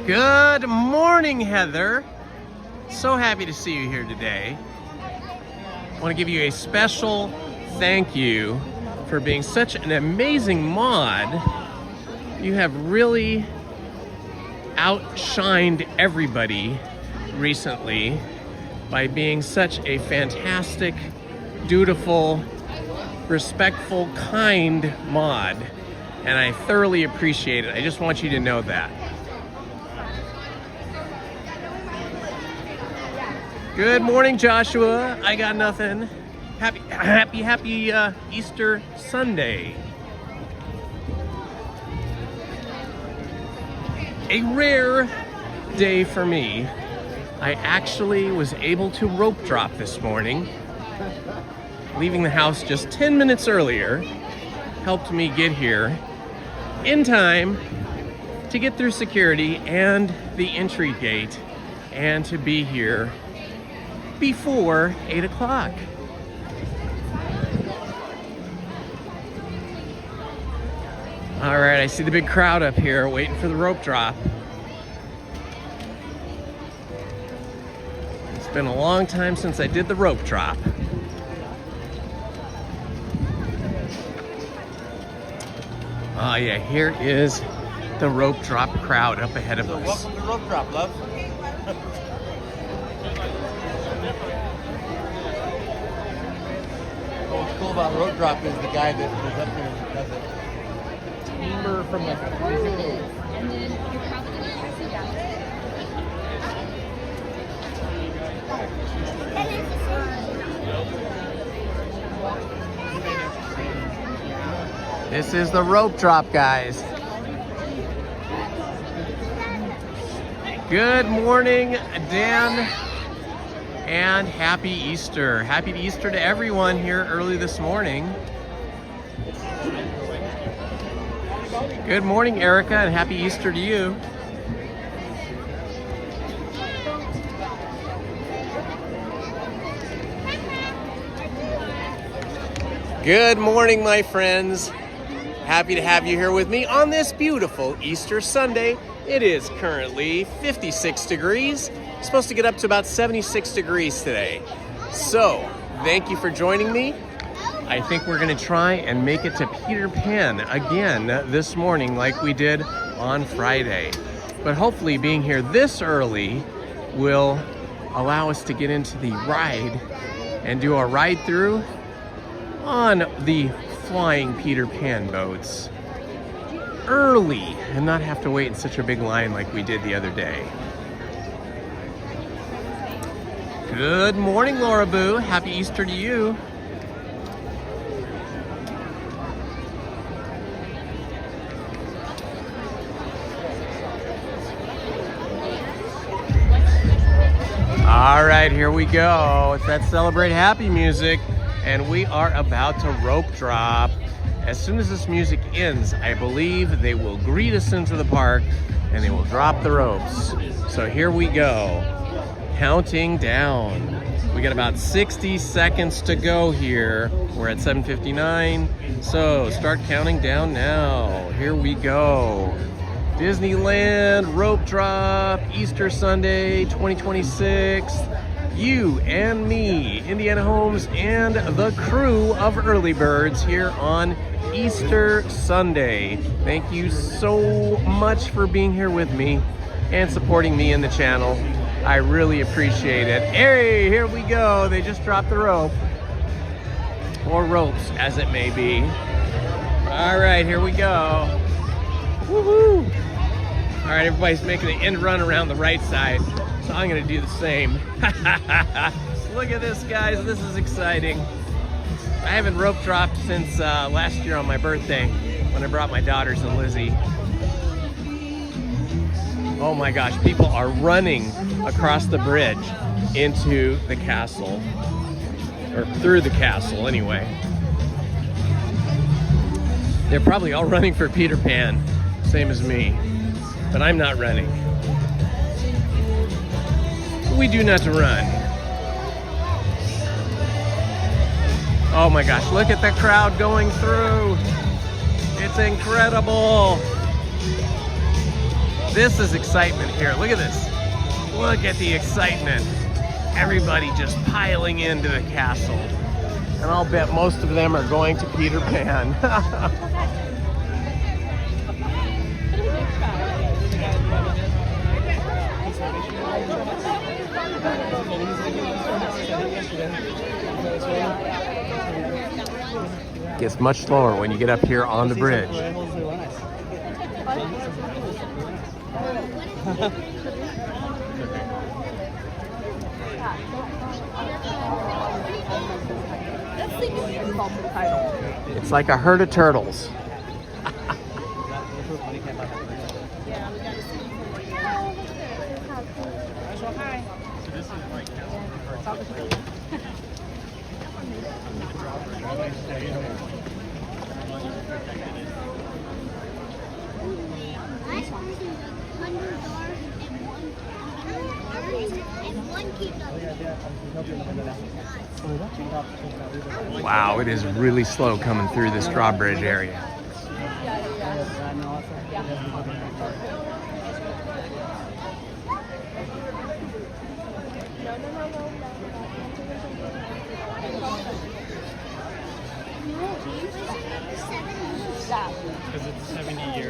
Good morning, Heather. So happy to see you here today. I want to give you a special thank you for being such an amazing mod. You have really outshined everybody recently by being such a fantastic, dutiful, respectful, kind mod. And I thoroughly appreciate it. I just want you to know that. Good morning, Joshua. I got nothing. Happy Easter Sunday. A rare day for me. I actually was able to rope drop this morning. Leaving the house just 10 minutes earlier helped me get here in time to get through security and the entry gate and to be here before 8 o'clock. All right, I see the big crowd up here waiting for the rope drop. It's been a long time since I did the rope drop. Oh yeah, here is the rope drop crowd up ahead of us. Welcome to rope drop, love. What's cool about rope drop is the guy that is up there and does it. Teamer from like a musical. And then you're probably going to press it down. This is the rope drop, guys. Good morning, Dan, and happy Easter. Happy Easter to everyone here early this morning. Good morning, Erica, and happy Easter to you. Good morning, my friends. Happy to have you here with me on this beautiful Easter Sunday. It is currently 56 degrees. It's supposed to get up to about 76 degrees today. So, thank you for joining me. I think we're gonna try and make it to Peter Pan again this morning like we did on Friday. But hopefully being here this early will allow us to get into the ride and do a ride through on the flying Peter Pan boats early and not have to wait in such a big line like we did the other day. Good morning, Laura Boo. Happy Easter to you. All right, here we go. It's that Celebrate Happy music, and we are about to rope drop. As soon as this music ends, I believe they will greet us into the park and they will drop the ropes. So here we go, counting down. We got about 60 seconds to go here. We're at 7:59, so start counting down now. Here we go. Disneyland rope drop, Easter Sunday 2026. You and me, Indiana Holmes, and the crew of Early Birds here on Easter Sunday. Thank you so much for being here with me and supporting me in the channel. I really appreciate it. Hey, here we go. They just dropped the rope, or ropes as it may be. All right, here we go. Woohoo! All right, everybody's making an end run around the right side, so I'm gonna do the same. Look at this, guys. This is exciting. I haven't rope dropped since last year on my birthday when I brought my daughters and Lizzie. Oh my gosh, people are running across the bridge into the castle, or through the castle anyway. They're probably all running for Peter Pan, same as me, but I'm not running. We do not run. Oh my gosh, look at the crowd going through. It's incredible. This is excitement here. Look at this. Look at the excitement. Everybody just piling into the castle. And I'll bet most of them are going to Peter Pan. Gets much slower when you get up here on the bridge. It's like a herd of turtles. Wow, it is really slow coming through this drawbridge area.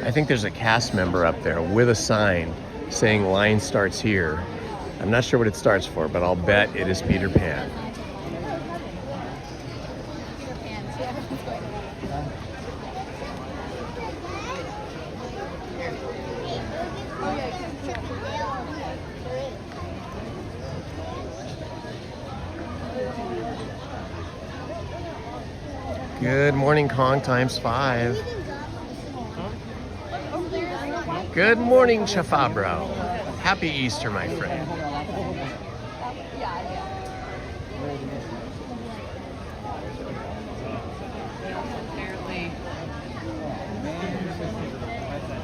I think there's a cast member up there with a sign saying line starts here. I'm not sure what it starts for, but I'll bet it is Peter Pan. Good morning, Kong times 5. Good morning, Chafabro. Happy Easter, my friend.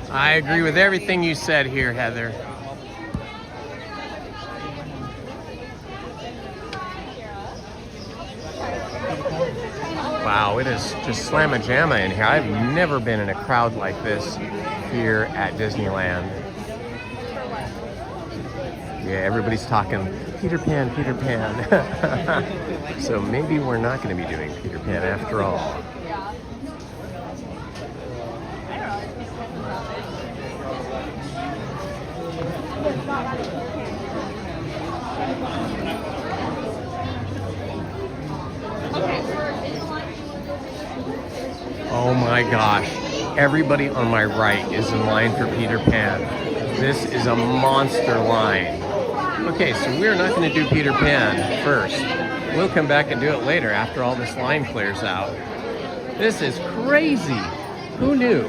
I agree with everything you said here, Heather. Wow, it is just slamma-jamma in here. I've never been in a crowd like this here at Disneyland. Yeah, everybody's talking Peter Pan, Peter Pan. So maybe we're not going to be doing Peter Pan after all. Oh my gosh, everybody on my right is in line for Peter Pan. This is a monster line. Okay, so we're not going to do Peter Pan first. We'll come back and do it later after all this line clears out. This is crazy. Who knew?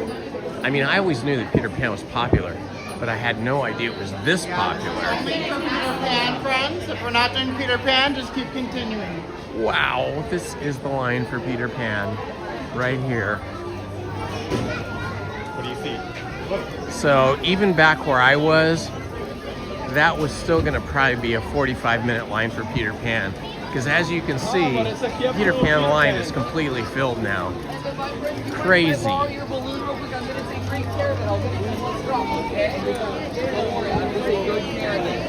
I mean, I always knew that Peter Pan was popular, but I had no idea it was this popular. Peter Pan, friends. If we're not doing Peter Pan, just keep continuing. Wow, this is the line for Peter Pan right here. What do you see? So even back where I was, that was still going to probably be a 45-minute line for Peter Pan. Because as you can see, Peter Pan line is completely filled now. Crazy.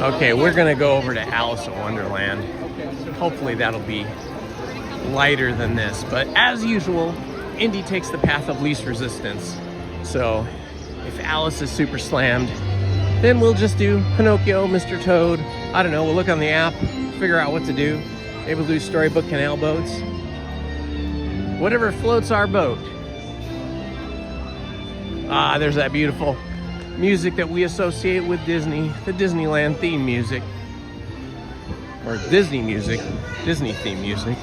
Okay, we're going to go over to Alice in Wonderland. Hopefully that'll be lighter than this. But as usual, Indy takes the path of least resistance. So if Alice is super slammed, then we'll just do Pinocchio, Mr. Toad. I don't know, we'll look on the app, figure out what to do. Maybe we'll do Storybook Canal boats. Whatever floats our boat. Ah, there's that beautiful music that we associate with Disney, the Disneyland theme music. Or Disney music, Disney theme music.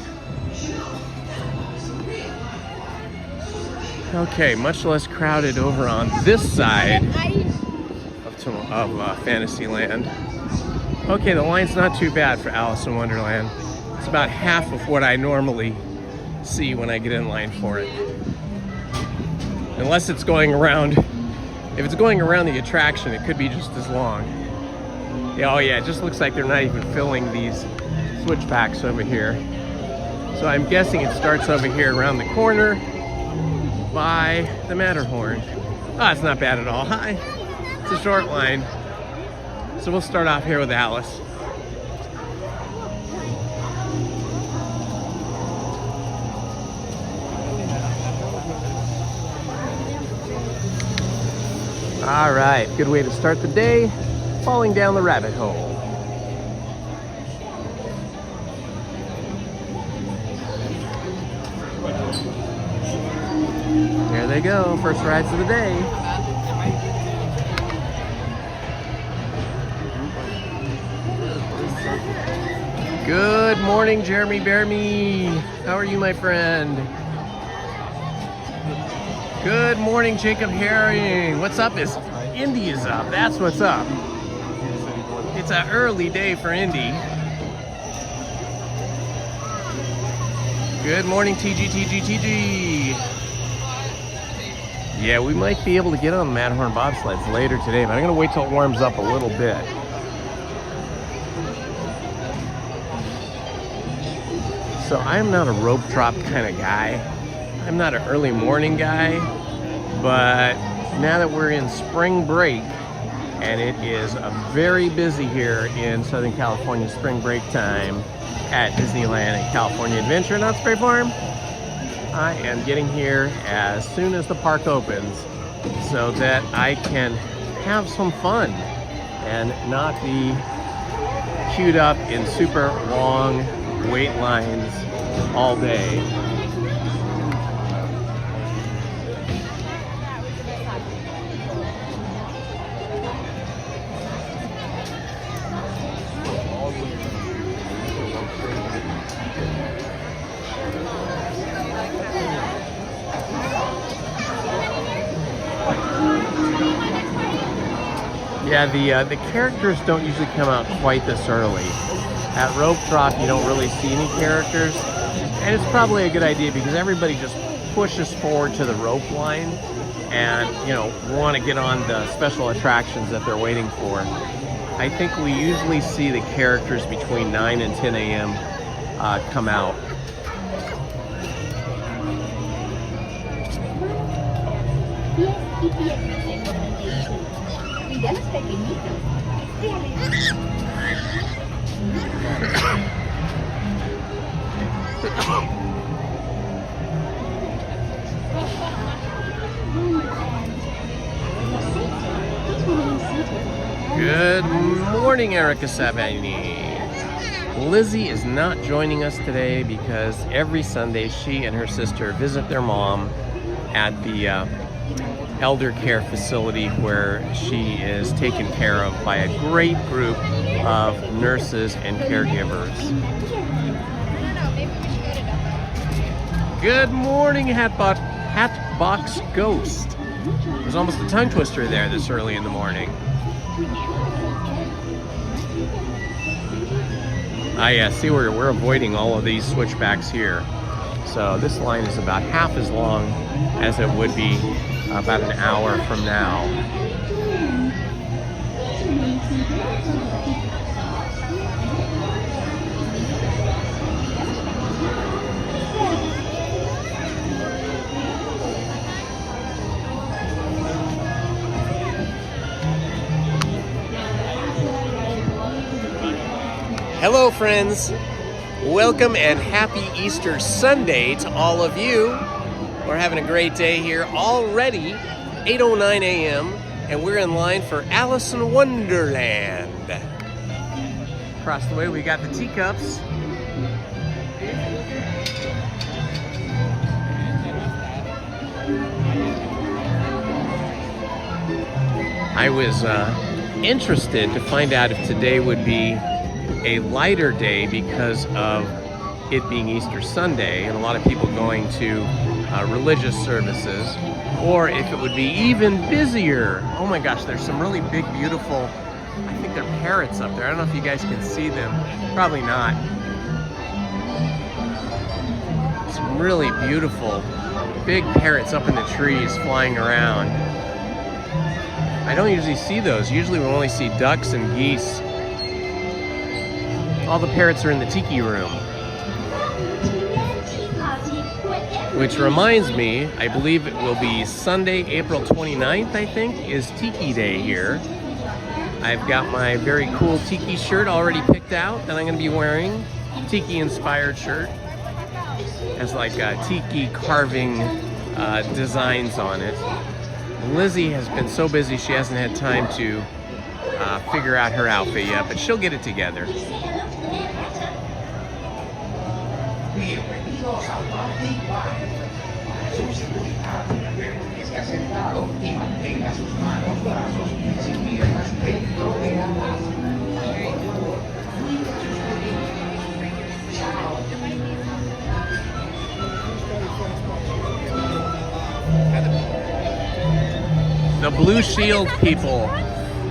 Okay, much less crowded over on this side of Fantasyland. Okay, the line's not too bad for Alice in Wonderland. It's about half of what I normally see when I get in line for it. Unless it's going around, if it's going around the attraction, it could be just as long. Yeah, oh yeah, it just looks like they're not even filling these switchbacks over here. So I'm guessing it starts over here around the corner by the Matterhorn. Ah, it's not bad at all. Hi. It's a short line. So we'll start off here with Alice. All right, good way to start the day, falling down the rabbit hole. There they go, first rides of the day. Good morning, Jeremy Bearme. How are you, my friend? Good morning, Jacob Herring. What's up? Is Indy is up. That's what's up. It's an early day for Indy. Good morning, TG. Yeah, we might be able to get on the Matterhorn bobsleds later today, but I'm going to wait till it warms up a little bit. So I'm not a rope drop kind of guy. I'm not an early morning guy, but now that we're in spring break, and it is very busy here in Southern California spring break time at Disneyland and California Adventure and Knott's Berry Farm, I am getting here as soon as the park opens so that I can have some fun and not be queued up in super long wait lines all day. Yeah, the characters don't usually come out quite this early. At Rope Drop, you don't really see any characters, and it's probably a good idea because everybody just pushes forward to the rope line and, you know, want to get on the special attractions that they're waiting for. I think we usually see the characters between 9 and 10 a.m. Come out. Good morning, Erica Savani. Lizzie is not joining us today because every Sunday she and her sister visit their mom at the elder care facility where she is taken care of by a great group of nurses and caregivers. Good morning, Hatbox Ghost. There's almost a tongue twister there this early in the morning. See we're avoiding all of these switchbacks here. So this line is about half as long as it would be about an hour from now. Hello, friends. Welcome and happy Easter Sunday to all of you. We're having a great day here already, 8:09 a.m., and we're in line for Alice in Wonderland. Across the way, we got the teacups. I was interested to find out if today would be a lighter day because of it being Easter Sunday and a lot of people going to religious services, or if it would be even busier. Oh my gosh, there's some really big, beautiful, I think they're parrots up there. I don't know if you guys can see them. Probably not. Some really beautiful, big parrots up in the trees flying around. I don't usually see those. Usually we only see ducks and geese. All the parrots are in the tiki room. Which reminds me, I believe it will be Sunday, April 29th, I think, is Tiki Day here. I've got my very cool Tiki shirt already picked out that I'm going to be wearing. Tiki-inspired shirt. Has like Tiki carving designs on it. Lizzie has been so busy she hasn't had time to figure out her outfit yet, but she'll get it together. The Blue Shield people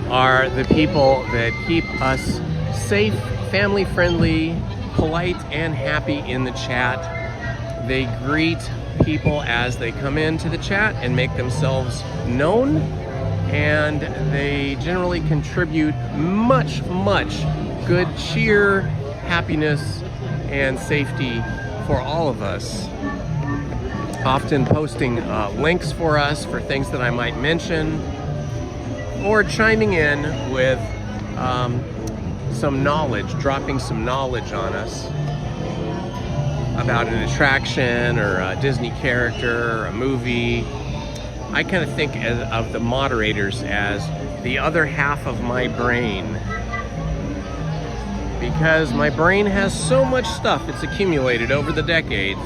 are the people that keep us safe, family-friendly, polite, and happy in the chat. They greet people as they come into the chat and make themselves known, and they generally contribute much good cheer, happiness, and safety for all of us. Often posting links for us for things that I might mention, or chiming in with some knowledge, dropping some knowledge on us about an attraction or a Disney character or a movie. I kind of think of the moderators as the other half of my brain, because my brain has so much stuff it's accumulated over the decades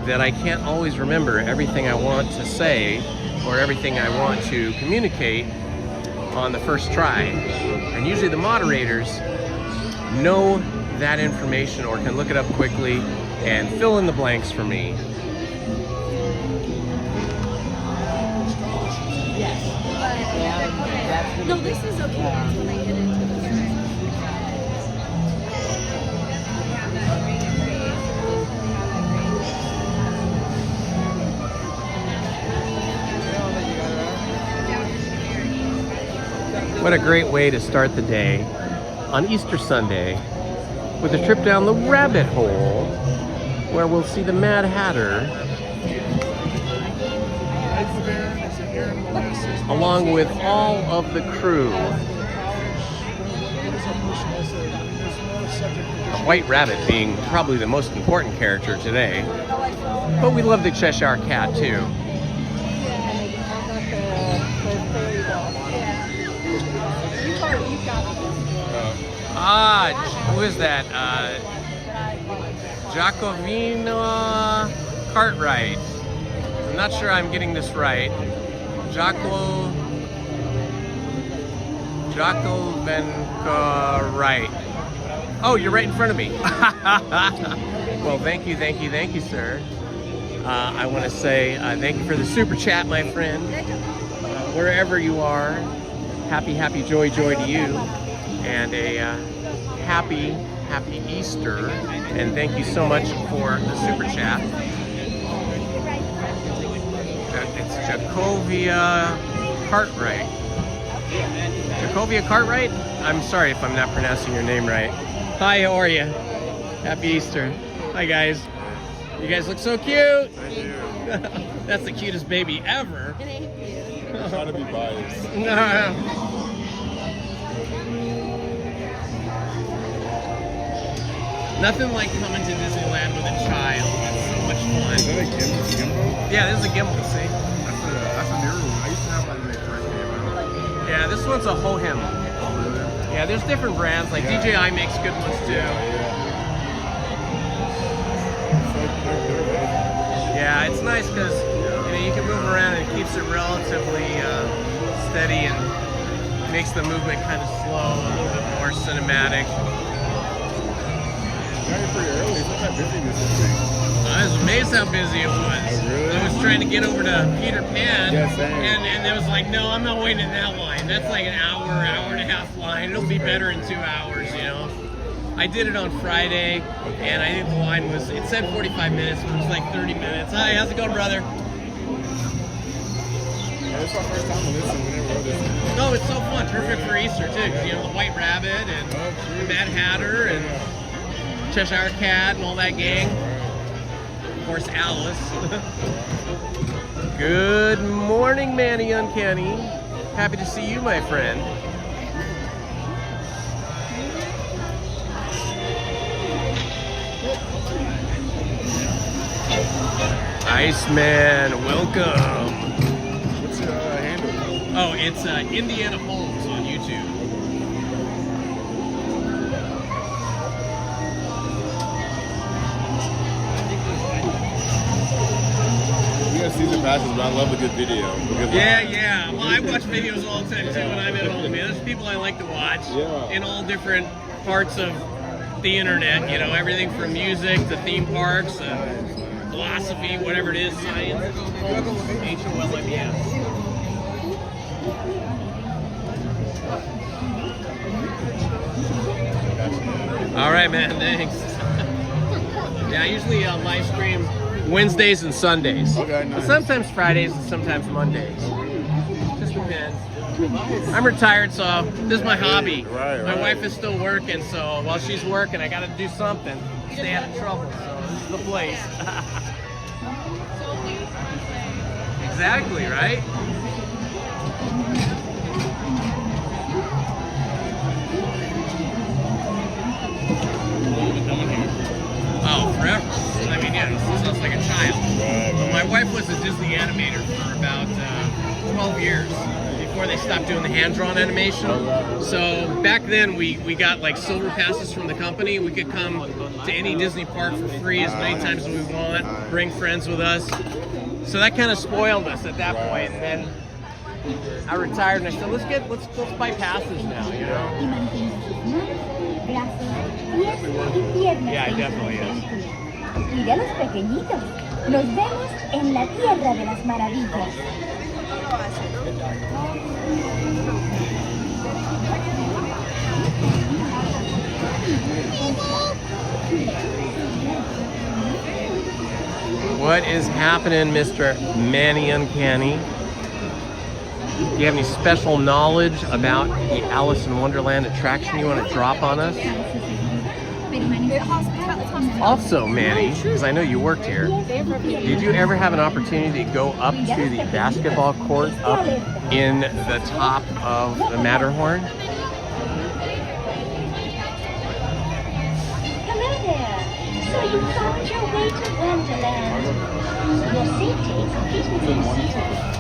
that I can't always remember everything I want to say or everything I want to communicate on the first try. And usually the moderators know that information or can look it up quickly and fill in the blanks for me. No, this is okay. That's when I get into the What a great way to start the day on Easter Sunday with a trip down the rabbit hole where we'll see the Mad Hatter along with all of the crew. The White Rabbit being probably the most important character today, but we love the Cheshire Cat too. Who is that? Jacovino Cartwright. I'm not sure I'm getting this right. Right. Oh, you're right in front of me. Well, thank you, sir. I want to say thank you for the super chat, my friend. Wherever you are, happy joy to you, and a happy Easter, and thank you so much for the super chat. It's Jacovia Cartwright. Jacovia Cartwright? I'm sorry if I'm not pronouncing your name right. Hi, how are you? Happy Easter. Hi, guys. You guys look so cute. Thank you. That's the cutest baby ever. I'm trying to be biased. Nothing like coming to Disneyland with a child. It's so much fun. Is that a gimbal? Yeah, this is a gimbal, see? That's a newer one. I used to have one when they first came out. Yeah, this one's a Holmes. Oh, really? Yeah, there's different brands. Like DJI makes good ones too. Yeah, it's nice because you can move around and it keeps it relatively steady and makes the movement kind of slow, a little bit more cinematic. Pretty early. It's not that busy this thing. I was amazed how busy it was. Oh, really? I was trying to get over to Peter Pan, Yeah, same. and it was like, no, I'm not waiting in that line. That's like an hour and a half line. It'll be better in 2 hours, I did it on Friday, and I think the line it said 45 minutes, but it was like 30 minutes. Hi, how's it going, brother? It's our first time to listen. We never wrote this. No, it's so fun. Perfect for Easter, too. The White Rabbit and the Mad Hatter and Cheshire Cat and all that gang. course, Alice. Good morning, Manny Uncanny. Happy to see you, my friend. Iceman, welcome. What's your handle? Oh, it's Indiana Holmes on YouTube. We got season passes, but I love a good video. Yeah. Well, I watch videos all the time too when I'm at home. There's people I like to watch in all different parts of the internet. You know, everything from music to theme parks, philosophy, whatever it is, science, HOLMS. All right, man. Thanks. Yeah, I usually live stream Wednesdays and Sundays. Okay, nice. But sometimes Fridays and sometimes Mondays. Just depends. I'm retired, so this is my hobby. Right. My wife is still working, so while she's working, I got to do something. Stay out of trouble. So this is the place. Exactly, right? Oh, forever. I mean, yeah, since I was like a child. Well, my wife was a Disney animator for about 12 years before they stopped doing the hand-drawn animation. So back then, we got like silver passes from the company. We could come to any Disney park for free as many times as we want, bring friends with us. So that kind of spoiled us at that point. And then I retired and I said, let's buy passes now, you know? Yeah, it definitely is. Y de los pequeñitos. Los vemos en la tierra de las maravillas. What is happening, Mr. Manny Uncanny? Do you have any special knowledge about the Alice in Wonderland attraction you want to drop on us? Also, Manny, because I know you worked here, did you ever have an opportunity to go up to the basketball court up in the top of the Matterhorn? Hello there. So you found your way to Wonderland. Your safety is completely.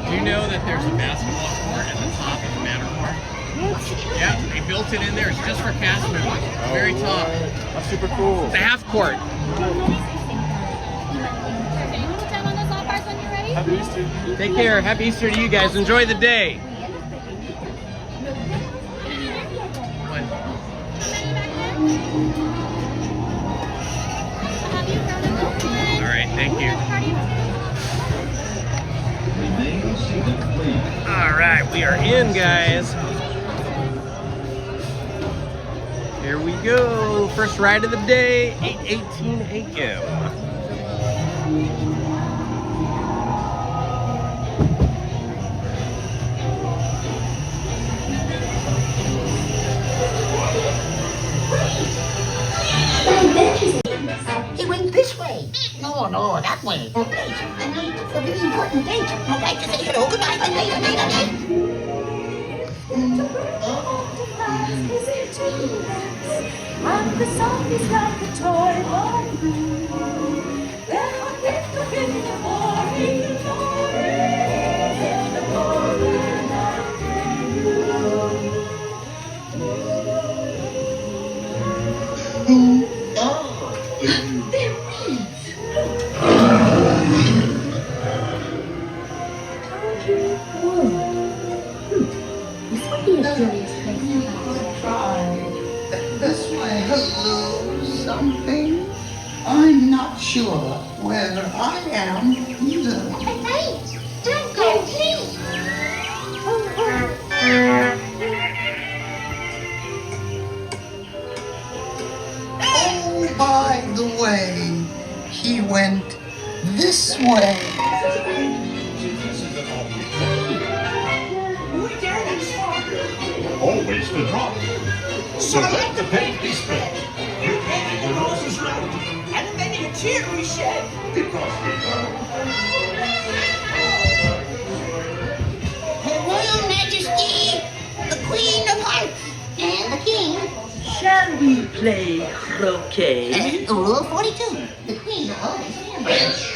Do you know that there's a basketball court at the top of the Matterhorn? Yeah, they built it in there. It's just for cast members. Very top. That's super cool. It's a half court. Happy Easter. Take care. Happy Easter to you guys. Enjoy the day. All right, thank you. All right, we are in, guys. Here we go. First ride of the day, 8:18 a.m. He went this way. No, that way. Okay. And now for the important date. I'd like to say hello, goodbye, and later. And the song is like a toy balloon. Then I'll get to in the morning, in the morning, I'll tell you. They're weeds. This would be a curious place to Try this way. Hello, something. I'm not sure where I am either. Hey, don't go, please. Oh, by the way, he went this way. Always the drop. So let the paint be spread. You painted your noses red, and then you cherry shed. Her Royal Majesty, the Queen of Hearts, and the King. Shall we play croquet? Rule 42. The Queen always wins.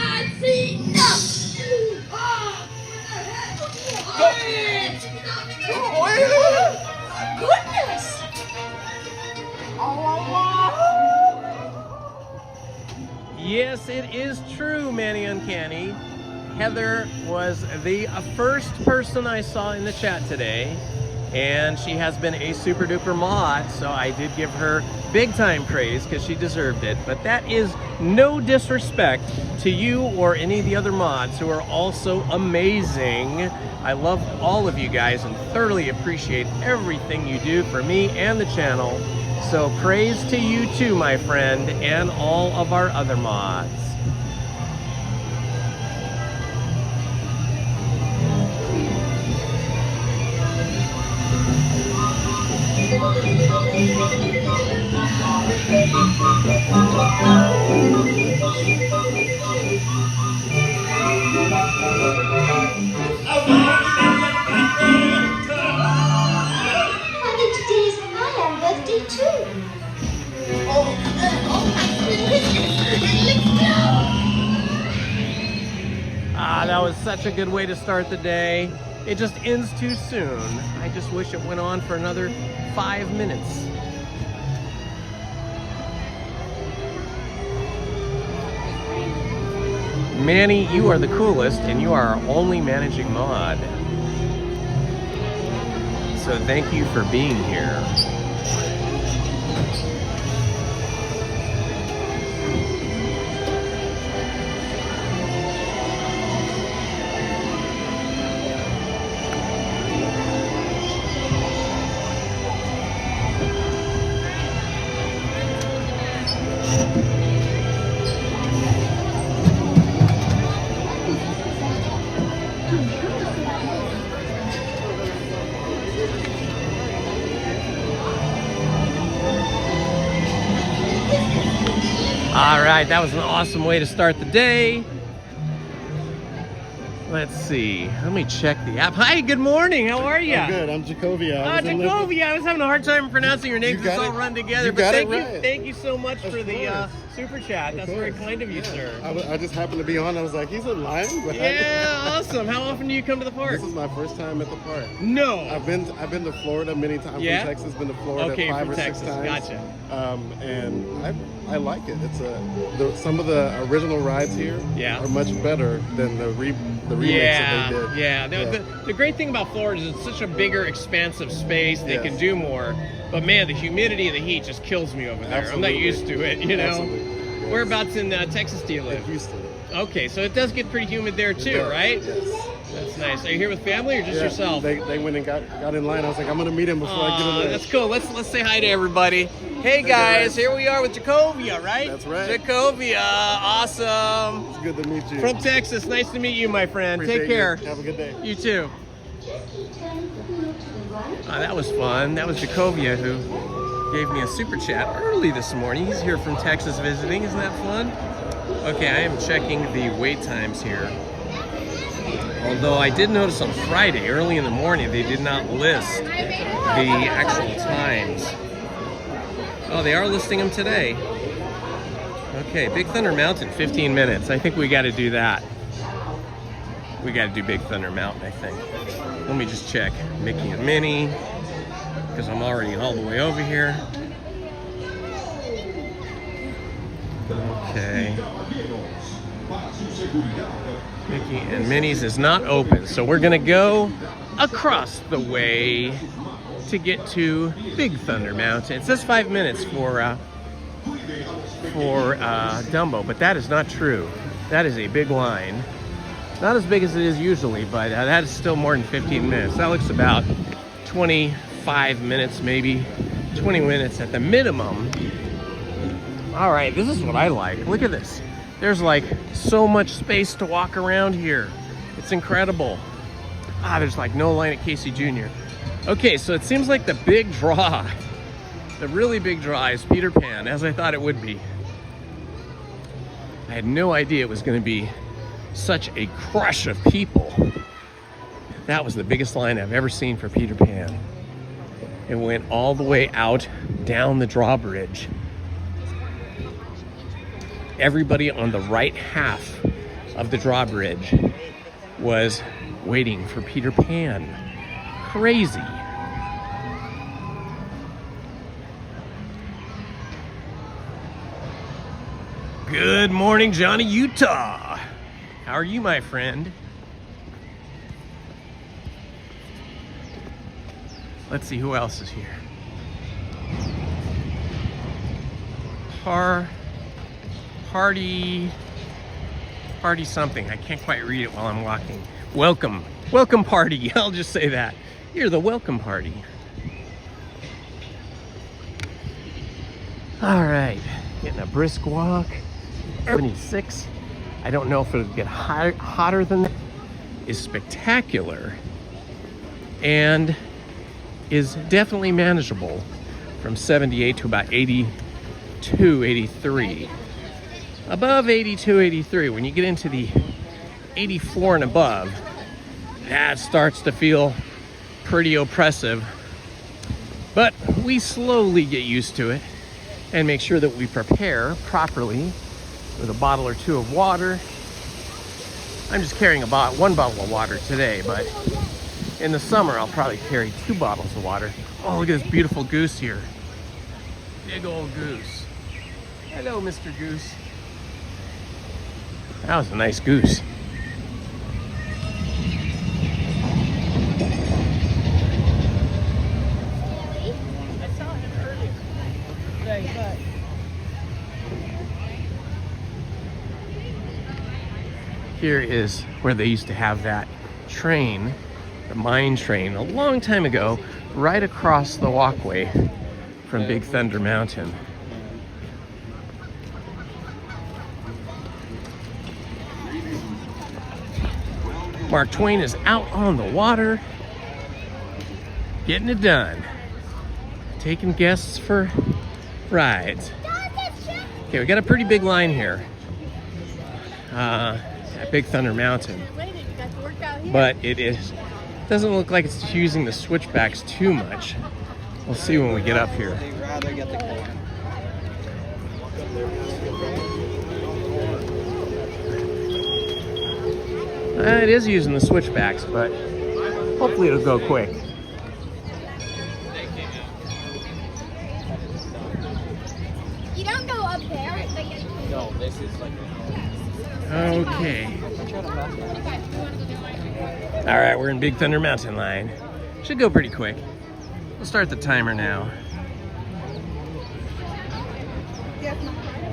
That's enough! Goodness! Yes, it is true, Manny Uncanny. Heather was the first person I saw in the chat today, and she has been a super duper mod, so I did give her big time praise because she deserved it. But that is no disrespect to you or any of the other mods who are also amazing. I love all of you guys and thoroughly appreciate everything you do for me and the channel. So praise to you too, my friend, and all of our other mods. Honey, today's my birthday too. Ah, that was such a good way to start the day. It just ends too soon. I just wish it went on for another 5 minutes. Manny, you are the coolest, and you are our only managing mod. So thank you for being here. All right, that was an awesome way to start the day. Let's see. Let me check the app. Hi, good morning. How are you? I'm good. I'm Jacovia. Jacovia. I was having a hard time pronouncing your name. It's all run together. You but got thank it you, right. thank you so much for the course. super chat. That's very kind of you, sir. I just happened to be on. I was like, he's in line. Yeah, awesome. How often do you come to the park? This is my first time at the park. No. I've been to Florida many times. Yeah? From Texas, been to Florida Okay, 5 from or 6 Texas. times. Gotcha. And I like it. It's some of the original rides here are much better than the remakes that they did. Yeah. The great thing about Florida is it's such a bigger, expansive space. They can do more. But man, the humidity and the heat just kills me over there. Absolutely. I'm not used to it, you know. Absolutely. Yes. Whereabouts in Texas do you live? In Houston. Okay, so it does get pretty humid there too, right? Yes. That's nice. Are you here with family or just yourself? They went and got in line. I was like, I'm gonna meet him before I get in there. That's cool. Let's say hi to everybody. Hey guys, here we are with Jacovia, right? That's right. Jacovia, awesome. It's good to meet you. From Texas, nice to meet you, my friend. Appreciate Take care. you. Have a good day. You too. That was fun. That was Jacovia who gave me a super chat early this morning. He's here from Texas visiting. Isn't that fun? Okay, I am checking the wait times here. Although I did notice on Friday, early in the morning, they did not list the actual times. Oh, they are listing them today. Okay, Big Thunder Mountain, 15 minutes. I think we got to do that. We got to do Big Thunder Mountain, I think. Let me just check Mickey and Minnie, because I'm already all the way over here. Okay. Mickey and Minnie's is not open, so we're gonna go across the way to get to Big Thunder Mountain. It says 5 minutes for Dumbo, but that is not true. That is a big line. Not as big as it is usually, but that is still more than 15 minutes. That looks about 25 minutes, maybe 20 minutes at the minimum. All right, this is what I like. Look at this. There's like so much space to walk around here. It's incredible. There's like no line at Casey Jr. Okay, so it seems like the big draw, the really big draw is Peter Pan, as I thought it would be. I had no idea it was going to be such a crush of people. That was the biggest line I've ever seen for Peter Pan. It went all the way out down the drawbridge. Everybody on the right half of the drawbridge was waiting for Peter Pan. Crazy. Good morning, Johnny, Utah. How are you, my friend? Let's see who else is here. Party something. I can't quite read it while I'm walking. Welcome party. I'll just say that. You're the welcome party. All right, getting a brisk walk. 26. I don't know if it'll get hotter than that. Is spectacular and is definitely manageable from 78 to about 82, 83. Above 82, 83, when you get into the 84 and above, that starts to feel pretty oppressive. But we slowly get used to it and make sure that we prepare properly with a bottle or two of water. I'm just carrying one bottle of water today, but in the summer I'll probably carry 2 bottles of water. Oh, look at this beautiful goose here. Big old goose. Hello, Mr. Goose. That was a nice goose. Here is where they used to have that train, the mine train, a long time ago, right across the walkway from Big Thunder Mountain. Mark Twain is out on the water, getting it done, taking guests for rides. Okay, we got a pretty big line here at Big Thunder Mountain, but doesn't look like it's using the switchbacks too much. We'll see when we get up here. It is using the switchbacks, but hopefully it'll go quick. You don't go up there. No, this is like... Okay. All right, we're in Big Thunder Mountain line. Should go pretty quick. We'll start the timer now.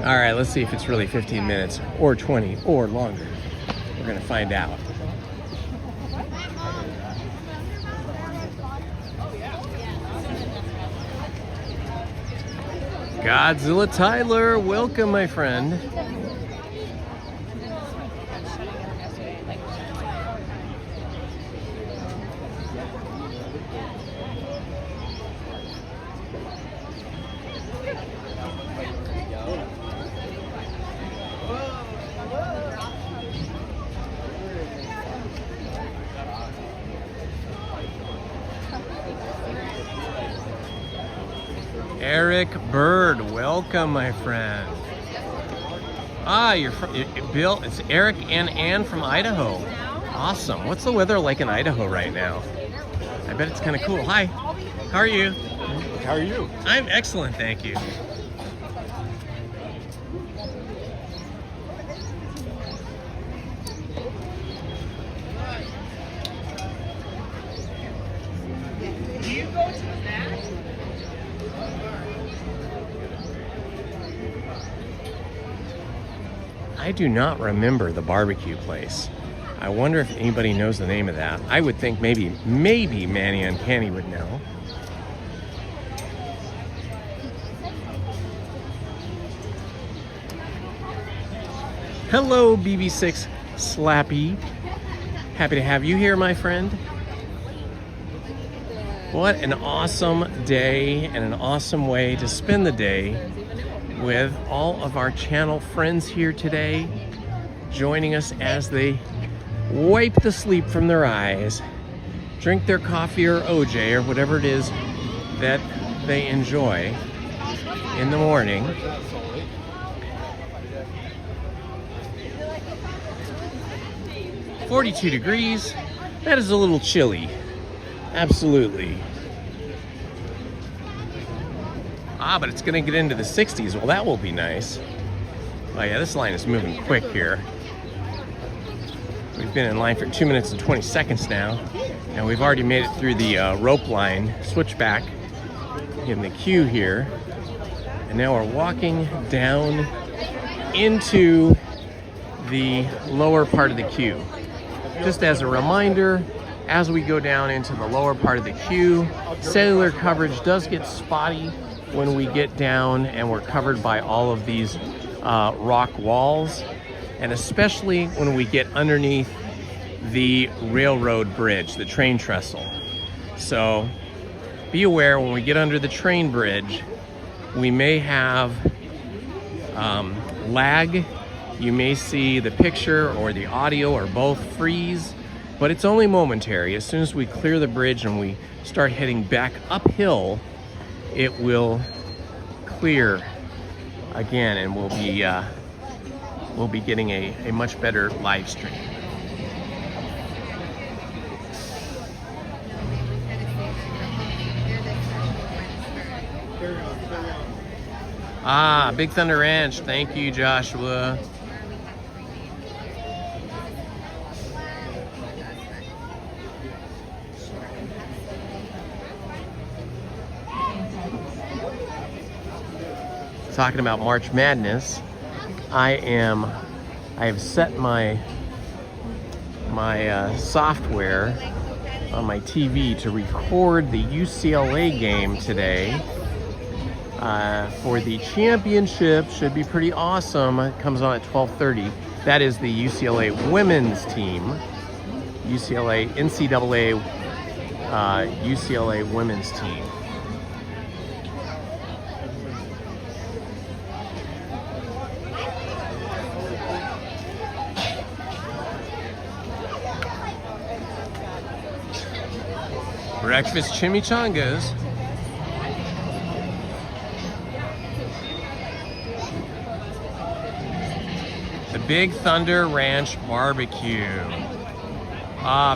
All right, let's see if it's really 15 minutes or 20 or longer. We're gonna find out. Godzilla Tyler, welcome, my friend. Eric Bird, welcome, my friend. You're from Bill. It's Eric and Ann from Idaho. Awesome. What's the weather like in Idaho right now? I bet it's kind of cool. Hi. How are you? How are you? I'm excellent, thank you. I do not remember the barbecue place. I wonder if anybody knows the name of that. I would think maybe Manny Uncanny would know. Hello, BB6 Slappy. Happy to have you here, my friend. What an awesome day and an awesome way to spend the day with all of our channel friends here today, joining us as they wipe the sleep from their eyes, drink their coffee or OJ or whatever it is that they enjoy in the morning. "42 degrees, that is a little chilly. Absolutely. But it's gonna get into the 60s. Well, that will be nice. Oh yeah, this line is moving quick here. We've been in line for 2 minutes and 20 seconds now, and we've already made it through the rope line switchback in the queue here. And now we're walking down into the lower part of the queue. Just as a reminder, as we go down into the lower part of the queue, cellular coverage does get spotty when we get down and we're covered by all of these rock walls, and especially when we get underneath the railroad bridge, the train trestle. So be aware when we get under the train bridge, we may have lag. You may see the picture or the audio or both freeze, but it's only momentary. As soon as we clear the bridge and we start heading back uphill, it will clear again, and we'll be getting a much better live stream. Big Thunder Ranch. Thank you, Joshua. Talking about March Madness, I have set my software on my TV to record the UCLA game today for the championship. Should be pretty awesome. It comes on at 12:30. That is the UCLA women's team, NCAA UCLA women's team. Breakfast chimichangas. The Big Thunder Ranch Barbecue.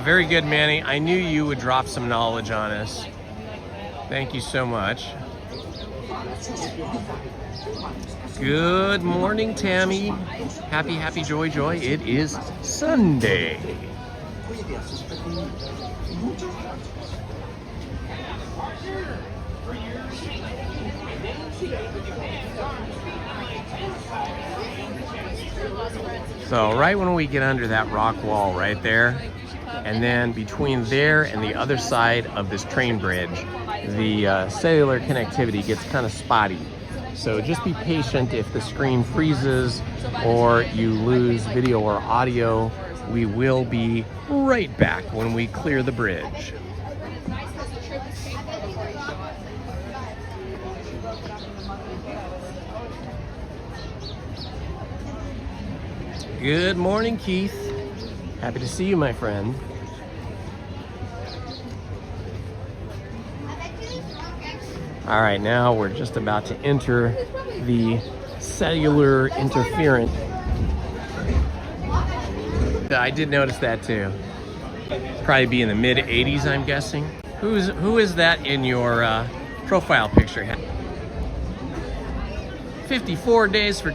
Very good, Manny. I knew you would drop some knowledge on us. Thank you so much. Good morning, Tammy. Happy, joy. It is Sunday. So right when we get under that rock wall right there, and then between there and the other side of this train bridge, the cellular connectivity gets kind of spotty. So just be patient if the screen freezes or you lose video or audio. We will be right back when we clear the bridge. Good morning, Keith. Happy to see you, my friend. All right, now we're just about to enter the cellular interference. I did notice that too. Probably be in the mid 80s, I'm guessing. Who is that in your profile picture? 54 days for.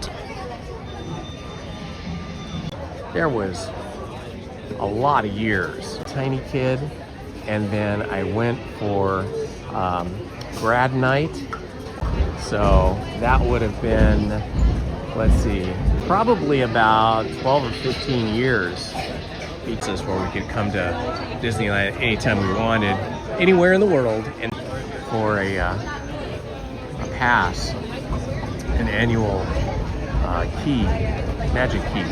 There was a lot of years. Tiny kid, and then I went for grad night. So that would have been, let's see, probably about 12 or 15 years. Pizzas where we could come to Disneyland anytime we wanted, anywhere in the world, and for a pass, an annual key, magic key.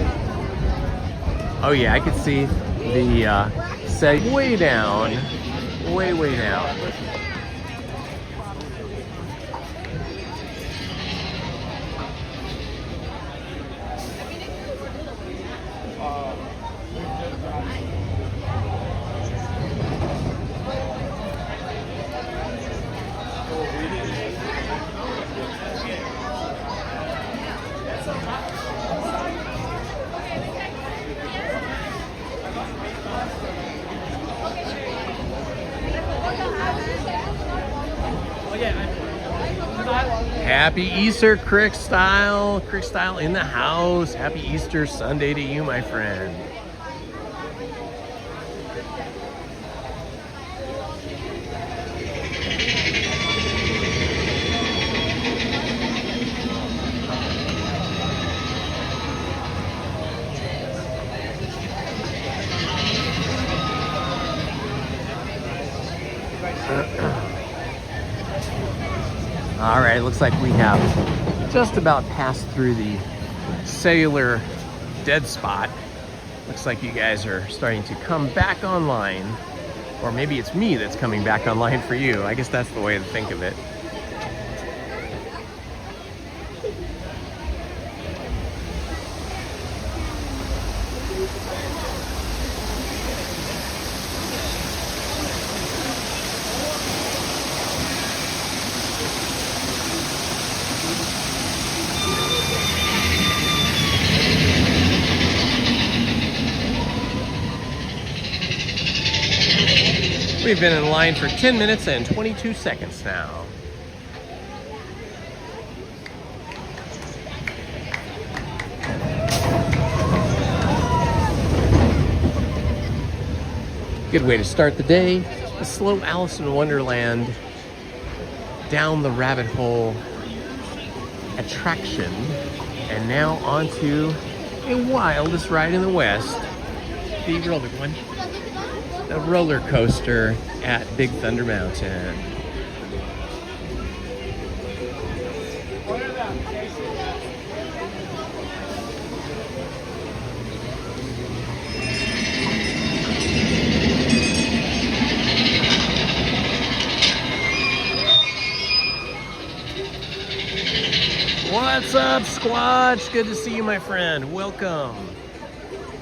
Oh yeah, I could see the set way way, way down. Happy Easter, Crick Style. Crick Style in the house. Happy Easter Sunday to you, my friend. All right, looks like we have just about passed through the cellular dead spot. Looks like you guys are starting to come back online, or maybe it's me that's coming back online for you. I guess that's the way to think of it. We've been in line for 10 minutes and 22 seconds now. Good way to start the day. A slow Alice in Wonderland down the rabbit hole attraction. And now onto a wildest ride in the West. The roller coaster at Big Thunder Mountain. What's up, Squatch? Good to see you, my friend. Welcome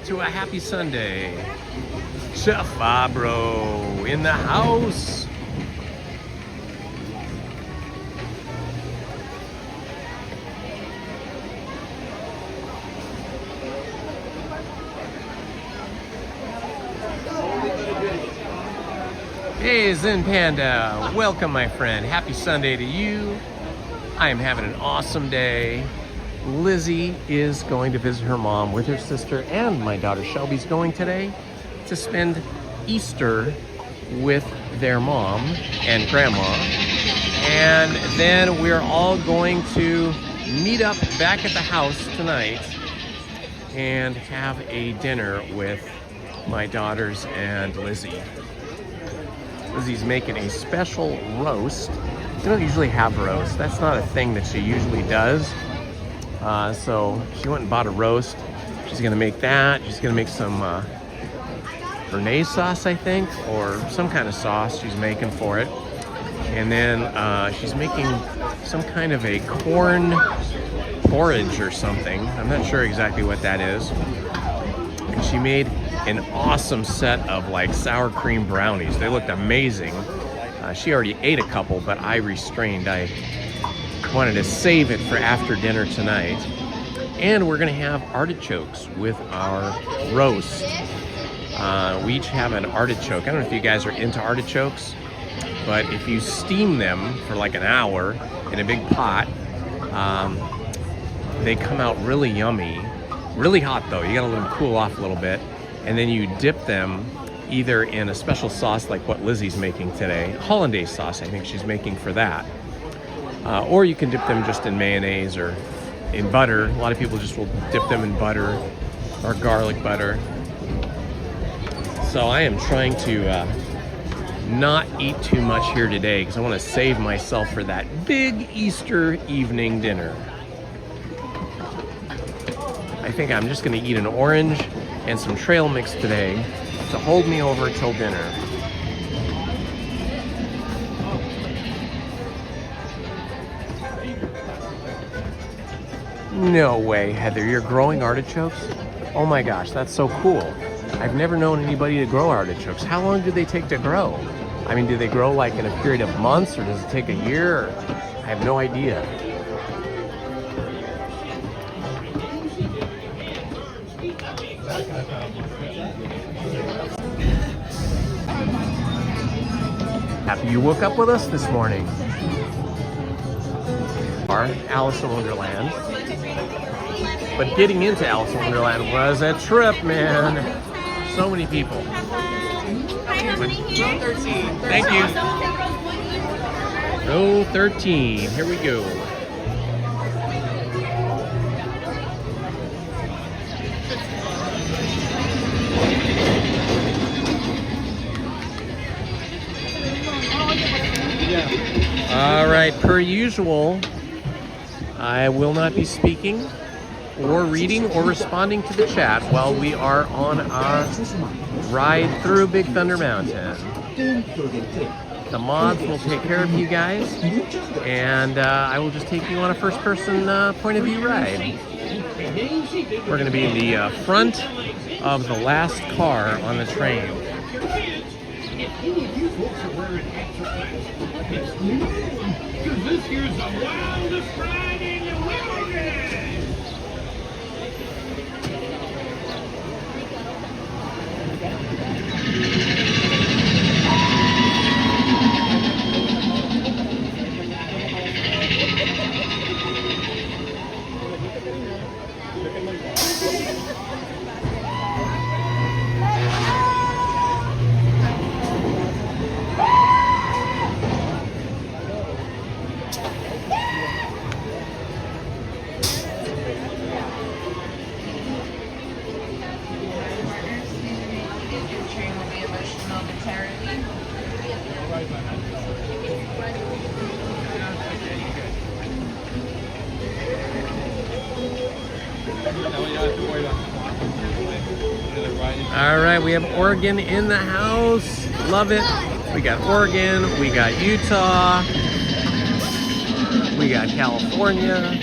to a happy Sunday. Chef Fabro in the house. Hey, Zen Panda. Welcome, my friend. Happy Sunday to you. I am having an awesome day. Lizzie is going to visit her mom with her sister, and my daughter Shelby's going today to spend Easter with their mom and grandma. And then we're all going to meet up back at the house tonight and have a dinner with my daughters and Lizzie. Lizzie's making a special roast. We don't usually have roast. That's not a thing that she usually does. So she went and bought a roast. She's gonna make that. She's gonna make some Béarnaise sauce, I think, or some kind of sauce she's making for it. And then she's making some kind of a corn porridge or something. I'm not sure exactly what that is. And she made an awesome set of like sour cream brownies. They looked amazing. She already ate a couple, but I restrained. I wanted to save it for after dinner tonight. And we're gonna have artichokes with our roast. We each have an artichoke. I don't know if you guys are into artichokes, but if you steam them for like an hour in a big pot, they come out really yummy. Really hot though, you gotta let them cool off a little bit. And then you dip them either in a special sauce like what Lizzie's making today, hollandaise sauce I think she's making for that. Or you can dip them just in mayonnaise or in butter. A lot of people just will dip them in butter or garlic butter. So I am trying to not eat too much here today because I want to save myself for that big Easter evening dinner. I think I'm just going to eat an orange and some trail mix today to hold me over till dinner. No way, Heather, you're growing artichokes? Oh my gosh, that's so cool. I've never known anybody to grow artichokes. How long do they take to grow? I mean, do they grow like in a period of months, or does it take a year? I have no idea. Happy you woke up with us this morning. Our Alice in Wonderland. But getting into Alice in Wonderland was a trip, man. So many people. Thank you. Row 13. Here we go. All right, per usual, I will not be speaking or reading or responding to the chat while we are on our ride through Big Thunder Mountain. The mods will take care of you guys, and I will just take you on a first-person point of view ride. We're going to be in the front of the last car on the train. This here's the wildest ride in the wilderness. All right, we have Oregon in the house. Love it. We got Oregon, we got Utah, we got California.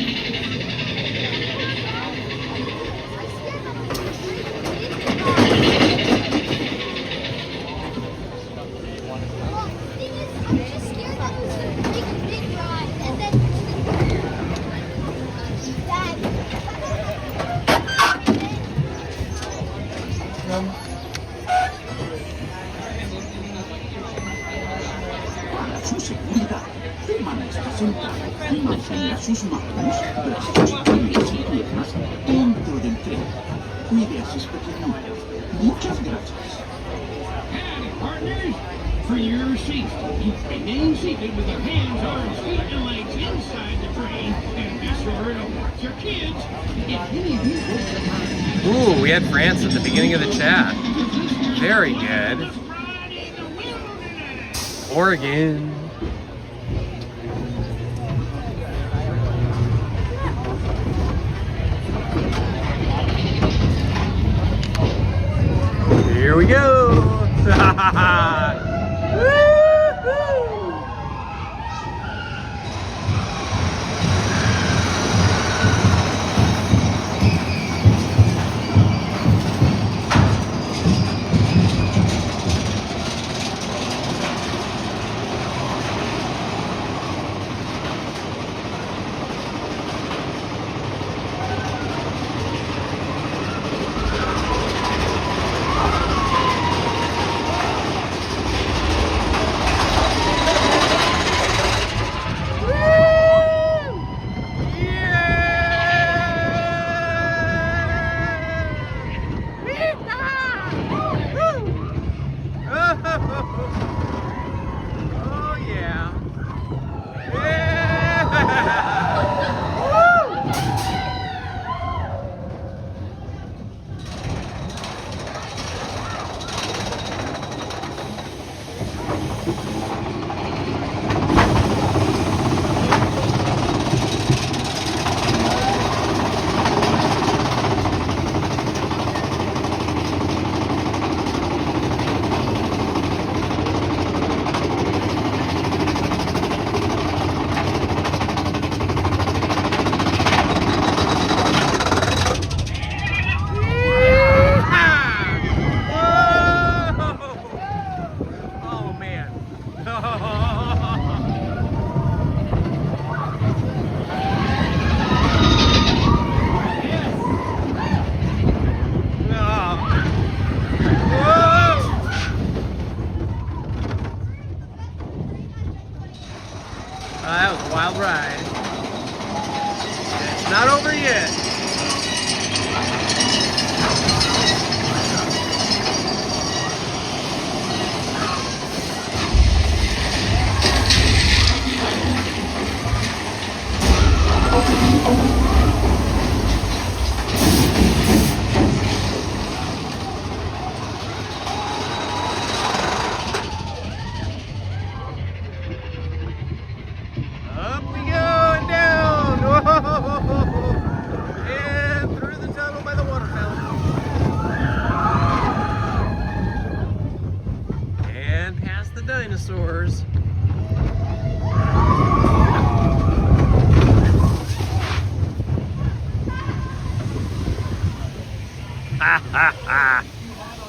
Su seguridad, permanezca sentado y mantenga sus manos, brazos y piernas dentro del tren. Cuide a sus pequeñuelos. Muchas gracias. Howdy, partners. For your safety, remain seated with your hands, arms, feet, and legs inside the train, and be sure to watch your kids. If any of you folks are Ooh, we had France at the beginning of the chat. Very good. Oregon. Here we go. That was a wild ride. It's not over yet. Up we go and down. Whoa. And through the tunnel by the water fountain. And past the dinosaurs. Ha ha ha.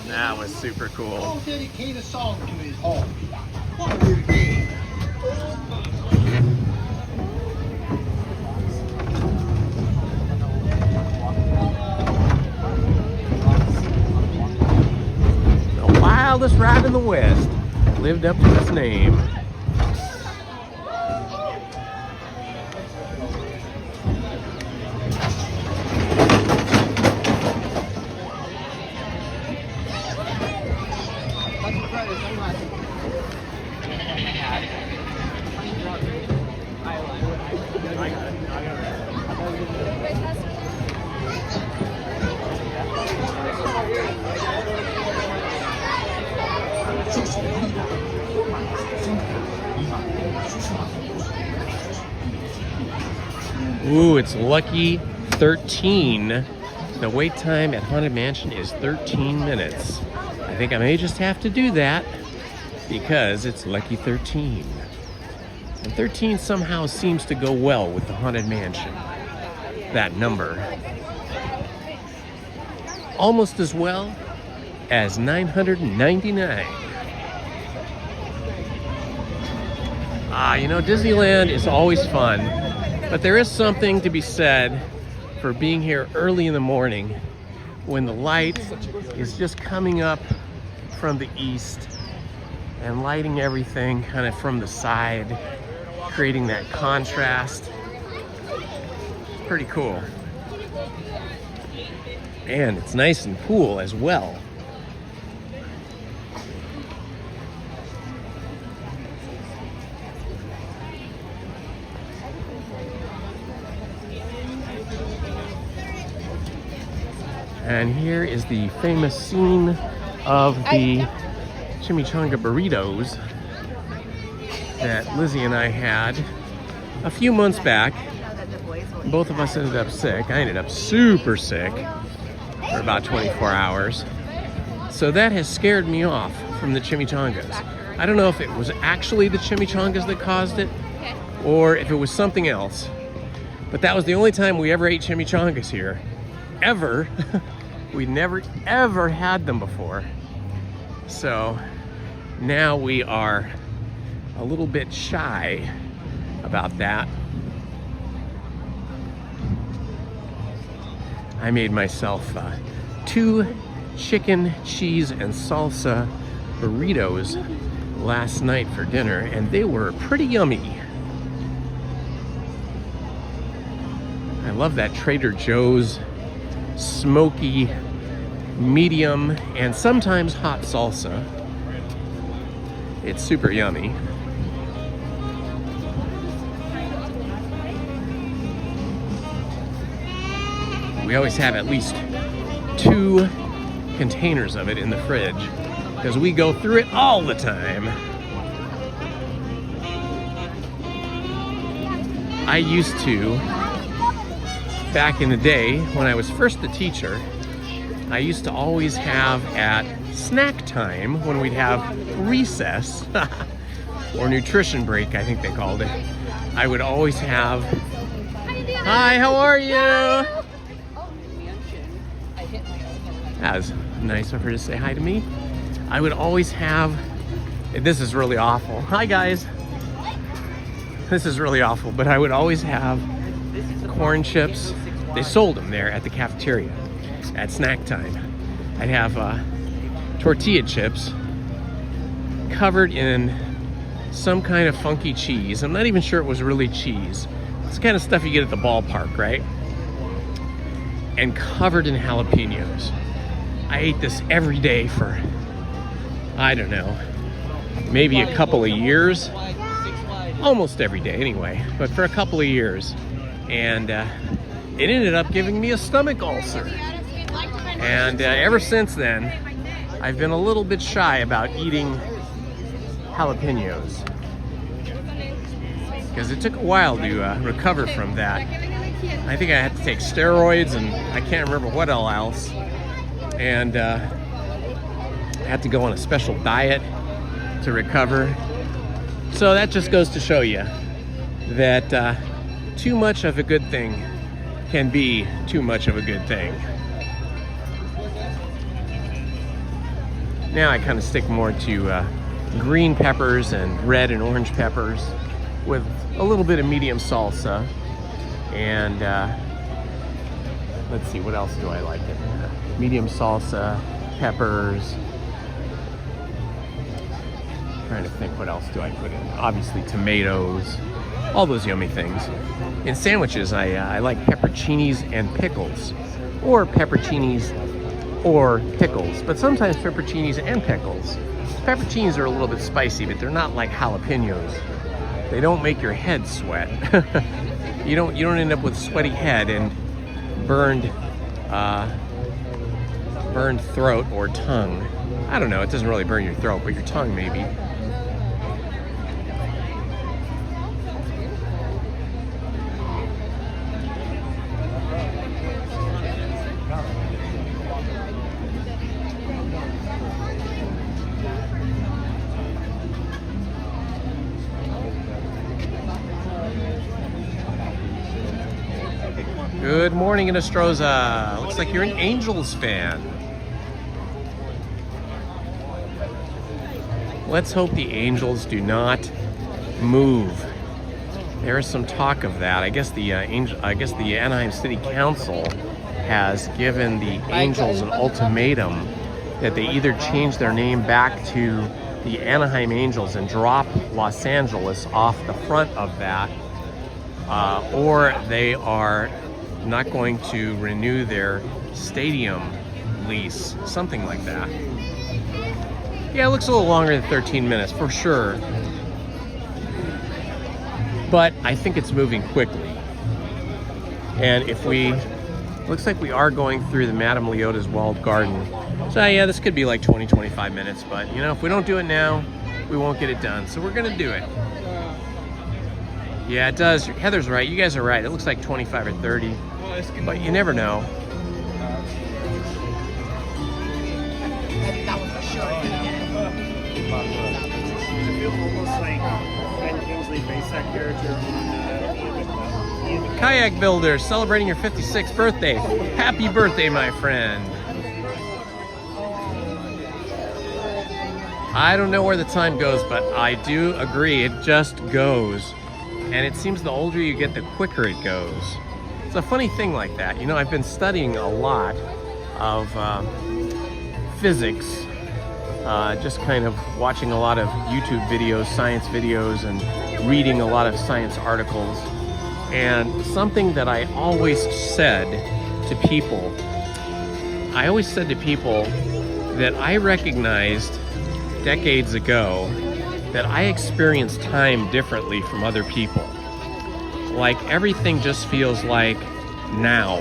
That was super cool. I'll dedicate a song to his home. What will it be? The wildest ride in the West lived up to its name. Ooh, it's lucky 13. The wait time at Haunted Mansion is 13 minutes. I think I may just have to do that because it's lucky 13. And 13 somehow seems to go well with the Haunted Mansion. That number. Almost as well as 999. You know, Disneyland is always fun, but there is something to be said for being here early in the morning when the light is just coming up from the east and lighting everything kind of from the side, creating that contrast. It's pretty cool. And it's nice and cool as well. And here is the famous scene of the chimichanga burritos that Lizzie and I had a few months back. Both of us ended up sick. I ended up super sick for about 24 hours. So that has scared me off from the chimichangas. I don't know if it was actually the chimichangas that caused it or if it was something else. But that was the only time we ever ate chimichangas here. Ever. We never ever had them before. So now we are a little bit shy about that. I made myself 2 chicken, cheese, and salsa burritos last night for dinner, and they were pretty yummy. I love that Trader Joe's smoky, medium, and sometimes hot salsa. It's super yummy. We always have at least 2 containers of it in the fridge because we go through it all the time. I used to, back in the day when I was first a teacher, I used to always have at snack time when we'd have recess or nutrition break, I think they called it. I would always have, hi, how are you? That was nice of her to say hi to me. I would always have This is really awful. Hi guys. This is really awful, but I would always have corn chips. They sold them there at the cafeteria at snack time. I'd have tortilla chips covered in some kind of funky cheese. I'm not even sure it was really cheese. It's the kind of stuff you get at the ballpark, right? And covered in jalapenos. I ate this every day for, I don't know, maybe a couple of years. Almost every day anyway, but for a couple of years. And it ended up giving me a stomach ulcer. And ever since then, I've been a little bit shy about eating jalapenos. Because it took a while to recover from that. I think I had to take steroids and I can't remember what all else. And I had to go on a special diet to recover. So that just goes to show you that too much of a good thing can be too much of a good thing. Now I kind of stick more to green peppers and red and orange peppers with a little bit of medium salsa. And let's see, what else do I like in there? Medium salsa, peppers. Trying to think, what else do I put in? Obviously tomatoes, all those yummy things. In sandwiches, I like pepperoncinis and pickles, or pepperoncinis or pickles, but sometimes pepperoncinis and pickles. Pepperoncinis are a little bit spicy, but they're not like jalapenos. They don't make your head sweat. You don't end up with a sweaty head and burned throat or tongue. I don't know, it doesn't really burn your throat, but your tongue maybe. Good morning, Nostroza. Looks like you're an Angels fan. Let's hope the Angels do not move. There is some talk of that. I guess the Anaheim City Council has given the Angels an ultimatum that they either change their name back to the Anaheim Angels and drop Los Angeles off the front of that, or they are not going to renew their stadium lease, something like that. Yeah, it looks a little longer than 13 minutes, for sure. But I think it's moving quickly. And if looks like we are going through the Madame Leota's walled garden. So yeah, this could be like 20, 25 minutes, but you know, if we don't do it now, we won't get it done. So we're gonna do it. Yeah, it does. Heather's right, you guys are right. It looks like 25 or 30, but you never know. Kayak Builder, celebrating your 56th birthday. Happy birthday, my friend. I don't know where the time goes, but I do agree, it just goes. And it seems the older you get, the quicker it goes. It's a funny thing like that. You know, I've been studying a lot of physics, just kind of watching a lot of YouTube videos, science videos, and reading a lot of science articles. And something that I always said to people, that I recognized decades ago that I experienced time differently from other people. Like everything just feels like now,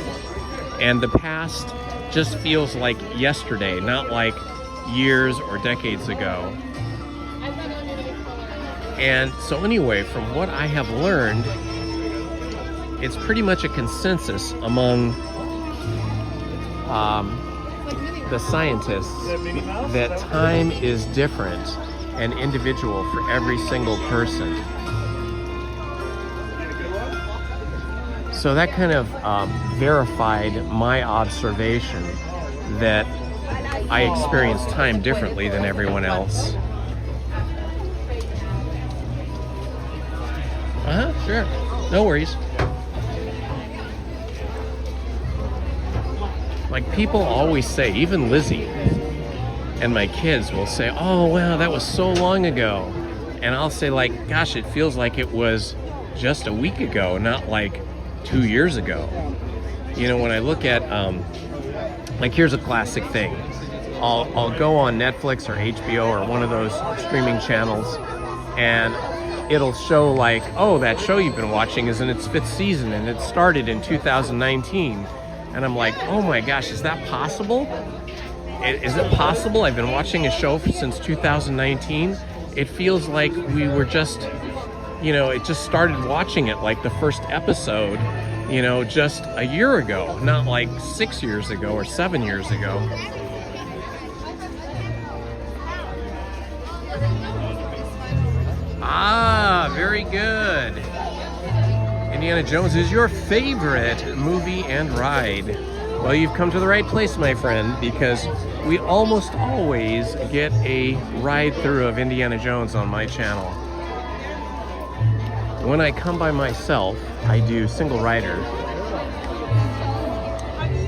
and the past just feels like yesterday, not like years or decades ago. And so anyway, from what I have learned, it's pretty much a consensus among the scientists that time is different and individual for every single person. So that kind of verified my observation that I experience time differently than everyone else. Sure. No worries. Like people always say, even Lizzie and my kids will say, oh, wow, that was so long ago. And I'll say like, gosh, it feels like it was just a week ago, not like 2 years ago. You know, when I look at, like here's a classic thing. I'll go on Netflix or HBO or one of those streaming channels and it'll show like, oh, that show you've been watching is in its 5th season and it started in 2019. And I'm like, oh my gosh, is that possible? Is it possible? I've been watching a show since 2019. It feels like we were just, you know, it just started watching it like the first episode, you know, just a year ago, not like 6 years ago or 7 years ago. Ah, very good. Indiana Jones is your favorite movie and ride. Well, you've come to the right place, my friend, because we almost always get a ride through of Indiana Jones on my channel. When I come by myself, I do single rider.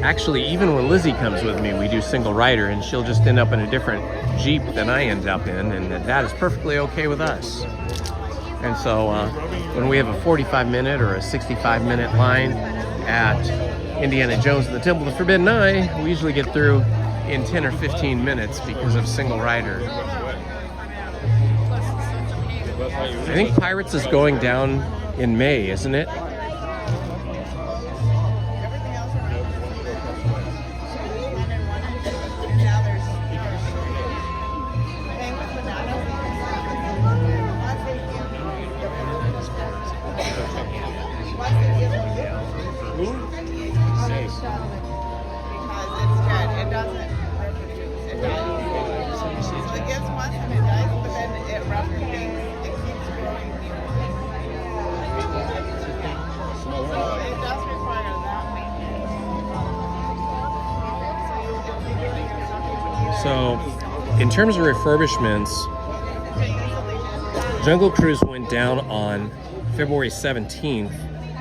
Actually, even when Lizzie comes with me, we do single rider, and she'll just end up in a different Jeep than I end up in, and that is perfectly okay with us. And so when we have a 45-minute or a 65-minute line at Indiana Jones and the Temple of the Forbidden Eye, we usually get through in 10 or 15 minutes because of single rider. I think Pirates is going down in May, isn't it? So, in terms of refurbishments, Jungle Cruise went down on February 17th,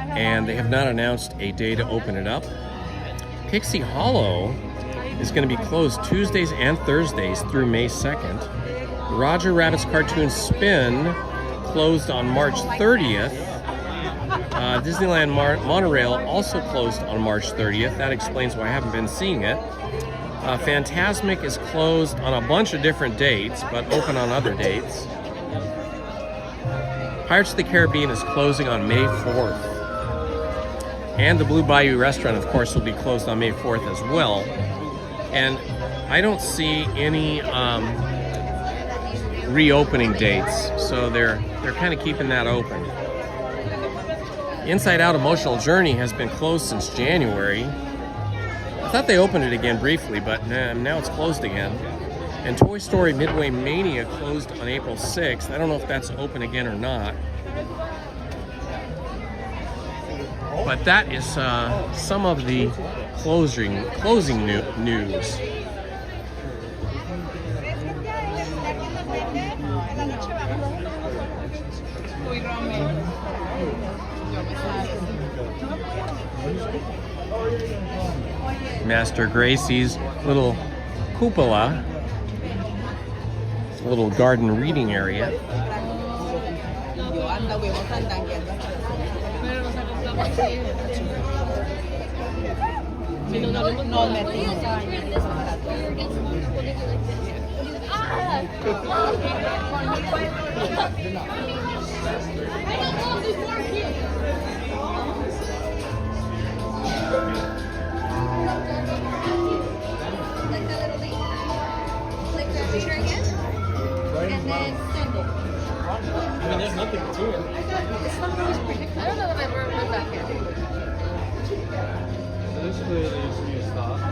and they have not announced a day to open it up. Pixie Hollow is going to be closed Tuesdays and Thursdays through May 2nd. Roger Rabbit's Cartoon Spin closed on March 30th. Disneyland Monorail also closed on March 30th. That explains why I haven't been seeing it. Fantasmic is closed on a bunch of different dates, but open on other dates. Pirates of the Caribbean is closing on May 4th. And the Blue Bayou restaurant, of course, will be closed on May 4th as well. And I don't see any reopening dates, so they're kind of keeping that open. Inside Out Emotional Journey has been closed since January. I thought they opened it again briefly, but now it's closed again. And Toy Story Midway Mania closed on April 6th. I don't know if that's open again or not. But that is some of the closing news. Master Gracie's little cupola. It's a little garden reading area. I mean, there's nothing to it. I don't know if I've ever been back here.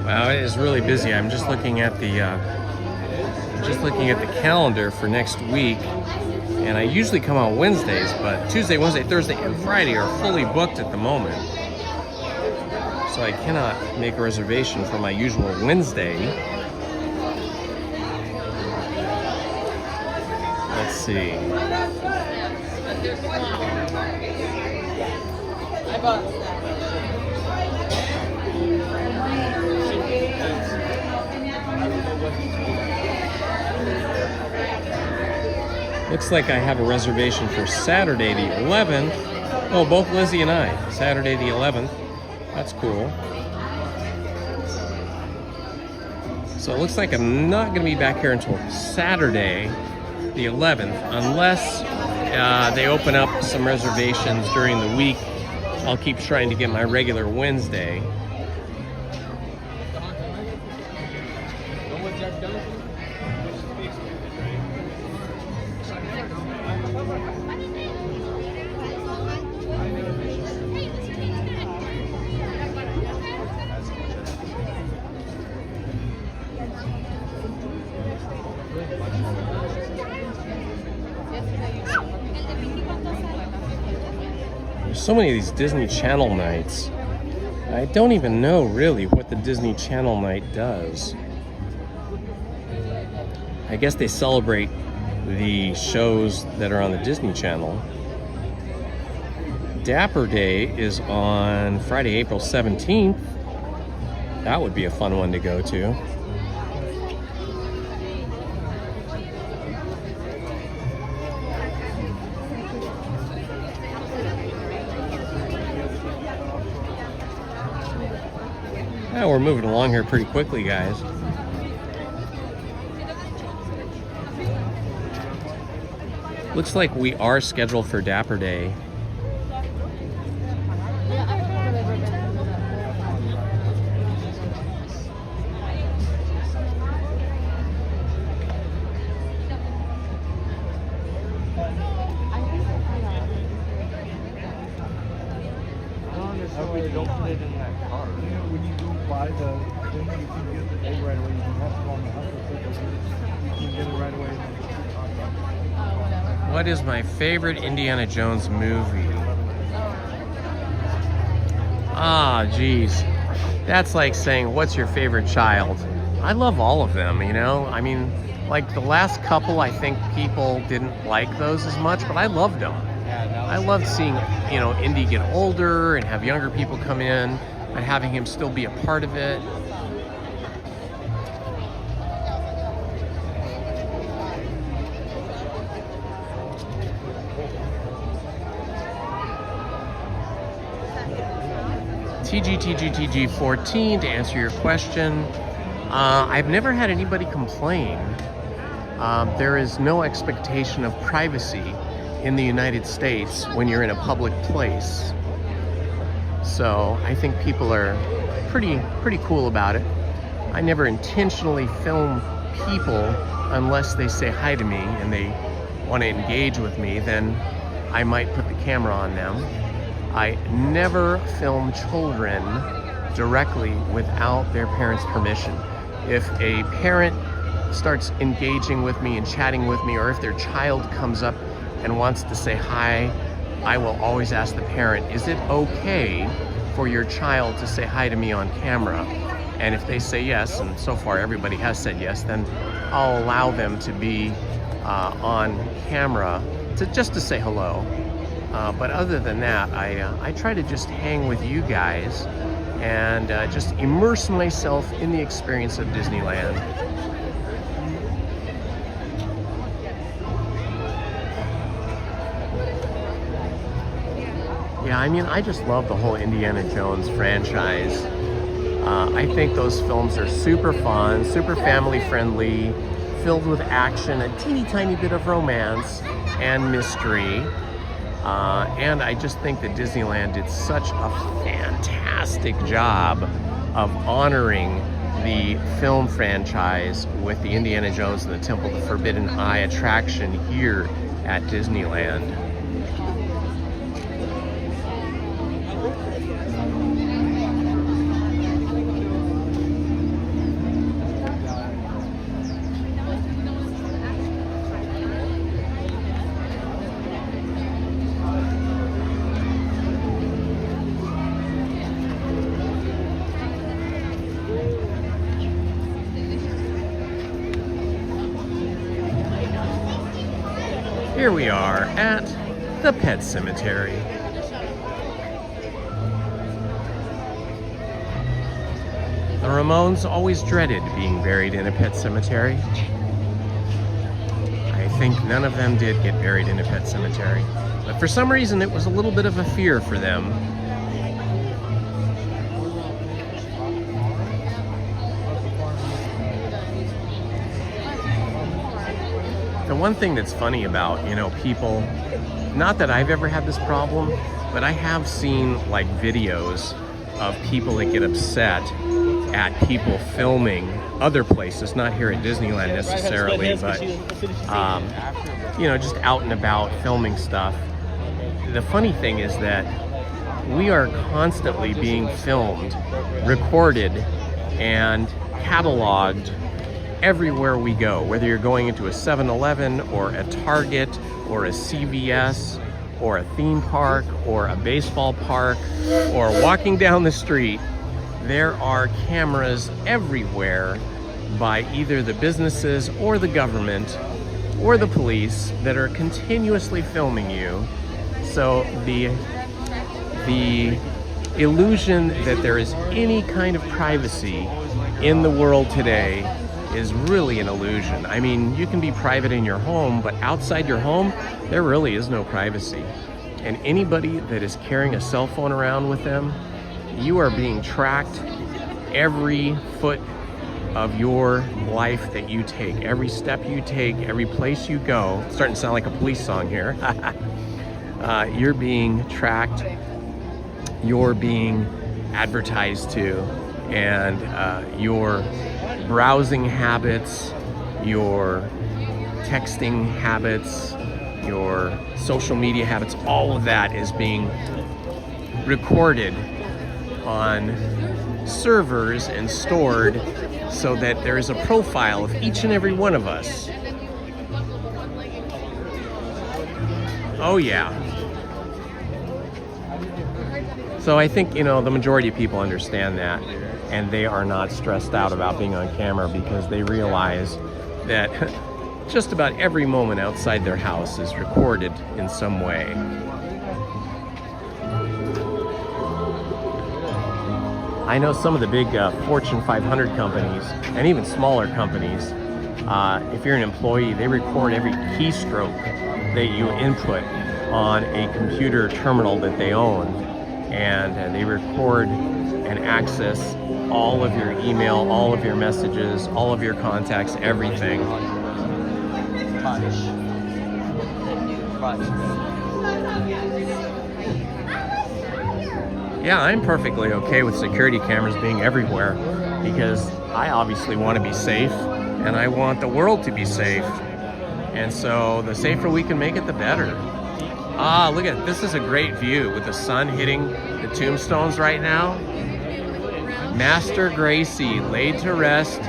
Wow, it is really busy. I'm just looking at the calendar for next week, and I usually come on Wednesdays, but Tuesday, Wednesday, Thursday, and Friday are fully booked at the moment. So I cannot make a reservation for my usual Wednesday. Let's see. Looks like I have a reservation for Saturday the 11th. Oh, both Lizzie and I. Saturday the 11th. That's cool. So it looks like I'm not going to be back here until Saturday the 11th, unless they open up some reservations during the week. I'll keep trying to get my regular Wednesday. There's so many of these Disney Channel nights. I don't even know really what the Disney Channel night does. I guess they celebrate the shows that are on the Disney Channel. Dapper Day is on Friday, April 17th. That would be a fun one to go to. Yeah, we're moving along here pretty quickly, guys. Looks like we are scheduled for Dapper Day. Don't put it in that car. When you go buy the thing, you can get the egg right away. You don't have to go on the hustle. You can get it right away. What is my favorite Indiana Jones movie? Ah, geez. That's like saying, what's your favorite child? I love all of them, you know? I mean, like the last couple, I think people didn't like those as much, but I loved them. I loved seeing, you know, Indy get older and have younger people come in and having him still be a part of it. TG14, to answer your question, I've never had anybody complain. There is no expectation of privacy in the United States when you're in a public place. So I think people are pretty cool about it. I never intentionally film people unless they say hi to me and they want to engage with me, then I might put the camera on them. I never film children directly without their parents' permission. If a parent starts engaging with me and chatting with me, or if their child comes up and wants to say hi, I will always ask the parent, is it okay for your child to say hi to me on camera? And if they say yes, and so far everybody has said yes, then I'll allow them to be on camera just to say hello. But other than that, I try to just hang with you guys and just immerse myself in the experience of Disneyland. Yeah, I mean, I just love the whole Indiana Jones franchise. I think those films are super fun, super family friendly, filled with action, a teeny tiny bit of romance and mystery. And I just think that Disneyland did such a fantastic job of honoring the film franchise with the Indiana Jones and the Temple of the Forbidden Eye attraction here at Disneyland. Here we are at the Pet Cemetery. The Ramones always dreaded being buried in a pet cemetery. I think none of them did get buried in a pet cemetery. But for some reason, it was a little bit of a fear for them. The one thing that's funny about, you know, people, not that I've ever had this problem, but I have seen like videos of people that get upset at people filming other places, not here at Disneyland necessarily, but you know, just out and about filming stuff. The funny thing is that we are constantly being filmed, recorded, and cataloged everywhere we go, whether you're going into a 7-Eleven or a Target or a CVS or a theme park or a baseball park or walking down the street. There are cameras everywhere by either the businesses or the government or the police that are continuously filming you. So the illusion that there is any kind of privacy in the world today is really an illusion. I mean, you can be private in your home, but outside your home, there really is no privacy. And anybody that is carrying a cell phone around with them, you are being tracked every foot of your life that you take, every step you take, every place you go. It's starting to sound like a police song here. You're being tracked, you're being advertised to, and your browsing habits, your texting habits, your social media habits, all of that is being recorded on servers and stored so that there is a profile of each and every one of us. Oh yeah. So I think, you know, the majority of people understand that, and they are not stressed out about being on camera because they realize that just about every moment outside their house is recorded in some way. I know some of the big Fortune 500 companies and even smaller companies, if you're an employee, they record every keystroke that you input on a computer terminal that they own, and they record and access all of your email, all of your messages, all of your contacts, everything. Yeah, I'm perfectly okay with security cameras being everywhere because I obviously want to be safe and I want the world to be safe. And so the safer we can make it, the better. Ah, look at this. Is a great view with the sun hitting the tombstones right now. Master Gracie laid to rest,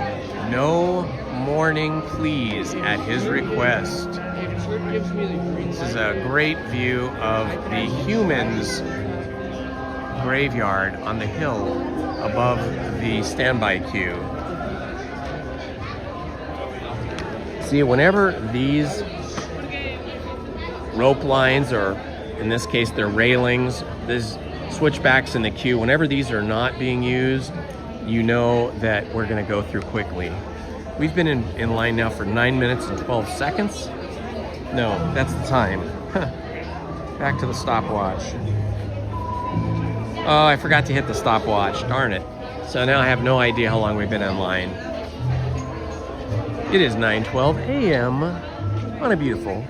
no mourning please at his request. This is a great view of the humans' graveyard on the hill above the standby queue. See, whenever these rope lines, or in this case they're railings, these switchbacks in the queue, whenever these are not being used, you know that we're going to go through quickly. We've been in line now for 9 minutes and 12 seconds. No, that's the time. Back to the stopwatch. Oh, I forgot to hit the stopwatch. Darn it. So now I have no idea how long we've been in line. It is 9:12 a.m. on a beautiful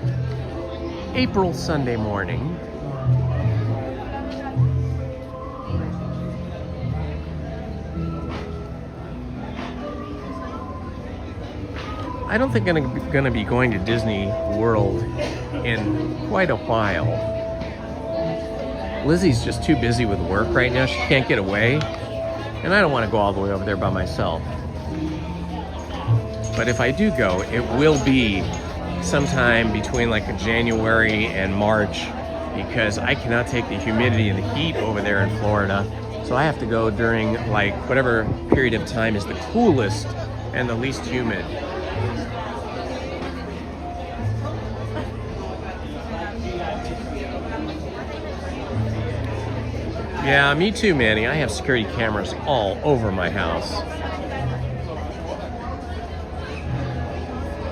April Sunday morning. I don't think I'm going to be going to Disney World in quite a while. Lizzie's just too busy with work right now. She can't get away. And I don't want to go all the way over there by myself. But if I do go, it will be sometime between like January and March, because I cannot take the humidity and the heat over there in Florida. So I have to go during like whatever period of time is the coolest and the least humid. Yeah, me too, Manny. I have security cameras all over my house.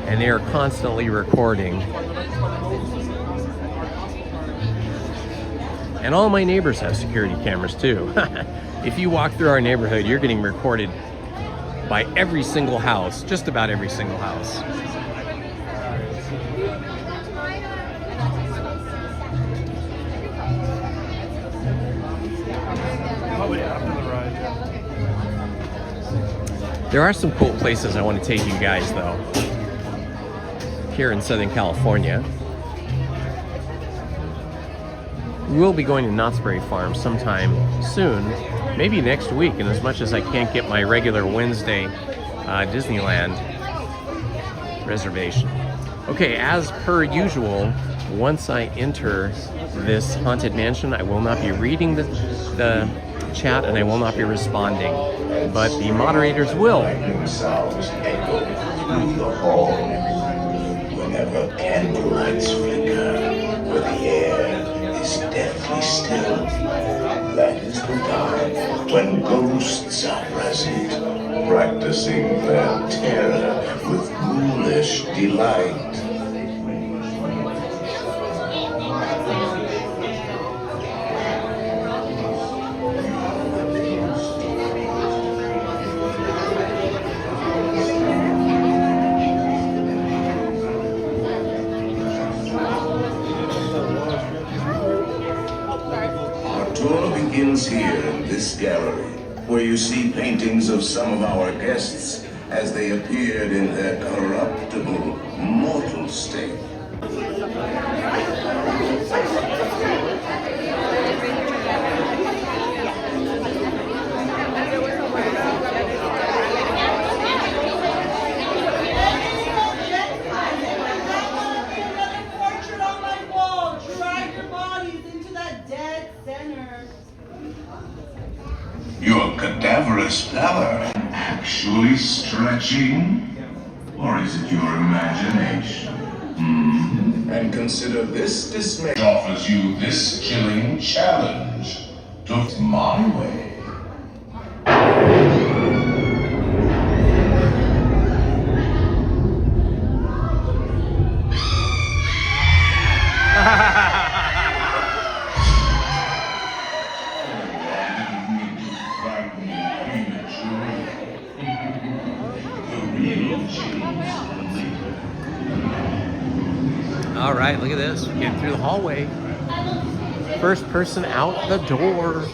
And they are constantly recording. And all my neighbors have security cameras too. If you walk through our neighborhood, you're getting recorded by every single house, just about every single house. Probably after the ride. There are some cool places I want to take you guys though. Here in Southern California. We will be going to Knott's Berry Farm sometime soon, maybe next week, and as much as I can't get my regular Wednesday Disneyland reservation. Okay, as per usual, once I enter this haunted mansion, I will not be reading the chat and I will not be responding, but the moderators will. Themselves echo through the hall whenever candlelights flicker, where the air is deathly still. That is the time when ghosts are present, practicing their terror with ghoulish delight. Begins here in this gallery, where you see paintings of some of our guests as they appeared in their corruptible, mortal state. Your cadaverous pallor actually stretching? Or is it your imagination? And consider this dismay offers you this chilling challenge. Do it my way. All right, look at this. We're getting through the hallway. First person out the door.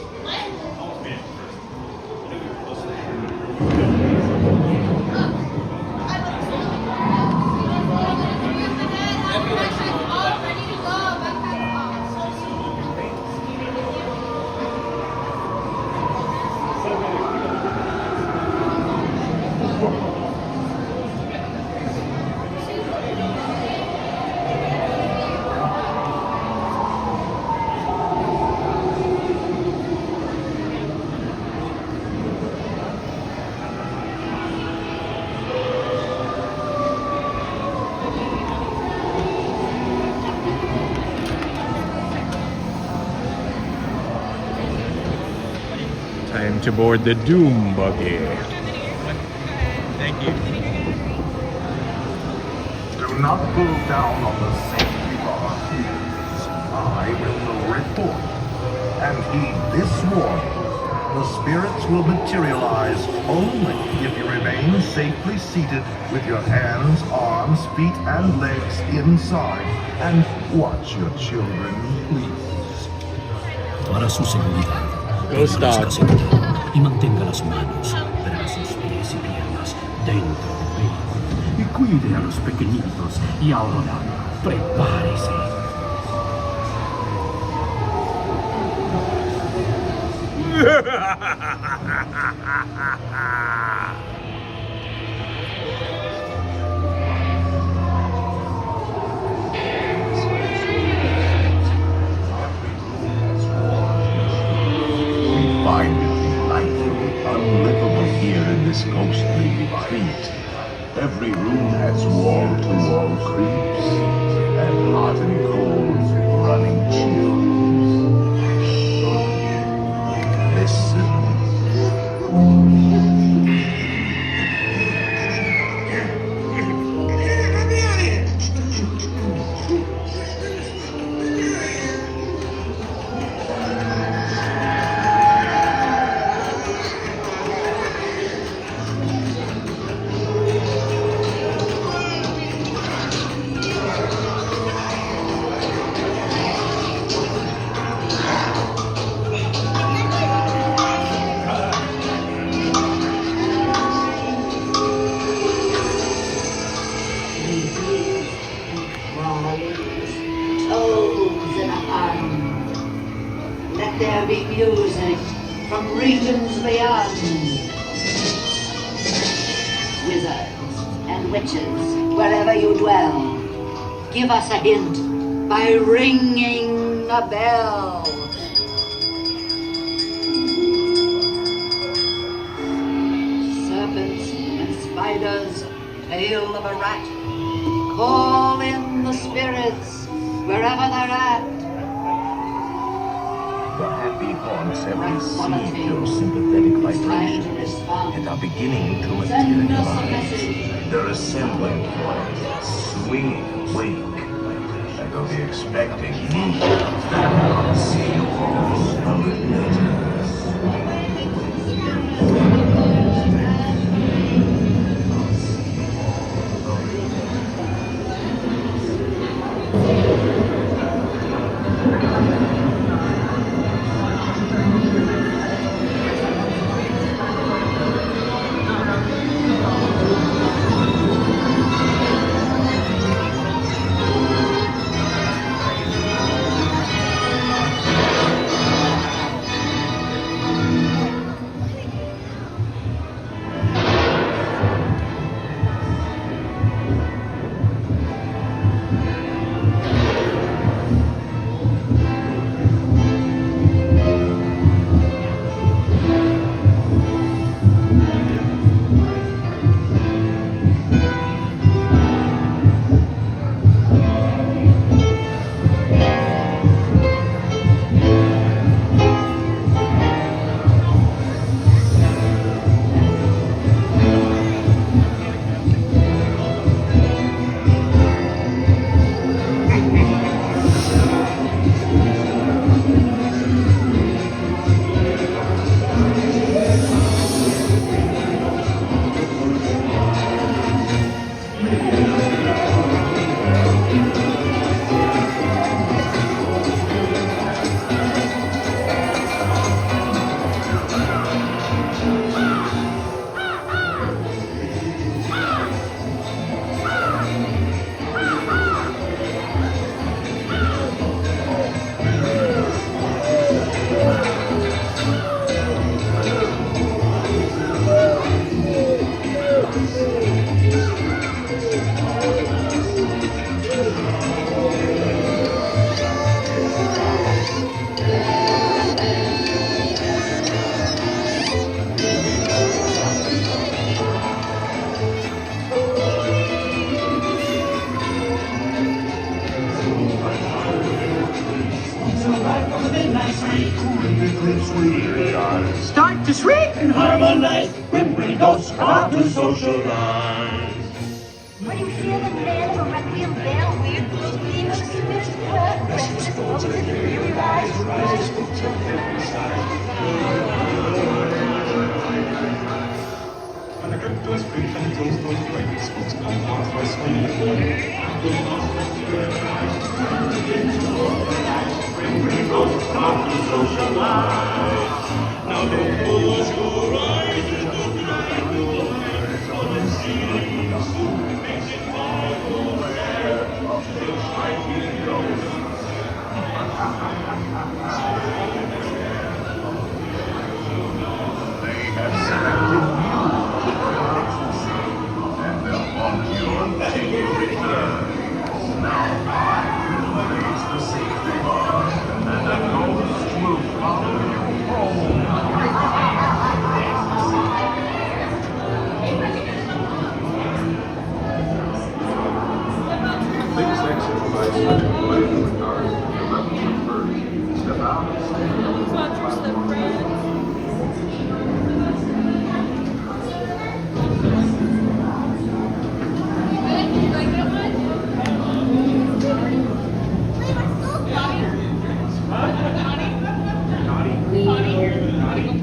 Time to board the Doom Buggy. Thank you. Do not pull down on the safety bar. I will report and heed this warning. The spirits will materialize only if you remain safely seated with your hands, arms, feet, and legs inside. And watch your children, please. Para su seguridad. Ghost dog. Y mantenga las manos, brazos, pies y piernas dentro del vehículo. Y cuide a los pequeñitos. Y ahora, prepárese. Find it delightfully unlivable here in this ghostly retreat. Every room has wall-to-wall creeps and hot and cold running chills. there be music from regions beyond. Wizards and witches, wherever you dwell, give us a hint by ringing a bell. Serpents and spiders, tail of a rat, call in the spirits wherever they're at. The happy haunts have received your sympathetic vibrations and are beginning to materialize. They're assembling for a swinging wake, and they'll be expecting you. I'll see you all a little later. Start to shriek and harmonize when we ghosts come out to socialize. When you hear the bell, the requiem bell, weird scream of spirit, restless bubbles and weary rise. When the cryptos brief and close those brains, folks come off for swinging. When we ghosts come out to socialize. Now don't close your eyes and don't cry no more. For the ceiling soon makes it fall aware of the shining ghost. They have selected you for ecstasy, and they'll haunt you until you return. Now I will raise the safety bar, and the ghost will follow you home. Please exit by stepping away from the cars if you're left foot first. Step out and stand on the platform.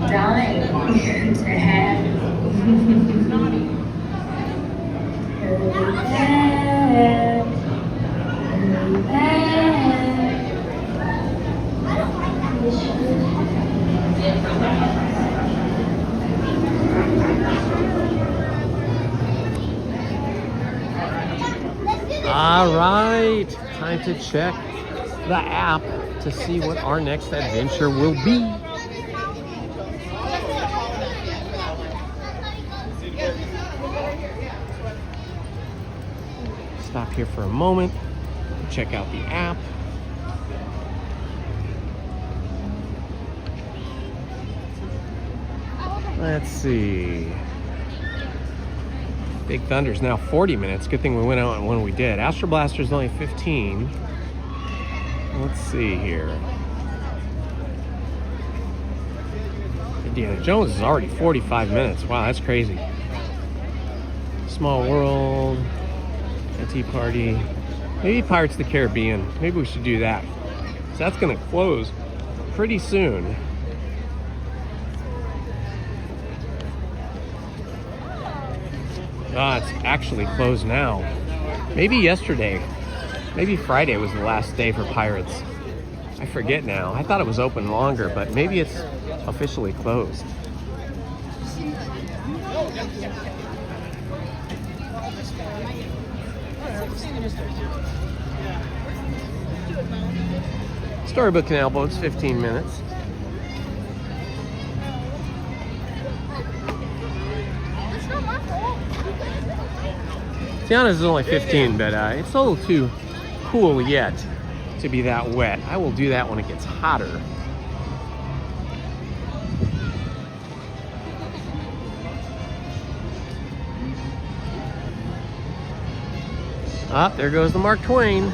Dying to have All right, time to check the app to to see what our next adventure will be. Stop here for a moment, check out the app. Let's see. Big Thunder's now 40 minutes. Good thing we went out when we did. Astro Blaster's only 15. Let's see here. Indiana Jones is already 45 minutes. Wow, that's crazy. Small World, Tea Party, maybe Pirates of the Caribbean. Maybe we should do that. So that's gonna close pretty soon. Ah, it's actually closed now. Maybe yesterday. Maybe Friday was the last day for Pirates. I forget now. I thought it was open longer, but maybe it's officially closed. Storybook Canal Boat's 15 minutes. Tiana's is only 15, but it's a little too cool yet to be that wet. I will do that when it gets hotter. Ah, there goes the Mark Twain.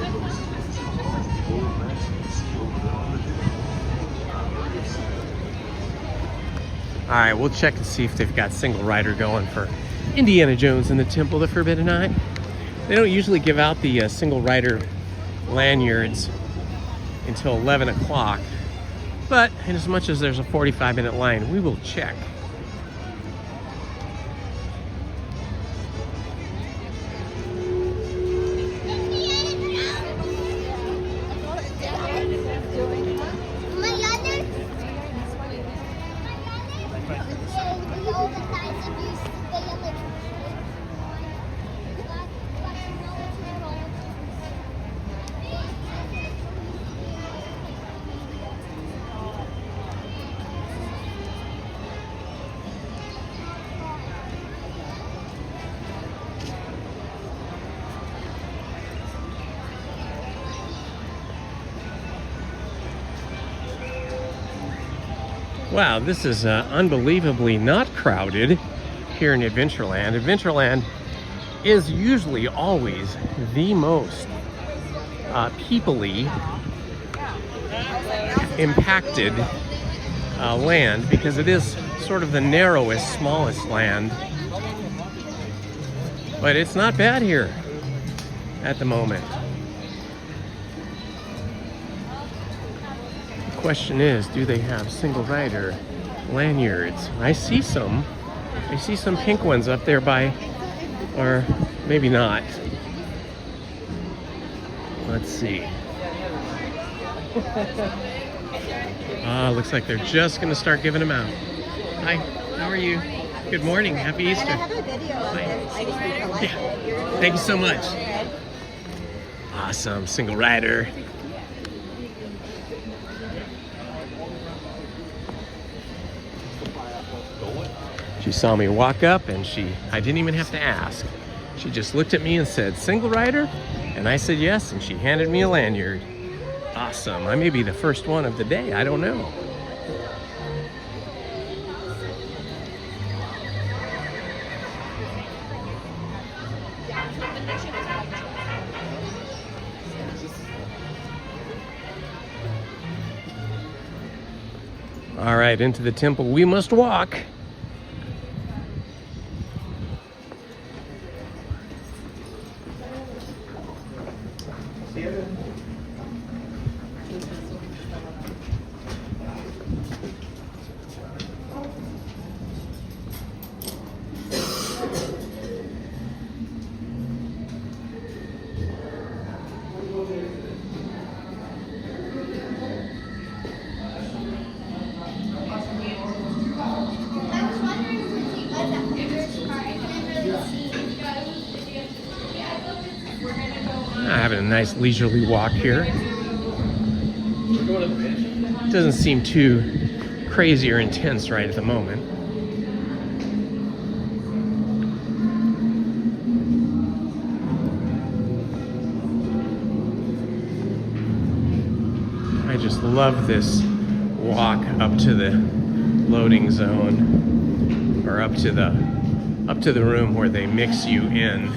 All right, we'll check and see if they've got single rider going for Indiana Jones and the Temple of the Forbidden Eye. They don't usually give out the single rider lanyards until 11 o'clock, but in as much as there's a 45-minute line, we will check. Wow, this is unbelievably not crowded here in Adventureland. Adventureland is usually always the most peoply impacted land because it is sort of the narrowest, smallest land. But it's not bad here at the moment. Question is, do they have single rider lanyards? I see some pink ones up there by, or maybe not. Let's see. Looks like they're just gonna start giving them out. Hi, how are you? Good morning, happy Easter. Yeah. Thank you so much. Awesome, single rider. She saw me walk up and I didn't even have to ask. She just looked at me and said, single rider? And I said yes, and she handed me a lanyard. Awesome, I may be the first one of the day, I don't know. All right, into the temple we must walk. Having a nice leisurely walk here. Doesn't seem too crazy or intense right at the moment. I just love this walk up to the loading zone, or up to the room where they mix you in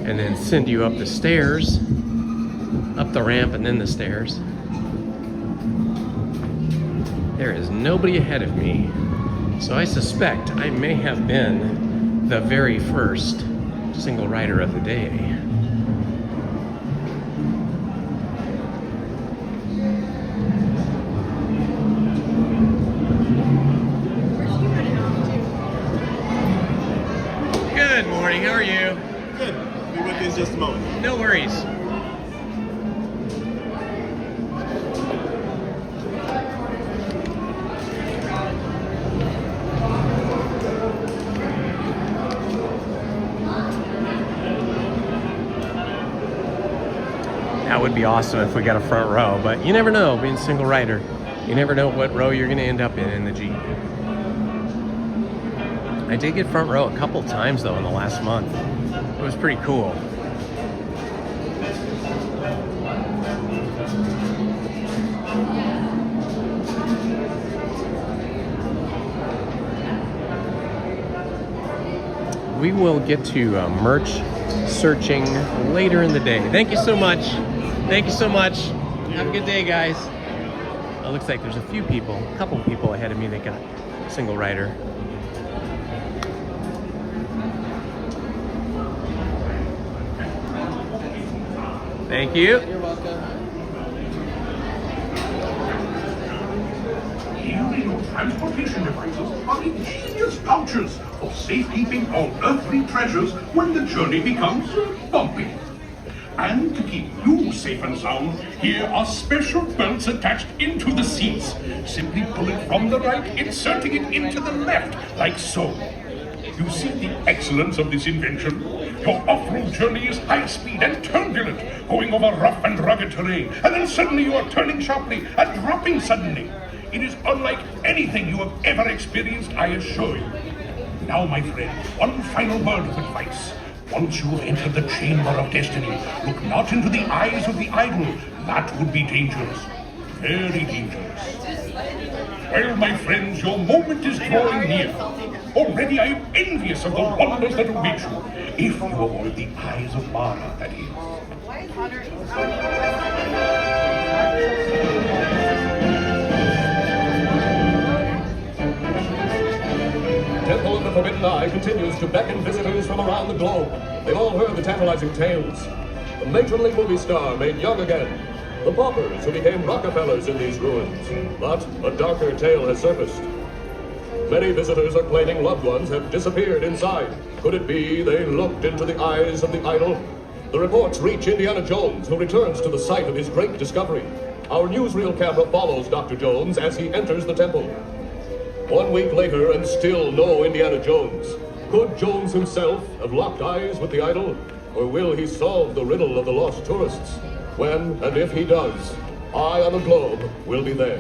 and then send you up the stairs, up the ramp and then the stairs. There is nobody ahead of me, so I suspect I may have been the very first single rider of the day. Good morning, how are you? Good. I'll be with you in just a moment. No worries. That would be awesome if we got a front row, but you never know, being a single rider. You never know what row you're gonna end up in the Jeep. I did get front row a couple times though in the last month. It was pretty cool. We will get to merch searching later in the day. Thank you so much. Thank you so much. Have a good day, guys. It looks like there's a few people, a couple people ahead of me that got single rider. Thank you. You're welcome. Aerial transportation devices are ingenious pouches for safekeeping all earthly treasures when the journey becomes bumpy. And to keep you safe and sound, here are special belts attached into the seats. Simply pull it from the right, inserting it into the left, like so. You see the excellence of this invention? Your off-road journey is high-speed and turbulent, going over rough and rugged terrain, and then suddenly you are turning sharply and dropping suddenly. It is unlike anything you have ever experienced, I assure you. Now, my friend, one final word of advice. Once you have entered the chamber of destiny, look not into the eyes of the idol. That would be dangerous. Very dangerous. Well, my friends, your moment is drawing near. Already I am envious of the wonders that await you, if you avoid the eyes of Mara, that is. Temple of the Forbidden Eye continues to beckon visitors from around the globe. They've all heard the tantalizing tales. The matronly movie star made young again. The paupers who became Rockefellers in these ruins. But a darker tale has surfaced. Many visitors are claiming loved ones have disappeared inside. Could it be they looked into the eyes of the idol? The reports reach Indiana Jones, who returns to the site of his great discovery. Our newsreel camera follows Dr. Jones as he enters the temple. 1 week later, and still no Indiana Jones. Could Jones himself have locked eyes with the idol? Or will he solve the riddle of the lost tourists? When and if he does, Eye on the Globe will be there.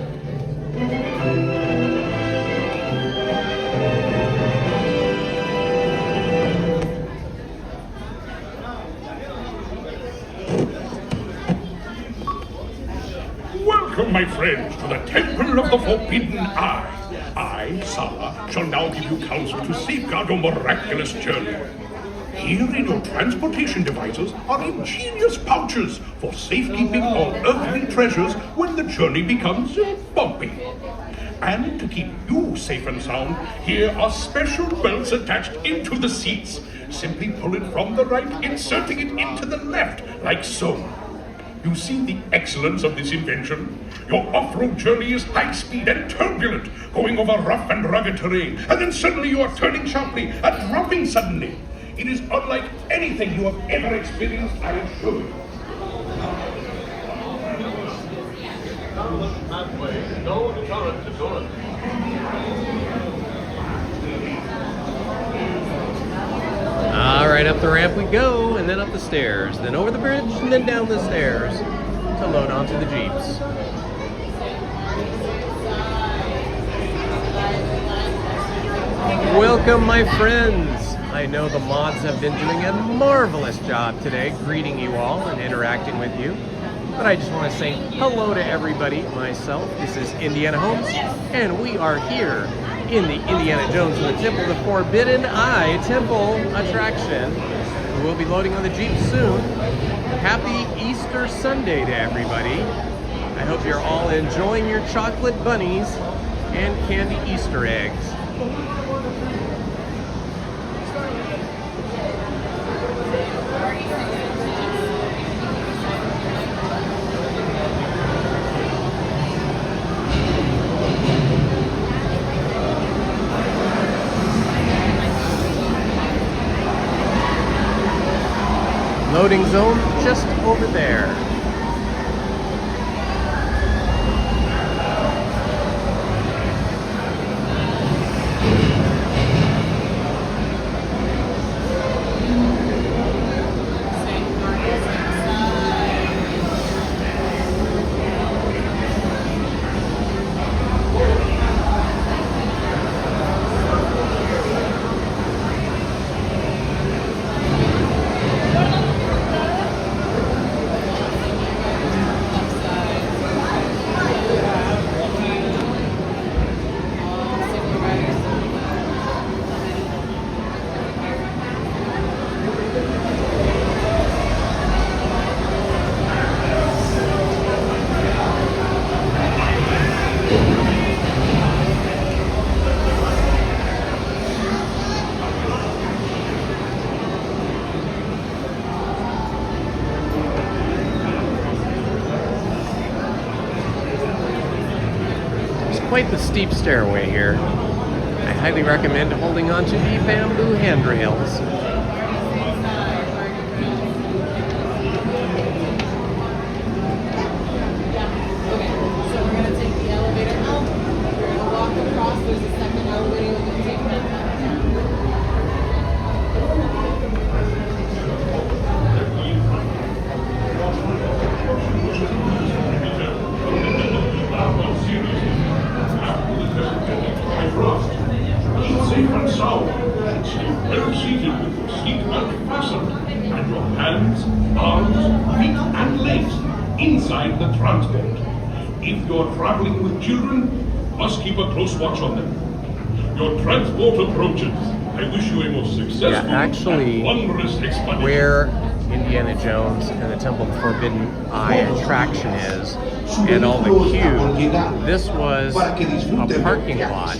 Welcome, my friends, to the Temple of the Forbidden Eye. I, Sala, shall now give you counsel to safeguard your miraculous journey. Here in your transportation devices are ingenious pouches for safekeeping all earthly treasures when the journey becomes bumpy. And to keep you safe and sound, here are special belts attached into the seats. Simply pull it from the right, inserting it into the left, like so. You see the excellence of this invention? Your off-road journey is high-speed and turbulent, going over rough and rugged terrain, and then suddenly you are turning sharply and dropping suddenly. It is unlike anything you have ever experienced, I assure you. Halfway, no deterrent to tourists. All right, up the ramp we go, and and then up the stairs, then over the bridge, and then down the stairs to load onto the Jeeps. Welcome, my friends. I know the mods have been doing a marvelous job today greeting you all and interacting with you. But I just want to say hello to everybody myself. This is Indiana Holmes, and we are here in the Indiana Jones and the Temple of the Forbidden Eye Temple attraction. We'll be loading on the Jeep soon. Happy Easter Sunday to everybody. I hope you're all enjoying your chocolate bunnies and candy Easter eggs. Loading zone just over there. Quite the steep stairway here. I highly recommend holding on to the bamboo handrails. Inside the transport. If you're traveling with children, must keep a close watch on them. Your transport approaches. I wish you a most successful and wondrous expedition. Where Indiana Jones and the Temple of the Forbidden Eye attraction is, and all the queue, this was a parking lot.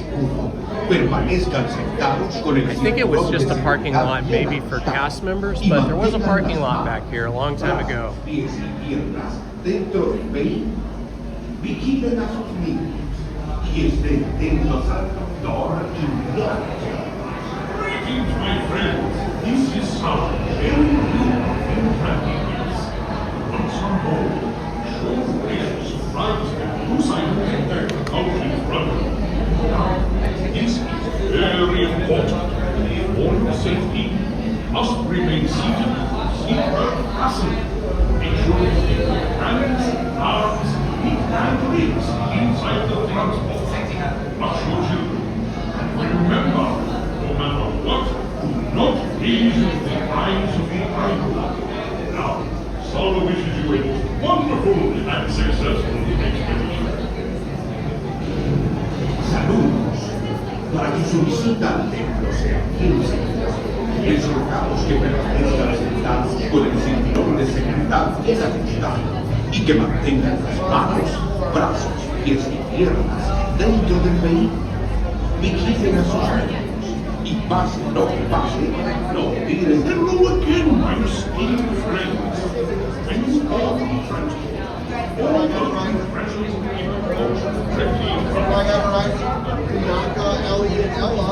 I think it was just a parking lot maybe for cast members, but there was a parking lot back here a long time ago. Greetings, my friends. This is some very new and happiness. Once on board, show gracious surprise and new silence and culture running. Now, this is very important. For your safety, must remain seated, seatbelt fastened. Make sure you keep your hands, arms, feet, and legs inside the transport. Watch your children. And remember, no matter what, do not gaze into the eyes of the idol. Now, Solo wishes you a wonderful and successful expedition. Saludos. Para que su visita al templo sea bien segura, les rogamos que permanezcan sentados con el cinturón de seguridad bien ajustado y que mantengan las manos, brazos, pies y piernas dentro del vehículo. Vigilen a sus amigos y pase lo que pase, no olviden. Hello again, my esteemed friends. When you board the transport, all the impressions will be approached directly in front of Bianca, Ellie, and Ella.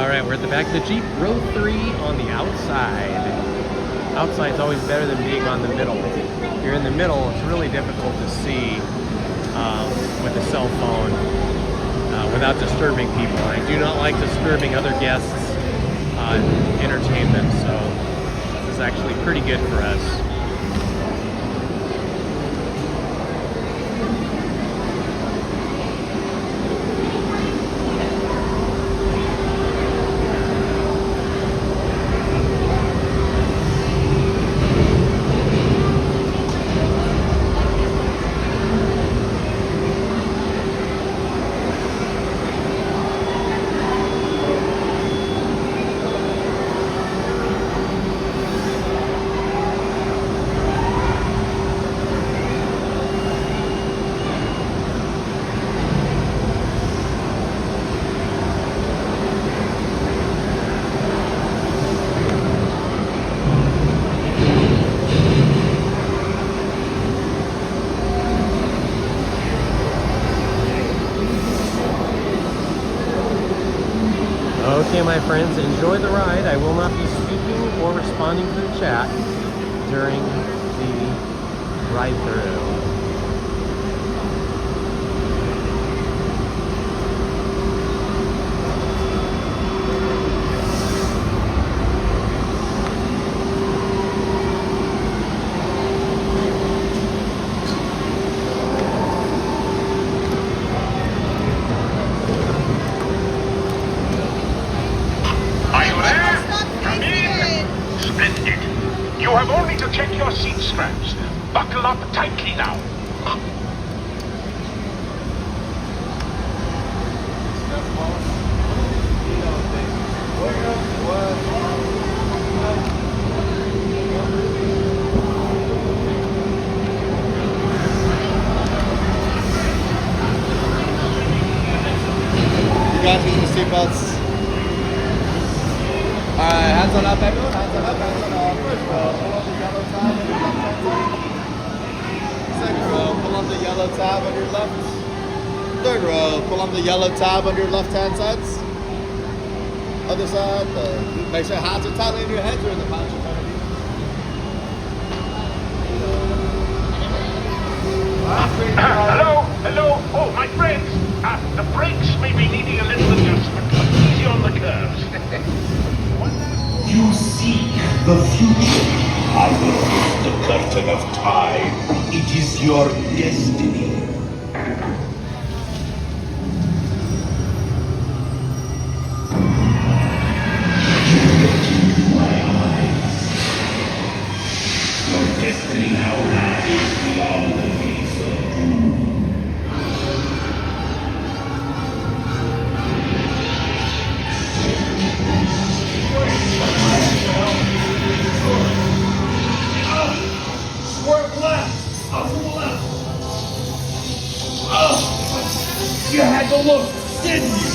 All right, we're at the back of the Jeep, row 3 on the outside. Outside's always better than being on the middle. If you're in the middle, it's really difficult to see with a cell phone without disturbing people. I do not like disturbing other guests' entertainment, so this is actually pretty good for us. Okay, my friends, enjoy the ride. I will not be speaking or responding to the chat during the ride through. You have only to check your seat straps. Buckle up tightly now. You guys using the seatbelts? Alright, hands on up, everyone. Hands on up, hands on up. First row, pull up the yellow tab on your left hand side. Second row, pull on the yellow tab on your left. Third row, pull on the yellow tab on your left hand sides. Other side, make sure hands are tightly in your heads or in the pouch in front of you. Hello. Oh, my friends. The brakes may be needing a little adjustment. Easy on the curves. You seek the future. I will lift the curtain of time. It is your destiny. Your destiny now lies beyond the gates of doom. Swerve left. I'll move left. You had to look, didn't you?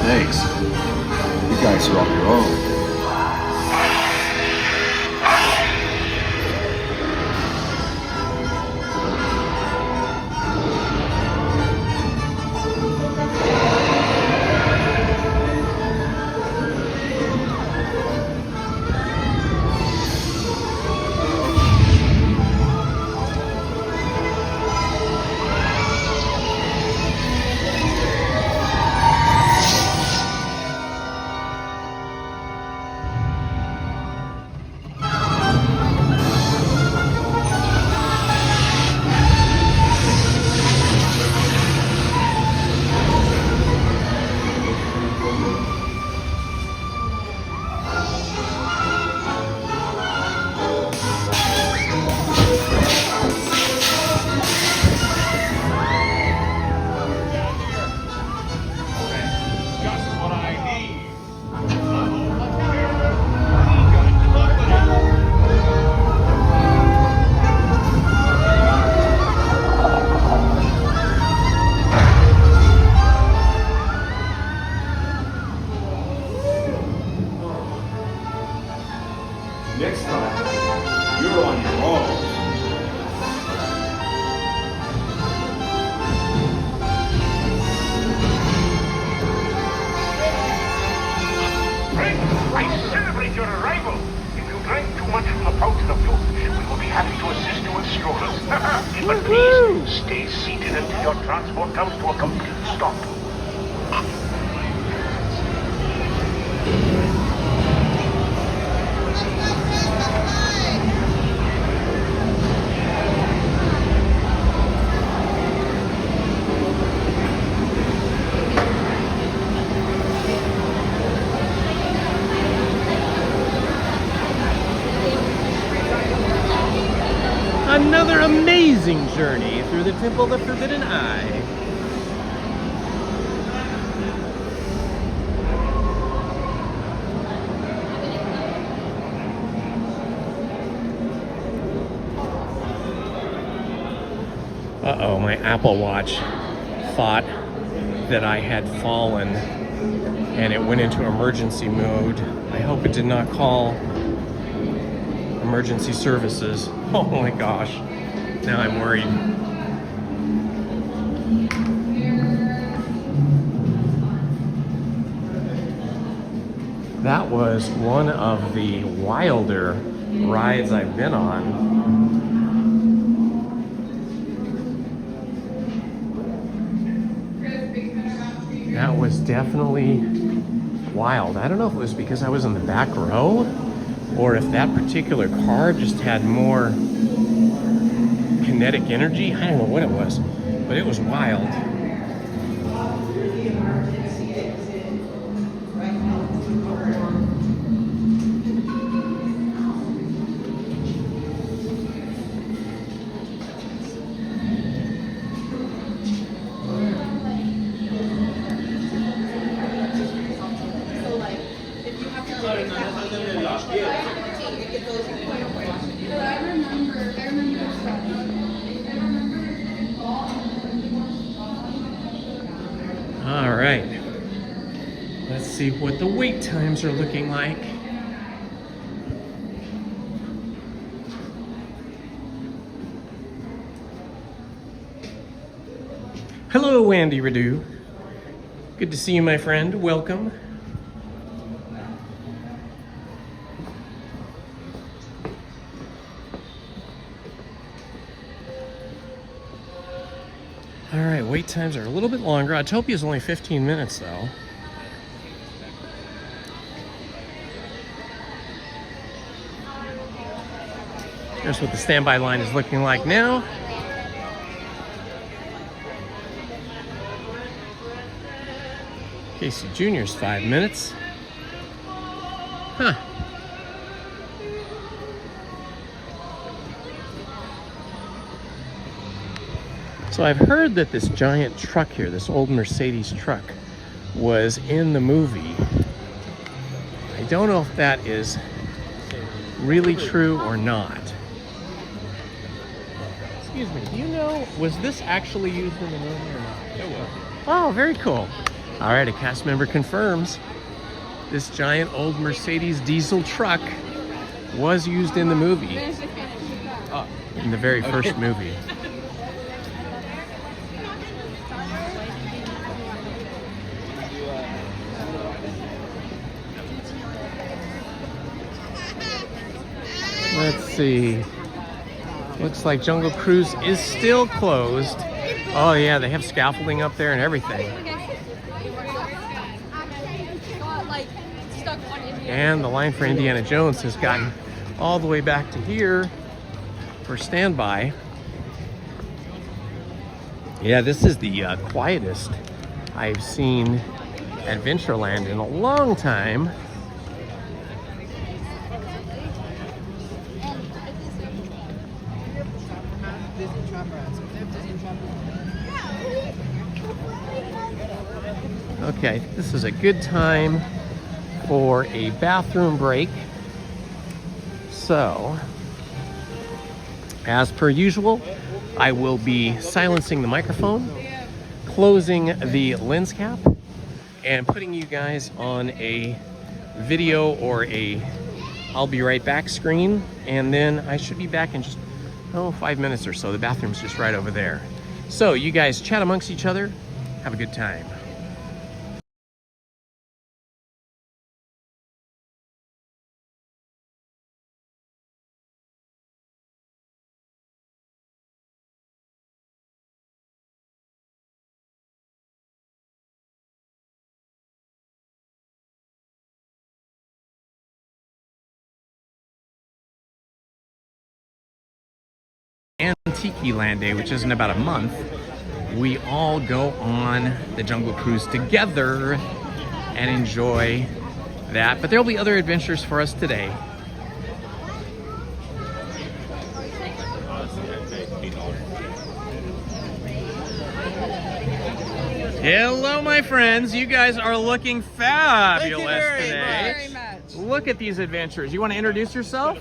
Thanks. You guys are on your own. transport comes to a complete stop. Another amazing journey through the Temple of the Forbidden Eye. Uh-oh, my Apple Watch thought that I had fallen and it went into emergency mode. I hope it did not call emergency services. Oh my gosh, now I'm worried. That was one of the wilder rides I've been on. That was definitely wild. I don't know if it was because I was in the back row or if that particular car just had more kinetic energy. I don't know what it was, but it was wild. All right, let's see what the wait times are looking like. Hello, Andy Radu. Good to see you, my friend. Welcome. All right, wait times are a little bit longer. Autopia is only 15 minutes, though. Here's what the standby line is looking like now. Casey Jr.'s 5 minutes. Huh. So I've heard that this giant truck here, this old Mercedes truck, was in the movie. I don't know if that is really true or not. Excuse me, do you know, was this actually used in the movie or not? It was. Oh, very cool. All right, a cast member confirms this giant old Mercedes diesel truck was used in the movie. In the very first movie. Let's see. Looks like Jungle Cruise is still closed. Oh yeah, they have scaffolding up there and everything. And the line for Indiana Jones has gotten all the way back to here for standby. Yeah, this is the quietest I've seen Adventureland in a long time. Okay, this is a good time for a bathroom break. So, as per usual, I will be silencing the microphone, closing the lens cap, and putting you guys on a video or a I'll be right back screen, and then I should be back in just 5 minutes or so. The bathroom's just right over there. So you guys chat amongst each other, have a good time. Tiki Land Day, which is in about a month, we all go on the Jungle Cruise together and enjoy that. But there'll be other adventures for us today. Hello, my friends. You guys are looking fabulous today. Look at these adventures. You want to introduce yourself?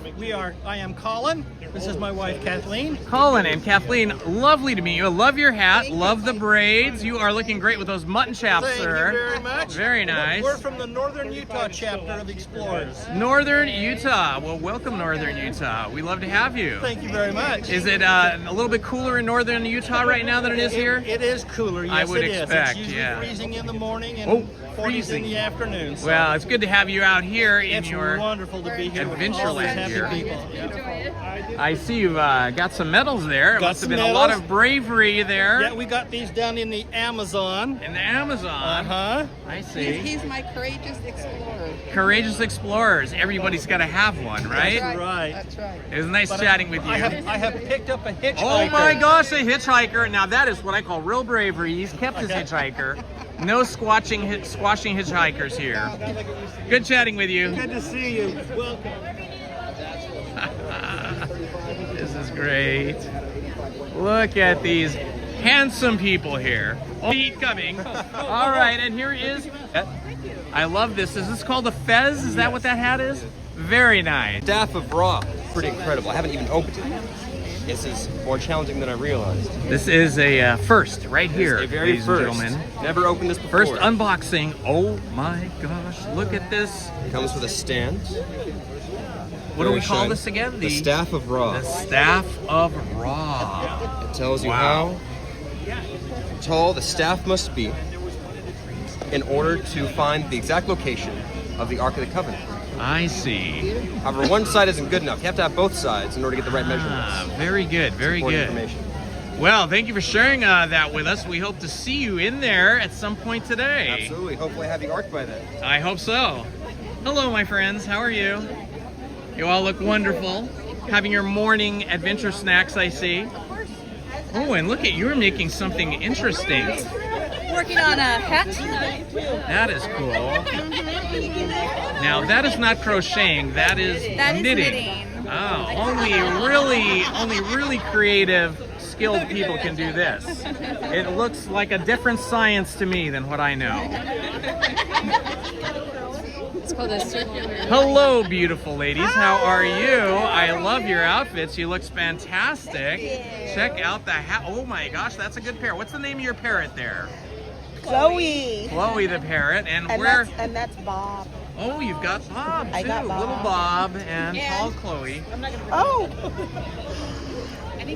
I am Colin. This is my wife, Kathleen. Colin and Kathleen, lovely to meet you. I love your hat, love the braids. You are looking great with those mutton chops, sir. Thank you very much. Very nice. We're from the Northern Utah chapter of Explorers. Northern Utah. Well, welcome, Northern Utah. We love to have you. Thank you very much. Is it a little bit cooler in Northern Utah right now than it is here? It is cooler, yes, I would it is. expect, It's usually yeah. freezing in the morning and 40s in the afternoon. So Well, it's good to have you out here in it's your wonderful to be here with all these Adventureland happy here. people. I see you've got some medals there. It Got must have some been a lot medals. of bravery there. Yeah, we got these down in the Amazon. In the Amazon? Uh-huh. I see. He's my courageous explorer. Courageous explorers. Everybody's got to have one, right? That's right. That's right. It was nice But chatting with you. I have picked up a hitchhiker. Oh my gosh, a hitchhiker. Now that is what I call real bravery. He's kept his hitchhiker. No squashing hitchhikers here. Good chatting with you. Good to see you. Welcome. This is great. Look at these handsome people here. Feet coming. All right, and here is... I love this. Is this called a fez? Is that what that hat is? Very nice. Staff of Ra. Pretty incredible. I haven't even opened it. This is more challenging than I realized. This is a first right here, a very ladies first. and gentlemen. Never opened this before. First unboxing. Oh my gosh, look at this. It comes with a stand. What do we Very call shiny. this again? The Staff of Ra. The Staff of Ra. It tells you Wow. how tall the staff must be in order to find the exact location of the Ark of the Covenant. I see. However, one side isn't good enough. You have to have both sides in order to get the right measurements. Very good, very Important good. information. Well, thank you for sharing that with us. We hope to see you in there at some point today. Absolutely. Hopefully I have the Ark by then. I hope so. Hello, my friends. How are you? You all look wonderful. Having your morning adventure snacks, I see. Oh, and look at you're making something interesting. Working on a hat. That is cool. Now that is not crocheting. That is knitting. Oh, only really creative, skilled people can do this. It looks like a different science to me than what I know. It's called a circular. Hello, beautiful ladies. How are you? I love your outfits. You look fantastic. Check out the hat. Oh my gosh, that's a good pair. What's the name of your parrot there? Chloe. Chloe the parrot. And And where? that's Bob. Oh, you've got Bob too. I got Bob. Little Bob and tall Chloe. Oh.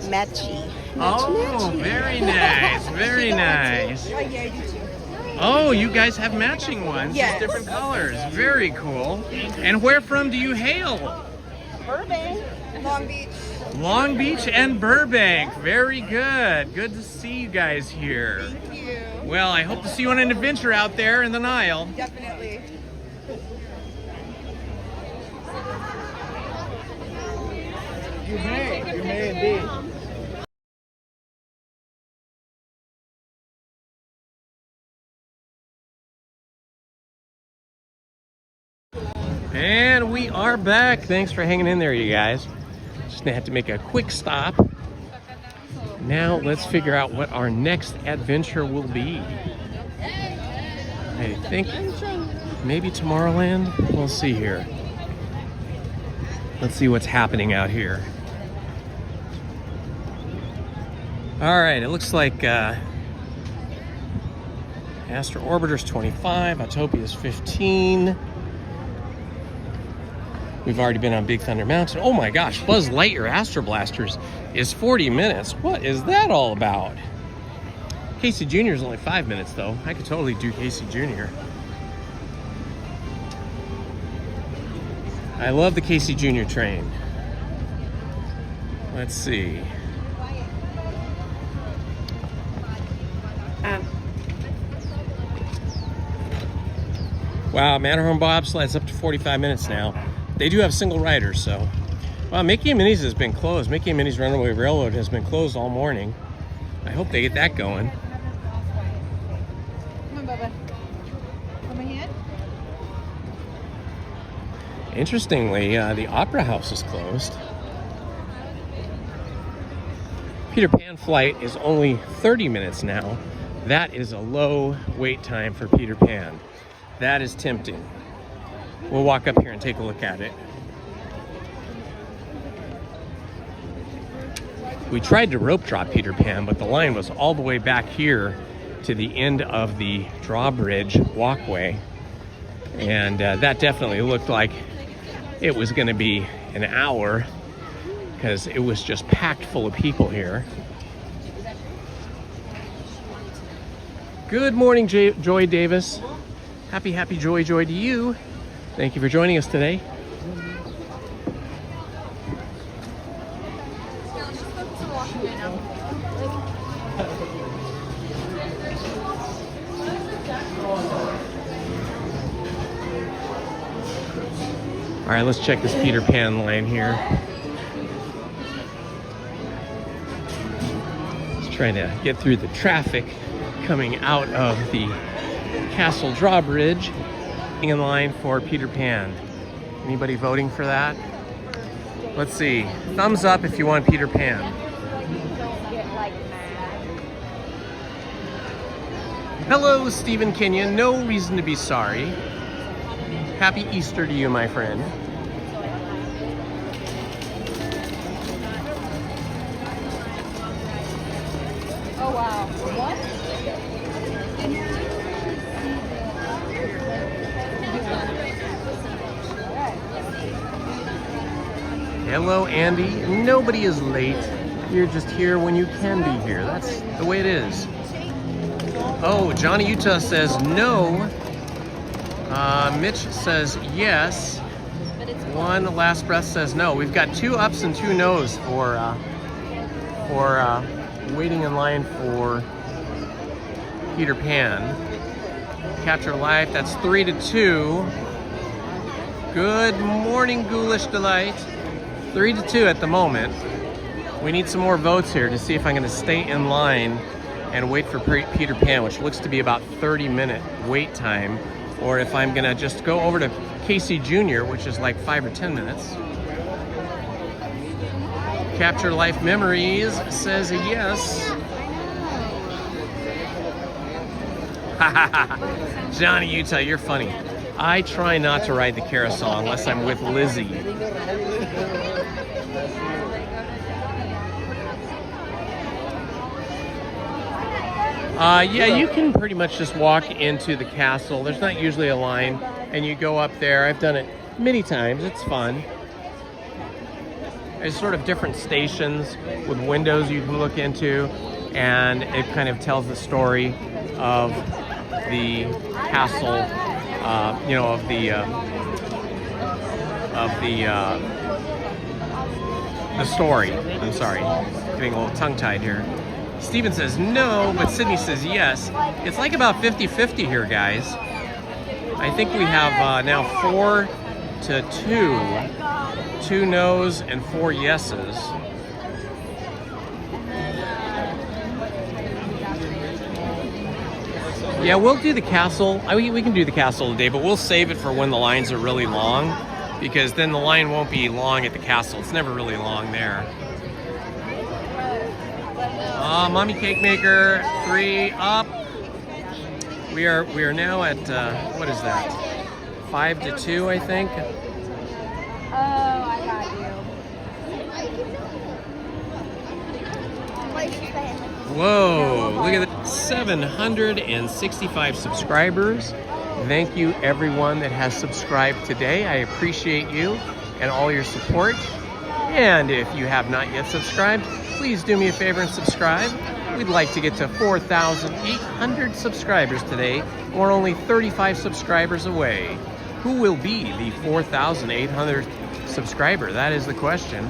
Matchy. Oh, very nice. Very nice. Oh, you guys have matching ones. Yes. Just different colors. Very cool. And where from do you hail? Burbank. Long Beach. Long Beach and Burbank. Very good. Good to see you guys here. Thank you. Well, I hope to see you on an adventure out there in the Nile. Definitely. You may indeed. And we are back. Thanks for hanging in there, you guys. Just gonna have to make a quick stop. Now let's figure out what our next adventure will be. I think maybe Tomorrowland. We'll see here. Let's see what's happening out here. All right, it looks like Astro Orbiter's 25, Autopia's 15. We've already been on Big Thunder Mountain. Oh my gosh, Buzz Lightyear Astro Blasters is 40 minutes. What is that all about? Casey Jr. is only 5 minutes though. I could totally do Casey Jr. I love the Casey Jr. train. Let's see. Wow, Matterhorn bobsled's up to 45 minutes now. They do have single riders, so Well, Mickey and Minnie's has been closed. Mickey and Minnie's Runaway Railroad has been closed all morning. I hope they get that going. Come on, Bubba. Hold my hand. Interestingly, the Opera House is closed. Peter Pan flight is only 30 minutes now. That is a low wait time for Peter Pan. That is tempting. We'll walk up here and take a look at it. We tried to rope drop Peter Pan, but the line was all the way back here to the end of the drawbridge walkway. And that definitely looked like it was going to be an hour because it was just packed full of people here. Good morning, Joy Davis. Happy Joy to you. Thank you for joining us today. All right, let's check this Peter Pan line here. Just trying to get through the traffic coming out of the Castle Drawbridge. In line for Peter Pan. Anybody voting for that? Let's see. Thumbs up if you want Peter Pan. Hello, Stephen Kenyon. No reason to be sorry. Happy Easter to you, my friend. Oh, wow. What? Hello, Andy. Nobody is late. You're just here when you can be here. That's the way it is. Oh, Johnny Utah says no. Mitch says yes. One Last Breath says no. We've got 2 ups and 2 no's for waiting in line for Peter Pan. Capture Life, that's 3-2. Good morning, Ghoulish Delight. 3-2 at the moment. We need some more votes here to see if I'm going to stay in line and wait for Peter Pan, which looks to be about 30-minute wait time, or if I'm going to just go over to Casey Jr., which is like 5 or 10 minutes. Capture Life Memories says yes. Johnny Utah, you're funny. I try not to ride the carousel unless I'm with Lizzie. Yeah, you can pretty much just walk into the castle. There's not usually a line, and you go up there. I've done it many times. It's fun. There's sort of different stations with windows you can look into, and it kind of tells the story of the castle, you know, of the story. I'm sorry, getting a little tongue-tied here. Steven says no, but Sydney says yes. It's like about 50-50 here, guys. I think we have now 4-2. 2 no's and 4 yeses. Yeah, we'll do the castle. We can do the castle today, but we'll save it for when the lines are really long, because then the line won't be long at the castle. It's never really long there. Mommy Cake Maker, 3 up. We are now at what is that? 5-2, I think. Oh, I got you. Whoa, look at that. 765 subscribers. Thank you everyone that has subscribed today. I appreciate you and all your support. And if you have not yet subscribed, please do me a favor and subscribe. We'd like to get to 4,800 subscribers today. We're only 35 subscribers away. Who will be the 4,800th subscriber? That is the question.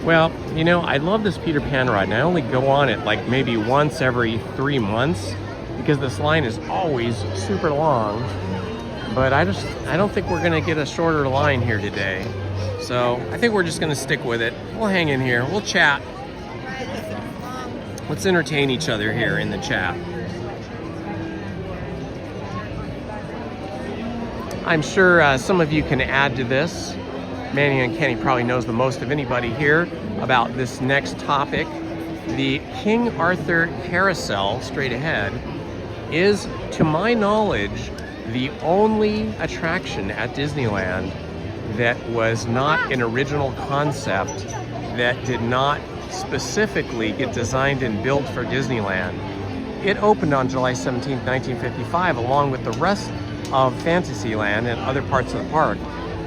Well, you know, I love this Peter Pan ride, and I only go on it like maybe once every 3 months, because this line is always super long. But I don't think we're gonna get a shorter line here today. So I think we're just gonna stick with it. We'll hang in here, we'll chat. Let's entertain each other here in the chat. I'm sure some of you can add to this. Manny and Kenny probably knows the most of anybody here about this next topic. The King Arthur Carousel, straight ahead, is, to my knowledge, the only attraction at Disneyland that was not an original concept, that did not specifically get designed and built for Disneyland. It opened on July 17, 1955, along with the rest of Fantasyland and other parts of the park.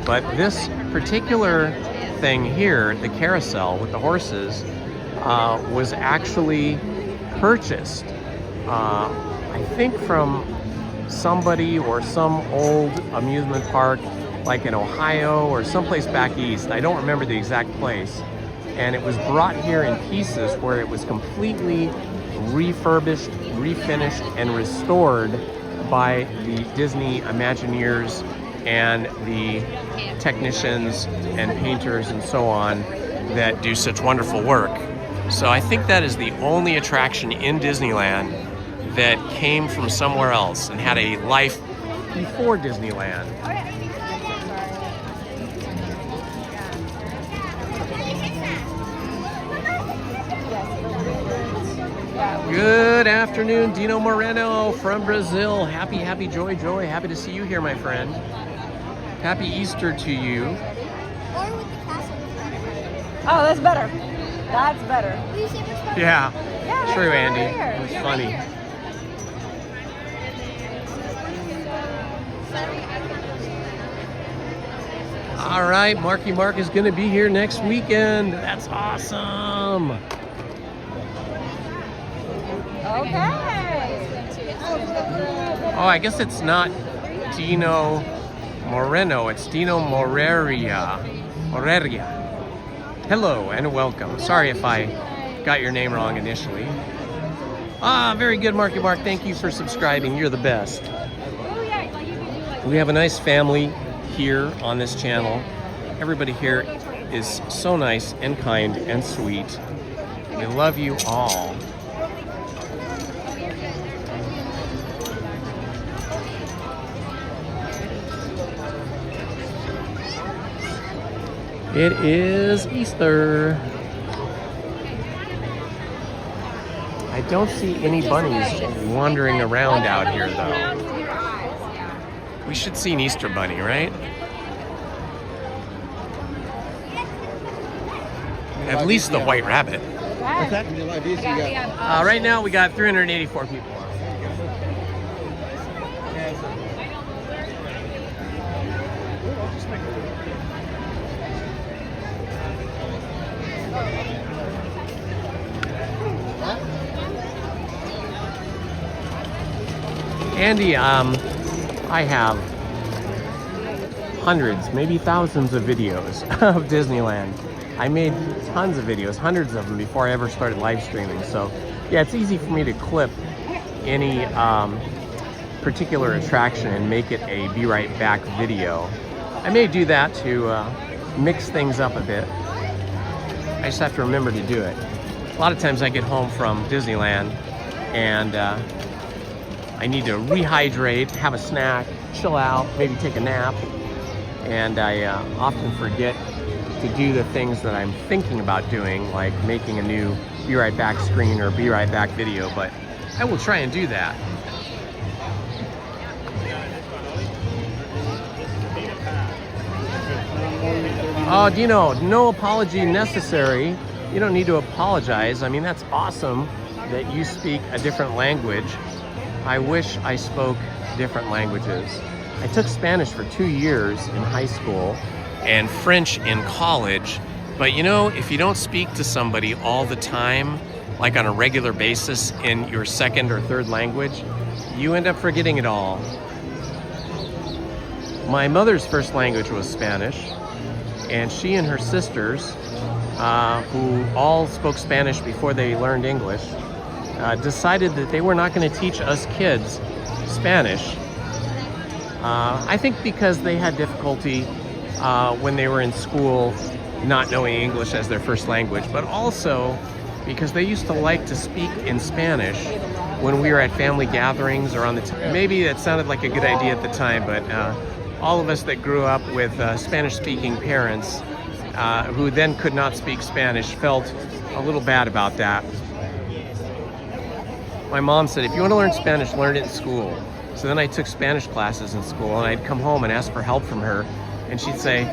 But this particular thing here, the carousel with the horses, was actually purchased, I think from somebody or some old amusement park, like in Ohio or someplace back east. I don't remember the exact place. And it was brought here in pieces where it was completely refurbished, refinished, and restored by the Disney Imagineers and the technicians and painters and so on that do such wonderful work. So I think that is the only attraction in Disneyland that came from somewhere else and had a life before Disneyland. Good afternoon, Dino Moreno from Brazil. Happy joy. Happy to see you here, my friend. Happy Easter to you. Oh, that's better. That's better. Yeah, true, Andy. Right, It was funny. All right, Marky Mark is going to be here next weekend. That's awesome. Okay. Oh, I guess it's not Dino Moreno, it's Dino Moreria. Hello and welcome. Sorry if I got your name wrong initially. Ah, very good, Marky Mark. Thank you for subscribing. You're the best. We have a nice family here on this channel. Everybody here is so nice and kind and sweet. We love you all. It is Easter. I don't see any bunnies wandering around out here, though. We should see an Easter bunny, right? At least the white rabbit. Right now we got 384 people. Andy, I have hundreds, maybe thousands of videos of Disneyland. I made tons of videos, hundreds of them, before I ever started live streaming. So yeah, it's easy for me to clip any particular attraction and make it a Be Right Back video. I may do that to mix things up a bit. I just have to remember to do it. A lot of times I get home from Disneyland and I need to rehydrate, have a snack, chill out, maybe take a nap, and I often forget to do the things that I'm thinking about doing, like making a new Be Right Back screen or Be Right Back video, but I will try and do that. Oh, Dino, no apology necessary. You don't need to apologize. I mean, that's awesome that you speak a different language. I wish I spoke different languages. I took Spanish for 2 years in high school and French in college, but you know, if you don't speak to somebody all the time, like on a regular basis in your second or third language, you end up forgetting it all. My mother's first language was Spanish, and she and her sisters, who all spoke Spanish before they learned English, decided that they were not going to teach us kids Spanish. I think because they had difficulty when they were in school not knowing English as their first language, but also because they used to like to speak in Spanish when we were at family gatherings or on the maybe that sounded like a good idea at the time, but all of us that grew up with Spanish-speaking parents who then could not speak Spanish felt a little bad about that. My mom said, if you want to learn Spanish, learn it in school. So then I took Spanish classes in school, and I'd come home and ask for help from her, and she'd say,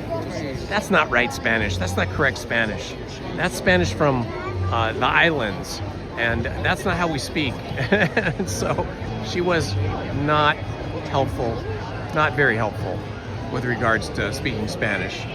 that's not right Spanish, that's not correct Spanish. That's Spanish from the islands, and that's not how we speak. And so she was not helpful, not very helpful with regards to speaking Spanish.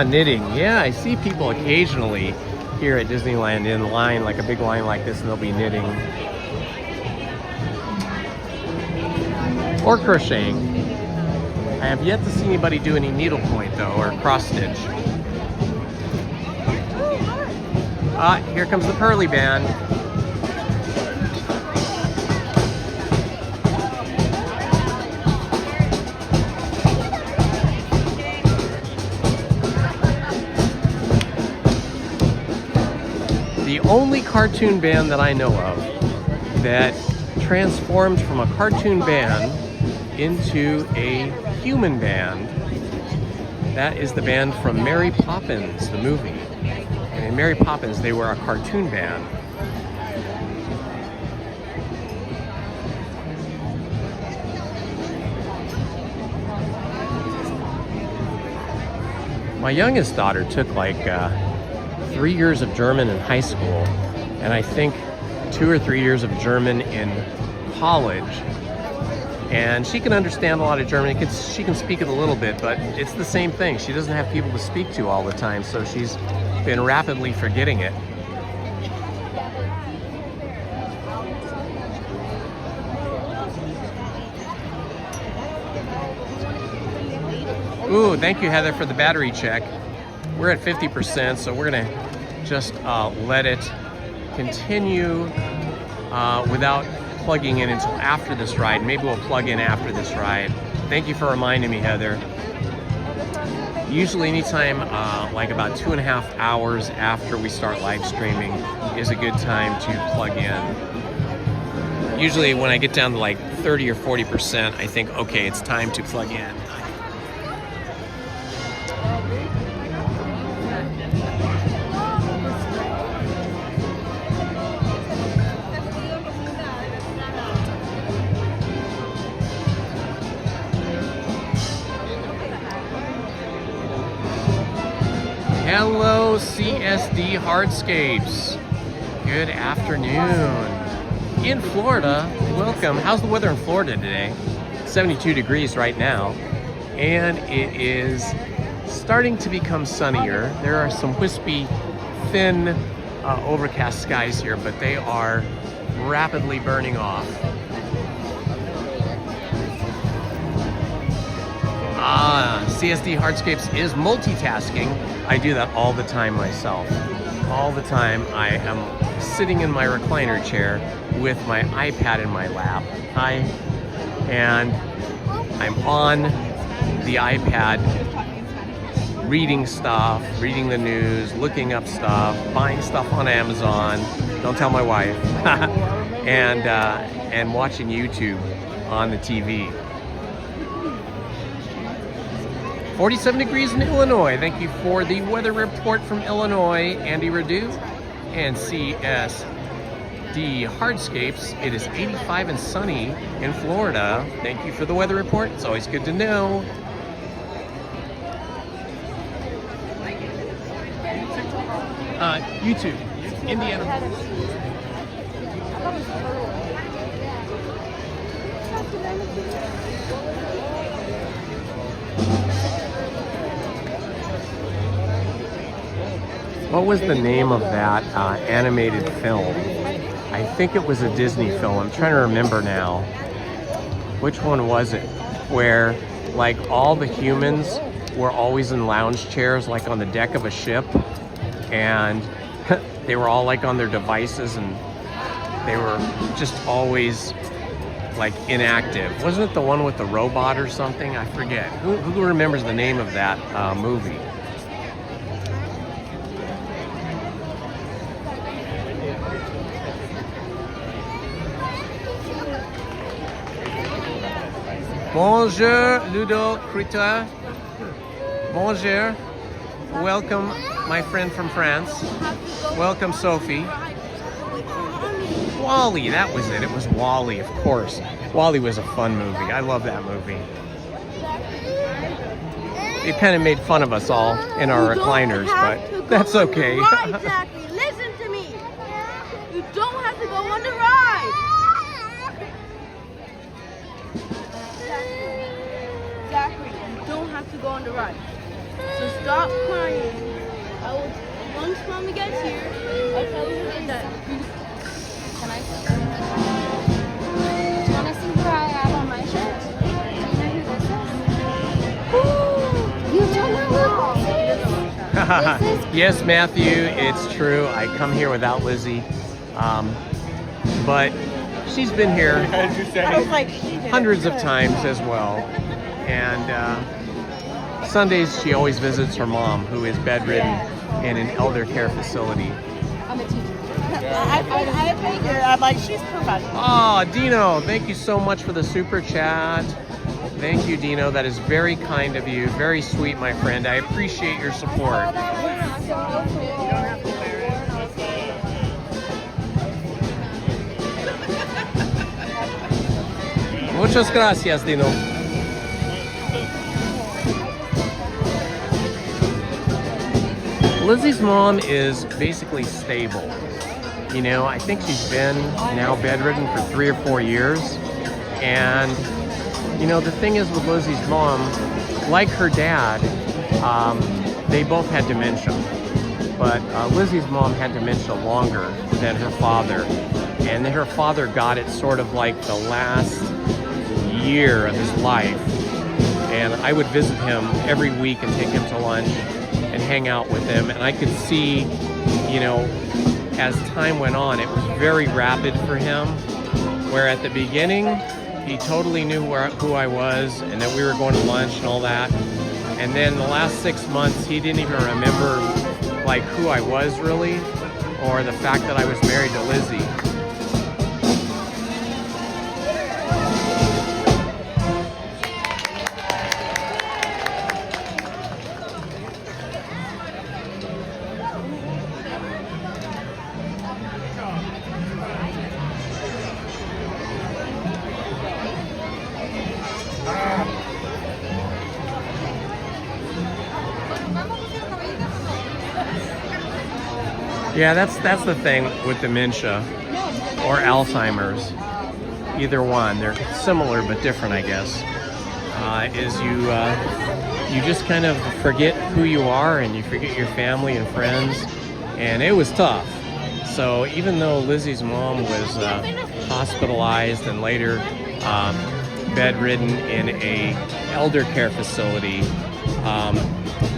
Knitting. Yeah, I see people occasionally here at Disneyland in line, like a big line like this, and they'll be knitting. Or crocheting. I have yet to see anybody do any needlepoint though, or cross stitch. Here comes the Pearly Band. The only cartoon band that I know of that transformed from a cartoon band into a human band, that is the band from Mary Poppins, the movie. And in Mary Poppins, they were a cartoon band. My youngest daughter took like 3 years of German in high school, and I think 2 or 3 years of German in college. And she can understand a lot of German. She can speak it a little bit, but it's the same thing. She doesn't have people to speak to all the time, so she's been rapidly forgetting it. Ooh, thank you, Heather, for the battery check. We're at 50%, so we're gonna just let it continue without plugging in until after this ride. Maybe we'll plug in after this ride. Thank you for reminding me, Heather. Usually anytime like about 2.5 hours after we start live streaming is a good time to plug in. Usually when I get down to like 30 or 40%, I think, okay, it's time to plug in. Hello, CSD Hardscapes. Good afternoon. In Florida, welcome. How's the weather in Florida today? 72 degrees right now, and it is starting to become sunnier. There are some wispy, thin, overcast skies here, but they are rapidly burning off. CSD Hardscapes is multitasking. I do that all the time myself. All the time I am sitting in my recliner chair with my iPad in my lap. And I'm on the iPad reading stuff, reading the news, looking up stuff, buying stuff on Amazon. Don't tell my wife. and watching YouTube on the TV. 47 degrees in Illinois. Thank you for the weather report from Illinois, Andy Radu and CSD Hardscapes. It is 85 and sunny in Florida. Thank you for the weather report. It's always good to know. YouTube, Indiana. What was the name of that animated film? I think it was a Disney film. I'm trying to remember now. Which one was it? Where like all the humans were always in lounge chairs, like on the deck of a ship, and they were all like on their devices, and they were just always like inactive. Wasn't it the one with the robot or something? I forget. Who remembers the name of that movie? Bonjour, Ludo Critter. Bonjour. Welcome, my friend from France. Welcome, Sophie. Wall-E, that was it. It was Wall-E, of course. Wall-E was a fun movie. I love that movie. It kind of made fun of us all in our recliners, but that's okay. Right, Zachary, listen to me. You don't have to go on the ride. Zachary, you don't have to go on the ride. So stop crying. I will, once Mommy gets here, I'll tell her that. Can I see? Do you want to see who I have on my shirt? Do you know who this is? You don't know who this is? Yes, Matthew, it's true. I come here without Lizzie, but she's been here hundreds of times as well. And Sundays she always visits her mom, who is bedridden in an elder care facility. I'm a teacher. I figure, I'm like, she's professional. Oh, Dino, thank you so much for the super chat. Thank you, Dino. That is very kind of you. Very sweet, my friend. I appreciate your support. Muchas gracias, Dino. Lizzie's mom is basically stable. You know, I think she's been now bedridden for 3 or 4 years. And, you know, the thing is with Lizzie's mom, like her dad, they both had dementia. But Lizzie's mom had dementia longer than her father. And then her father got it sort of like the last year of his life. And I would visit him every week and take him to lunch and hang out with him. And I could see, you know, as time went on, it was very rapid for him, where at the beginning, he totally knew who I was and that we were going to lunch and all that. And then the last 6 months, he didn't even remember like who I was really, or the fact that I was married to Lizzie. Yeah, that's the thing with dementia or Alzheimer's. Either one, they're similar but different, I guess. Is you just kind of forget who you are and you forget your family and friends, and it was tough. So even though Lizzie's mom was hospitalized and later bedridden in a elder care facility,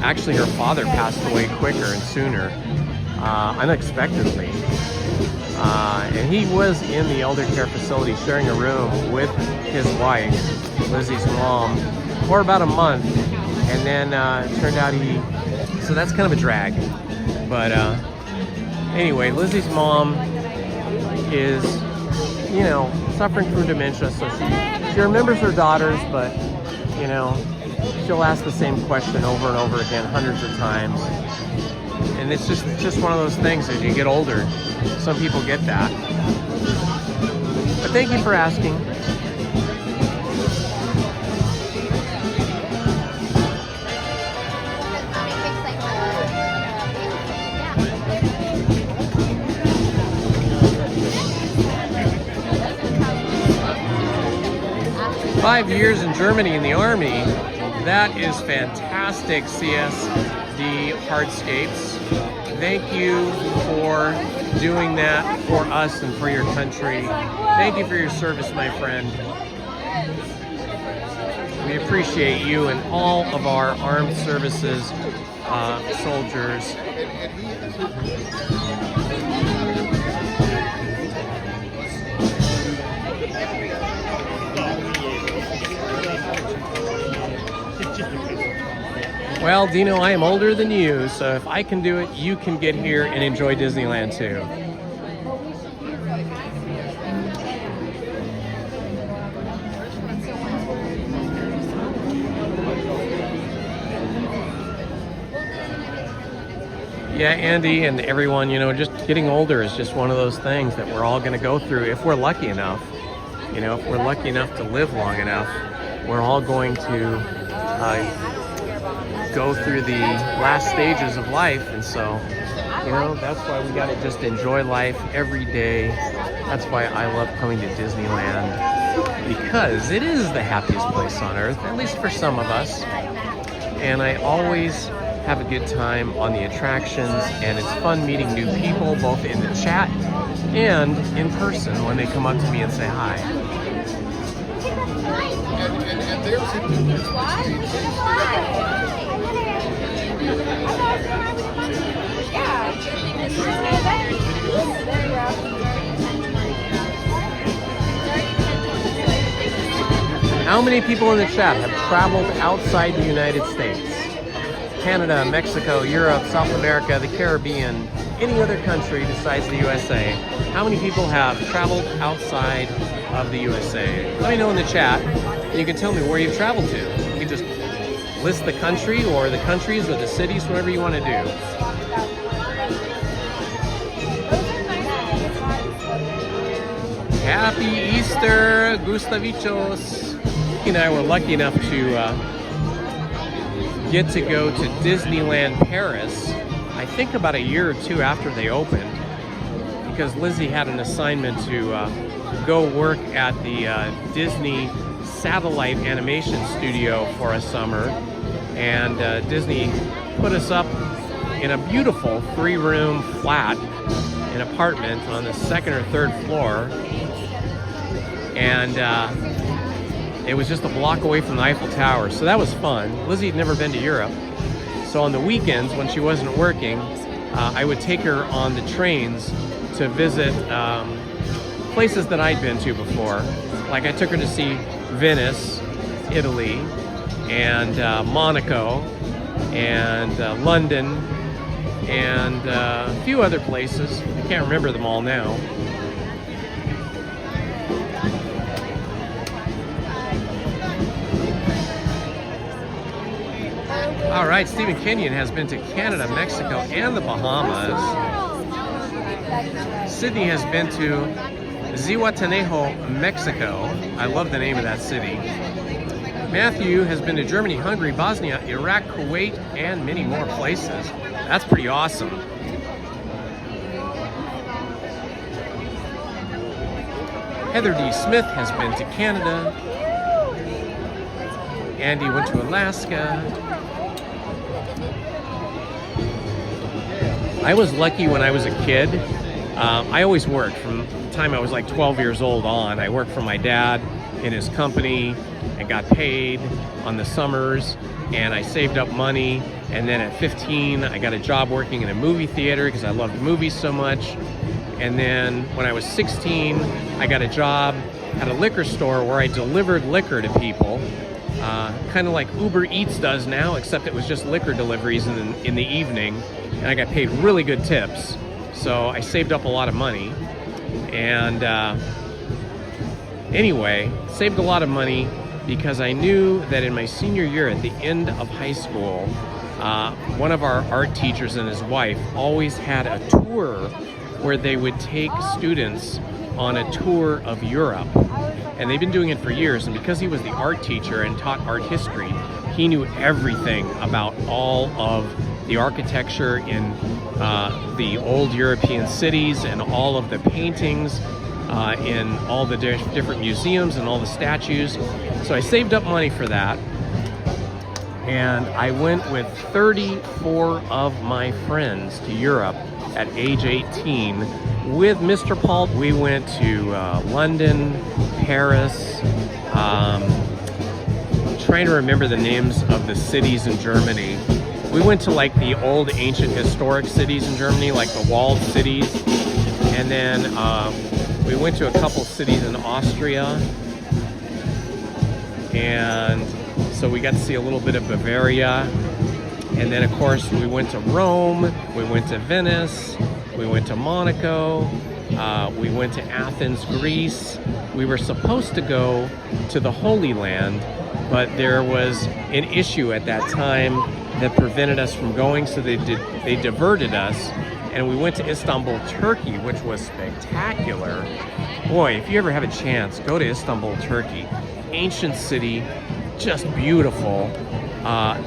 actually her father passed away quicker and sooner. Unexpectedly. And he was in the elder care facility sharing a room with his wife, Lizzie's mom, for about a month. And then it turned out so that's kind of a drag. But anyway, Lizzie's mom is, you know, suffering from dementia. So she remembers her daughters, but, you know, she'll ask the same question over and over again hundreds of times. And it's just one of those things as you get older. Some people get that. But thank you for asking. "5 years in Germany in the Army." That is fantastic, CSD Hardscapes. thank you for doing that for us and for your country. Thank you for your service, my friend. We appreciate you and all of our armed services soldiers. Well, Dino, I am older than you, so if I can do it, you can get here and enjoy Disneyland too. Yeah, Andy and everyone, you know, just getting older is just one of those things that we're all going to go through if we're lucky enough. You know, if we're lucky enough to live long enough, we're all going to go through the last stages of life. And so, you know, that's why we got to just enjoy life every day. That's why I love coming to Disneyland, because it is the happiest place on earth, at least for some of us. And I always have a good time on the attractions, and it's fun meeting new people, both in the chat and in person when they come up to me and say hi. How many people in the chat have traveled outside the United States? Canada, Mexico, Europe, South America, the Caribbean, any other country besides the USA. How many people have traveled outside of the USA? Let me know in the chat. You can tell me where you've traveled to. You can just list the country or the countries or the cities, whatever you want to do. Happy Easter, Gustavichos. He and I were lucky enough to get to go to Disneyland Paris, I think about a year or two after they opened, because Lizzie had an assignment to go work at the Disney satellite animation studio for a summer, and Disney put us up in a beautiful 3-room flat, an apartment on the 2nd or 3rd floor, and it was just a block away from the Eiffel Tower, so that was fun. Lizzie had never been to Europe, so on the weekends when she wasn't working, I would take her on the trains to visit places that I'd been to before. Like I took her to see Venice, Italy, and Monaco, and London, and a few other places. I can't remember them all now. All right, Stephen Kenyon has been to Canada, Mexico, and the Bahamas. Sydney has been to Zihuatanejo, Mexico. I love the name of that city. Matthew has been to Germany, Hungary, Bosnia, Iraq, Kuwait, and many more places. That's pretty awesome. Heather D. Smith has been to Canada. Andy went to Alaska. I was lucky when I was a kid. I always worked from the time I was like 12 years old on. I worked for my dad in his company and got paid on the summers, and I saved up money, and then at 15 I got a job working in a movie theater because I loved movies so much. And then when I was 16 I got a job at a liquor store where I delivered liquor to people, kind of like Uber Eats does now, except it was just liquor deliveries in the evening, and I got paid really good tips. So I saved up a lot of money, and anyway, saved a lot of money because I knew that in my senior year at the end of high school, one of our art teachers and his wife always had a tour where they would take students on a tour of Europe. And they've been doing it for years, and because he was the art teacher and taught art history, he knew everything about all of the architecture in the old European cities and all of the paintings in all the different museums and all the statues. So I saved up money for that. And I went with 34 of my friends to Europe at age 18 with Mr. Paul. We went to London, Paris, trying to remember the names of the cities in Germany. We went to like the old ancient historic cities in Germany, like the walled cities. And then we went to a couple cities in Austria. And so we got to see a little bit of Bavaria. And then of course we went to Rome, we went to Venice, we went to Monaco, we went to Athens, Greece. We were supposed to go to the Holy Land, but there was an issue at that time that prevented us from going, so they diverted us, and we went to Istanbul, Turkey, which was spectacular. Boy, if you ever have a chance, go to Istanbul, Turkey. Ancient city, just beautiful.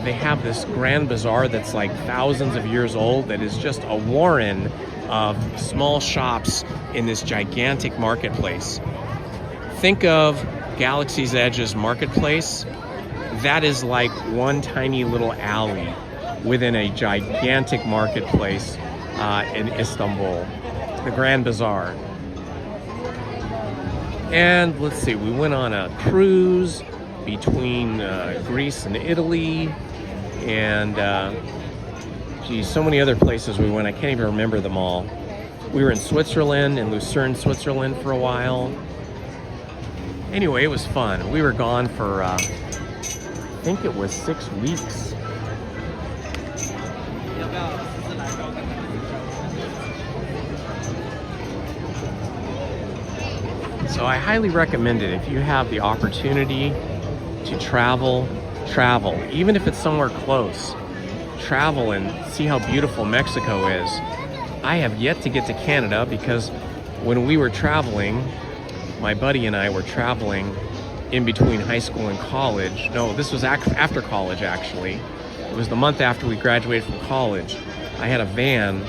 They have this grand bazaar that's like thousands of years old that is just a warren of small shops in this gigantic marketplace. Think of Galaxy's Edge's marketplace. That is like one tiny little alley within a gigantic marketplace in Istanbul, the Grand Bazaar. And let's see, we went on a cruise between Greece and Italy, and geez, so many other places we went, I can't even remember them all. We were in Switzerland, in Lucerne, Switzerland for a while. Anyway, it was fun. We were gone for, I think it was 6 weeks. So I highly recommend it. If you have the opportunity to travel, even if it's somewhere close. Travel and see how beautiful Mexico is. I have yet to get to Canada because when we were traveling, my buddy and I were traveling in between high school and college. No, this was after college, actually. It was the month after we graduated from college. I had a van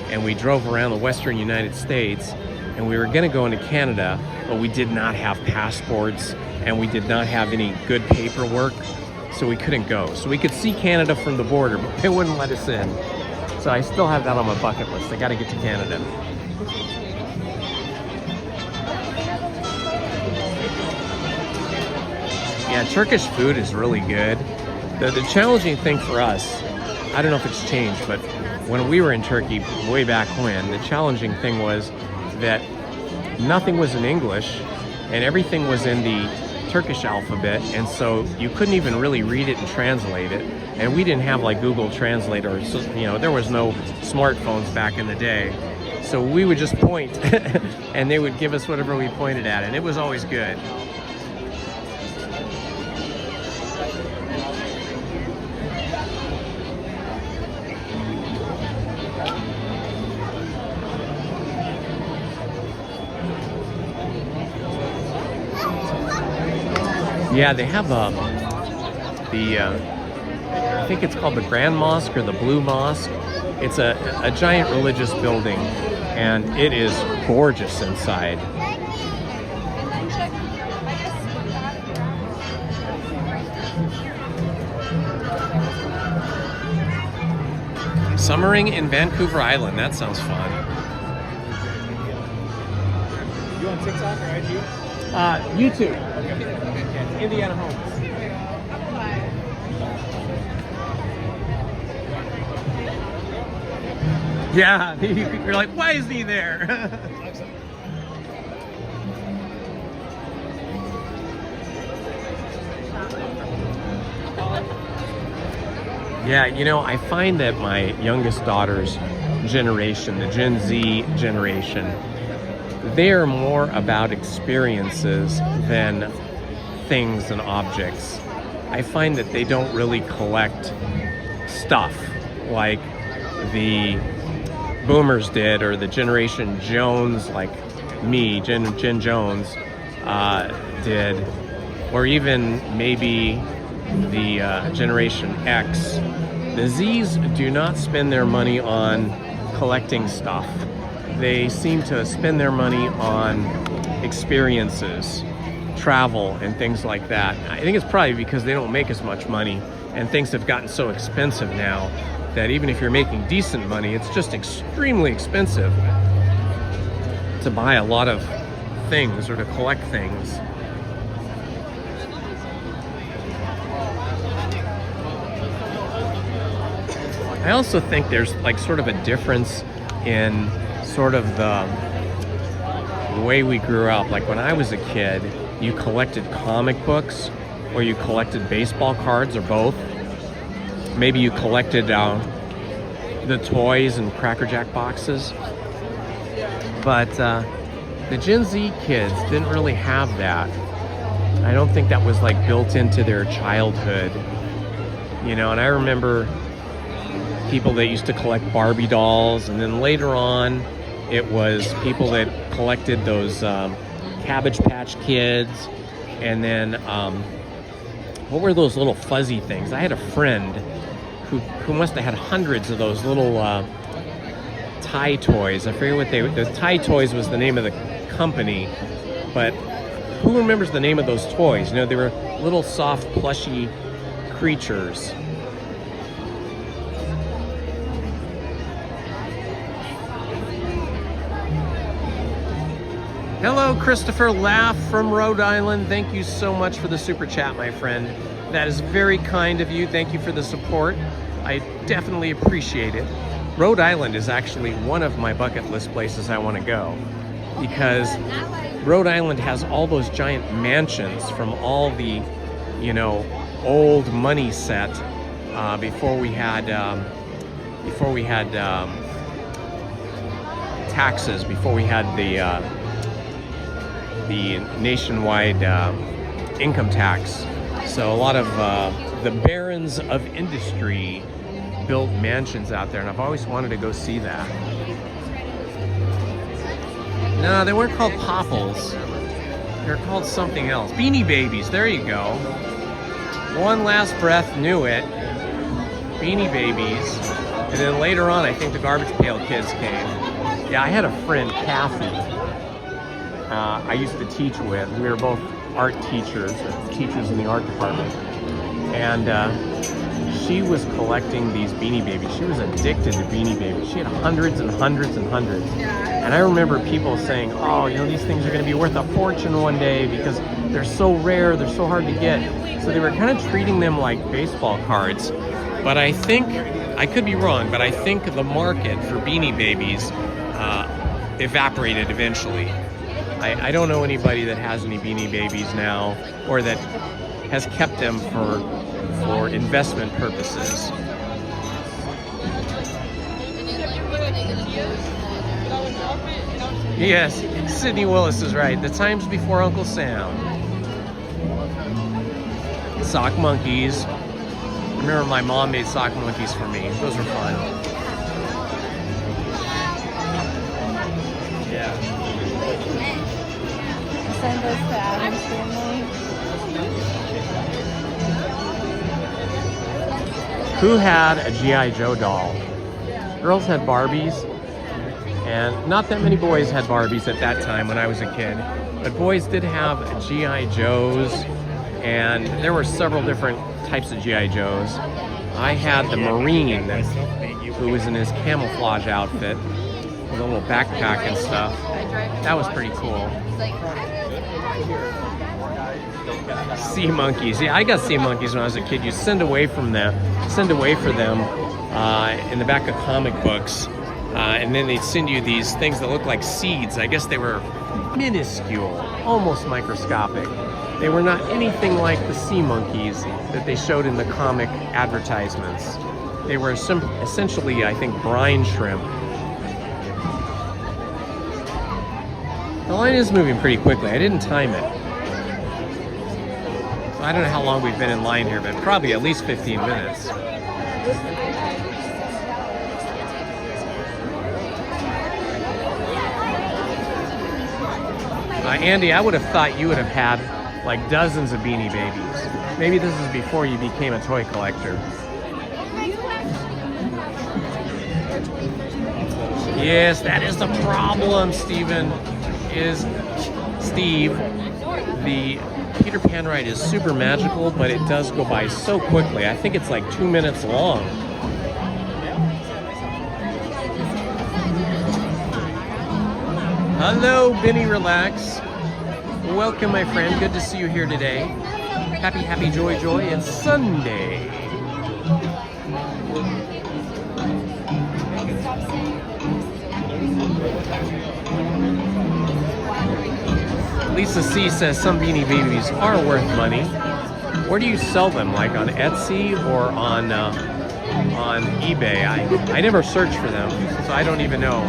and we drove around the western United States, and we were gonna go into Canada, but we did not have passports and we did not have any good paperwork, so we couldn't go. So we could see Canada from the border, but they wouldn't let us in. So I still have that on my bucket list. I gotta get to Canada. Yeah, Turkish food is really good. The challenging thing for us, I don't know if it's changed, but when we were in Turkey way back when, the challenging thing was that nothing was in English and everything was in the Turkish alphabet, and so you couldn't even really read it and translate it. And we didn't have like Google Translate, or, you know, there was no smartphones back in the day. So we would just point and they would give us whatever we pointed at, and it was always good. Yeah, they have I think it's called the Grand Mosque or the Blue Mosque. It's a giant religious building, and it is gorgeous inside. Summering in Vancouver Island, that sounds fun. You on TikTok or IG? YouTube. Indiana Holmes. Yeah, you're like, why is he there? Yeah, you know, I find that my youngest daughter's generation, the Gen Z generation, they're more about experiences than things and objects. I find that they don't really collect stuff like the boomers did, or the Generation Jones, like me, Gen Jones, did, or even maybe the Generation X. The Z's do not spend their money on collecting stuff. They seem to spend their money on experiences, travel, and things like that. I think it's probably because they don't make as much money And things have gotten so expensive now that even if you're making decent money, it's just extremely expensive to buy a lot of things or to collect things. I also think there's like sort of a difference in sort of the way we grew up. Like when I was a kid, you collected comic books or you collected baseball cards or both. Maybe you collected the toys and Cracker Jack boxes. But the Gen Z kids didn't really have that. I don't think that was like built into their childhood. You know, and I remember people that used to collect Barbie dolls, and then later on it was people that collected those Cabbage Patch Kids, and then what were those little fuzzy things? I had a friend who must have had hundreds of those little tie toys. I forget what the tie toys was the name of the company, but who remembers the name of those toys? You know, they were little soft plushy creatures. Hello, Christopher Laugh from Rhode Island. Thank you so much for the super chat, my friend. That is very kind of you. Thank you for the support. I definitely appreciate it. Rhode Island is actually one of my bucket list places I want to go, because Rhode Island has all those giant mansions from all the, you know, old money set before we had taxes, before we had the nationwide income tax. So a lot of the barons of industry built mansions out there, and I've always wanted to go see that. No, they weren't called Popples. They're called something else. Beanie Babies, there you go. One Last Breath knew it. Beanie Babies. And then later on, I think the Garbage Pail Kids came. Yeah, I had a friend, Kathy, I used to teach with. We were both art teachers, or teachers in the art department. And she was collecting these Beanie Babies. She was addicted to Beanie Babies. She had hundreds and hundreds and hundreds. And I remember people saying, oh, you know, these things are going to be worth a fortune one day because they're so rare, they're so hard to get. So they were kind of treating them like baseball cards. But I think, I could be wrong, but I think the market for Beanie Babies evaporated eventually. I don't know anybody that has any Beanie Babies now, or that has kept them for investment purposes. Yes, Sydney Willis is right. The times before Uncle Sam. Sock monkeys. I remember my mom made sock monkeys for me. Those were fun. Yeah. Send those to Adam's family. Who had a G.I. Joe doll? Girls had Barbies, and not that many boys had Barbies at that time when I was a kid, but boys did have G.I. Joes, and there were several different types of G.I. Joes. I had the Marine, who was in his camouflage outfit with a little backpack and stuff. That was pretty cool. Sea monkeys. Yeah, I got sea monkeys when I was a kid. You send away for them in the back of comic books, and then they'd send you these things that look like seeds. I guess they were minuscule, almost microscopic. They were not anything like the sea monkeys that they showed in the comic advertisements. They were essentially, I think, brine shrimp. The line is moving pretty quickly. I didn't time it. So I don't know how long we've been in line here, but probably at least 15 minutes. Andy, I would have thought you would have had like dozens of Beanie Babies. Maybe this is before you became a toy collector. Yes, that is the problem, Steve. The Peter Pan ride is super magical, but it does go by so quickly. I think it's like 2 minutes long. Hello, Benny Relax. Welcome, my friend. Good to see you here today. Happy, happy, joy, joy. It's Sunday. Lisa C says some Beanie Babies are worth money. Where do you sell them? Like on Etsy or on eBay? I never search for them, so I don't even know.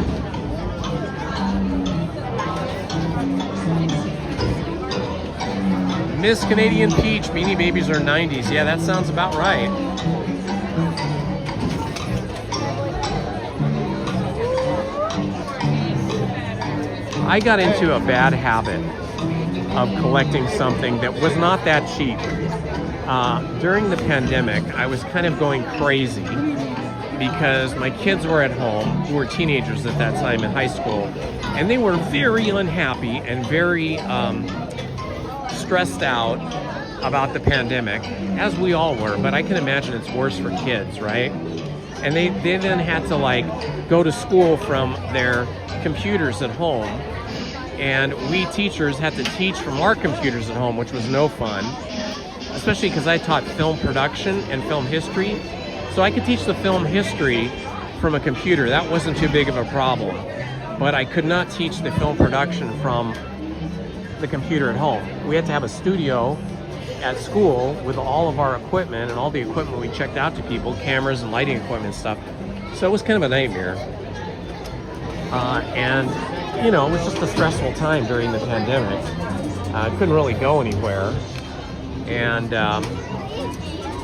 Miss Canadian Peach, Beanie Babies are 90s. Yeah, that sounds about right. I got into a bad habit of collecting something that was not that cheap. During the pandemic, I was kind of going crazy because my kids were at home, who were teenagers at that time in high school, and they were very unhappy and very stressed out about the pandemic, as we all were, but I can imagine it's worse for kids, right? And they then had to like go to school from their computers at home, and we teachers had to teach from our computers at home, which was no fun, especially because I taught film production and film history, so I could teach the film history from a computer. That wasn't too big of a problem, but I could not teach the film production from the computer at home. We had to have a studio at school with all of our equipment and all the equipment we checked out to people, cameras and lighting equipment and stuff. So it was kind of a nightmare. And, you know, it was just a stressful time during the pandemic. I couldn't really go anywhere. And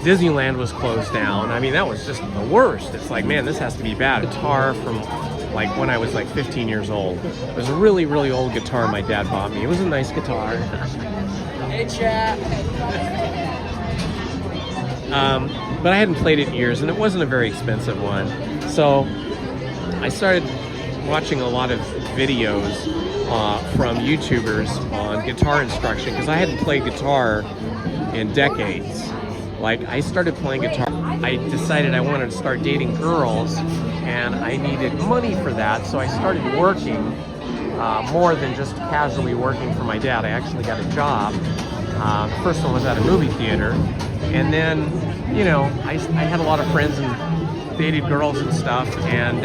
Disneyland was closed down. I mean, that was just the worst. It's like, man, this has to be bad. Guitar from like when I was like 15 years old. It was a really, really old guitar my dad bought me. It was a nice guitar. Hey, chat. But I hadn't played it in years, and it wasn't a very expensive one. So I started watching a lot of videos from YouTubers on guitar instruction, because I hadn't played guitar in decades. Like, I started playing guitar. I decided I wanted to start dating girls, and I needed money for that, so I started working more than just casually working for my dad. I actually got a job. The first one was at a movie theater, and then, you know, I had a lot of friends and dated girls and stuff, and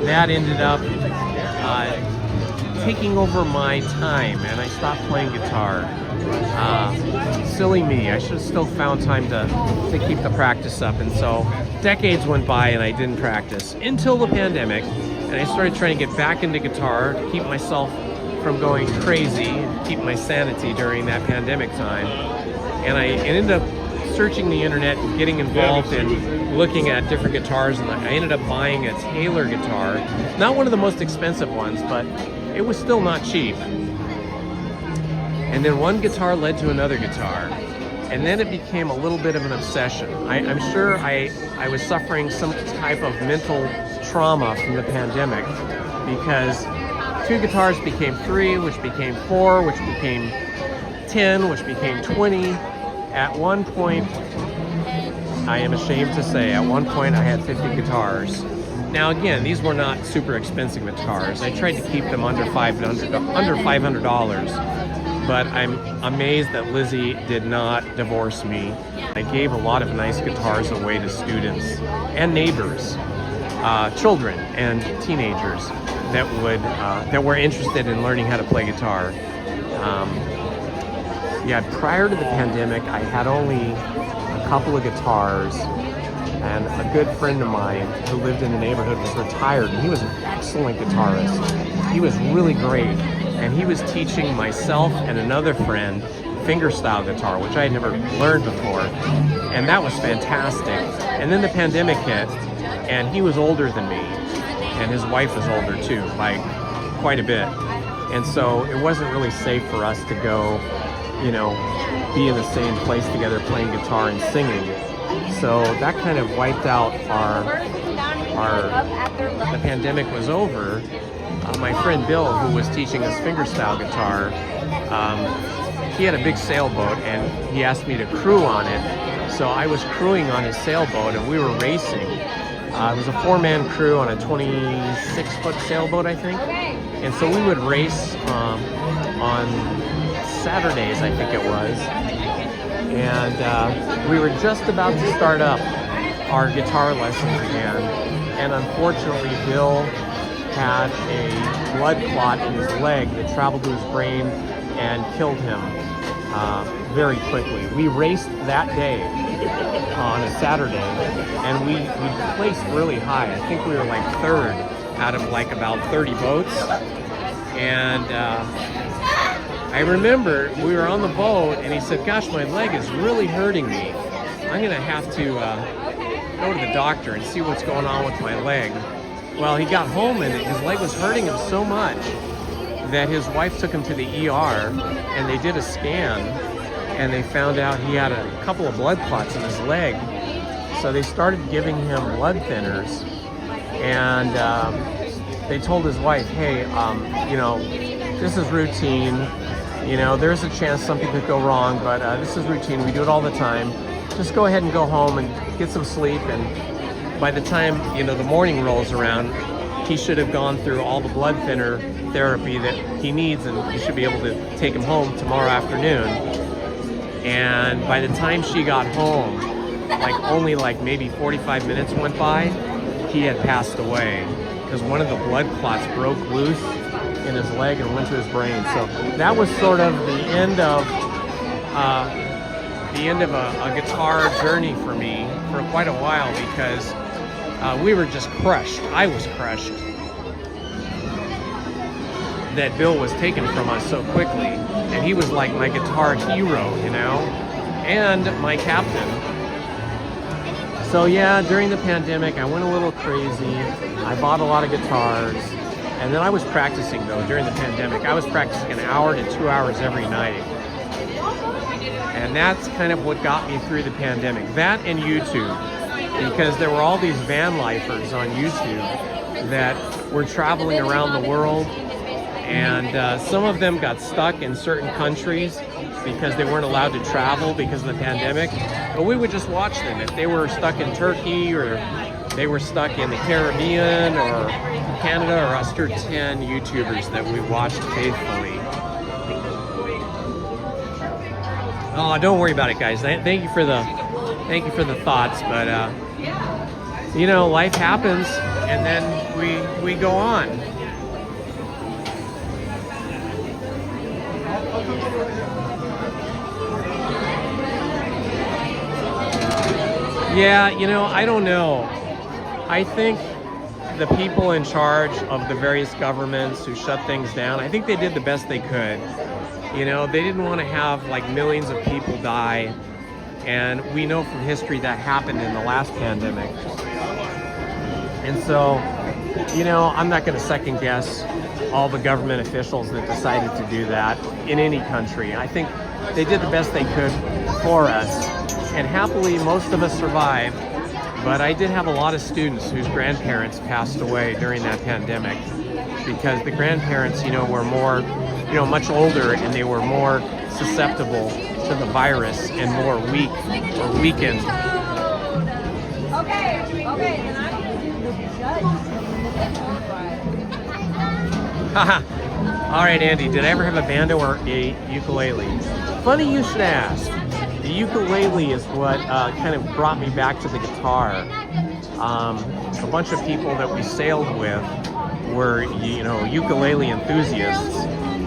that ended up taking over my time, and I stopped playing guitar. Silly me, I should have still found time to keep the practice up. And so decades went by and I didn't practice until the pandemic, and I started trying to get back into guitar to keep myself from going crazy, keep my sanity during that pandemic time. And I ended up searching the internet and getting involved in looking at different guitars, and I ended up buying a Taylor guitar. Not one of the most expensive ones, but it was still not cheap. And then one guitar led to another guitar, and then it became a little bit of an obsession. I'm sure I was suffering some type of mental trauma from the pandemic, because 2 guitars became 3, which became 4, which became 10, which became 20. At one point, I am ashamed to say, at one point I had 50 guitars. Now again, these were not super expensive guitars. I tried to keep them under $500. But I'm amazed that Lizzie did not divorce me. I gave a lot of nice guitars away to students and neighbors, children and teenagers that were interested in learning how to play guitar. Yeah, prior to the pandemic, I had only a couple of guitars, and a good friend of mine who lived in the neighborhood was retired, and he was an excellent guitarist. He was really great. And he was teaching myself and another friend fingerstyle guitar, which I had never learned before, and that was fantastic. And then the pandemic hit, and he was older than me, and his wife was older too, by quite a bit. And so it wasn't really safe for us to go, you know, be in the same place together playing guitar and singing. So that kind of wiped out the pandemic was over. My friend Bill, who was teaching us fingerstyle guitar, he had a big sailboat and he asked me to crew on it. So I was crewing on his sailboat and we were racing. It was a 4-man crew on a 26-foot sailboat, I think. And so we would race on Saturdays, I think it was. And we were just about to start up our guitar lessons again. And unfortunately, Bill had a blood clot in his leg that traveled to his brain and killed him very quickly. We raced that day on a Saturday, and we placed really high. I think we were like 3rd out of like about 30 boats. And I remember we were on the boat, and he said, "Gosh, my leg is really hurting me. I'm gonna have to go to the doctor and see what's going on with my leg." Well, he got home and his leg was hurting him so much that his wife took him to the ER and they did a scan and they found out he had a couple of blood clots in his leg. So they started giving him blood thinners, and they told his wife, "Hey, you know, this is routine. You know, there's a chance something could go wrong, but this is routine. We do it all the time. Just go ahead and go home and get some sleep, and by the time, you know, the morning rolls around, he should have gone through all the blood thinner therapy that he needs, and you should be able to take him home tomorrow afternoon." And by the time she got home, like only like maybe 45 minutes went by, he had passed away because one of the blood clots broke loose in his leg and went to his brain. So that was sort of the end of a guitar journey for me for quite a while, because we were just crushed. I was crushed that Bill was taken from us so quickly, and he was like my guitar hero, you know, and my captain. So yeah, during the pandemic, I went a little crazy. I bought a lot of guitars, and then I was practicing though during the pandemic. I was practicing 1 hour to 2 hours every night. And that's kind of what got me through the pandemic. That and YouTube, because there were all these van lifers on YouTube that were traveling around the world, and some of them got stuck in certain countries because they weren't allowed to travel because of the pandemic. But we would just watch them. If they were stuck in Turkey, or they were stuck in the Caribbean or Canada, or us, 10 YouTubers that we watched faithfully. Oh, don't worry about it, guys. Thank you for the thoughts, but you know, life happens, and then we go on. Yeah, you know, I don't know. I think the people in charge of the various governments who shut things down, I think they did the best they could. You know, they didn't want to have like millions of people die, and we know from history that happened in the last pandemic. And so, you know, I'm not going to second guess all the government officials that decided to do that in any country. I think they did the best they could for us, and happily most of us survived. But I did have a lot of students whose grandparents passed away during that pandemic, because the grandparents, you know, were more, you know, much older, and they were more susceptible to the virus and more weak or weakened. Haha. All right, Andy, did I ever have a banjo or a ukulele? Funny you should ask. The ukulele is what kind of brought me back to the guitar. A bunch of people that we sailed with were, you know, ukulele enthusiasts,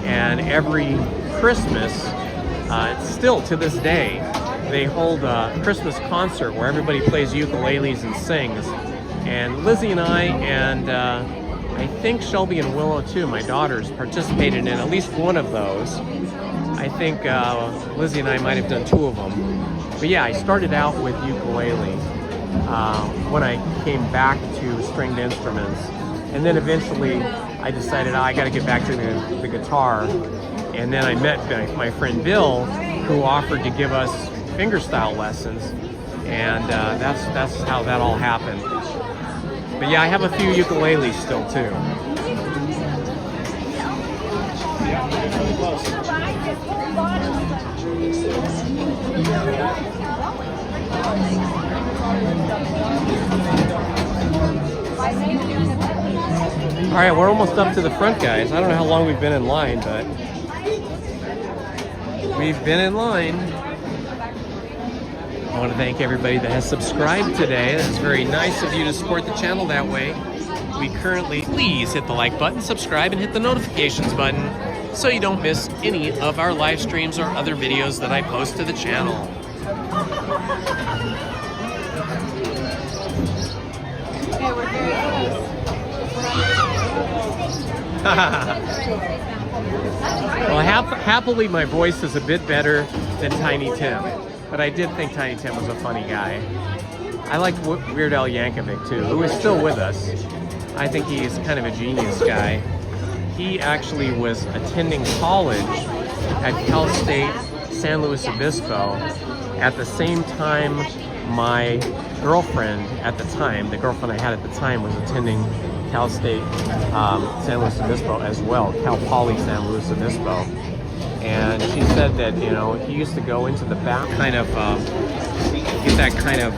and every Christmas, still to this day, they hold a Christmas concert where everybody plays ukuleles and sings. And Lizzie and I, and I think Shelby and Willow too, my daughters, participated in at least one of those. I think Lizzie and I might have done 2 of them. But yeah, I started out with ukulele when I came back to stringed instruments. And then eventually I decided I got to get back to the guitar. And then I met my friend Bill, who offered to give us fingerstyle lessons. And that's how that all happened. But yeah, I have a few ukuleles still too. All right, we're almost up to the front, guys. I don't know how long we've been in line, but we've been in line. I want to thank everybody that has subscribed today. That's very nice of you to support the channel that way. We currently, please hit the like button, subscribe, and hit the notifications button so you don't miss any of our live streams or other videos that I post to the channel. Okay, we're very close. Well, happily my voice is a bit better than Tiny Tim, but I did think Tiny Tim was a funny guy. I like Weird Al Yankovic too, who is still with us. I think he's kind of a genius guy. He actually was attending college at Cal State San Luis Obispo at the same time my girlfriend at the time, the girlfriend I had at the time, was attending Cal State San Luis Obispo as well, Cal Poly San Luis Obispo. And she said that, you know, he used to go into the back, kind of get that kind of,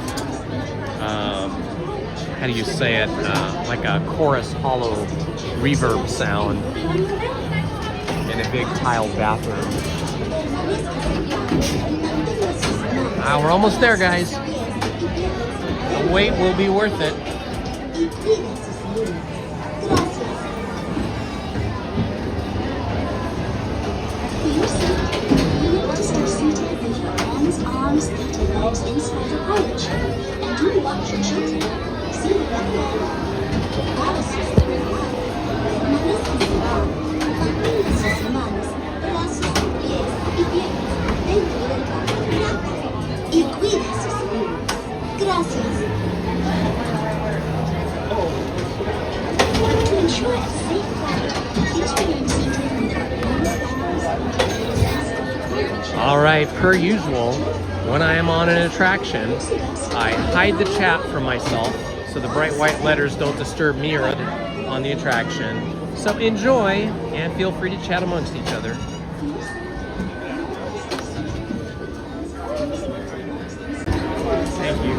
how do you say it, like a chorus hollow reverb sound in a big tiled bathroom. We're almost there, guys. The wait will be worth it. Arms and legs inside the pouch, and do watch your children. See that y cuida a sus niños. Gracias. To ensure a safe flight, please remain seated with All right, per usual, when I am on an attraction, I hide the chat from myself so the bright white letters don't disturb me or other on the attraction. So enjoy and feel free to chat amongst each other. Thank you.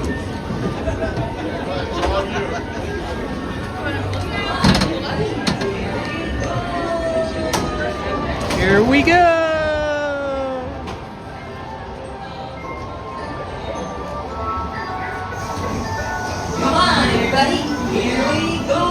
Here we go. Come on, everybody, here we go!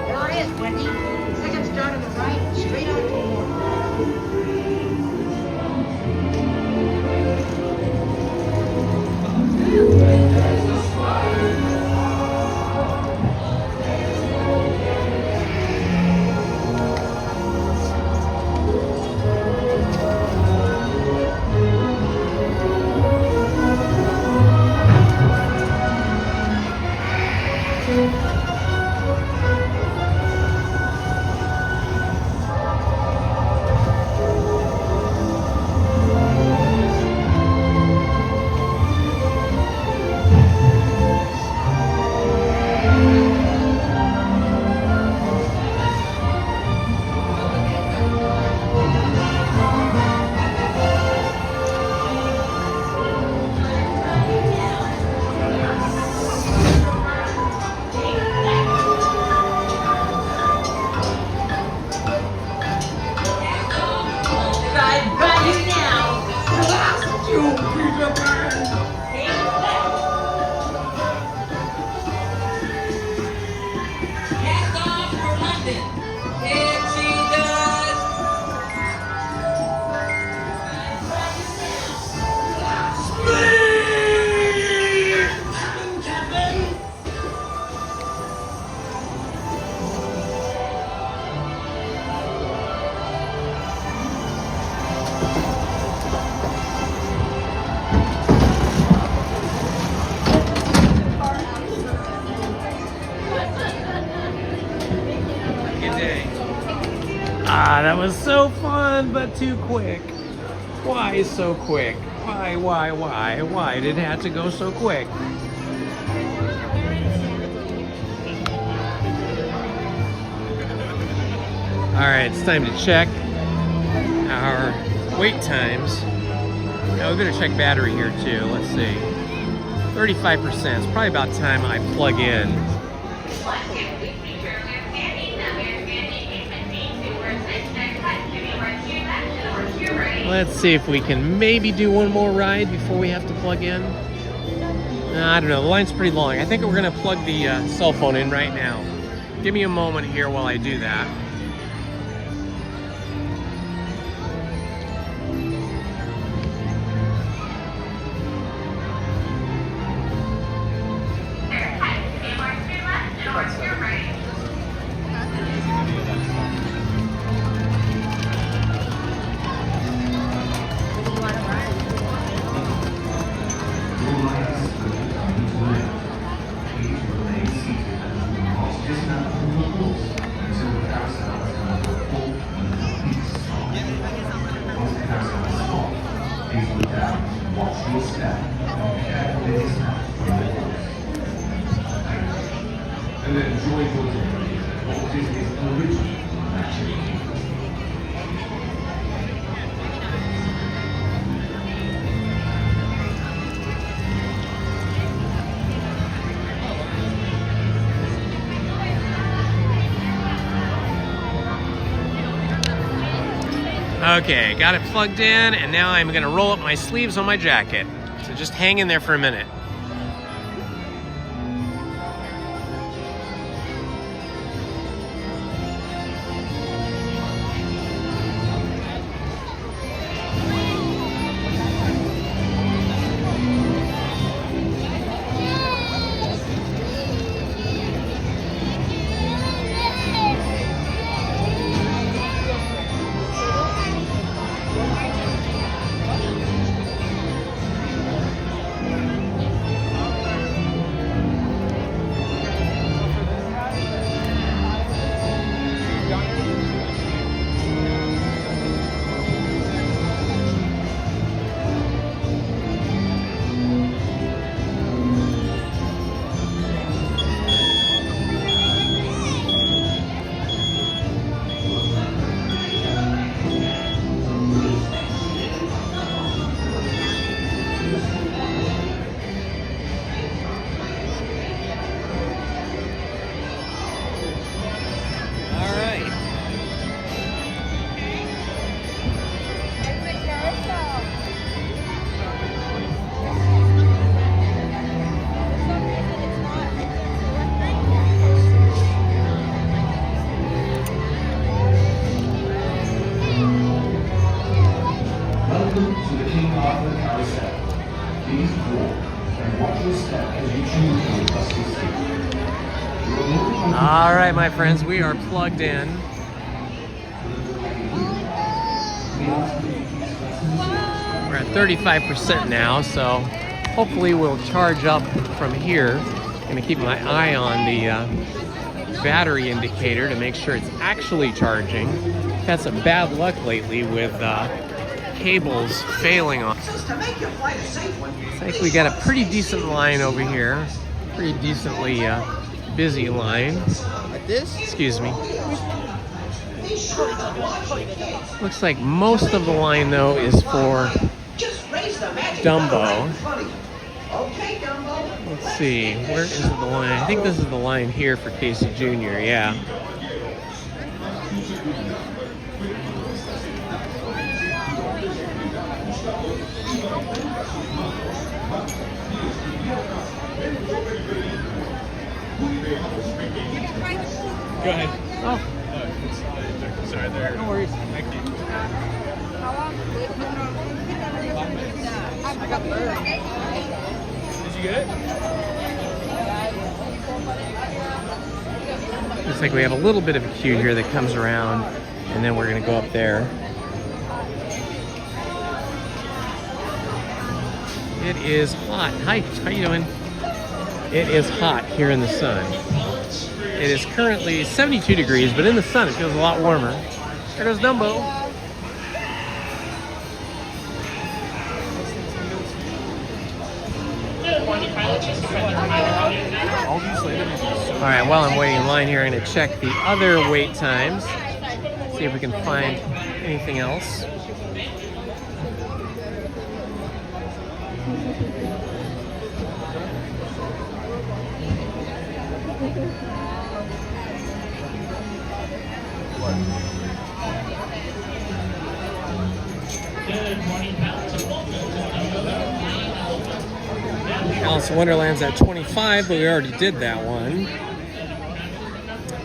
There it is, Wendy. Second start on the right, straight on to Ah, that was so fun, but too quick. Why so quick? Why did it have to go so quick? All right, it's time to check our wait times. Now we better check battery here too. Let's see. 35%. It's probably about time I plug in. Let's see if we can maybe do one more ride before we have to plug in. I don't know, the line's pretty long. I think we're gonna plug the cell phone in right now. Give me a moment here while I do that. And then enjoy your day. Walt Disney's original magic. Okay, got it plugged in, and now I'm gonna roll up my sleeves on my jacket. So just hang in there for a minute. All right, my friends, we are plugged in. We're at 35% now, so hopefully we'll charge up from here. I'm gonna keep my eye on the battery indicator to make sure it's actually charging. I've had some bad luck lately with cables failing on. Looks like we got a pretty decent line over here. Pretty decently busy line. Like this? Excuse me. Looks like most of the line though is for Dumbo. Let's see, where is the line? I think this is the line here for Casey Jr., yeah. Go ahead. Oh. Sorry there. No worries. Thank you. Did you get it? Looks like we have a little bit of a queue here that comes around, and then we're going to go up there. It is hot. Hi, how you doing? It is hot here in the sun. It is currently 72 degrees, but in the sun it feels a lot warmer. There goes Dumbo. All right, while I'm waiting in line here, I'm going to check the other wait times. See if we can find anything else. Alice in Wonderland's at 25, but we already did that one.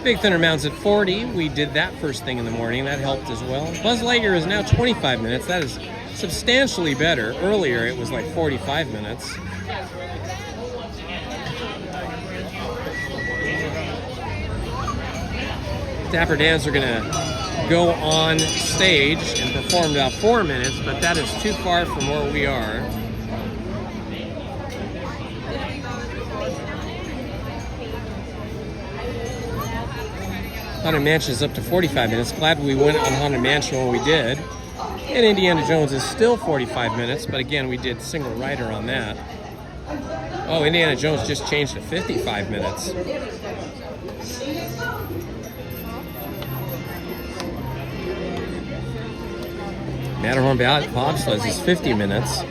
Big Thunder Mountain's at 40. We did that first thing in the morning. That helped as well. Buzz Lightyear is now 25 minutes. That is substantially better. Earlier, it was like 45 minutes. Dapper Dans are going to go on stage and perform about 4 minutes, but that is too far from where we are. Haunted Mansion is up to 45 minutes. Glad we went on Haunted Mansion when we did. And Indiana Jones is still 45 minutes, but again, we did single rider on that. Oh, Indiana Jones just changed to 55 minutes. Matterhorn Bobsleds is 50 minutes,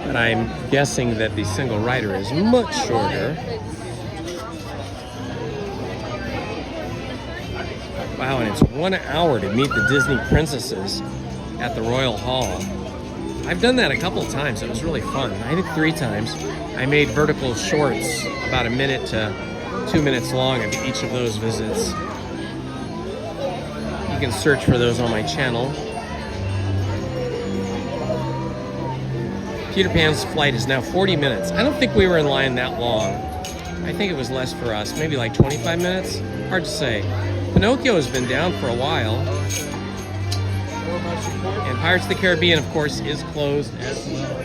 but I'm guessing that the single rider is much shorter. Wow, and it's 1 hour to meet the Disney princesses at the Royal Hall. I've done that a couple of times. It was really fun. I did 3 times. I made vertical shorts about 1 minute to 2 minutes long of each of those visits. You can search for those on my channel. Peter Pan's flight is now 40 minutes. I don't think we were in line that long. I think it was less for us, maybe like 25 minutes. Hard to say. Pinocchio has been down for a while. And Pirates of the Caribbean, of course, is closed as well.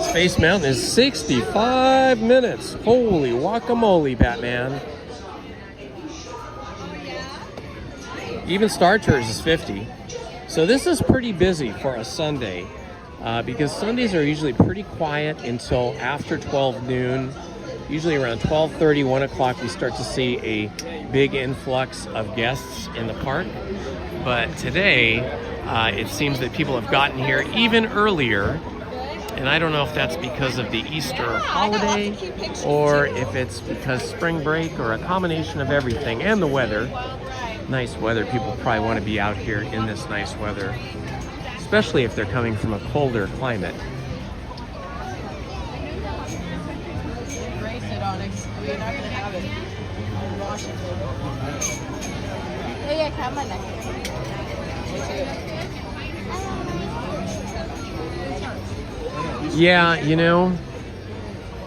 Space Mountain is 65 minutes. Holy guacamole, Batman. Even Star Tours is 50. So this is pretty busy for a Sunday because Sundays are usually pretty quiet until after 12 noon. Usually around 12:30, 1 o'clock, we start to see a big influx of guests in the park. But today, it seems that people have gotten here even earlier. And I don't know if that's because of the Easter holiday or if it's because spring break or a combination of everything and the weather. Nice weather. People probably want to be out here in this nice weather, especially if they're coming from a colder climate. We're not gonna have it in Washington. Yeah, come on next. Yeah, you know,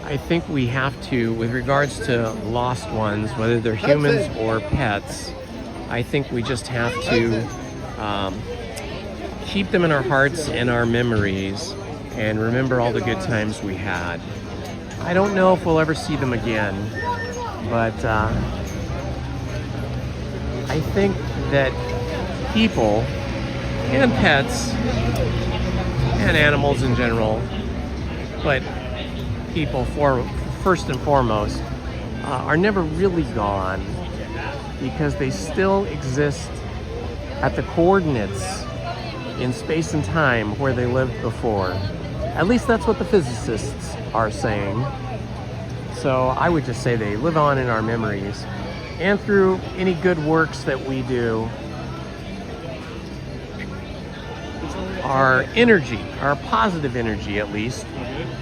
I think we have to, with regards to lost ones, whether they're humans or pets, I think we just have to keep them in our hearts and our memories and remember all the good times we had. I don't know if we'll ever see them again, but I think that people and pets and animals in general, but people first and foremost, are never really gone because they still exist at the coordinates in space and time where they lived before. At least that's what the physicists are saying. So I would just say they live on in our memories and through any good works that we do. Our energy, our positive energy at least,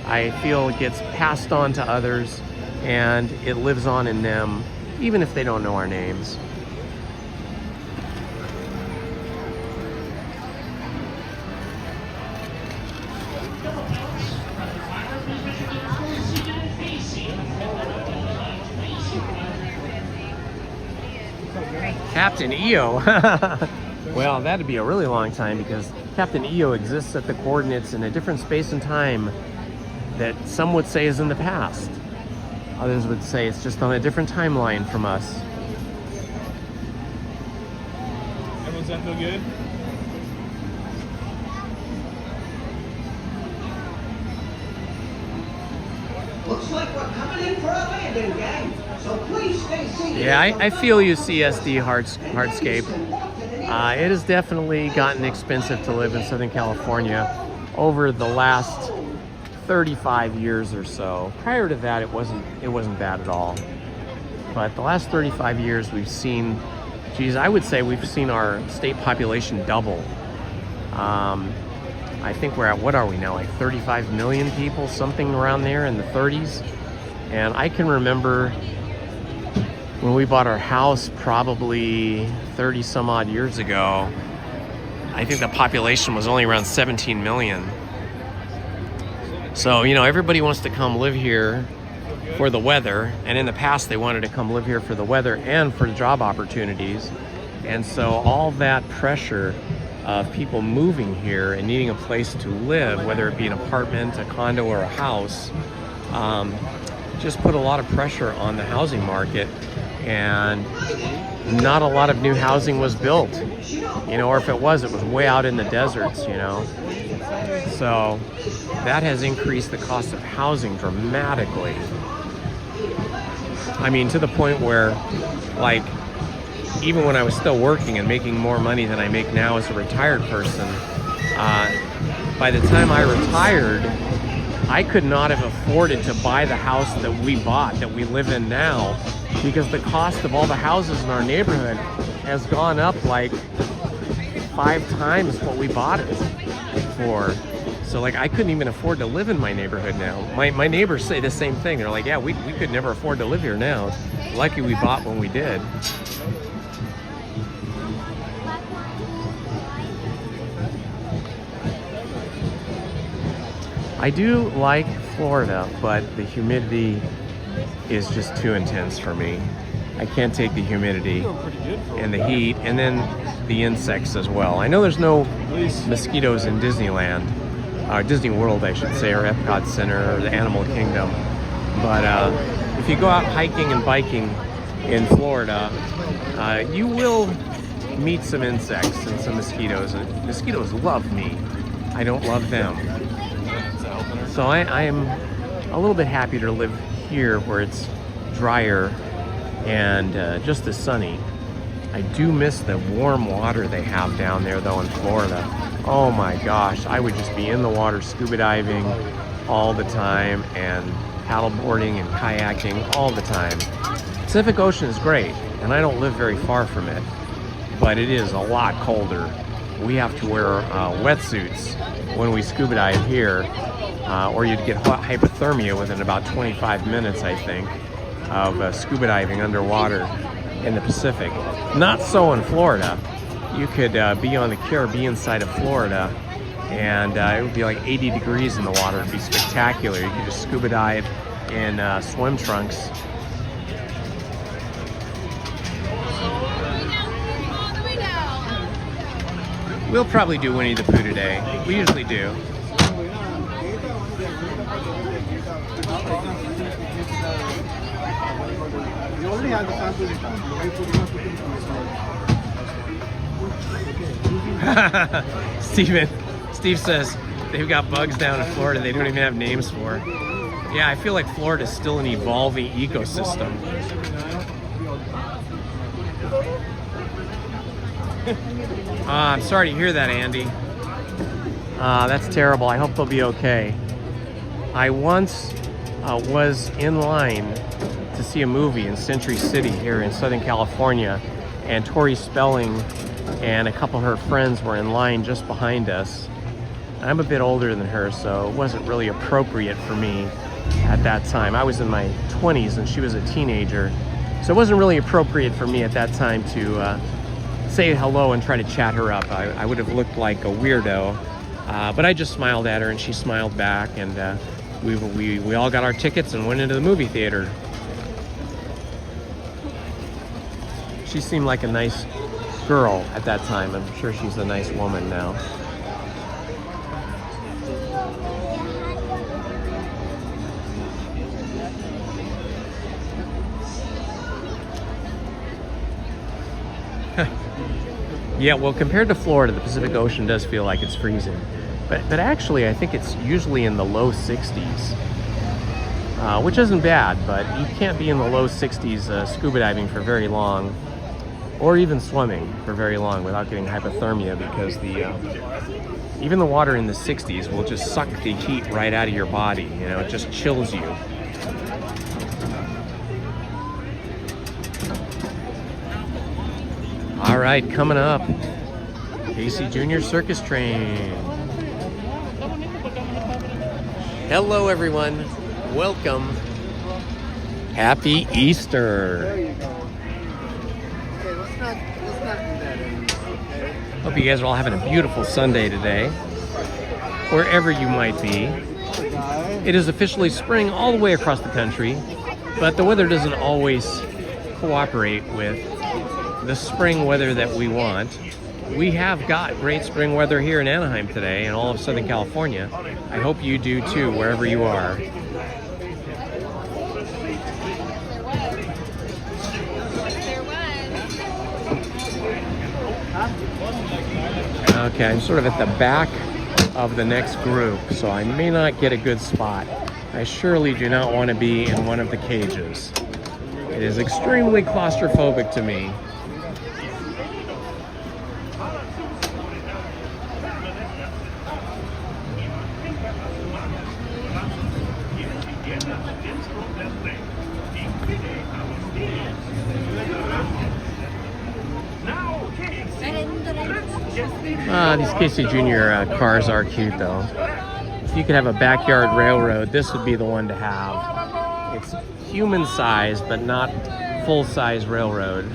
I feel it gets passed on to others and it lives on in them, even if they don't know our names. Captain EO. Well, that'd be a really long time because Captain EO exists at the coordinates in a different space and time that some would say is in the past. Others would say it's just on a different timeline from us. Does that feel good? Looks like we're coming in for a landing, gang. So please stay seated. Yeah, I feel you, CSD Hardscape. It has definitely gotten expensive to live in Southern California over the last 35 years or so. Prior to that, it wasn't bad at all. But the last 35 years, we've seen, geez, I would say we've seen our state population double. I think we're at, what are we now, like 35 million people, something around there in the 30s. And I can remember when we bought our house probably 30 some odd years ago, I think the population was only around 17 million. So, you know, everybody wants to come live here for the weather. And in the past, they wanted to come live here for the weather and for job opportunities. And so all that pressure of people moving here and needing a place to live, whether it be an apartment, a condo, or a house, just put a lot of pressure on the housing market, and not a lot of new housing was built, you know, or if it was way out in the deserts, you know. So that has increased the cost of housing dramatically. I mean, to the point where, like, even when I was still working and making more money than I make now as a retired person, by the time I retired, I could not have afforded to buy the house that we bought, that we live in now, because the cost of all the houses in our neighborhood has gone up like 5 times what we bought it for. So like, I couldn't even afford to live in my neighborhood now. My neighbors say the same thing. They're like, yeah, we could never afford to live here now. Lucky we bought when we did. I do like Florida, but the humidity is just too intense for me. I can't take the humidity and the heat, and then the insects as well. I know there's no mosquitoes in Disneyland, Disney World, I should say, or Epcot Center, or the Animal Kingdom. But if you go out hiking and biking in Florida, you will meet some insects and some mosquitoes. And mosquitoes love me. I don't love them. So I am a little bit happier to live here where it's drier and just as sunny. I do miss the warm water they have down there though in Florida. Oh my gosh, I would just be in the water scuba diving all the time and paddleboarding and kayaking all the time. Pacific Ocean is great, and I don't live very far from it, but it is a lot colder. We have to wear wetsuits when we scuba dive here, or you'd get hypothermia within about 25 minutes, I think, of scuba diving underwater in the Pacific. Not so in Florida. You could be on the Caribbean side of Florida, and it would be like 80 degrees in the water. It'd be spectacular. You could just scuba dive in swim trunks. We'll probably do Winnie the Pooh today. We usually do. Steve says they've got bugs down in Florida they don't even have names for. Yeah, I feel like Florida's still an evolving ecosystem. I'm sorry to hear that, Andy. That's terrible. I hope they'll be okay. I once was in line to see a movie in Century City here in Southern California, and Tori Spelling and a couple of her friends were in line just behind us. I'm a bit older than her, so it wasn't really appropriate for me at that time. I was in my 20s and she was a teenager, so it wasn't really appropriate for me at that time to say hello and try to chat her up. I would have looked like a weirdo, but I just smiled at her and she smiled back, and we all got our tickets and went into the movie theater. She seemed like a nice girl at that time. I'm sure she's a nice woman now. Yeah, well, compared to Florida, the Pacific Ocean does feel like it's freezing. But actually, I think it's usually in the low 60s, which isn't bad, but you can't be in the low 60s scuba diving for very long, or even swimming for very long without getting hypothermia, because even the water in the 60s will just suck the heat right out of your body. You know, it just chills you. All right, coming up, Casey Jr. Circus Train. Hello, everyone. Welcome. Happy Easter. There you go. Okay, let's not do that anymore, okay? Hope you guys are all having a beautiful Sunday today, wherever you might be. It is officially spring all the way across the country, but the weather doesn't always cooperate with the spring weather that we want. We have got great spring weather here in Anaheim today and all of Southern California. I hope you do too, wherever you are. Okay, I'm sort of at the back of the next group, so I may not get a good spot. I surely do not want to be in one of the cages. It is extremely claustrophobic to me. These Casey Jr. Cars are cute, though. If you could have a backyard railroad, this would be the one to have. It's human-sized, but not full-size railroad.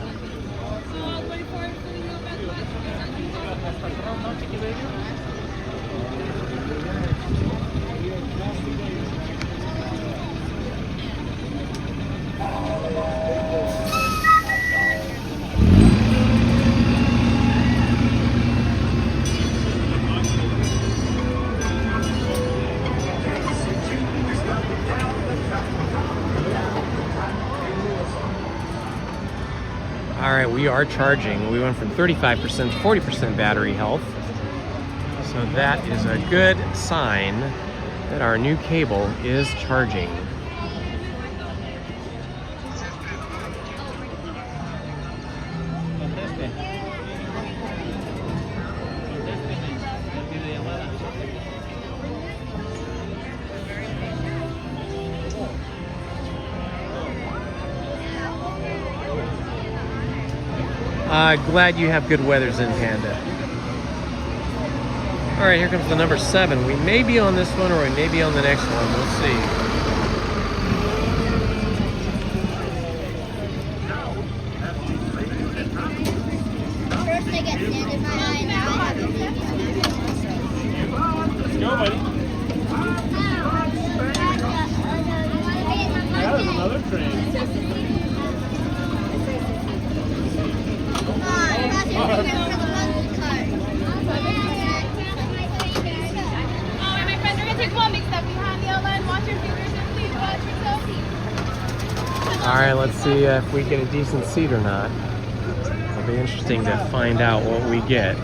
All right, we are charging. We went from 35% to 40% battery health. So that is a good sign that our new cable is charging. Glad you have good weathers in Panda. All right, here comes the number 7. We may be on this one or we may be on the next one. We'll see. First I get sand in my eye, now I have a baby on my Let's go, buddy. Yeah, there's another train. All right, let's see if we get a decent seat or not. It'll be interesting to find out what we get.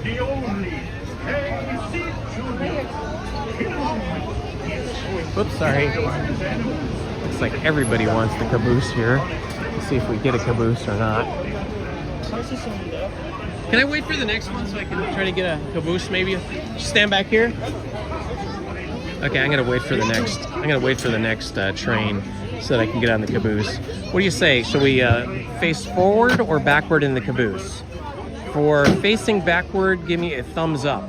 The only Casey Whoops, sorry. Looks like everybody wants the caboose here. Let's see if we get a caboose or not. Can I wait for the next one so I can try to get a caboose maybe? Just stand back here? Okay, I'm gonna wait for the next. I'm gonna wait for the next train so that I can get on the caboose. What do you say? Should we face forward or backward in the caboose? For facing backward, give me a thumbs up.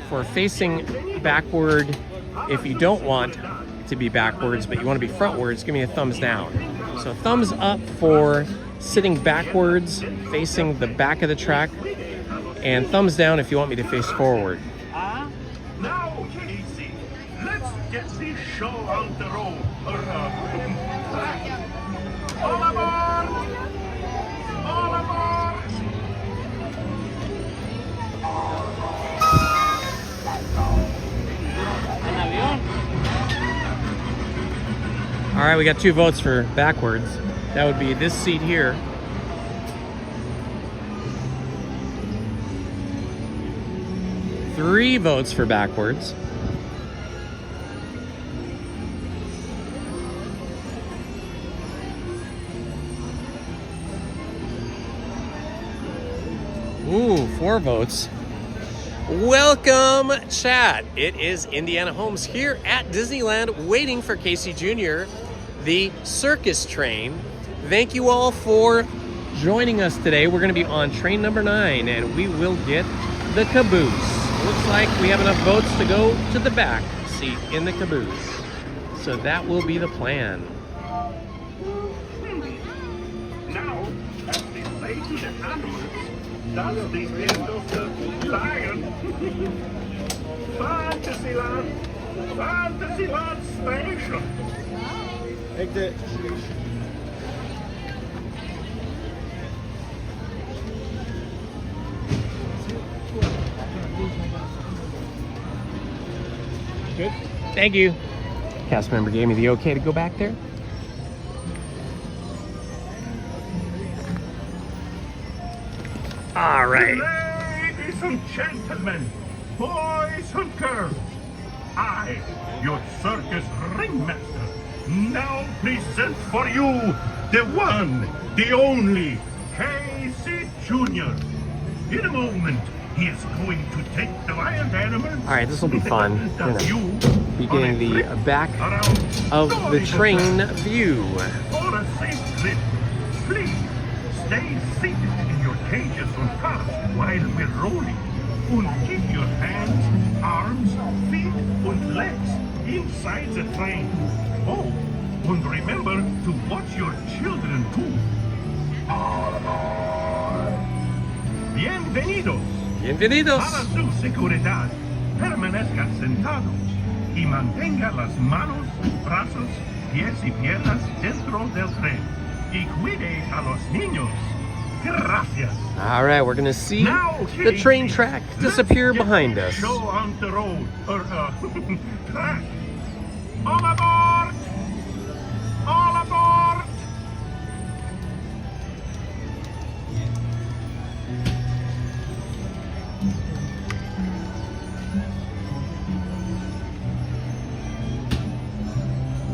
For facing backward, if you don't want to be backwards but you want to be frontwards, give me a thumbs down. So thumbs up for sitting backwards, facing the back of the track, and thumbs down if you want me to face forward. Now, Casey, let's get this show on the road. All aboard! All aboard! All right, we got 2 votes for backwards. That would be this seat here. Three votes for backwards. Ooh, 4 votes. Welcome, chat. It is Indiana Holmes here at Disneyland waiting for Casey Jr., the circus train. Thank you all for joining us today. We're going to be on train number 9 and we will get the caboose. Looks like we have enough votes to go to the back seat in the caboose. So that will be the plan. Now, as they say to the animals, that's the end of the lion. Fantasyland Station. Exit. Good. Thank you. Cast member gave me the okay to go back there. All right. Ladies and gentlemen, boys and girls, I, your circus ringmaster, now present for you the one, the only, Casey Jr. In a moment, he is going to take the wild animals. All right, this will be fun. We're gonna be getting the back of the train view. For a safe trip, please stay seated in your cages on top while we're rolling. And keep your hands, arms, feet, and legs inside the train. Oh, and remember to watch your children too. All aboard! Bienvenidos. Bienvenidos. Para su seguridad, permanezca sentado y mantenga las manos, brazos, pies y piernas dentro del tren. Y cuide a los niños. Gracias. All right, we're gonna see the train track disappear behind us. Show on the road, or track. All aboard! All aboard!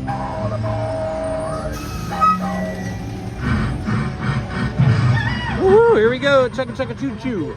All aboard! Woohoo, here we go. Chugga chugga choo choo.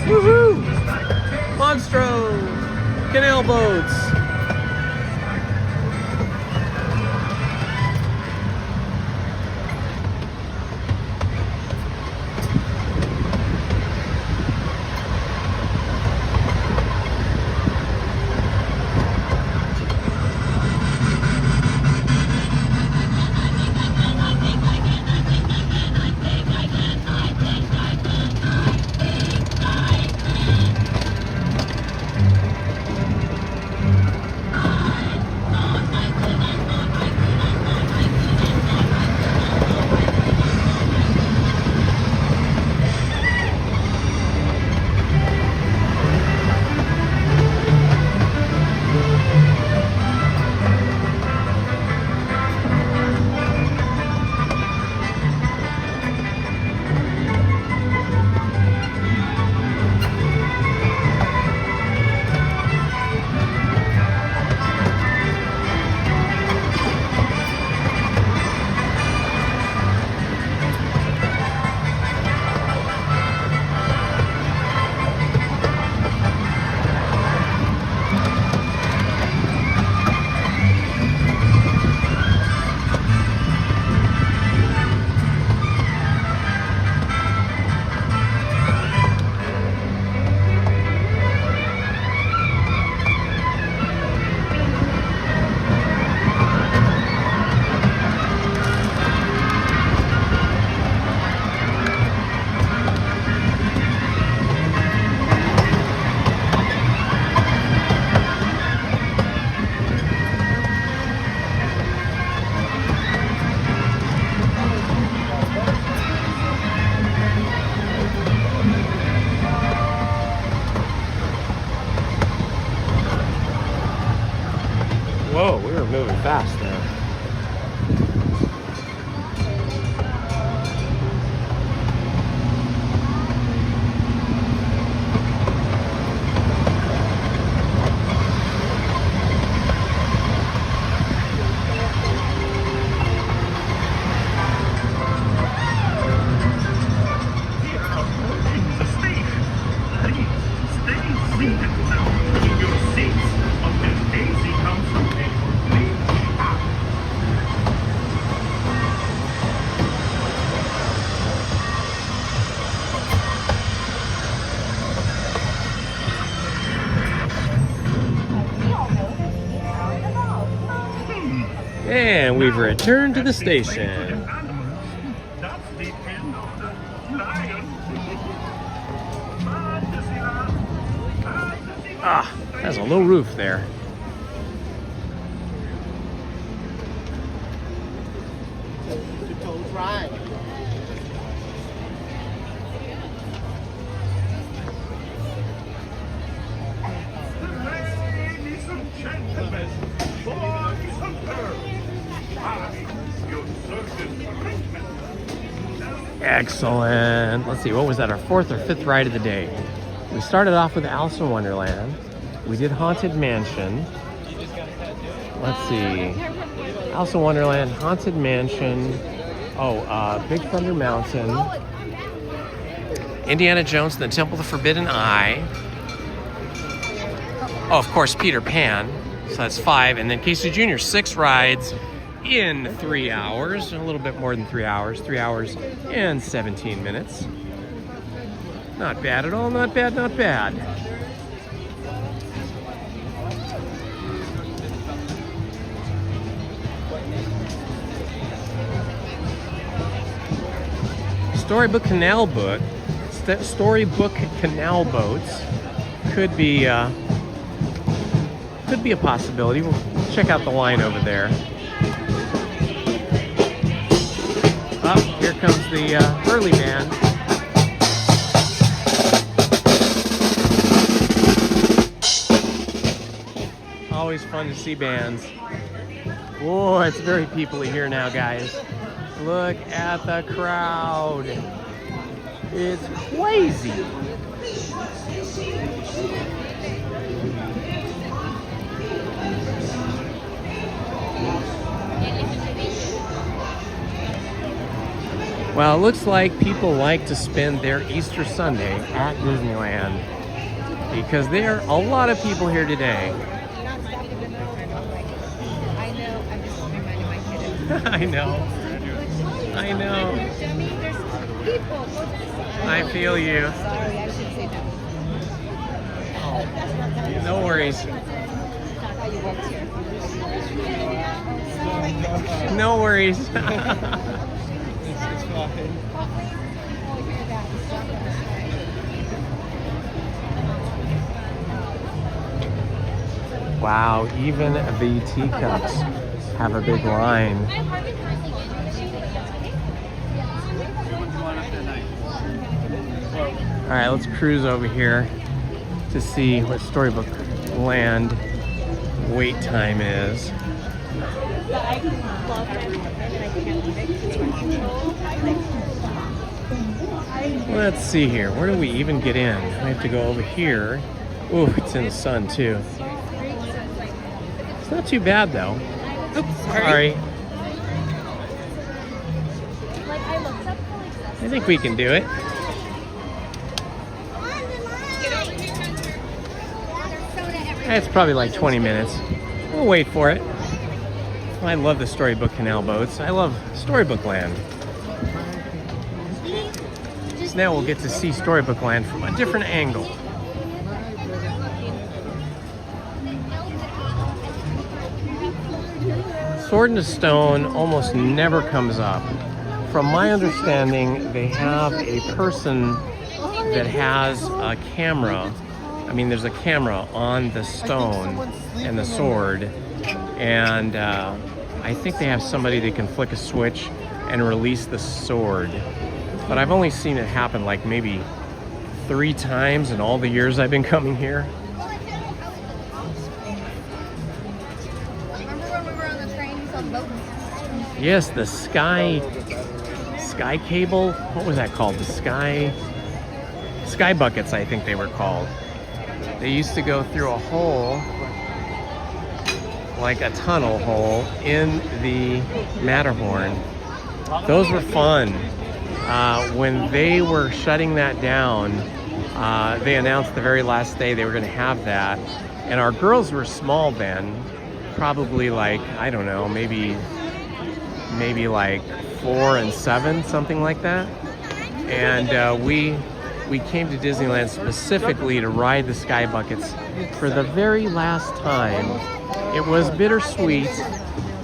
Woohoo! Monstro! Canal boats! Whoa, we were moving fast there. And we've returned to the station. Ah, has a low roof there. Excellent. Let's see, what was that, our 4th or 5th ride of the day? We started off with Alice in Wonderland. We did Haunted Mansion. Let's see. Alice in Wonderland, Haunted Mansion. Big Thunder Mountain. Indiana Jones and the Temple of the Forbidden Eye. Oh, of course, Peter Pan. So that's 5. And then Casey Jr., 6 rides in 3 hours. A little bit more than 3 hours. 3 hours and 17 minutes. Not bad at all. Not bad, not bad. Storybook canal boats could be a possibility. We'll check out the line over there. Oh, here comes the Hurley band. Always fun to see bands. Whoa, it's very people-y here now, guys. Look at the crowd. It's crazy. Well, it looks like people like to spend their Easter Sunday at Disneyland because there are a lot of people here today. I know. I know. I feel you. No worries. No worries. Wow, even the teacups have a big line. All right, let's cruise over here to see what Storybook Land wait time is. Let's see here. Where do we even get in? We have to go over here. Ooh, it's in the sun too. It's not too bad though. Oops, sorry. I think we can do it. It's probably like 20 minutes. We'll wait for it. I love the Storybook Canal boats. I love Storybook Land. Now we'll get to see Storybook Land from a different angle. Sword in the Stone almost never comes up. From my understanding, they have a person that has a camera. I mean, there's a camera on the stone and the sword, and I think they have somebody that can flick a switch and release the sword. But I've only seen it happen like maybe 3 times in all the years I've been coming here. Yes, the sky cable. What was that called? The sky buckets, I think they were called. They used to go through a hole, like a tunnel hole, in the Matterhorn. Those were fun. When they were shutting that down, they announced the very last day they were going to have that. And our girls were small then, probably like, I don't know, maybe like 4 and 7, something like that. And we came to Disneyland specifically to ride the sky buckets for the very last time. It was bittersweet,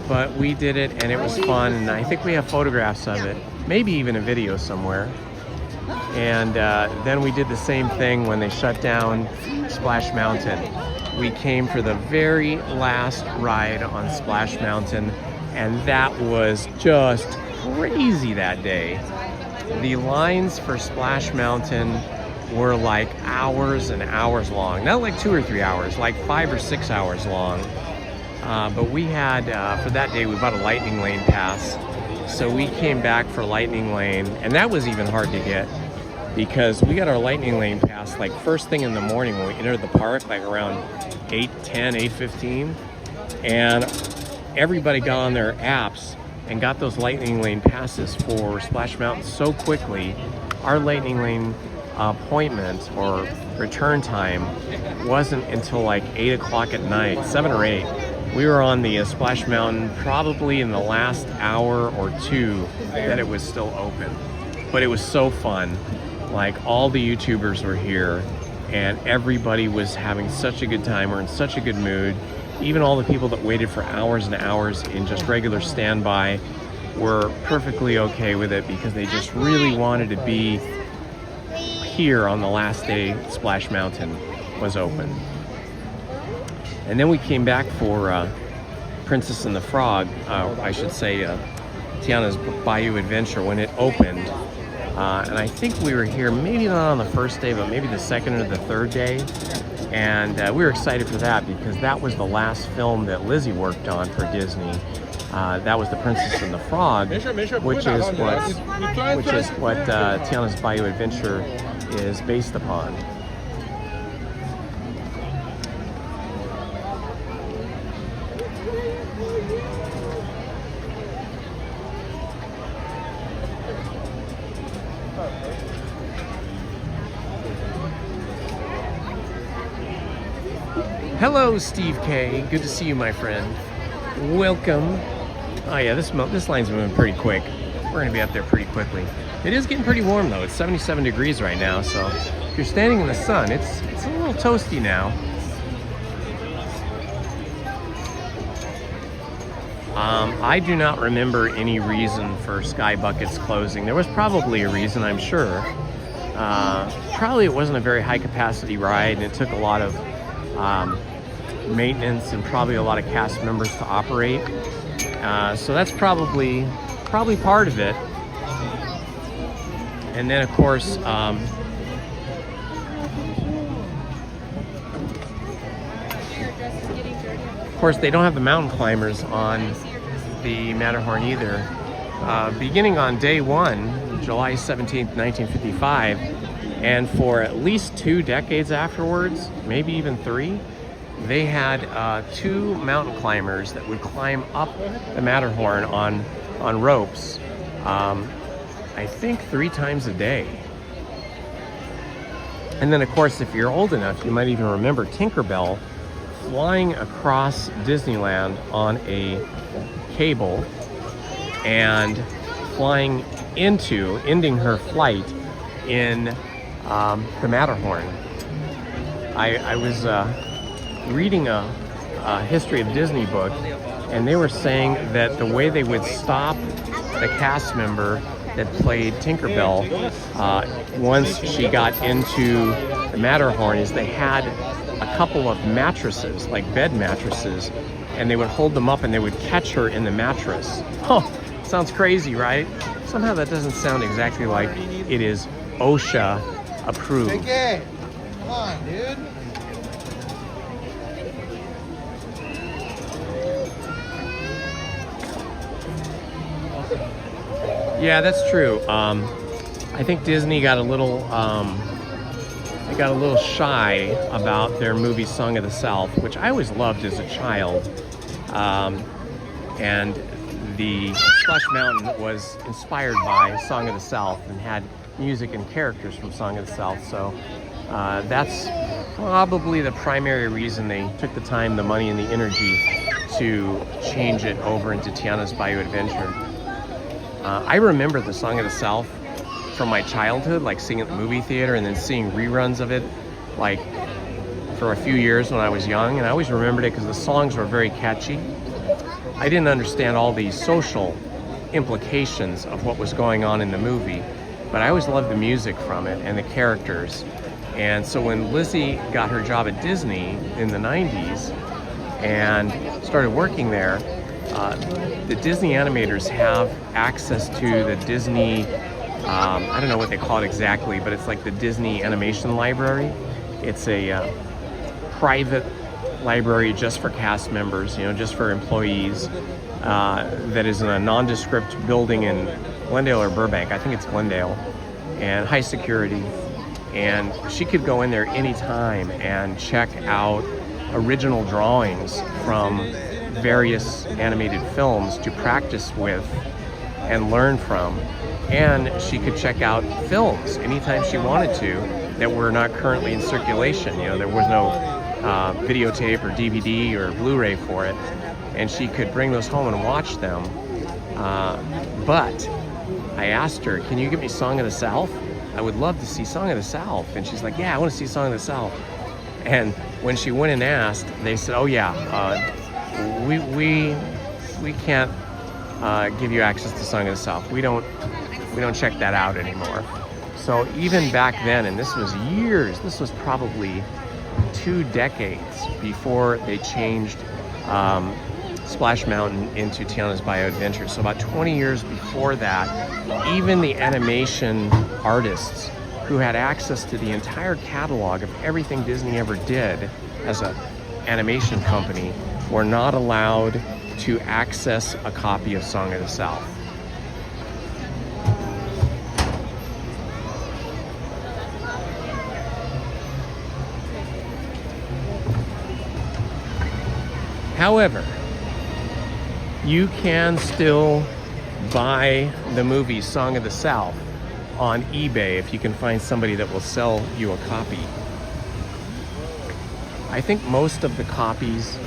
but we did it and it was fun. And I think we have photographs of it, maybe even a video somewhere. And then we did the same thing when they shut down Splash Mountain. We came for the very last ride on Splash Mountain, and that was just crazy that day. The lines for Splash Mountain were like hours and hours long. Not like 2 or 3 hours, like 5 or 6 hours long. But we had, for that day, we bought a Lightning Lane pass. So we came back for Lightning Lane, and that was even hard to get because we got our Lightning Lane pass like first thing in the morning when we entered the park, like around 8:10, 8:15. And everybody got on their apps and got those Lightning Lane passes for Splash Mountain so quickly. Our Lightning Lane appointment or return time wasn't until like 8 o'clock at night, 7 or 8. We were on the Splash Mountain probably in the last hour or 2 that it was still open. But it was so fun. Like, all the YouTubers were here and everybody was having such a good time. We're in such a good mood. Even all the people that waited for hours and hours in just regular standby were perfectly okay with it because they just really wanted to be here on the last day Splash Mountain was open. And then we came back for Princess and the Frog, I should say Tiana's Bayou Adventure when it opened. And I think we were here maybe not on the first day, but maybe the second or the third day. And we were excited for that because that was the last film that Lizzie worked on for Disney. That was The Princess and the Frog, which is what Tiana's Bayou Adventure is based upon. Hello, Steve K. Good to see you, my friend. Welcome. Oh yeah, this line's moving pretty quick. We're gonna be up there pretty quickly. It is getting pretty warm though. It's 77 degrees right now, so if you're standing in the sun, it's a little toasty now. I do not remember any reason for Sky Buckets closing. There was probably a reason, I'm sure. Probably it wasn't a very high capacity ride and it took a lot of maintenance and probably a lot of cast members to operate. So that's probably part of it. And then of course, they don't have the mountain climbers on the Matterhorn either. Beginning on day 1, July 17th, 1955, and for at least 2 decades afterwards, maybe even 3, they had 2 mountain climbers that would climb up the Matterhorn on ropes, I think 3 times a day. And then of course, if you're old enough, you might even remember Tinkerbell flying across Disneyland on a cable and ending her flight in the Matterhorn. I was reading a history of Disney book, and they were saying that the way they would stop the cast member that played Tinkerbell once she got into the Matterhorn is they had a couple of mattresses, like bed mattresses, and they would hold them up and they would catch her in the mattress. Oh, sounds crazy, right? Somehow that doesn't sound exactly like it is OSHA approved. Hey, come on, dude. Yeah, that's true. I think Disney got a little shy about their movie Song of the South, which I always loved as a child. And the Splash Mountain was inspired by Song of the South and had music and characters from Song of the South. So that's probably the primary reason they took the time, the money, and the energy to change it over into Tiana's Bayou Adventure. I remember the Song of the South from my childhood, like seeing it at the movie theater and then seeing reruns of it like for a few years when I was young, and I always remembered it because the songs were very catchy. I didn't understand all the social implications of what was going on in the movie, but I always loved the music from it and the characters. And so when Lizzie got her job at Disney in the 90s and started working there, the Disney animators have access to the Disney, I don't know what they call it exactly, but it's like the Disney Animation Library. It's a private library just for cast members, you know, just for employees, that is in a nondescript building in Glendale or Burbank. I think it's Glendale, and high security. And she could go in there anytime and check out original drawings from various animated films to practice with and learn from. And she could check out films anytime she wanted to that were not currently in circulation. You know, there was no videotape or DVD or Blu-ray for it, and she could bring those home and watch them. But I asked her, can you give me Song of the South? I would love to see Song of the South. And she's like, yeah, I want to see Song of the South. And when she went and asked, they said, oh yeah, we can't give you access to Song of the South. We don't check that out anymore. So even back then, and this was years, this was probably 2 decades before they changed Splash Mountain into Tiana's Bayou Adventure. So about 20 years before that, even the animation artists who had access to the entire catalog of everything Disney ever did as an animation company were not allowed to access a copy of Song of the South. However, you can still buy the movie Song of the South on eBay if you can find somebody that will sell you a copy. I think most of the copies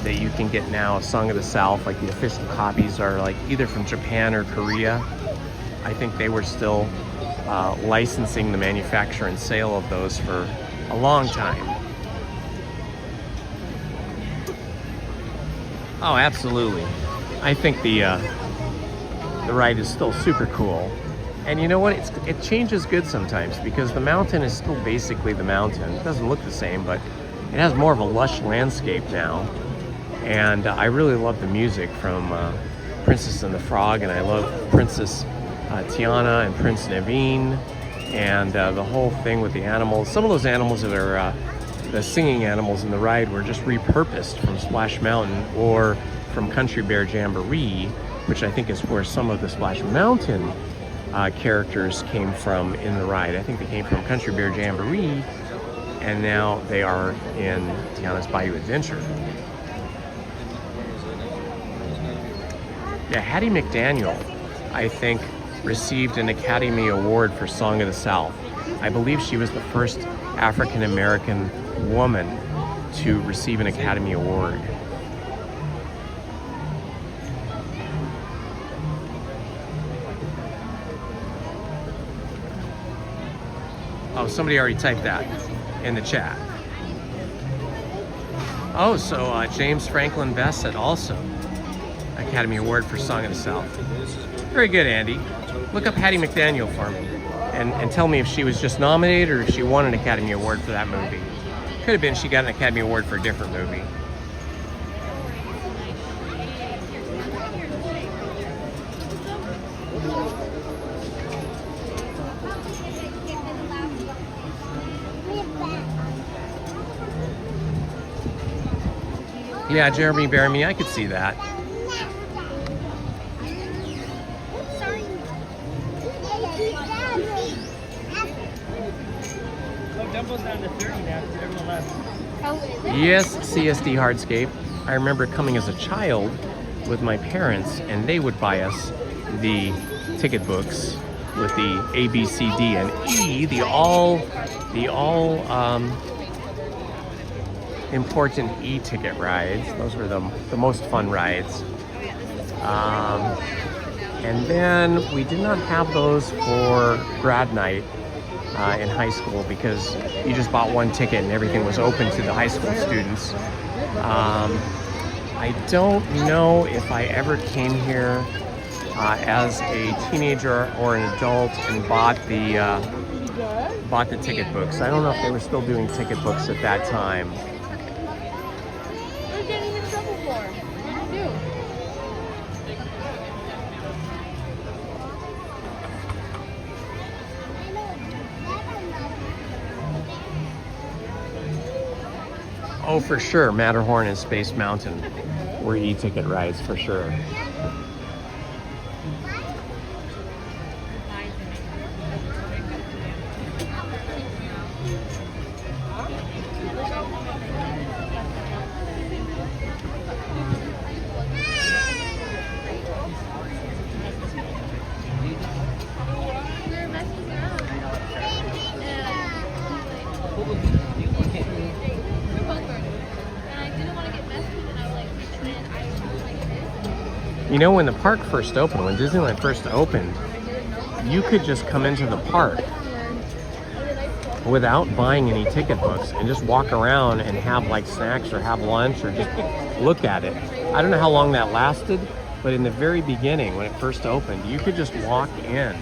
that you can get now of Song of the South, like the official copies, are like either from Japan or Korea. I think they were still licensing the manufacture and sale of those for a long time. Oh, absolutely. I think the ride is still super cool. And you know what? It changes good sometimes because the mountain is still basically the mountain. It doesn't look the same, but it has more of a lush landscape now. And I really love the music from Princess and the Frog, and I love Princess Tiana and Prince Naveen, and the whole thing with the animals. Some of those animals that are the singing animals in the ride were just repurposed from Splash Mountain or from Country Bear Jamboree, which I think is where some of the Splash Mountain characters came from in the ride. I think they came from Country Bear Jamboree, and now they are in Tiana's Bayou Adventure. Yeah, Hattie McDaniel, I think, received an Academy Award for Song of the South. I believe she was the first African-American woman to receive an Academy Award. Oh, somebody already typed that in the chat. Oh, so James Franklin Bassett also Academy Award for Song of the South. Very good, Andy. Look up Hattie McDaniel for me and tell me if she was just nominated or if she won an Academy Award for that movie. Could have been she got an Academy Award for a different movie. Yeah, Jeremy Bearimy, I could see that. goes down to 30 now because everyone left. Yes, CSD Hardscape. I remember coming as a child with my parents, and they would buy us the ticket books with the A, B, C, D, and E, the all important E-ticket rides. Those were the most fun rides. And then we did not have those for grad night in high school because you just bought one ticket and everything was open to the high school students. I don't know if I ever came here as a teenager or an adult and bought the ticket books. I don't know if they were still doing ticket books at that time. We're getting in trouble for. What did you do? Oh, for sure, Matterhorn and Space Mountain were e-ticket rides for sure. You know, when the park first opened, when Disneyland first opened, you could just come into the park without buying any ticket books and just walk around and have like snacks or have lunch or just look at it. I don't know how long that lasted, but in the very beginning, when it first opened, you could just walk in.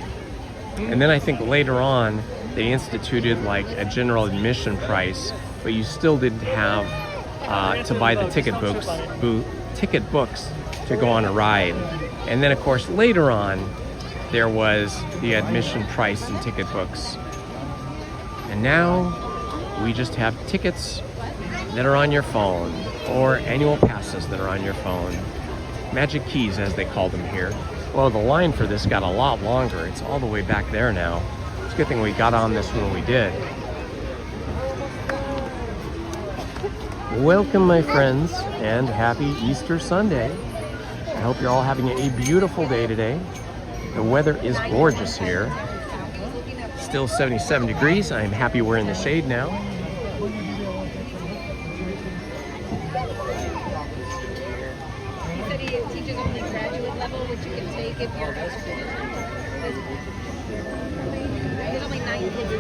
And then I think later on, they instituted like a general admission price, but you still didn't have to buy the ticket books to go on a ride. And then of course later on there was the admission price and ticket books. And now we just have tickets that are on your phone or annual passes that are on your phone. Magic keys as they call them here. Well, the line for this got a lot longer. It's all the way back there now. It's a good thing we got on this when we did. Welcome my friends and happy Easter Sunday. I hope you're all having a beautiful day today. The weather is gorgeous here. Still 77 degrees. I'm happy we're in the shade now. He said he teaches only graduate level, which you can take if you're There's only 9 kids.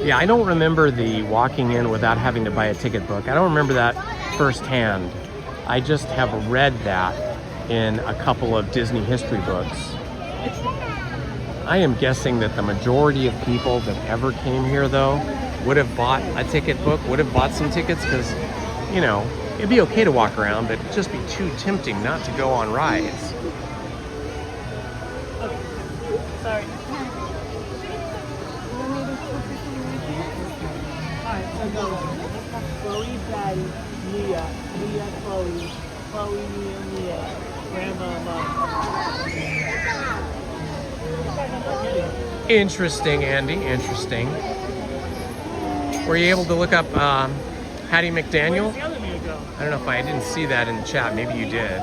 Yeah, I don't remember the walking in without having to buy a ticket book. I don't remember that firsthand. I just have read that in a couple of Disney history books. I am guessing that the majority of people that ever came here, though, would have bought a ticket book, would have bought some tickets, because, you know, it'd be okay to walk around, but it'd just be too tempting not to go on rides. Sorry. Chloe, Patty, Mia, Chloe, Mia, Grandma, Mom. Interesting, Andy, interesting. Were you able to look up Hattie McDaniel? I don't know if I didn't see that in the chat. Maybe you did.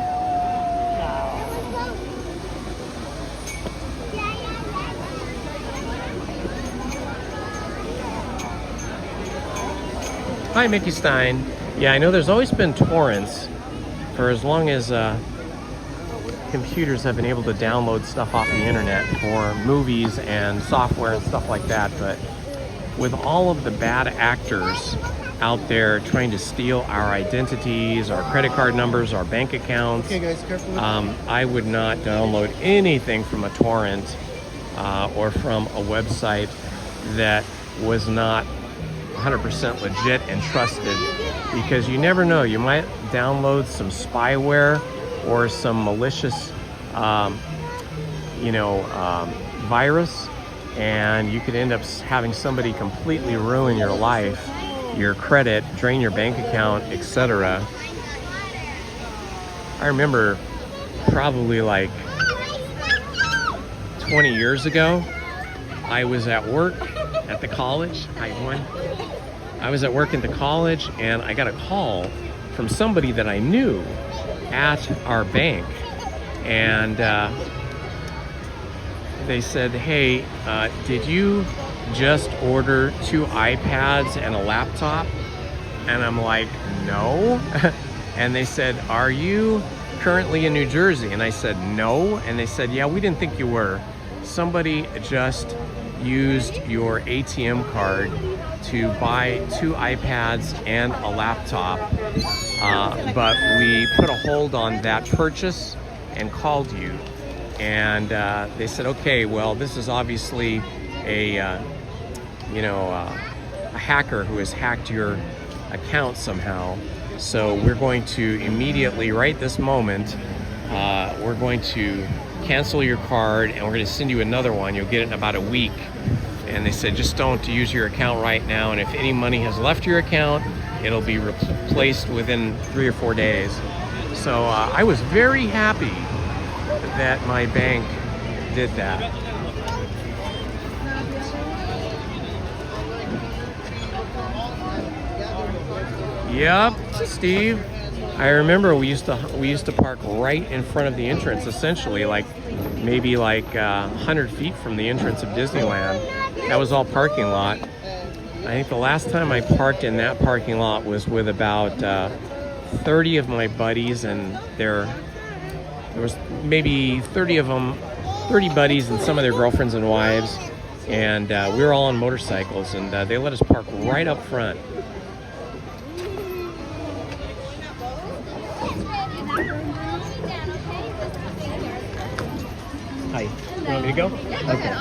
Hi, Mickey Stein. Yeah, I know there's always been torrents for as long as computers have been able to download stuff off the internet for movies and software and stuff like that. But with all of the bad actors out there trying to steal our identities, our credit card numbers, our bank accounts, Okay, guys, careful. I would not download anything from a torrent or from a website that was not 100% legit and trusted, because you never know, you might download some spyware or some malicious virus, and you could end up having somebody completely ruin your life, your credit, drain your bank account, etc. I remember probably like 20 years ago, I was at work at the college. Hi, everyone. I was at work at the college, and I got a call from somebody that I knew at our bank, and they said, hey, did you just order 2 iPads and a laptop? And I'm like, no. And they said, are you currently in New Jersey? And I said, no. And they said, yeah, we didn't think you were. Somebody just used your ATM card to buy 2 iPads and a laptop, but we put a hold on that purchase and called you. And they said, okay, well, this is obviously a hacker who has hacked your account somehow. So we're going to immediately, right this moment, we're going to cancel your card, and we're going to send you another one. You'll get it in about a week. And they said, just don't use your account right now, and if any money has left your account, it'll be replaced within 3 or 4 days. So I was very happy that my bank did that. Yep, Steve. I remember we used to park right in front of the entrance, essentially, like maybe 100 feet from the entrance of Disneyland. That was all parking lot. I think the last time I parked in that parking lot was with about 30 of my buddies, and there was maybe 30 of them, 30 buddies and some of their girlfriends and wives, and we were all on motorcycles, and they let us park right up front. Hi, you want me to go? Okay.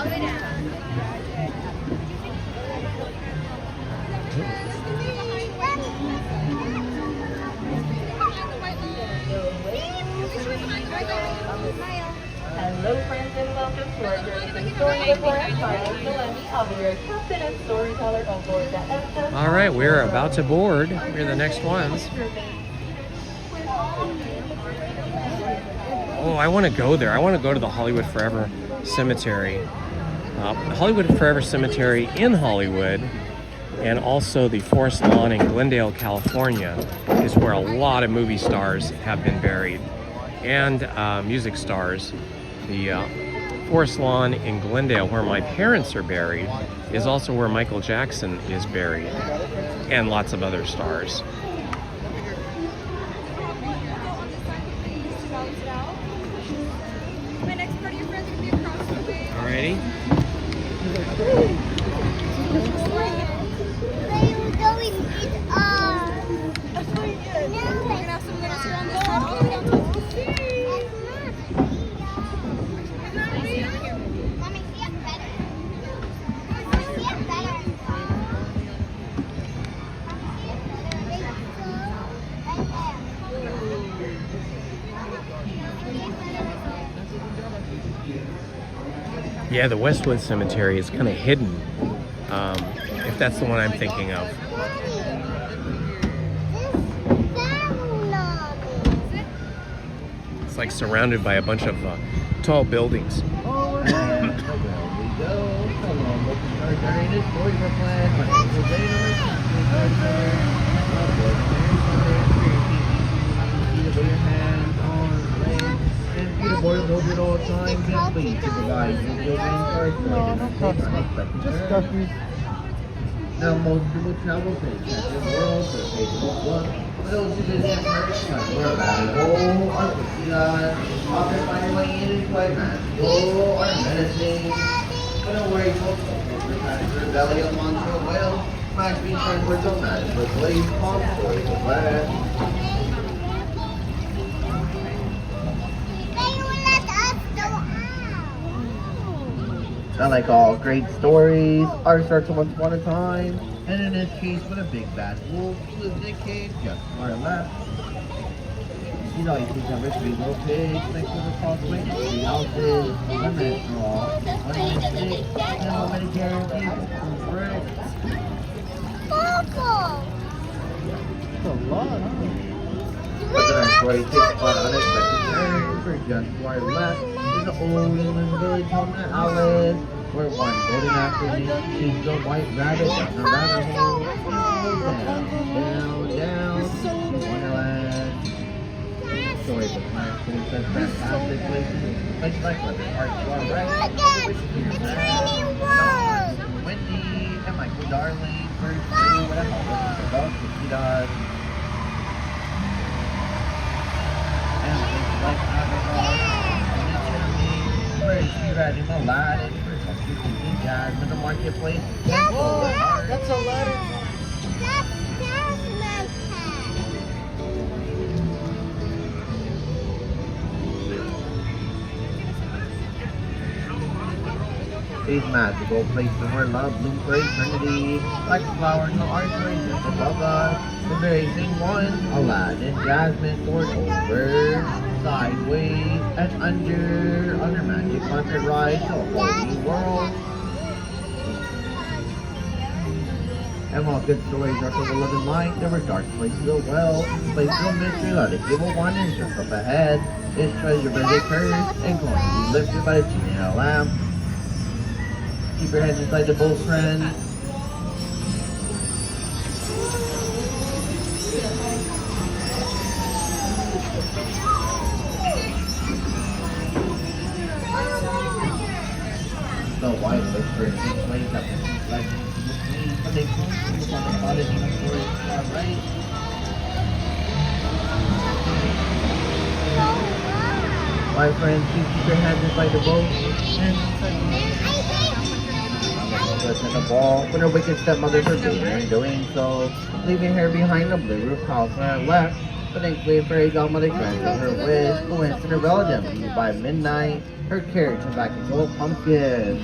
Hello friends and welcome to our journey story before our final. I'll be your captain and storyteller on board the SS. All right, we're about to board. We're the next ones. Oh, I want to go there. I want to go to the Hollywood Forever Cemetery. The Hollywood Forever Cemetery in Hollywood, and also the Forest Lawn in Glendale, California, is where a lot of movie stars have been buried, and music stars. The Forest Lawn in Glendale, where my parents are buried, is also where Michael Jackson is buried, and lots of other stars. Alrighty. Yeah, the Westwood Cemetery is kind of hidden, if that's the one I'm thinking of. It's like surrounded by a bunch of tall buildings. Now most people travel to the world for Facebook One. For those who didn't have we're about to go our often find your way in is quite magical or menacing. But don't worry, folks, we're trying to belly up onto a whale. Max being turned towards a magic with blaze palm stories of land. Not like all great stories, ours starts once upon a time, and in this case with a big bad wolf who lives in a cave just to our left. You know, you see some rich big little pigs next to the crossway, the houses, a minute draw, 1 minute stick, and 1 minute guarantee. Correct. That's a lot, huh? But then our story takes quite an unexpected turn, for just to our left. The old England village home that outlet. For one golden afternoon, she's the white rabbit down the rabbit hole. Down, to Wonderland. Stories of plants putting such fantastic places, places like Leather Park to our right. Wendy and Michael Darling, First Two, what the hell, looking for dogs, Dixie Dogs. And places like Avatar, First Two, Riding Aladdin, First Two, Thinking Jasmine, the Marketplace. That's a letter. These magical places where love blooms for eternity, like flowers in the archway just above us. The very same one, Aladdin, Jasmine, soared over, sideways, and under magic carpet ride to a whole new world. And while good stories are full of love and light, there were dark places as well, places of mystery, like the evil wonders just up ahead. Its treasure but is cursed, and going to be lifted by the genie in a lamp. Keep your heads inside the boat, friend. The white whisper and pink waves up and pink legends with me, but they come from the thought of human stories, alright? My friends, keep your hands inside the boat and in the ball when her wicked stepmothers are bigger in doing so, leaving her behind the blue roof house on her left. But thankfully, a fairy godmother granted her wish, who went to the relative by midnight. Her carriage went back into a pumpkin.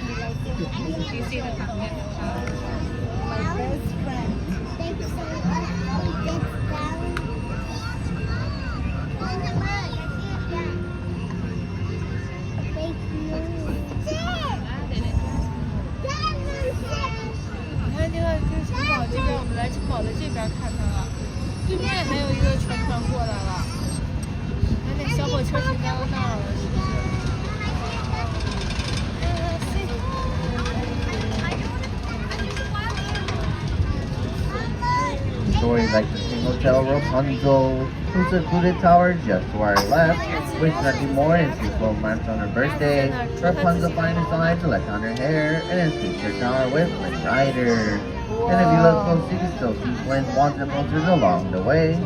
Stories like the King Hotel Rapunzel, whose secluded tower just to our left, with nothing more and 2 full months on her birthday. Rapunzel finds a sign to elect on her hair and escapes her tower with Flynn Rider. And if you look close, you can still see Flynn's wanted posters along the way.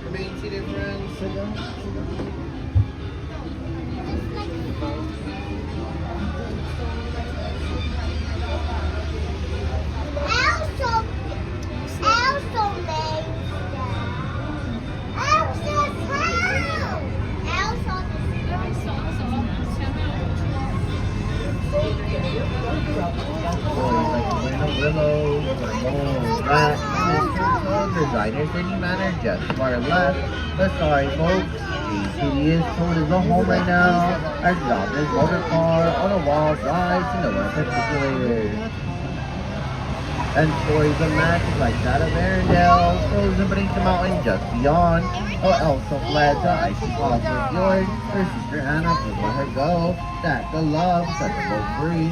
Remain seated, friends. Sit down. Designer City Manor just to our left. But sorry folks, JCD is told is a home right now. Our job is motor car on a wall side to no one particular. And stories of magic like that of Arendelle, frozen beneath the mountain just beyond. Oh, Elsa fled to icy Cosmo Fjord. Her sister Anna would let her go. That the love set the boat free.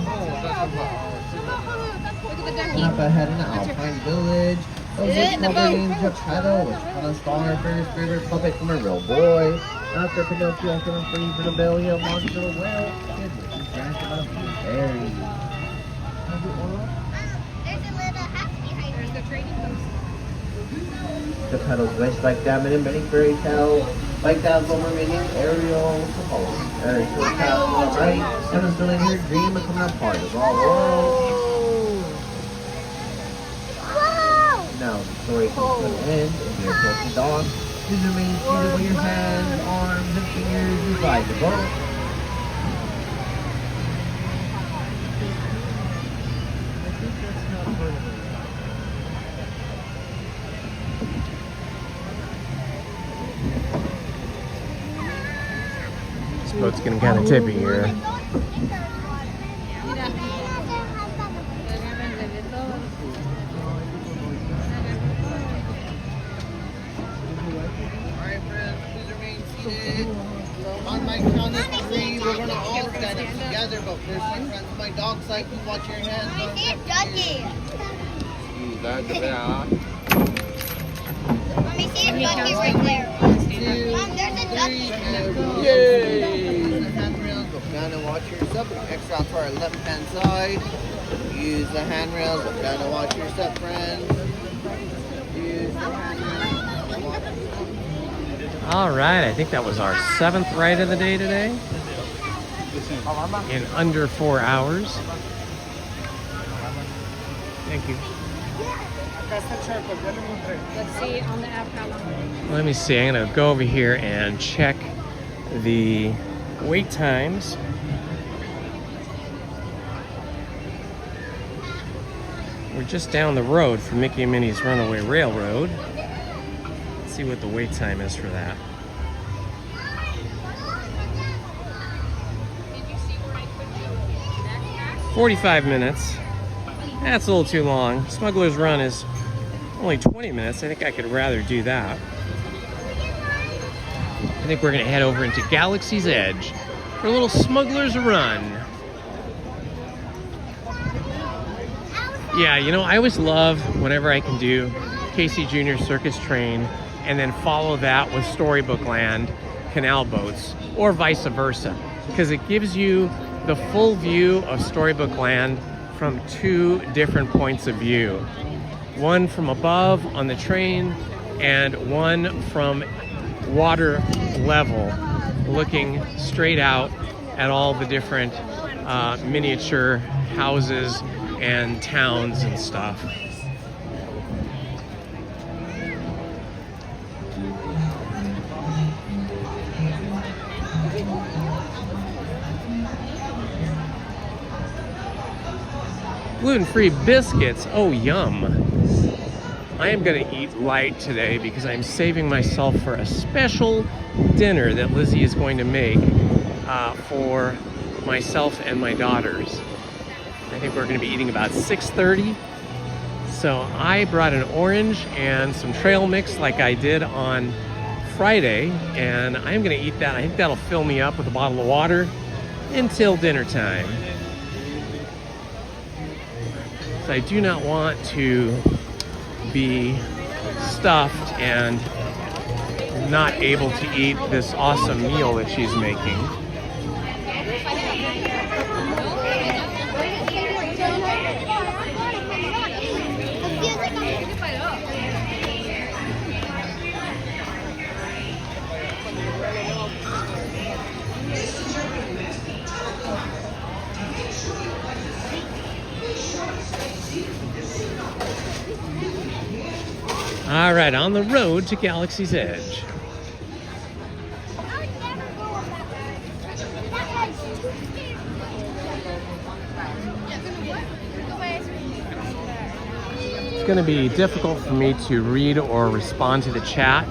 And up ahead in the Alpine Village, a witch named Geppetto was trying to stall her first favorite puppet from a real boy. After Pinocchio couldn't free from the belly of Monster the Whale, his wishes granted by the blue fairy. Geppetto's wish like Diamond in many fairy tales, like that of remaining Ariel, Earth to a castle on the right, and fulfilling her dream of becoming a part of our world. Now the story comes to an end, and we are close to dawn. Please remain seated with your hands, arms, and fingers inside the boat. boat's getting kind of tippy here. On my count of 3, we're gonna all stand up together, but first, my friends, my dog side, you watch your hands. That's bad. Let me see a ducky right there. Mom, there's a ducky. Yay! The handrails, look down and watch your step. Extra out to our left-hand side. Use the handrails, look down and watch your step, friends. Use the handrails. All right, I think that was our 7th ride of the day today. In under 4 hours. Thank you. Let's see on the app how long. Let me see, I'm gonna go over here and check the wait times. We're just down the road from Mickey and Minnie's Runaway Railroad. Let's see what the wait time is for that. 45 minutes. That's a little too long. Smugglers Run is only 20 minutes. I think I could rather do that. I think we're gonna head over into Galaxy's Edge for a little Smugglers Run. Yeah, you know, I always love whenever I can do Casey Jr. Circus Train and then follow that with Storybook Land canal boats, or vice versa, because it gives you the full view of Storybook Land from 2 different points of view. One from above on the train and one from water level, looking straight out at all the different miniature houses and towns and stuff. Gluten-free biscuits, oh yum. I am gonna eat light today because I'm saving myself for a special dinner that Lizzie is going to make for myself and my daughters. I think we're gonna be eating about 6:30. So I brought an orange and some trail mix like I did on Friday, and I'm gonna eat that. I think that'll fill me up with a bottle of water until dinner time. So I do not want to be stuffed and not able to eat this awesome meal that she's making. All right, on the road to Galaxy's Edge. It's going to be difficult for me to read or respond to the chat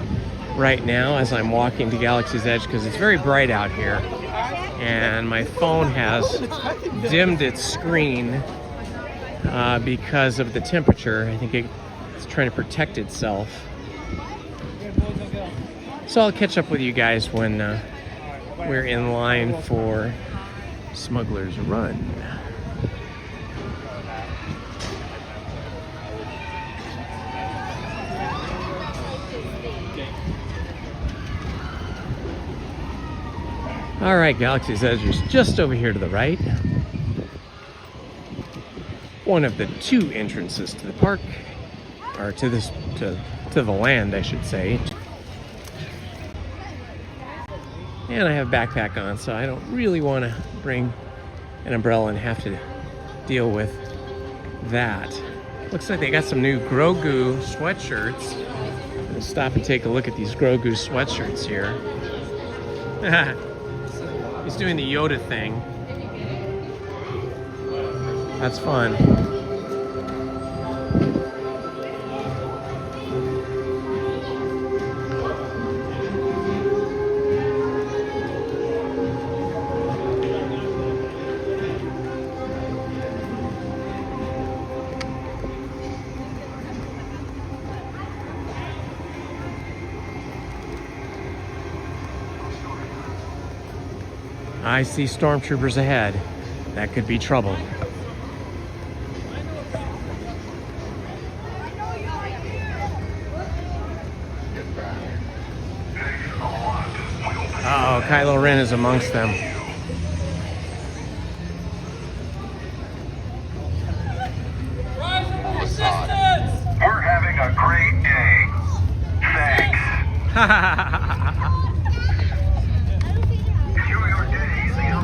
right now as I'm walking to Galaxy's Edge because it's very bright out here and my phone has dimmed its screen because of the temperature. I think it's trying to protect itself. So I'll catch up with you guys when we're in line for Smugglers Run. All right, Galaxy's Edge is just over here to the right. One of the 2 entrances to the park, or to the land, I should say. And I have a backpack on, so I don't really want to bring an umbrella and have to deal with that. Looks like they got some new Grogu sweatshirts. I'm gonna stop and take a look at these Grogu sweatshirts here. He's doing the Yoda thing. That's fun. I see stormtroopers ahead. That could be trouble. Uh-oh, Kylo Ren is amongst them. We're having a great day. Thanks.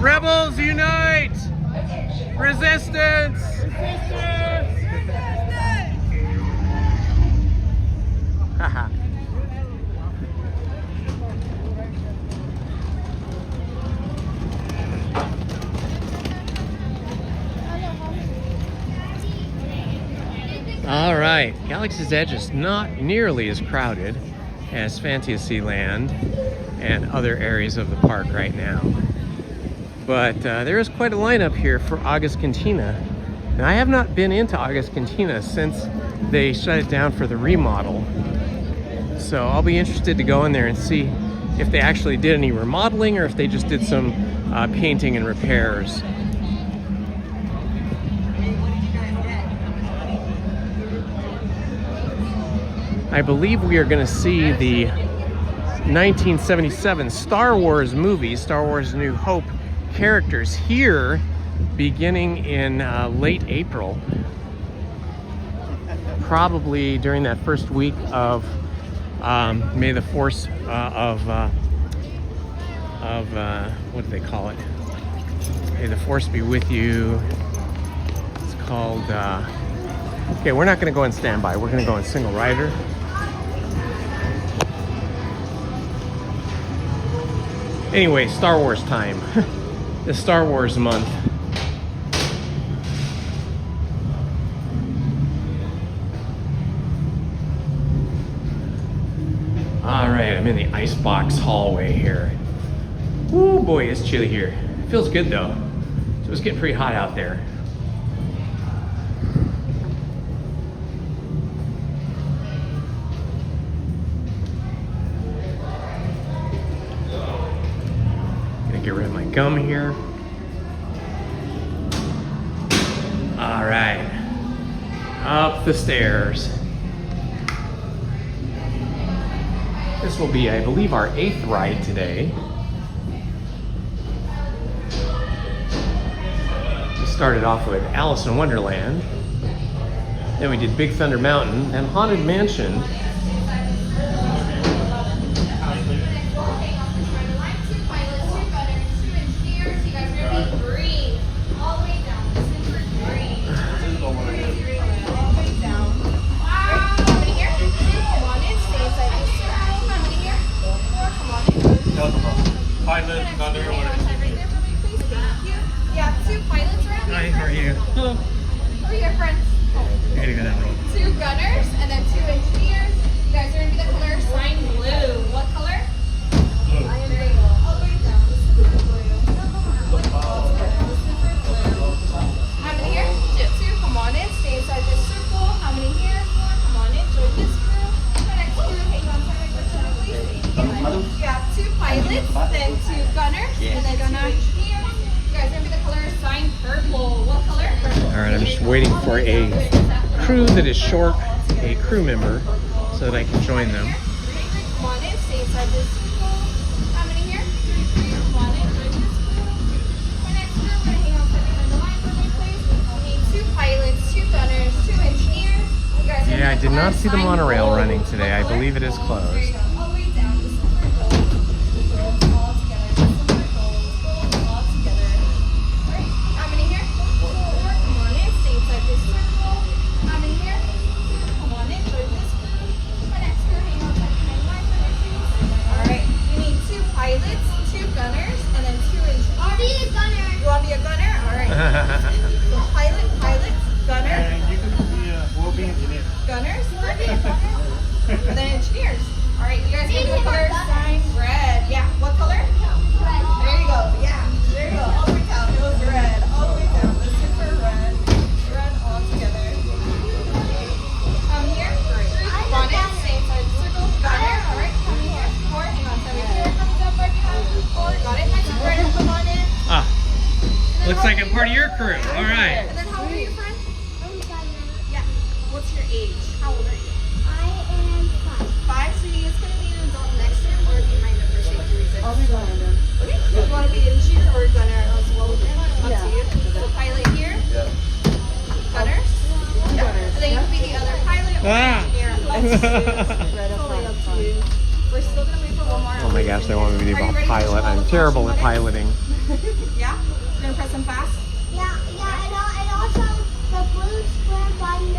Rebels unite! Resistance! Haha. All right, Galaxy's Edge is not nearly as crowded as Fantasyland and other areas of the park right now. But there is quite a lineup here for August Cantina. And I have not been into August Cantina since they shut it down for the remodel. So I'll be interested to go in there and see if they actually did any remodeling or if they just did some painting and repairs. I believe we are going to see the 1977 Star Wars movie, Star Wars New Hope, characters here beginning in late April. Probably during that first week of May the Force what do they call it? May the Force be with you. It's called, okay, we're not going to go in standby. We're going to go in single rider. Anyway, Star Wars time. The Star Wars month. All right, I'm in the icebox hallway here. Oh boy, it's chilly here. It feels good though. So it's getting pretty hot out there. Get rid of my gum here. All right, up the stairs. This will be, I believe, our 8th ride today. We started off with Alice in Wonderland. Then we did Big Thunder Mountain, then Haunted Mansion. Pilot, Thunder, or Yeah, 2 pilots right here. Hi, how are you? Hello. Who are your friends? Gotta go that road. 2 gunners and then 2 engineers. You guys are gonna be the color sign blue. What color? Blue. There you go. All the way down. Super blue. Super blue. How many here? 2. Come on in. Stay inside this circle. How many here? 4. Come on in. Join this crew. The next crew. Hang on tight for a please. Yeah, 2 pilots, then 2 gunners, and then 2 engineers. You guys are gonna be the color sign purple. What color? All right, I'm just waiting for a crew that is short a crew member so that I can join them. Come on in, stay inside this circle. How many here? 3. Come on in, join this crew. My next crew, we're gonna hang out behind the line for me, please. We'll need 2 pilots, 2 gunners, 2 engineers. You guys are Yeah, I did the not color see the sign monorail gold. running today. I believe it is closed. All the way down, just all together. All together. Alright, how many here? 4. Come on in, stay inside this circle. How many here? 2. Come on in, join this crew. My next crew, hang on tight behind the line for me, please. Alright, we need 2 pilots, 2 gunners, and then 2 engineers. I'll be a gunner. You want to be a gunner? Alright. So pilot, gunner. And you can be, we'll be engineers. Gunners? And then engineers. Alright, Totally up to you. We're still gonna wait for one more. Oh my gosh, they want me to do about pilot. I'm terrible at piloting. Yeah? You're gonna press them fast? Yeah, and also the blue square button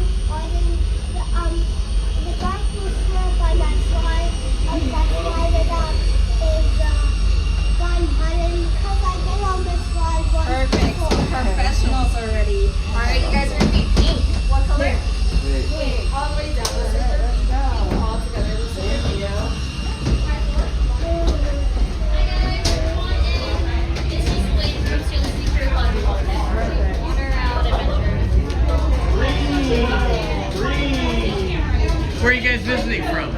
the dark blue square button that's why is one button because I did on this slide once. Perfect. Professionals already. Alright, you guys are gonna be pink. What color? Pink. All the way down. All together. Let's see your video. Where are you guys visiting from?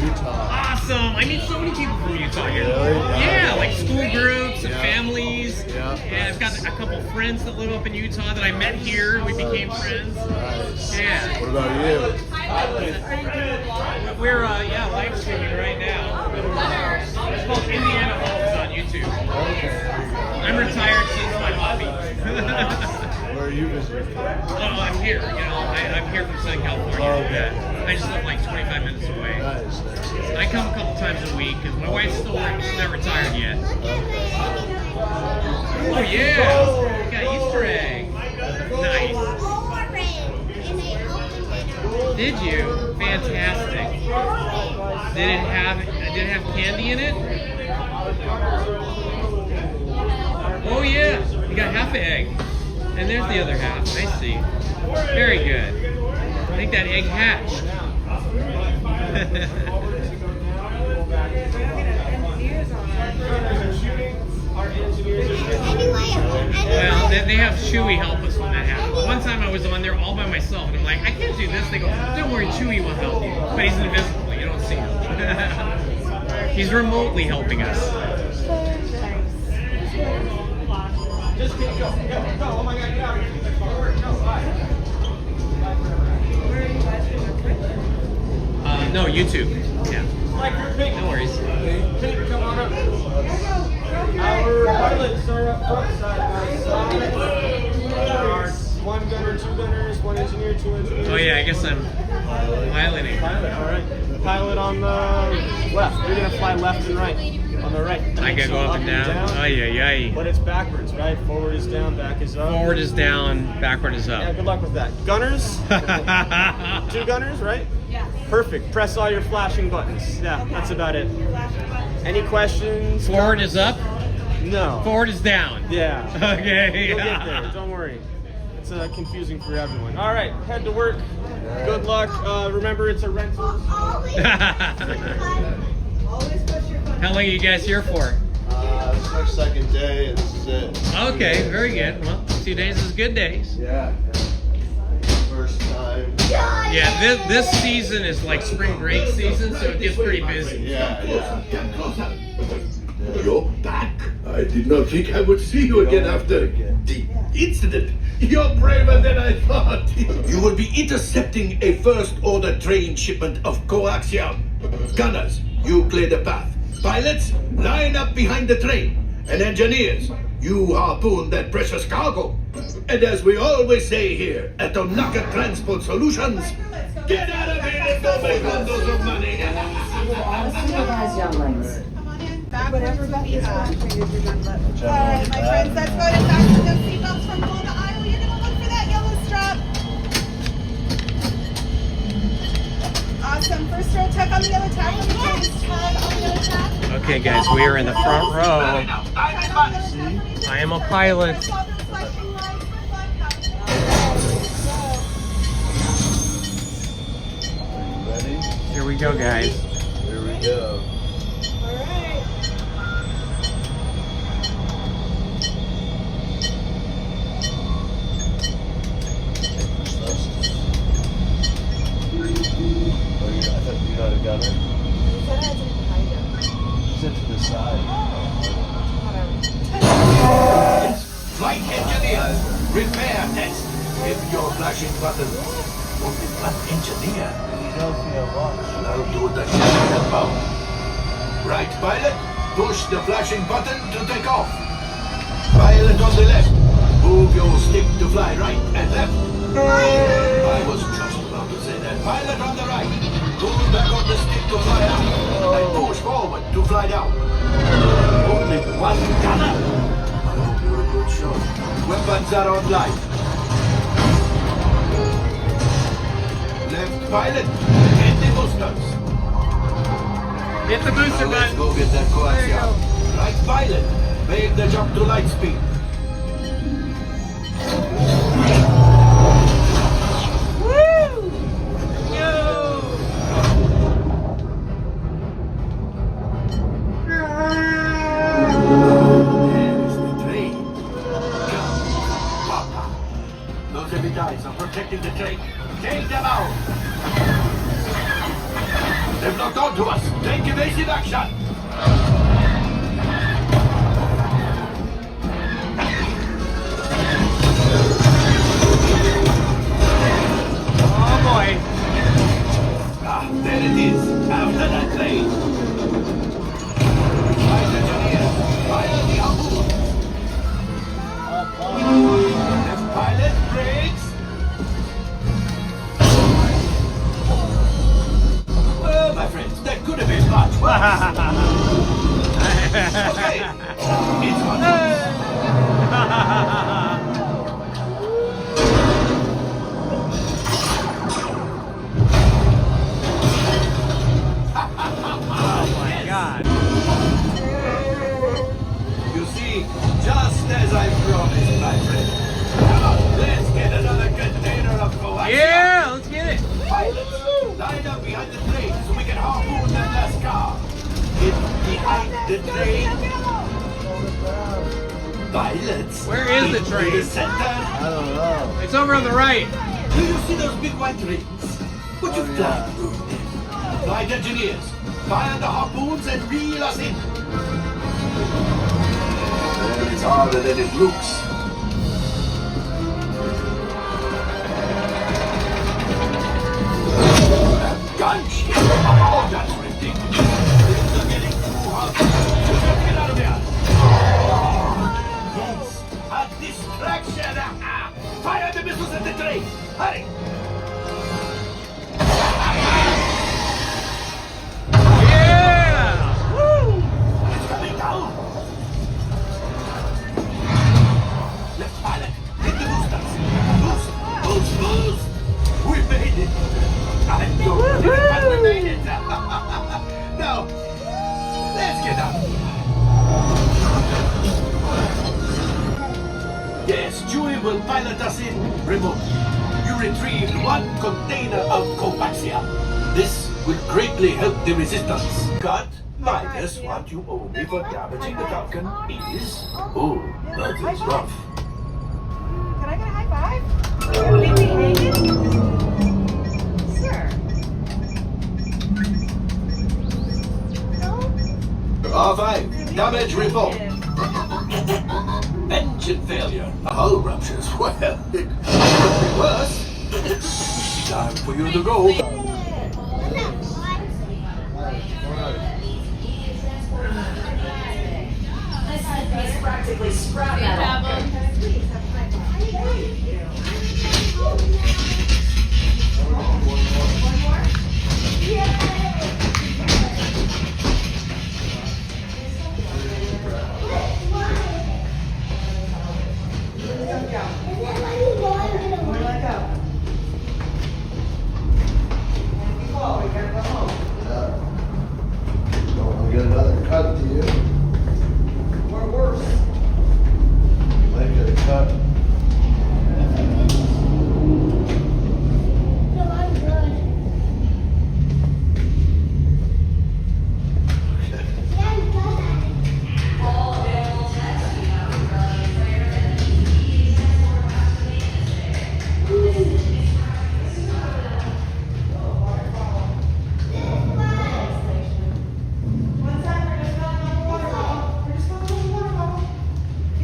Utah. Awesome! I meet so many people from Utah here. Really? Yeah, like school groups and families. Yeah. And I've got a couple friends that live up in Utah that I met here. We became friends. Nice. Yeah. What about you? We're live streaming right now. It's called Indiana Holmes on YouTube. I'm retired since my hobby. Where are you visiting from? Oh, I'm here. I'm here from Southern California. Oh, okay. Yeah. I just live like 25 minutes away. Nice. I come a couple times a week because my wife's still working. She's not retired yet. Oh yeah, got Easter egg. Nice. Did you? Fantastic. Did it have candy in it? Oh yeah, you got half an egg. And there's the other half. I see. Very good. I think that egg hatched. Well, they have Chewy help us when that happens. One time I was on there all by myself, and I'm like, I can't do this. They go, don't worry, Chewy will help you. But he's invisible. You don't see him. He's remotely helping us. Just keep going. Go. Oh my God, get out of here. No, YouTube. Yeah. No worries. Come on up. Our pilots are up front side by side. There are 1 gunner, 2 gunners, 1 engineer, 2 engineers. Oh yeah, I guess I'm piloting. Pilot, all right. Pilot on the left. You're gonna fly left and right. On the right. I gotta go up and down. Ay. But it's backwards, right? Forward is down, back is up. Forward is down, backward is up. Yeah, good luck with that. Gunners? 2 gunners, right? Yeah. Perfect. Press all your flashing buttons. Yeah, that's about it. Any questions? Forward is up? No. Forward is down? Yeah. Okay. You'll get there. Don't worry. It's confusing for everyone. All right, head to work. Good luck. Remember, it's a rental. How long are you guys here for? This is our second day. It's Okay, very good. Well, 2 days is good days. Yeah. First time. Yeah, this season is like spring break season, so it gets pretty busy. Yeah. You're back. I did not think I would see you again after the incident. You're braver than I thought. You will be intercepting a first-order train shipment of coaxium. Gunners, you clear the path. Pilots, line up behind the train. And engineers, you harpoon that precious cargo. And as we always say here at Onaka Transport Solutions, get out of here and go make bundles of money. Unsupervised younglings. Whatever Becky has. Alright, my friends, let's go to fasten those seatbelts from below the aisle. You're gonna look for that yellow strap. Awesome. First row, tuck on the yellow tab. Okay, guys, we are in the front row. I am a pilot. Ready? Here we go, guys. Here we go. You're not a gunner? Sit to the side. Flight engineers, repair test. Hit your flashing button. Only one engineer. I'll do the ship above. Right, pilot. Push the flashing button to take off. Pilot on the left. Move your stick to fly right and left. I was just about to say that. Pilot on the right. One gunner. I hope you're a good shot. Weapons are online. Left pilot, hit the boosters. Hit the booster Now let's button. go get that coaxium. Right pilot, make the jump to light speed. Woo! Yo! There's the train. Come, Papa. Those heavy guys are protecting the train. Take them out. They've locked onto us. Take evasive action. Oh boy. Ah, there it is. After that train. Fire engineers. Fire the harpoon. Left pilot brakes. Well, my friends, that could have been much worse. Okay. It's on. Oh my God. You see, just as I promised, my friend. Come on, let's get another container of coaxium. Yeah, let's get it. Pilots, line up behind the train so we can harpoon that last car. Get behind the train. Pilots. Where is the in train? The center. I don't know. It's over on the right. Do you see those big white rings? Would you fly through them? Flight engineers, fire the harpoons and reel us in. Well, it's harder than it looks. Gunship! Oh, that's ridiculous. Things are getting too hot. Get out of there. Yes, a distraction. Fire the missiles at the train. Hurry. Yeah! Woo! It's coming down. Left pilot, hit the boosters. Boost, boost, boost. We made it. I'm good, but we made it. Now, let's get up. Yes, Chewie will pilot us in remotely. You retrieved one container of coaxium. This will greatly help the resistance. Cut minus what you owe me for damaging the Falcon is... Oh, that is rough. Can I get a high five? Are you gonna leave me hanging? Sir. R5, damage report. Engine failure. Hull ruptures. Well, it could be worse. Time for you to go. He's practically sprouting out. Don't get another cut to you. Or worse. Might get a cut.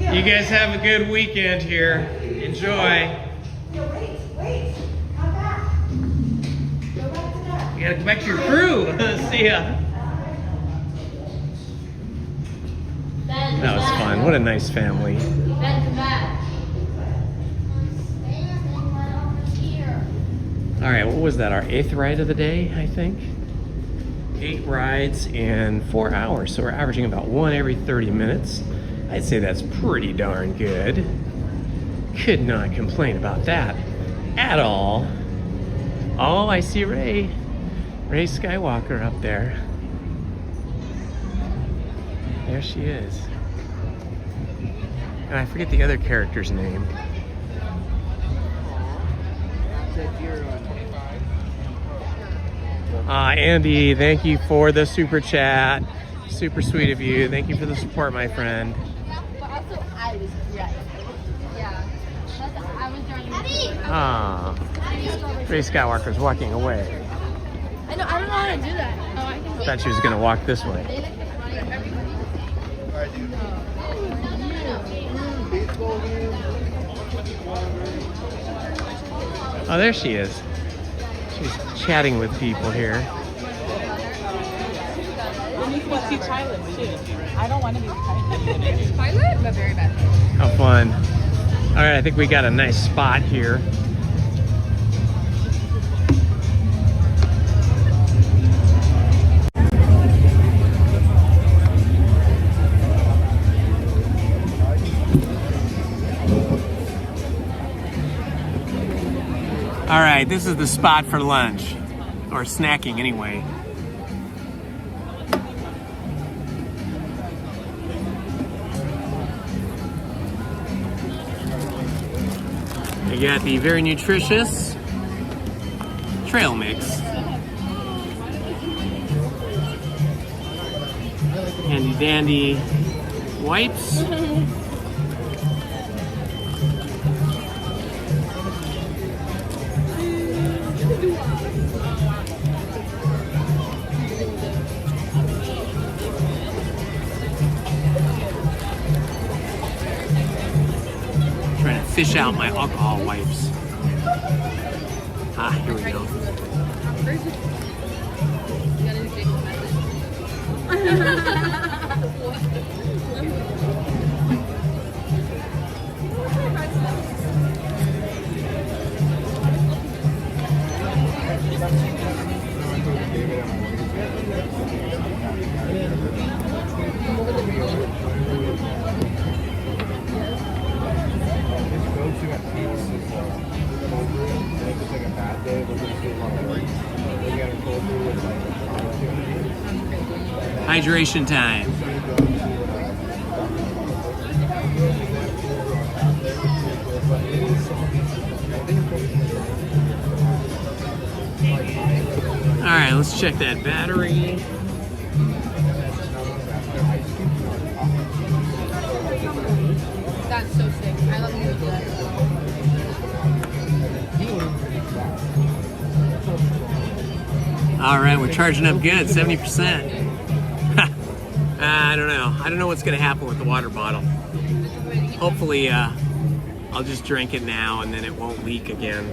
You guys have a good weekend here. Enjoy. Wait. Come back. Go back to that. You gotta go back to your crew. See ya. That was fun. What a nice family. All right, what was that? Our 8th ride of the day, I think. 8 rides in 4 hours. So we're averaging about 1 every 30 minutes. I'd say that's pretty darn good. Could not complain about that at all. Oh, I see Ray Skywalker up there. There she is. And I forget the other character's name. Andy, thank you for the super chat. Super sweet of you. Thank you for the support, my friend. But also, I was right. Yeah. I was driving. Ah, Ray Skywalker's walking away. I don't know how to do that. Oh, I can. Thought she was gonna walk this way. Oh, there she is. She's chatting with people here. And you can see pilots too. I don't want to be pilot. Pilot, but very bad. How fun. All right, I think we got a nice spot here. All right, this is the spot for lunch, or snacking anyway. You got the very nutritious trail mix. Handy dandy wipes. Trying to fish out my alcohol wipes. Ah, here we go. Hydration time. All right, let's check that battery. That's so sick. I love music. All right, we're charging up good, 70%. I don't know. I don't know what's gonna happen with the water bottle. Hopefully, I'll just drink it now and then it won't leak again.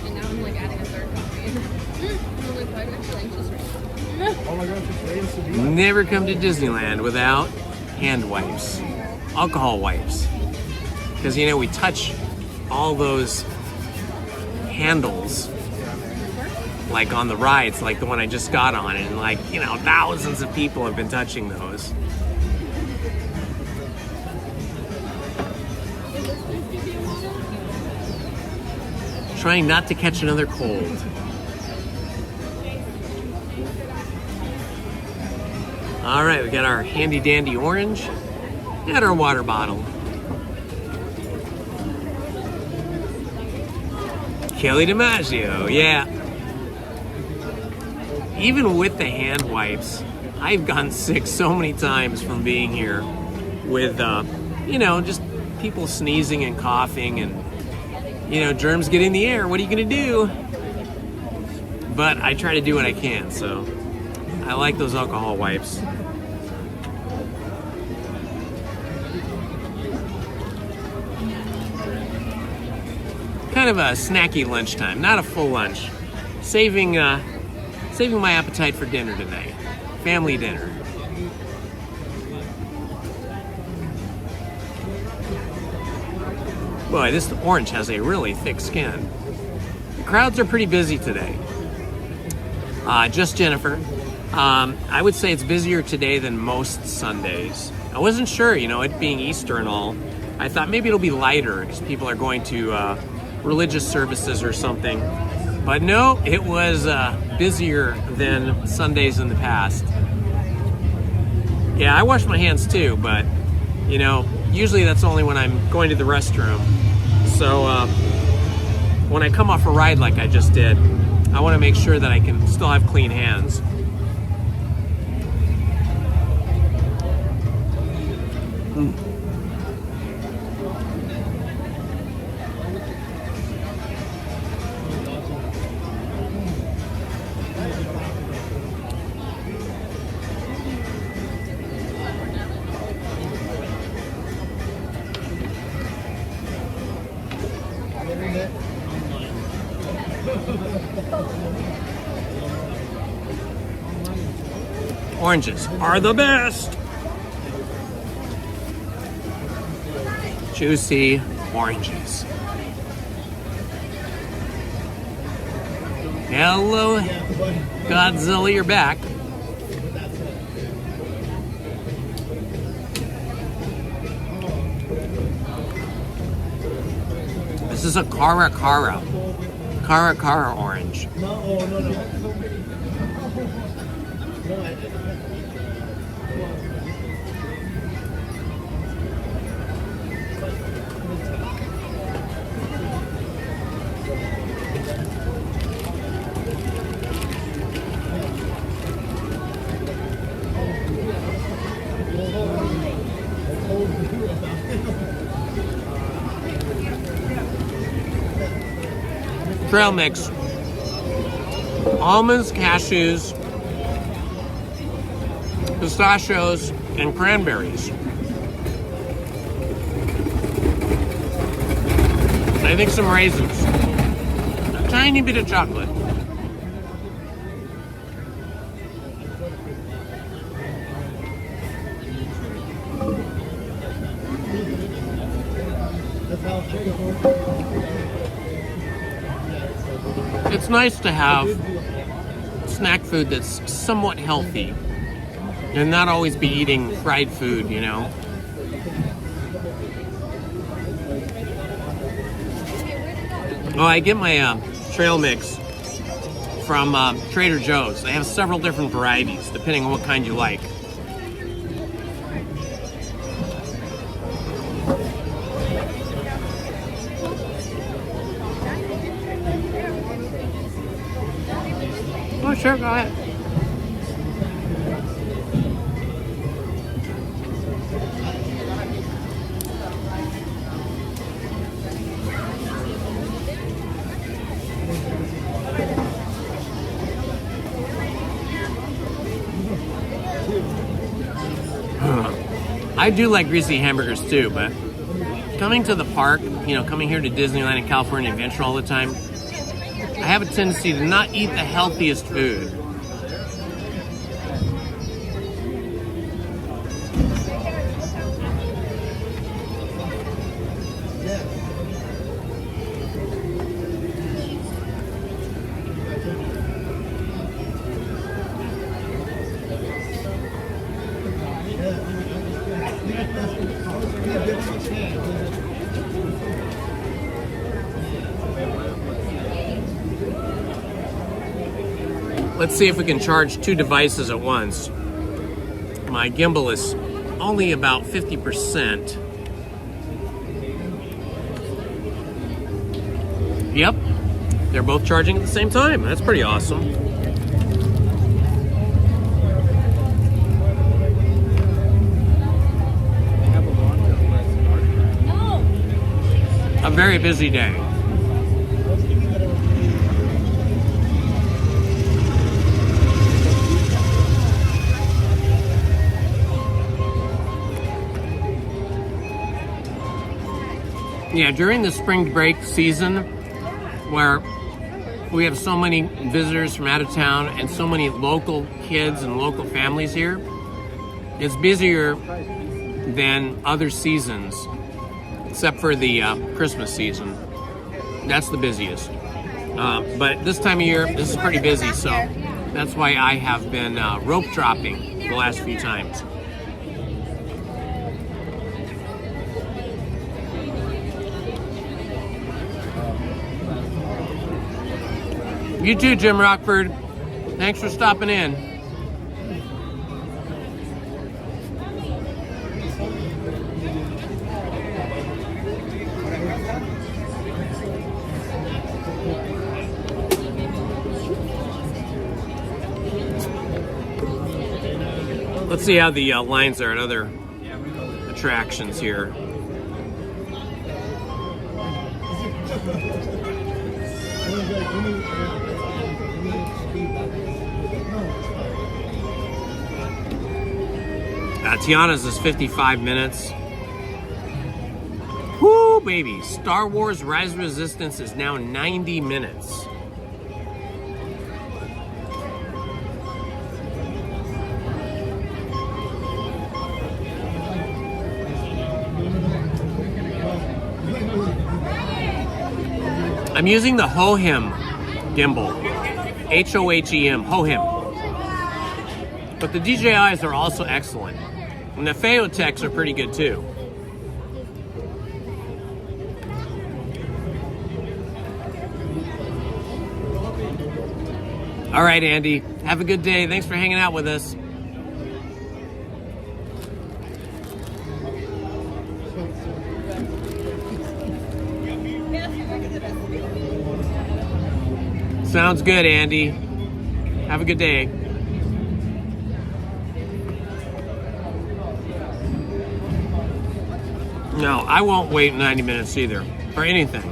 And now I'm like adding a third coffee. I'm like, why do I feel anxious right now? Oh my gosh, it's raised to be. Never come to Disneyland without hand wipes, alcohol wipes. Because, you know, we touch all those handles, like on the rides, like the one I just got on, and like, you know, thousands of people have been touching those. Trying not to catch another cold. All right, we got our handy dandy orange and our water bottle. Kelly DiMaggio, yeah. Even with the hand wipes, I've gotten sick so many times from being here with, you know, just people sneezing and coughing and, you know, germs get in the air. What are you gonna do? But I try to do what I can, so I like those alcohol wipes. Kind of a snacky lunchtime, not a full lunch. Saving my appetite for dinner tonight. Family dinner. Boy, this orange has a really thick skin. The crowds are pretty busy today. Just Jennifer. I would say it's busier today than most Sundays. I wasn't sure, you know, it being Easter and all. I thought maybe it'll be lighter because people are going to religious services or something. But no, it was busier than Sundays in the past. Yeah, I wash my hands too, but you know, usually that's only when I'm going to the restroom. So when I come off a ride like I just did, I want to make sure that I can still have clean hands. Oranges are the best. Juicy oranges. Hello, Godzilla, you're back. This is a Cara orange. Trail mix. Almonds, cashews, pistachios, and cranberries. I think some raisins. A tiny bit of chocolate. It's nice to have snack food that's somewhat healthy and not always be eating fried food, you know. Oh, I get my trail mix from Trader Joe's. They have several different varieties depending on what kind you like. Oh, sure, go ahead. I do like greasy hamburgers too, but coming to the park, you know, coming here to Disneyland and California Adventure all the time, I have a tendency to not eat the healthiest food. Let's see if we can charge two devices at once. My gimbal is only about 50%. Yep, they're both charging at the same time. That's pretty awesome. A very busy day. Yeah, during the spring break season, where we have so many visitors from out of town and so many local kids and local families here, it's busier than other seasons. except for the Christmas season. That's the busiest. But this time of year, this is pretty busy, so that's why I have been rope dropping the last few times. You too, Jim Rockford. Thanks for stopping in. Let's see how the lines are at other attractions here. Tiana's is 55 minutes. Whoo, baby. Star Wars Rise of Resistance is now 90 minutes. I'm using the Holmes gimbal. H-O-H-E-M, Holmes. But the DJIs are also excellent. And the Feotechs are pretty good too. All right, Andy. Have a good day. Thanks for hanging out with us. Sounds good, Andy. Have a good day. No, I won't wait 90 minutes either for anything.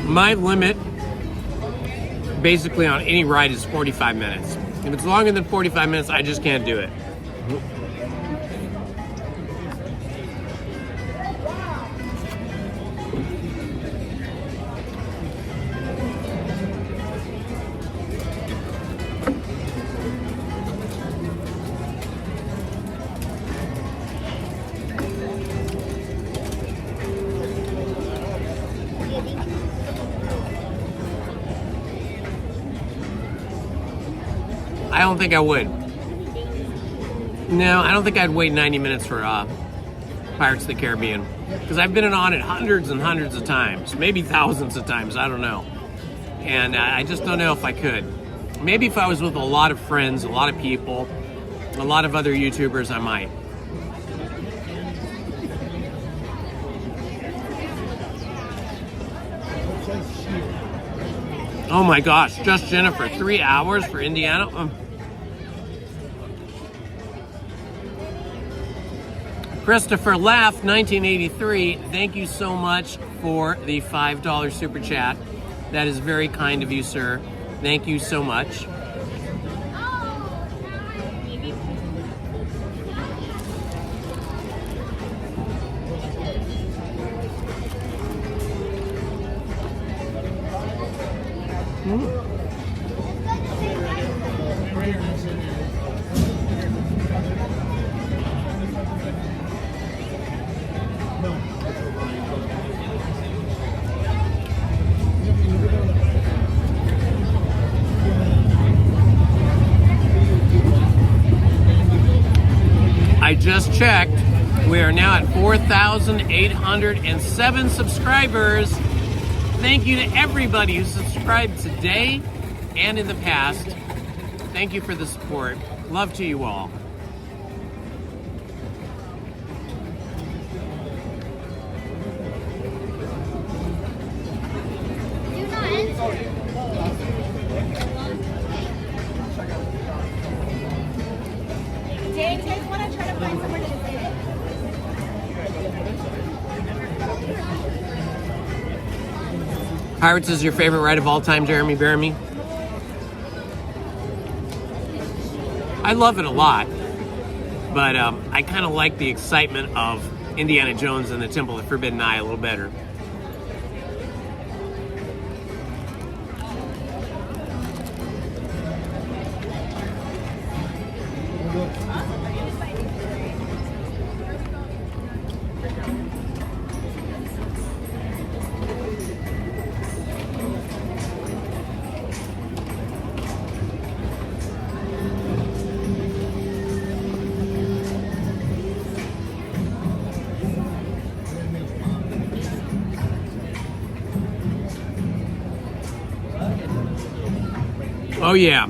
My limit basically on any ride is 45 minutes. If it's longer than 45 minutes, I just can't do it. I don't think I would. No, I don't think I'd wait 90 minutes for Pirates of the Caribbean. Because I've been on it hundreds and hundreds of times. Maybe thousands of times, I don't know. And I just don't know if I could. Maybe if I was with a lot of friends, a lot of people, a lot of other YouTubers, I might. Oh my gosh, just Jennifer, 3 hours for Indiana? Christopher Laugh, 1983, thank you so much for the $5 super chat. That is very kind of you, sir. Thank you so much. I just checked. We are now at 4,807 subscribers. Thank you to everybody who subscribed today and in the past. Thank you for the support. Love to you all. Pirates is your favorite ride of all time, Jeremy Bearamy? I love it a lot, but I kind of like the excitement of Indiana Jones and the Temple of the Forbidden Eye a little better. Oh yeah.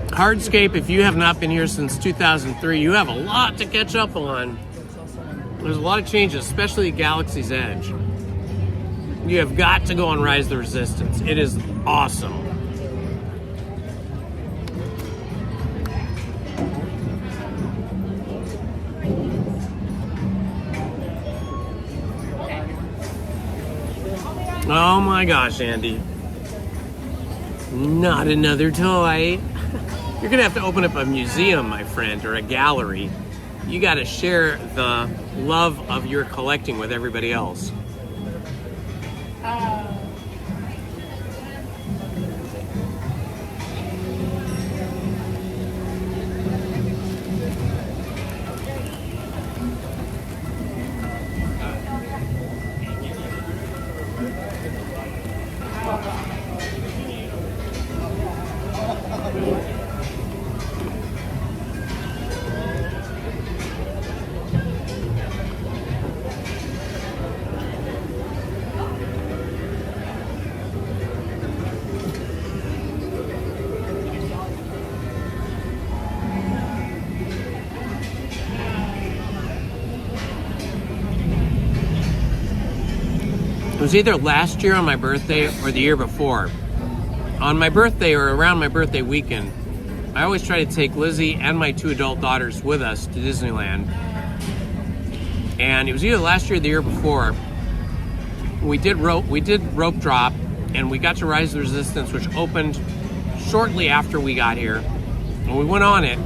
Hardscape, if you have not been here since 2003, you have a lot to catch up on. There's a lot of changes, especially at Galaxy's Edge. You have got to go on Rise of the Resistance. It is awesome. Oh my gosh, Andy. Not another toy. You're gonna have to open up a museum, my friend, or a gallery. You gotta share the love of your collecting with everybody else. It was either last year on my birthday or the year before. On my birthday or around my birthday weekend, I always try to take Lizzie and my 2 adult daughters with us to Disneyland. And it was either last year or the year before. We did rope drop, and we got to Rise of the Resistance, which opened shortly after we got here. And we went on it,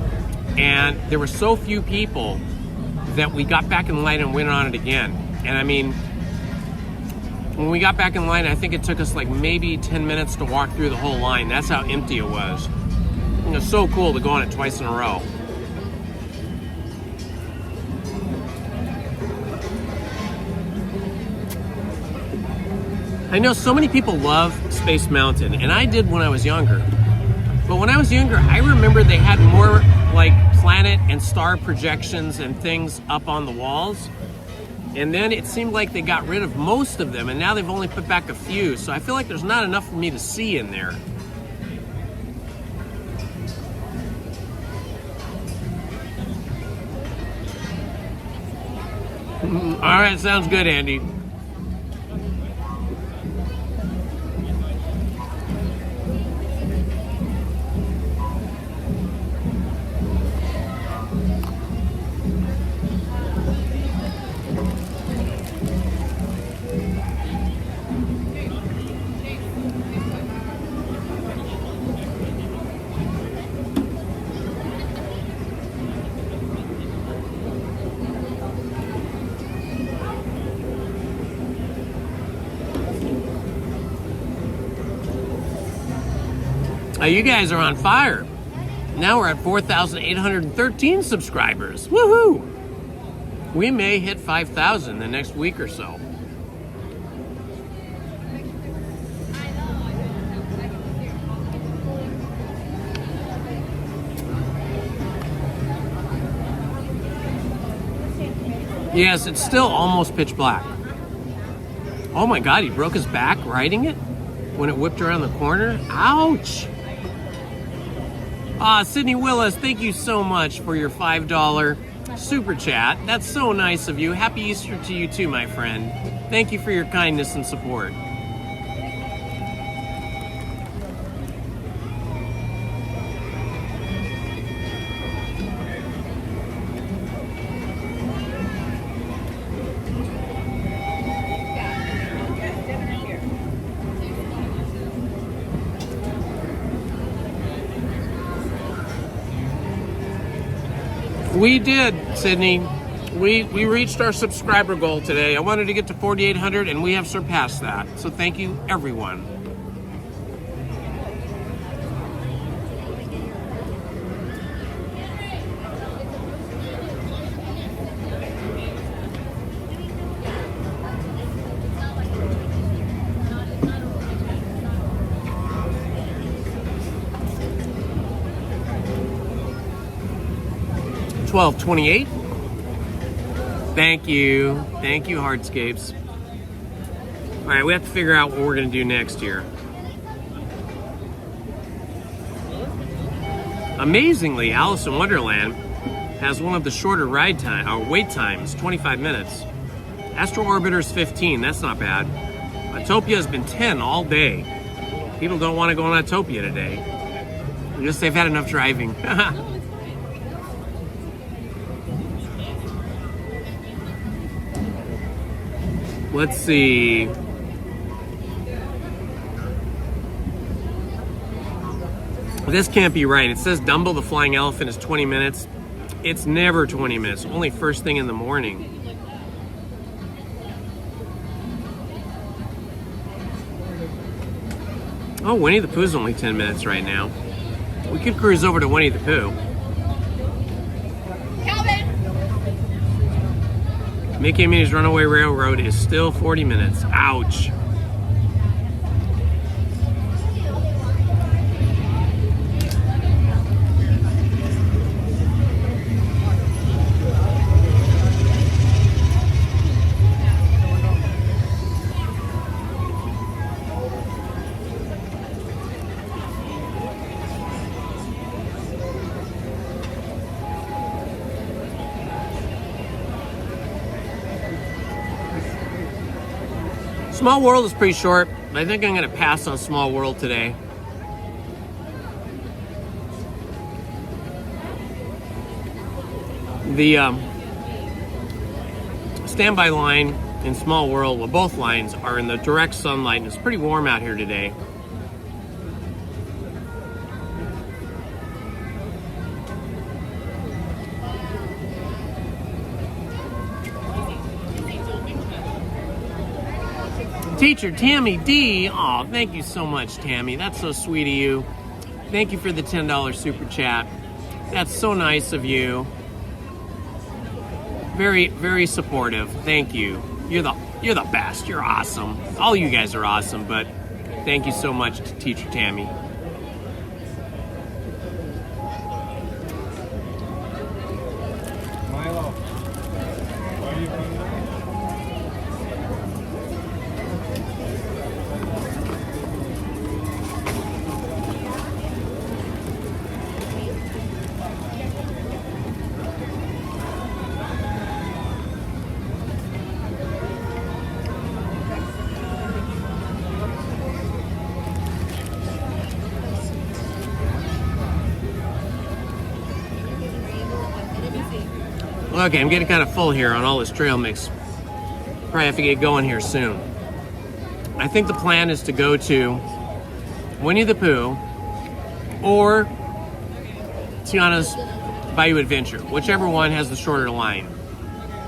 and there were so few people that we got back in line and went on it again. And I mean, when we got back in line, I think it took us like maybe 10 minutes to walk through the whole line. That's how empty it was. It was so cool to go on it twice in a row. I know so many people love Space Mountain, and I did when I was younger. But when I was younger, I remember they had more like planet and star projections and things up on the walls. And then it seemed like they got rid of most of them, and now they've only put back a few. So I feel like there's not enough for me to see in there. All right, sounds good, Andy. You guys are on fire. Now we're at 4,813 subscribers. Woohoo! We may hit 5,000 the next week or so. Yes, it's still almost pitch black. Oh my God, he broke his back riding it when it whipped around the corner. Ouch! Sydney Willis, thank you so much for your $5 super chat. That's so nice of you. Happy Easter to you too, my friend. Thank you for your kindness and support. We did, Sydney. We reached our subscriber goal today. I wanted to get to 4,800, and we have surpassed that. So thank you, everyone. $12.28. Thank you, Hardscapes. All right, we have to figure out what we're gonna do next here. Amazingly, Alice in Wonderland has one of the shorter wait times, 25 minutes. Astro Orbiter's 15, that's not bad. Autopia has been 10 all day. People don't want to go on Autopia today. I guess they've had enough driving. Let's see. This can't be right. It says Dumbo the Flying Elephant is 20 minutes. It's never 20 minutes, only first thing in the morning. Oh, Winnie the Pooh's only 10 minutes right now. We could cruise over to Winnie the Pooh. Mickey and Minnie's Runaway Railroad is still 40 minutes. Ouch. Small World is pretty short. I think I'm going to pass on Small World today. The standby line in Small World, well, both lines are in the direct sunlight, and it's pretty warm out here today. Teacher Tammy D. Oh, thank you so much, Tammy. That's so sweet of you. Thank you for the $10 super chat. That's so nice of you. Very, very supportive. Thank you. You're the best. You're awesome. All you guys are awesome, but thank you so much to Teacher Tammy. Milo, why are you running? Okay, I'm getting kind of full here on all this trail mix. Probably have to get going here soon. I think the plan is to go to Winnie the Pooh or Tiana's Bayou Adventure, whichever one has the shorter line.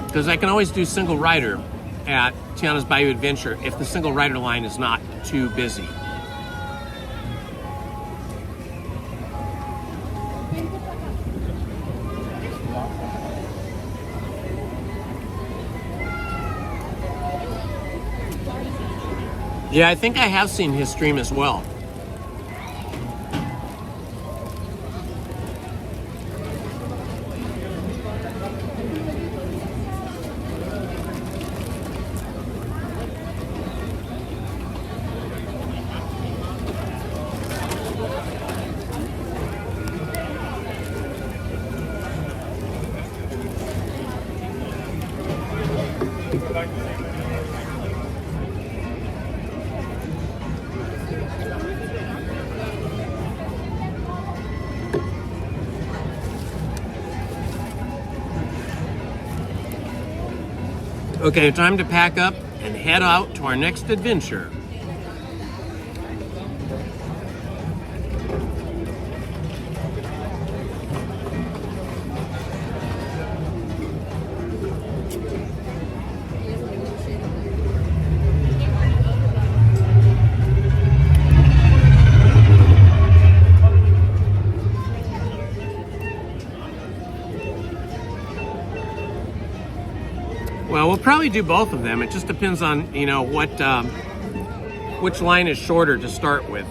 Because I can always do single rider at Tiana's Bayou Adventure if the single rider line is not too busy. Yeah, I think I have seen his stream as well. Okay, time to pack up and head out to our next adventure. we'll probably do both of them. It just depends on, you know, what which line is shorter to start with.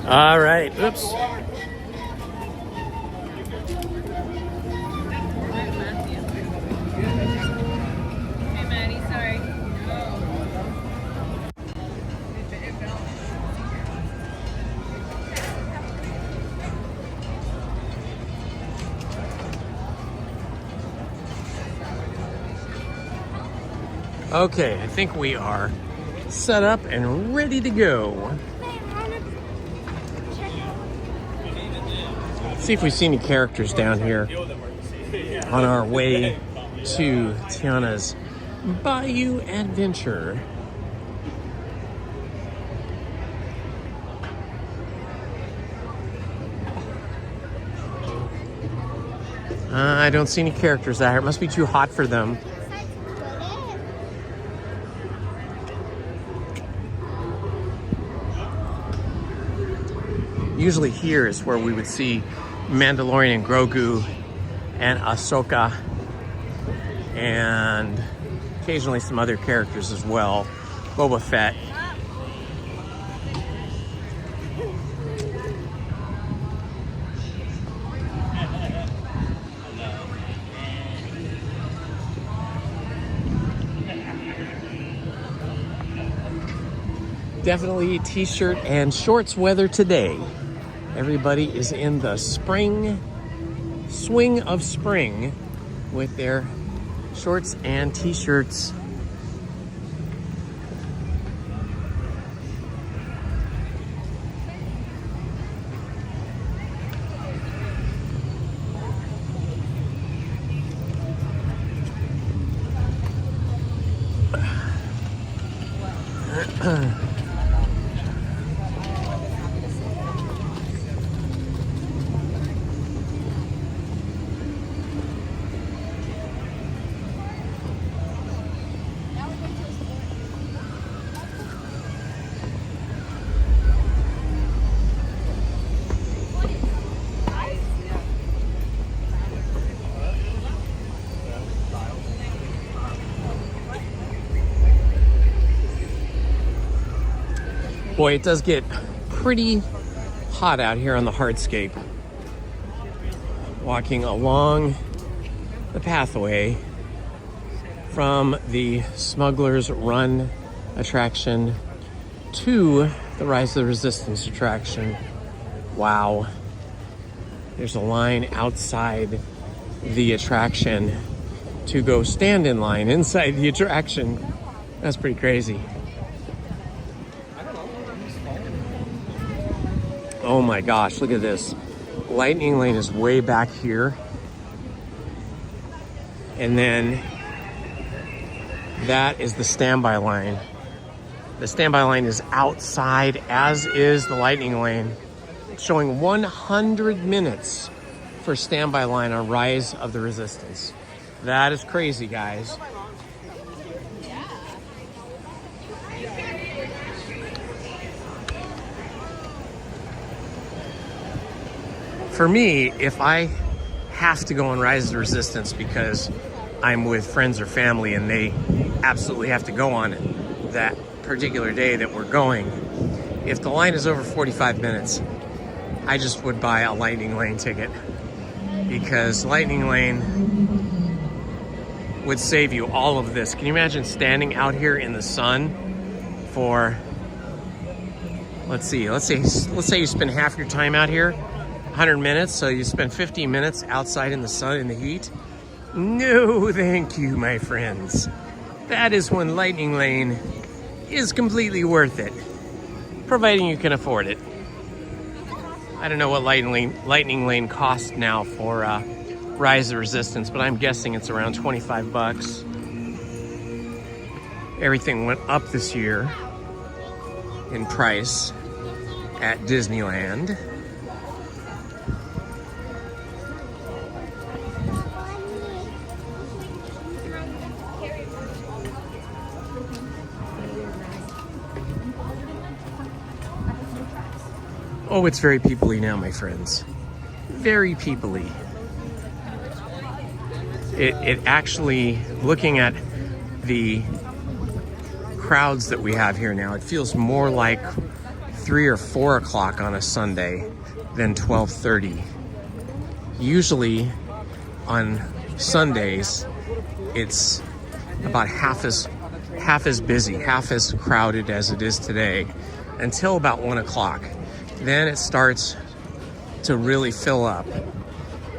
All right, oops. Hey, Maddie, sorry. Okay, I think we are set up and ready to go. See if we see any characters down here on our way to Tiana's Bayou adventure. I don't see any characters out here. It must be too hot for them. Usually here is where we would see Mandalorian Grogu and Ahsoka and occasionally some other characters as well. Boba Fett. Definitely t-shirt and shorts weather today. Everybody is in the spring swing of spring with their shorts and t-shirts. Boy, it does get pretty hot out here on the hardscape. Walking along the pathway from the Smugglers Run attraction to the Rise of the Resistance attraction. Wow. There's a line outside the attraction to go stand in line inside the attraction. That's pretty crazy. Oh my gosh, look at this. Lightning lane is way back here. And then that is the standby line. The standby line is outside, as is the lightning lane. It's showing 100 minutes for standby line on Rise of the Resistance. That is crazy, guys. For me, if I have to go on Rise of the Resistance because I'm with friends or family and they absolutely have to go on that particular day that we're going, if the line is over 45 minutes, I just would buy a Lightning Lane ticket, because Lightning Lane would save you all of this. Can you imagine standing out here in the sun for, let's say you spend half your time out here, 100 minutes, so you spend 15 minutes outside in the sun in the heat? No, thank you, my friends. That is when Lightning Lane is completely worth it, providing you can afford it. I don't know what Lightning Lane costs now for Rise of the Resistance, but I'm guessing it's around 25 bucks. Everything went up this year in price at Disneyland. Oh, it's very people-y now, my friends. Very people-y. It actually, looking at the crowds that we have here now, it feels more like 3 or 4 o'clock on a Sunday than 12:30. Usually on Sundays, it's about half as busy, half as crowded as it is today, until about 1 o'clock. Then it starts to really fill up.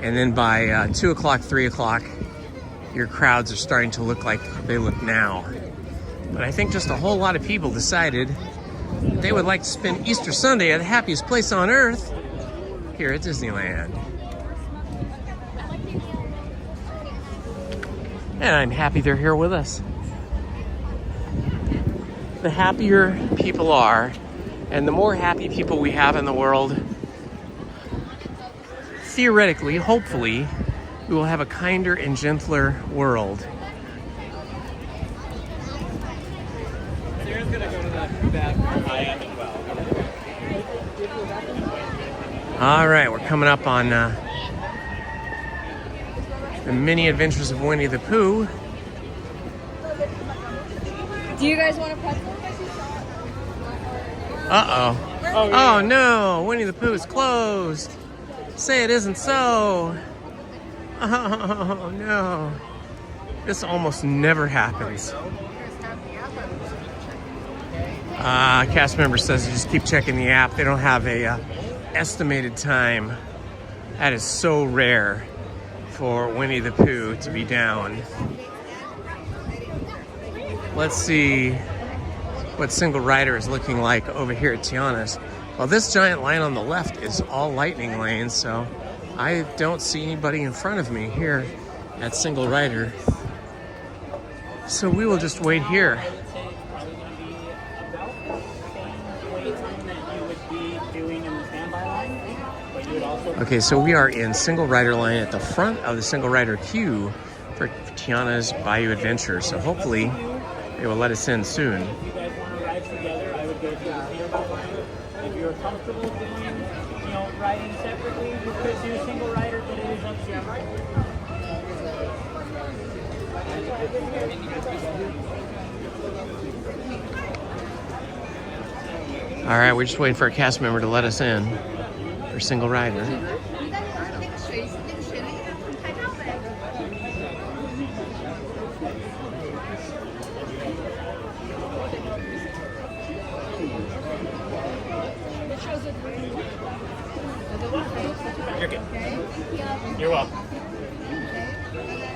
And then by 2 o'clock, 3 o'clock, your crowds are starting to look like they look now. But I think just a whole lot of people decided they would like to spend Easter Sunday at the happiest place on earth, here at Disneyland. And I'm happy they're here with us. The happier people are, and the more happy people we have in the world, theoretically, hopefully, we will have a kinder and gentler world. Sarah's gonna go to the bathroom. I am as well. All right, we're coming up on the mini adventures of Winnie the Pooh. Do you guys want a pretzel? Uh-oh. Oh no, Winnie the Pooh is closed. Say it isn't so. Oh no. This almost never happens. Cast member says just keep checking the app. They don't have a estimated time. That is so rare for Winnie the Pooh to be down. Let's see what single rider is looking like over here at Tiana's. Well, this giant line on the left is all Lightning Lane, so I don't see anybody in front of me here at single rider. So we will just wait here. Okay, so we are in single rider line at the front of the single rider queue for Tiana's Bayou Adventure. So hopefully they will let us in soon. If you guys want to ride together, I would go through the single line. If you're comfortable doing, riding separately, you could do single rider, but it is up to you. All right, we're just waiting for a cast member to let us in for single rider. You're good. You're welcome.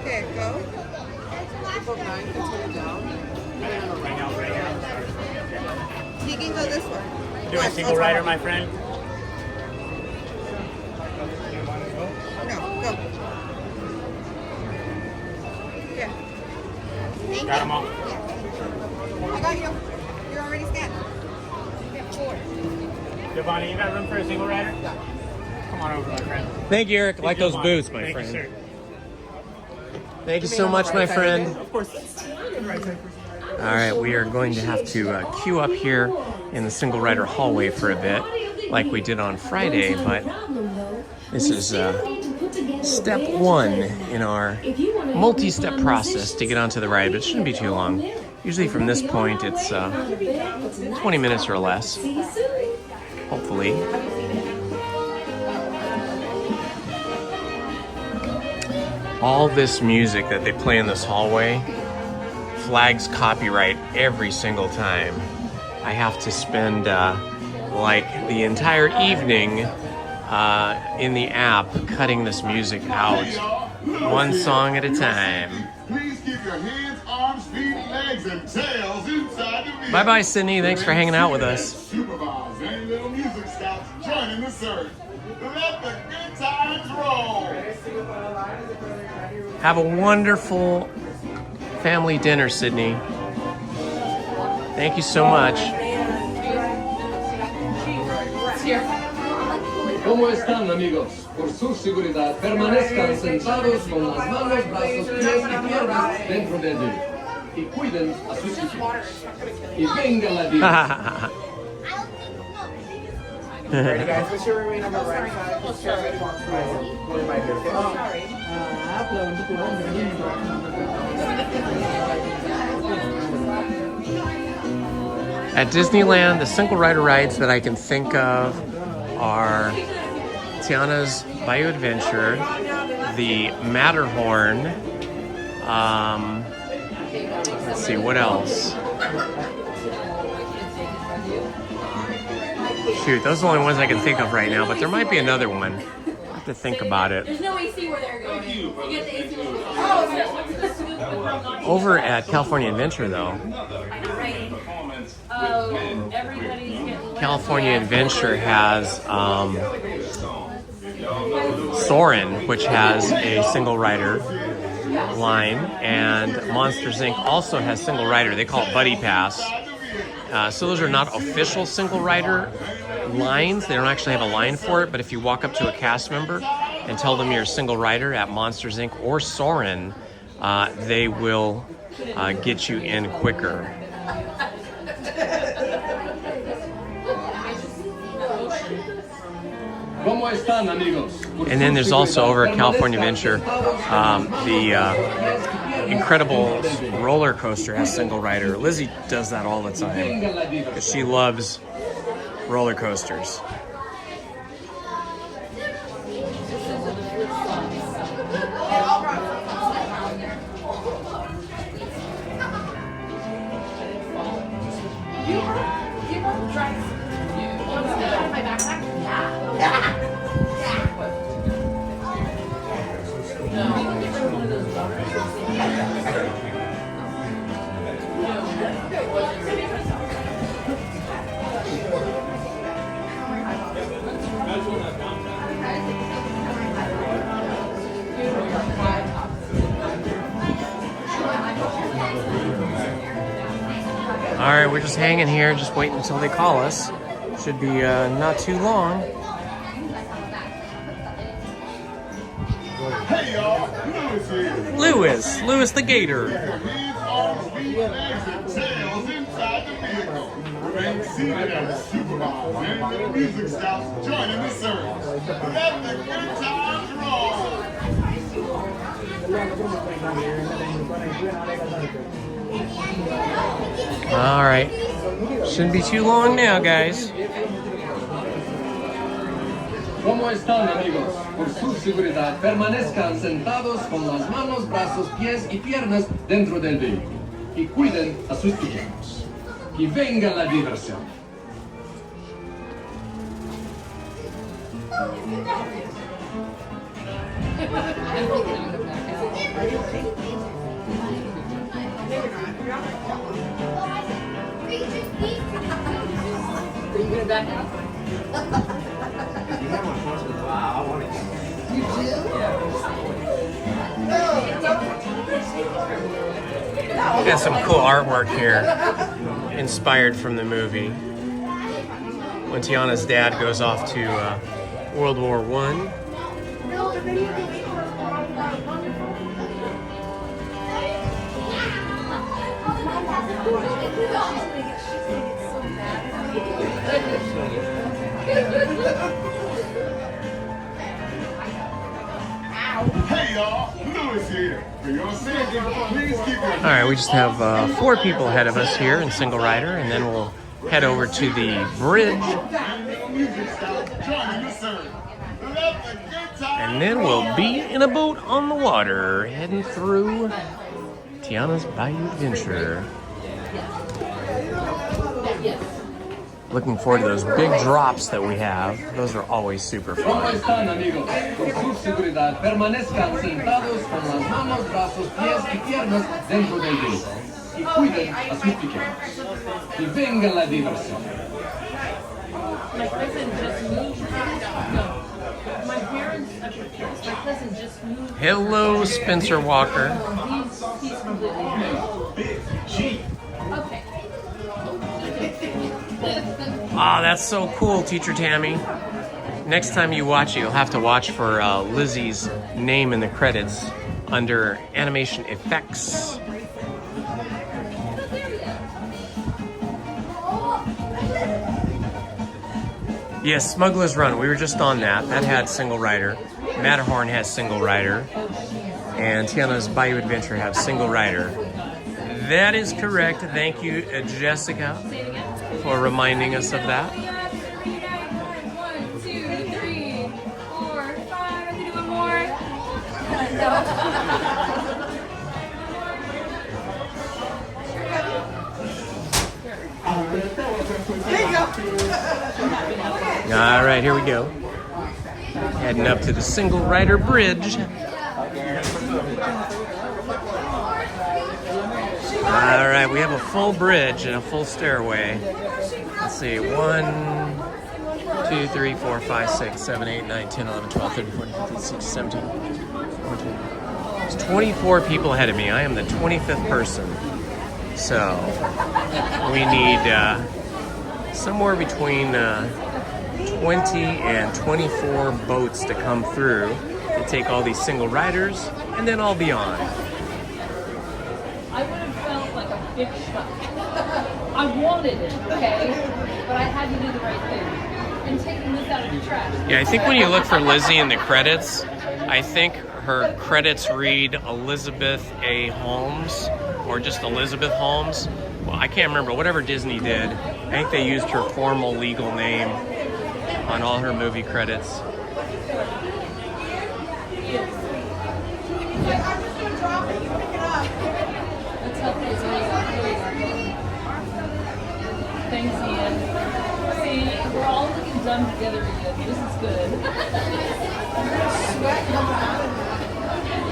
Okay, go. You can go this way. Doing single rider, my friend. No, go. Yeah. Got them all. I got you. You're already scanned. Giovanni, you got room for a single rider? Yeah. Come on over, my friend. Thank you, Eric. I like those Giovanni. boots, my Thank friend. You, sir. Thank you so much, my friend. Of course. All right, we are going to have to queue up here in the single rider hallway for a bit, like we did on Friday, but This is step one in our multi-step process to get onto the ride, but it shouldn't be too long. Usually from this point, it's 20 minutes or less, hopefully. All this music that they play in this hallway flags copyright every single time. I have to spend like the entire evening in the app cutting this music out, one song at a time. Please keep your hands, arms, feet, legs, and tails inside the vehicle. Bye-bye, Sydney. Thanks for hanging out with us. Supervise any little music scouts joining the search. Let the good times roll. Have a wonderful family dinner, Sydney. Thank you so much. ¿Cómo están, amigos? Por su seguridad, permanezcan sentados con las manos, brazos, pies y piernas dentro del vehículo. Y cuiden a sus hijos. Y venga la vida. Ready, guys? What's your remain on the right side? Just try to walk through. At Disneyland, the single rider rides that I can think of are Tiana's Bayou Adventure, the Matterhorn, let's see, what else? Shoot, those are the only ones I can think of right now, but there might be another one. I have to think about it. There's no AC where they're going. You get the AC. Over at California Adventure, though, California Adventure has Soarin', which has a single rider line, and Monsters Inc. also has single rider. They call it Buddy Pass. So those are not official single rider lines. They don't actually have a line for it, but if you walk up to a cast member and tell them you're a single rider at Monsters Inc. or Soarin', they will get you in quicker. And then there's also over at California Adventure, the Incredible roller coaster has single rider. Lizzie does that all the time because she loves roller coasters. All right, we're just hanging here, just waiting until they call us. Should be not too long. Hey y'all, Lewis here. Lewis the Gator. Hands, arms, feet, legs, and tails inside the vehicle. Remain seated and supervise any little music scouts joining the service. Let the good times roll. All right, shouldn't be too long now, guys. ¿Cómo están, amigos? Por su seguridad, permanezcan sentados con las manos, brazos, pies y piernas dentro del vehículo. Y cuiden a sus hijos. Y venga la diversión. Got some cool artwork here, inspired from the movie. When Tiana's dad goes off to World War I. y'all. Louis here. For your safety, please keep your... All right, we just have 4 people ahead of us here in single rider, and then we'll head over to the bridge, and then we'll be in a boat on the water heading through Tiana's Bayou Adventure. Looking forward to those big drops that we have. Those are always super fun. Y cuiden a sus pequeños. Y venga la diversión. My cousin just moved. No. My parents, my cousin just moved. Hello, Spencer Walker. He's completely new. Okay. Ah, that's so cool, Teacher Tammy. Next time you watch it, you'll have to watch for Lizzie's name in the credits under animation effects. Yes, Smugglers Run. We were just on that. That had single rider. Matterhorn has single rider. And Tiana's Bayou Adventure have single rider. That is correct. Thank you, Jessica, for reminding us of that. 1, 2, 3, 4, 5. I can do one more. All right, here we go. Heading up to the single rider bridge. All right, we have a full bridge and a full stairway. Let's see, 1, 2, 3, 4, 5, 6, 7, 8, 9, 10, 11, 12, 13, 14, 15, 16, 17, 14. There's 24 people ahead of me. I am the 25th person. So we need somewhere between 20 and 24 boats to come through to take all these single riders, and then I'll be on. I would have felt like a big shot. I wanted it, okay? But I had to do the right thing. And taking this out of the trash. Yeah, I think when you look for Lizzie in the credits, I think her credits read Elizabeth A. Holmes, or just Elizabeth Holmes. Well, I can't remember. Whatever Disney did, I think they used her formal legal name on all her movie credits. Thanks, Ian. See, we're all looking dumb together again. This is good.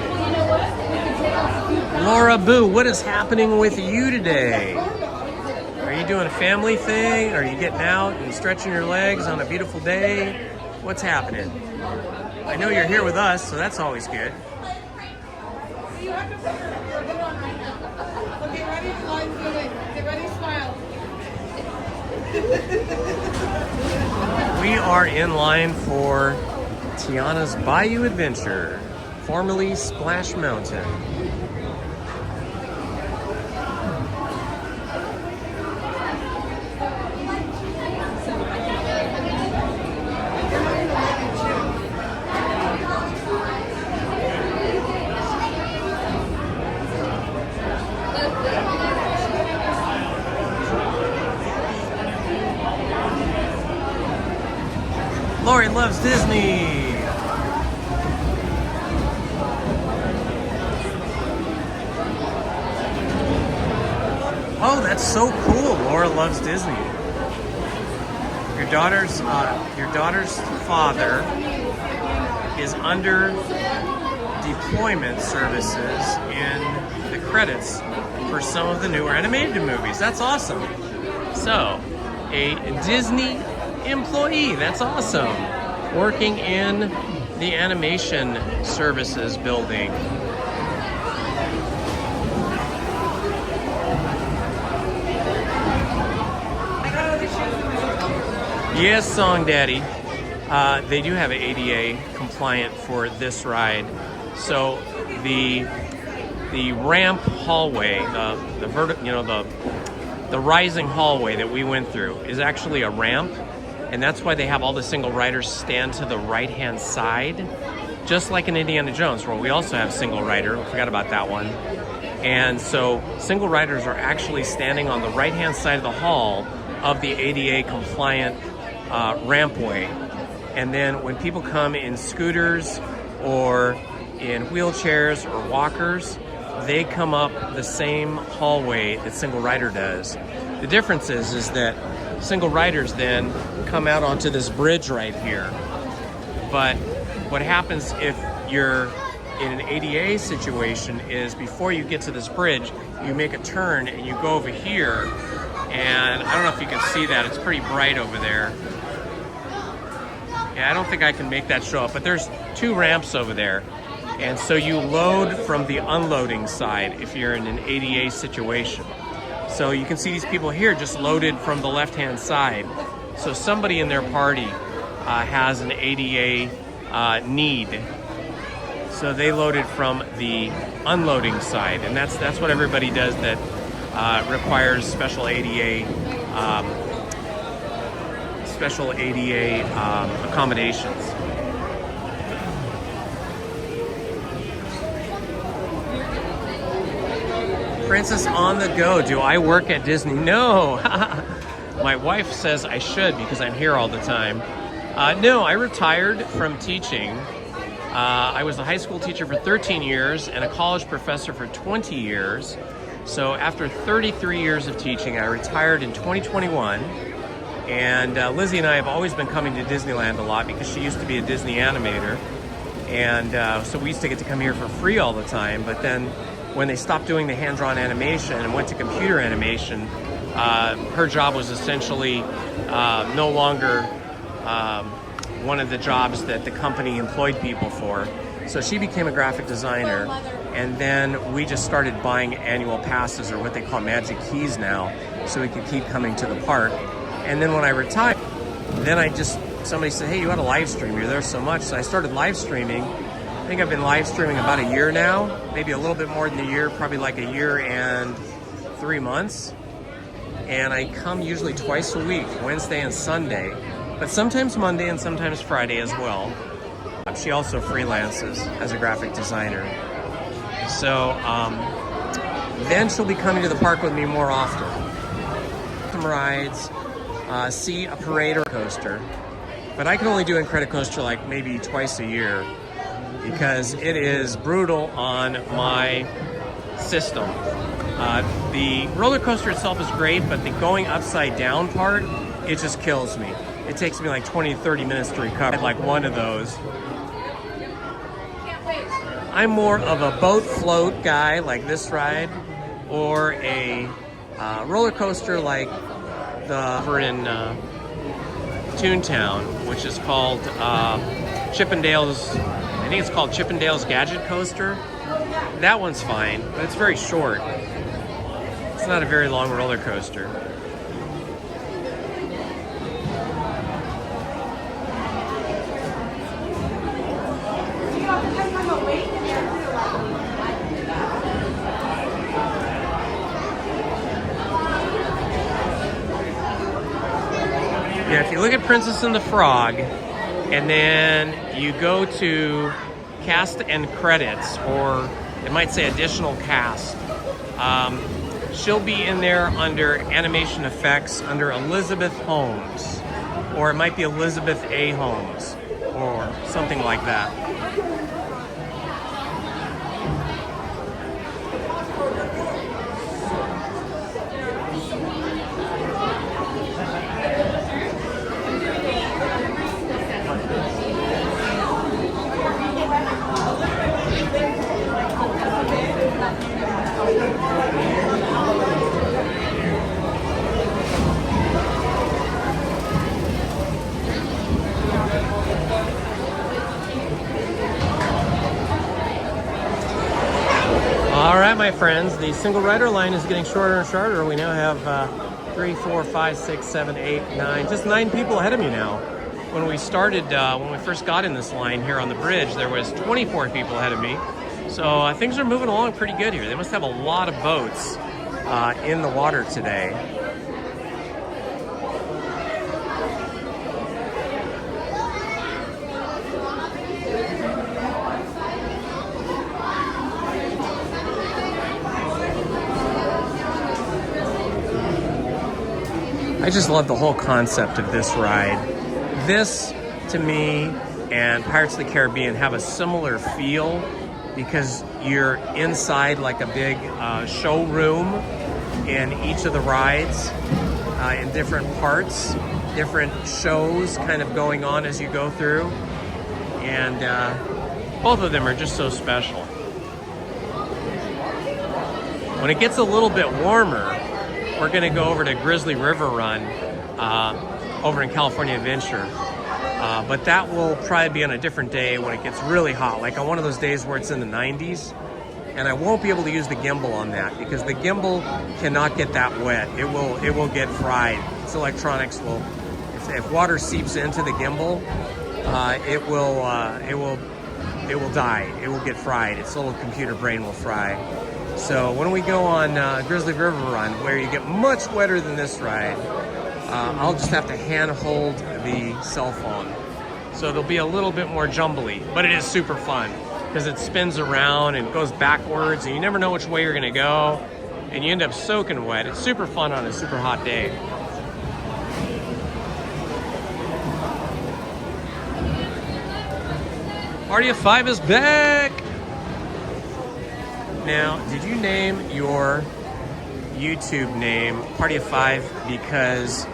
Well, you know what? We can take off a few. Laura Boo, what is happening with you today? Are you doing a family thing? Are you getting out and stretching your legs on a beautiful day? What's happening? I know you're here with us, so that's always good. Okay, ready? Lines moving. Get ready, smile. We are in line for Tiana's Bayou Adventure, formerly Splash Mountain. Lori loves Disney. Oh, that's so cool. Laura loves Disney. Your daughter's father is under deployment services in the credits for some of the newer animated movies. That's awesome. So, a Disney employee, that's awesome. Working in the animation services building. Yes, Song Daddy. They do have an ADA compliant for this ride. So the ramp hallway, the rising hallway that we went through is actually a ramp, and that's why they have all the single riders stand to the right-hand side just like in Indiana Jones, where we also have single rider. I forgot about that one. And so single riders are actually standing on the right-hand side of the hall of the ADA compliant rampway. And then when people come in scooters or in wheelchairs or walkers, they come up the same hallway that single rider does. The difference is that single riders then come out onto this bridge right here. But what happens if you're in an ADA situation is before you get to this bridge, you make a turn and you go over here. And I don't know if you can see that. It's pretty bright over there. Yeah, I don't think I can make that show up, but there's 2 ramps over there. And so you load from the unloading side if you're in an ADA situation. So you can see these people here just loaded from the left-hand side. So somebody in their party has an ADA need. So they loaded from the unloading side. And that's what everybody does that requires special ADA accommodations. Princess on the go. Do I work at Disney? No. My wife says I should because I'm here all the time. No, I retired from teaching. I was a high school teacher for 13 years and a college professor for 20 years. So after 33 years of teaching, I retired in 2021. And Lizzie and I have always been coming to Disneyland a lot because she used to be a Disney animator. And so we used to get to come here for free all the time. But then when they stopped doing the hand-drawn animation and went to computer animation, her job was essentially no longer one of the jobs that the company employed people for. So she became a graphic designer, and then we just started buying annual passes, or what they call magic keys now, so we could keep coming to the park. And then when I retired, then somebody said, hey, you ought to live stream, you're there so much. So I started live streaming. I think I've been live streaming about a year now, maybe a little bit more than a year, probably like a year and 3 months. And I come usually twice a week, Wednesday and Sunday, but sometimes Monday and sometimes Friday as well. She also freelances as a graphic designer. So then she'll be coming to the park with me more often. Some rides, see a parade or coaster, but I can only do Incredicoaster like maybe twice a year because it is brutal on my system. The roller coaster itself is great, but the going upside down part, it just kills me. It takes me like 20 to 30 minutes to recover like one of those. I'm more of a boat float guy like this ride, or a roller coaster like over in Toontown, which is called Chippendale's, I think it's called Chippendale's Gadget Coaster. That one's fine, but it's very short. It's not a very long roller coaster. Yeah, if you look at Princess and the Frog, and then you go to cast and credits, or it might say additional cast, she'll be in there under animation effects under Elizabeth Holmes, or it might be Elizabeth A. Holmes, or something like that. All right, my friends, the single rider line is getting shorter and shorter. We now have 3, 4, 5, 6, 7, 8, 9, just 9 people ahead of me now. When we started, when we first got in this line here on the bridge, there was 24 people ahead of me. So things are moving along pretty good here. They must have a lot of boats in the water today. I just love the whole concept of this ride. This, to me, and Pirates of the Caribbean have a similar feel because you're inside like a big showroom in each of the rides in different parts, different shows kind of going on as you go through. And both of them are just so special. When it gets a little bit warmer, we're gonna go over to Grizzly River Run over in California Adventure. But that will probably be on a different day when it gets really hot, like on one of those days where it's in the 90s. And I won't be able to use the gimbal on that because the gimbal cannot get that wet. It will get fried. Its electronics will, if water seeps into the gimbal, it will die. It will get fried. Its little computer brain will fry. So when we go on Grizzly River Run, where you get much wetter than this ride, I'll just have to hand hold the cell phone. So it'll be a little bit more jumbly, but it is super fun because it spins around and goes backwards and you never know which way you're gonna go and you end up soaking wet. It's super fun on a super hot day. Party of Five is back! Now, did you name your YouTube name Party of Five because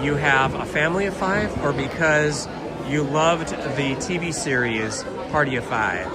you have a family of five or because you loved the TV series Party of Five?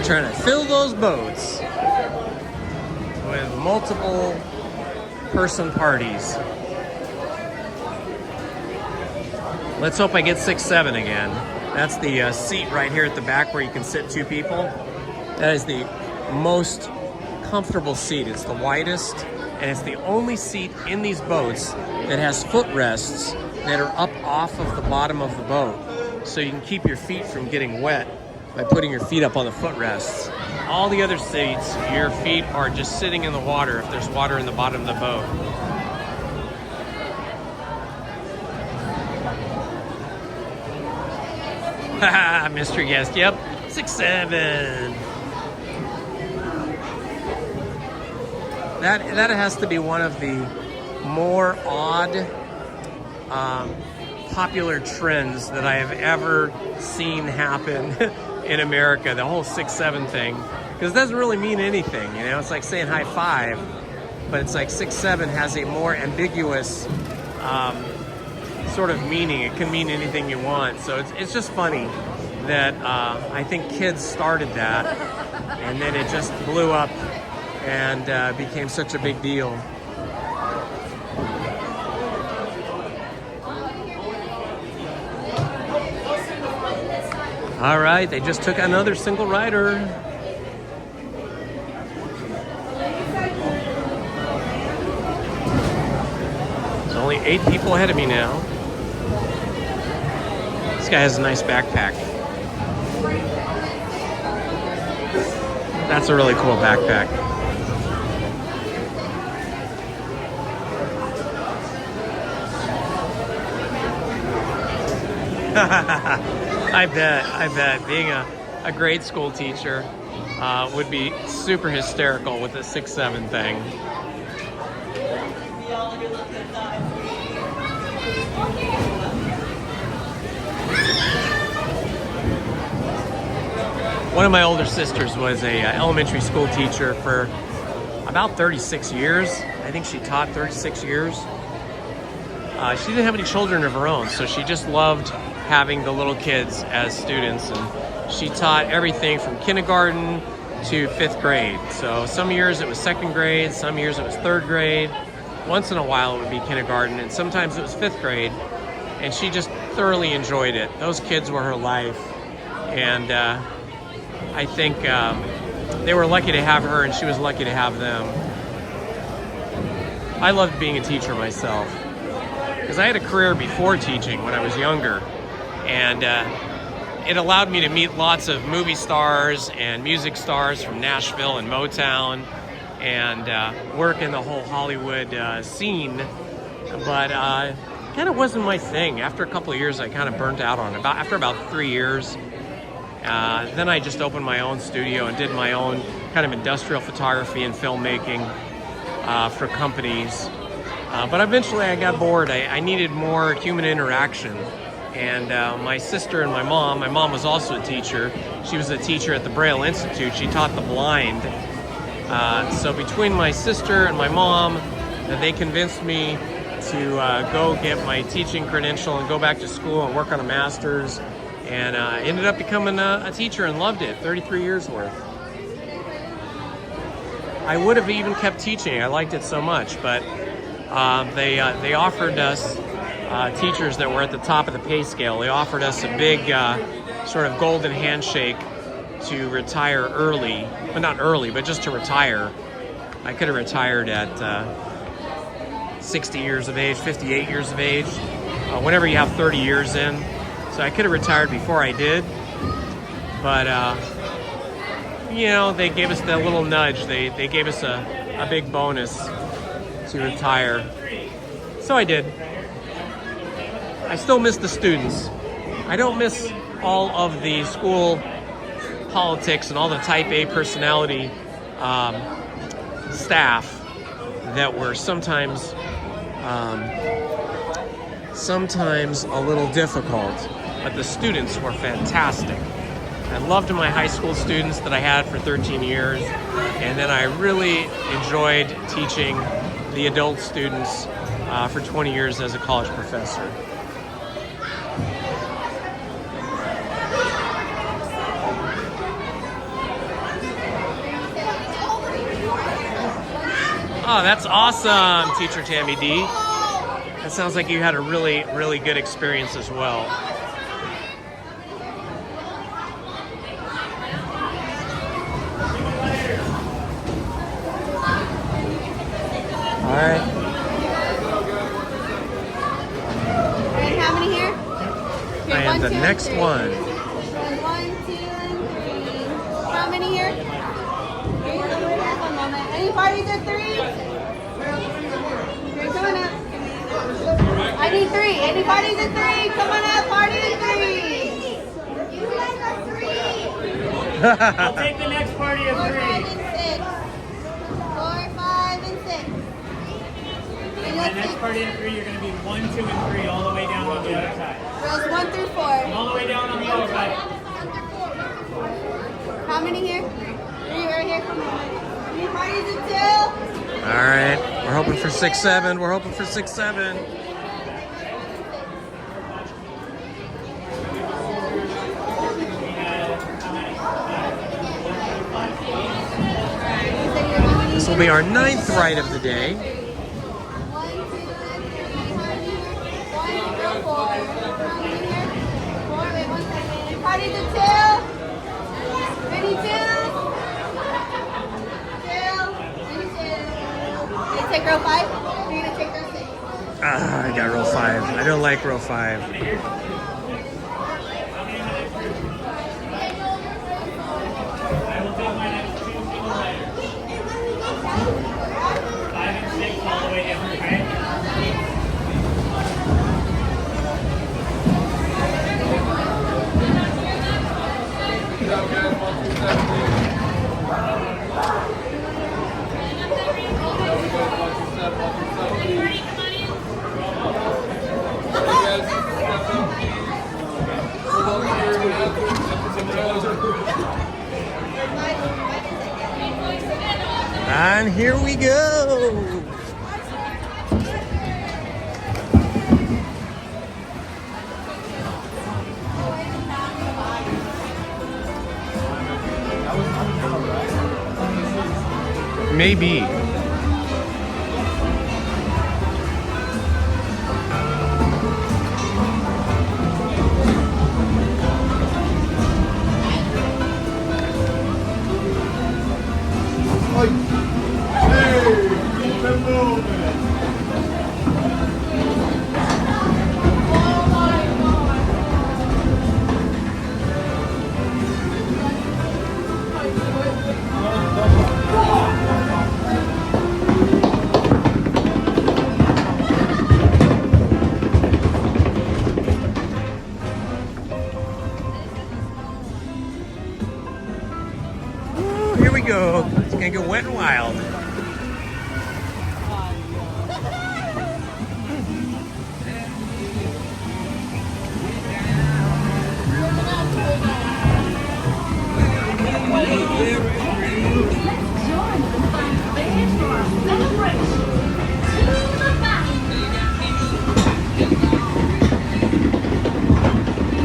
Trying to fill those boats with multiple person parties. Let's hope I get 6-7 again. That's the seat right here at the back where you can sit two people. That is the most comfortable seat. It's the widest, and it's the only seat in these boats that has footrests that are up off of the bottom of the boat. So you can keep your feet from getting wet by putting your feet up on the footrests. All the other seats, your feet are just sitting in the water if there's water in the bottom of the boat. Haha, mystery guest, yep, 6-7. That has to be one of the more odd popular trends that I have ever seen happen in America, the whole 6-7 thing, because it doesn't really mean anything, you know. It's like saying high five, but it's like 6-7 has a more ambiguous sort of meaning. It can mean anything you want. So it's just funny that I think kids started that, and then it just blew up and became such a big deal. All right, they just took another single rider. There's only 8 people ahead of me now. This guy has a nice backpack. That's a really cool backpack. I bet. Being a grade school teacher would be super hysterical with the 6-7 thing. One of my older sisters was a elementary school teacher for about 36 years. I think she taught 36 years. She didn't have any children of her own, so she just loved having the little kids as students, and she taught everything from kindergarten to 5th grade. So some years it was 2nd grade, some years it was 3rd grade. Once in a while it would be kindergarten, and sometimes it was 5th grade, and she just thoroughly enjoyed it. Those kids were her life, and I think they were lucky to have her, and she was lucky to have them. I loved being a teacher myself, because I had a career before teaching when I was younger. And it allowed me to meet lots of movie stars and music stars from Nashville and Motown, and work in the whole Hollywood scene. But kind of wasn't my thing. After a couple of years, I kind of burnt out on it. After about 3 years, then I just opened my own studio and did my own kind of industrial photography and filmmaking for companies. But eventually I got bored. I needed more human interaction. And my sister and my mom was also a teacher. She was a teacher at the Braille Institute. She taught the blind. So between my sister and my mom, they convinced me to go get my teaching credential and go back to school and work on a master's. And ended up becoming a teacher and loved it, 33 years worth. I would have even kept teaching. I liked it so much, but they offered us teachers that were at the top of the pay scale. They offered us a big sort of golden handshake to retire early, but not early, but just to retire. I could have retired at 60 years of age, 58 years of age, whenever you have 30 years in. So I could have retired before I did, but you know, they gave us that little nudge. They gave us a big bonus to retire. So I did. I still miss the students. I don't miss all of the school politics and all the type A personality staff that were sometimes a little difficult, but the students were fantastic. I loved my high school students that I had for 13 years, and then I really enjoyed teaching the adult students for 20 years as a college professor. Oh, that's awesome, Teacher Tammy D. That sounds like you had a really, really good experience as well. All right. Alright, how many here? I am the next one. 1, 2, and 3. How many here? Okay, one moment. Any parties at 3? You're coming up. I need 3. Any parties at 3? Come on up, party at 3. You guys are 3. I'll take the next party at 3. 4, 5, and 6. 4, 5, and 6. The next party at 3, you're going to be 1, 2, and 3 all the way down on the other side. Girls 1 through 4. All the way down on the other side. How many here? 3 right here. Any parties at 2? All right, we're hoping for 6, 7. We're hoping for 6, 7. This will be our 9th ride of the day. 1, 2, 3, 4. Wait 1 second. Any parties at 2? Any 2? 2? Any 2? Take row 5? You're gonna take row 6. I got row 5. I don't like row 5. And here we go. Maybe. go. It's gonna get wet and wild.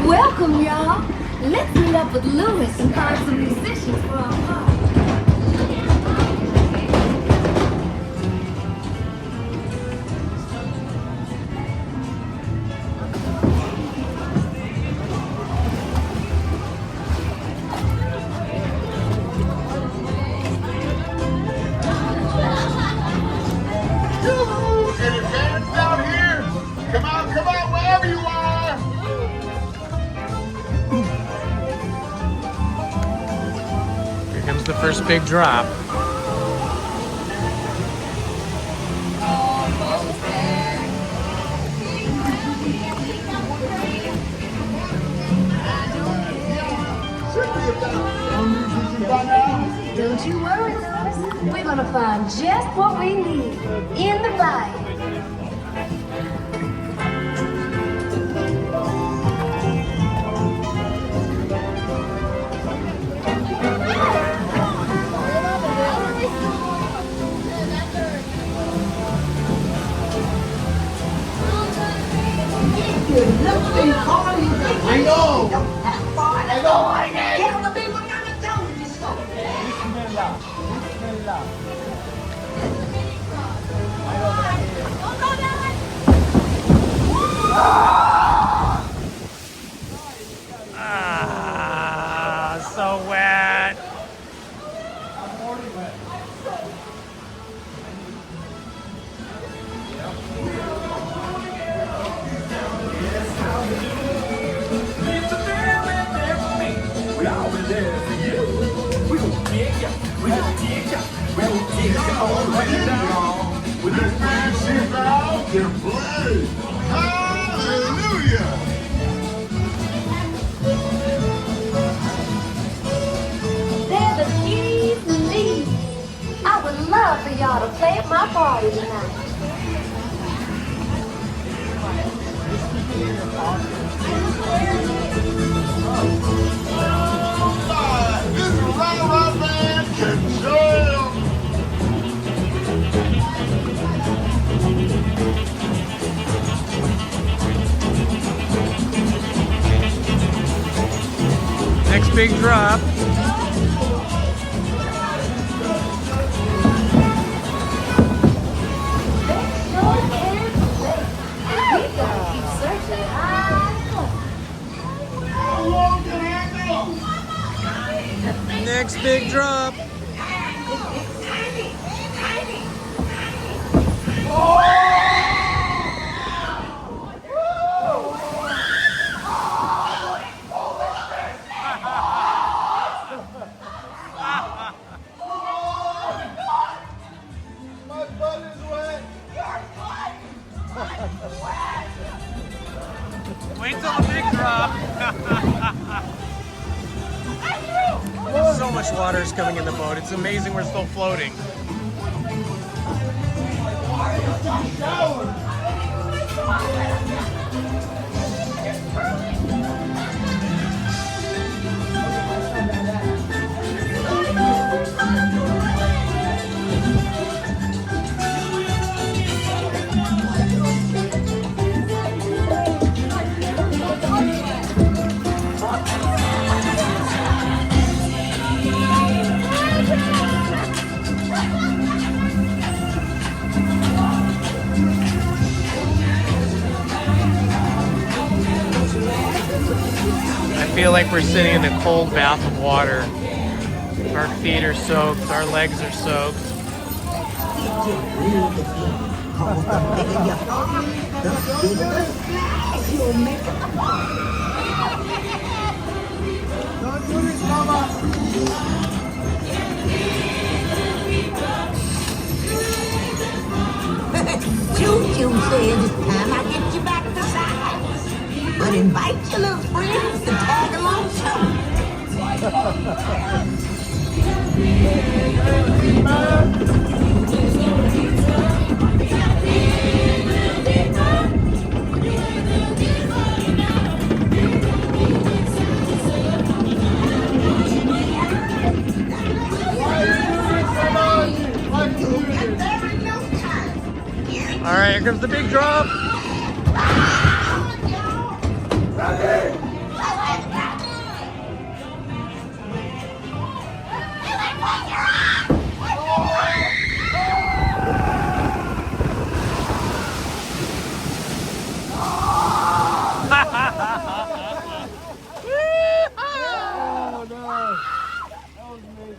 Welcome, y'all. Let's meet up with Lewis and find some musicians for our party. Any fans down here? Come on, wherever you are! Here comes the first big drop. Don't you worry, Lewis. We're gonna find just what we need in the bayou. I know! Tell the people down the town you so. Ah, so wet. With the fancy out to play! Hallelujah! They're the keys and leaves. I would love for y'all to play at my party tonight. This is Right Man can jam! Next big drop. Next big drop. My butt is wet! Wait till the big drop. So much water is coming in the boat. It's amazing we're still floating. I feel like we're sitting in a cold bath of water. Our feet are soaked, our legs are soaked. Choo-choo said it's time I get you back to side. But invite your little friends to tag along too. All right, here comes the big drop. Oh no! That was amazing.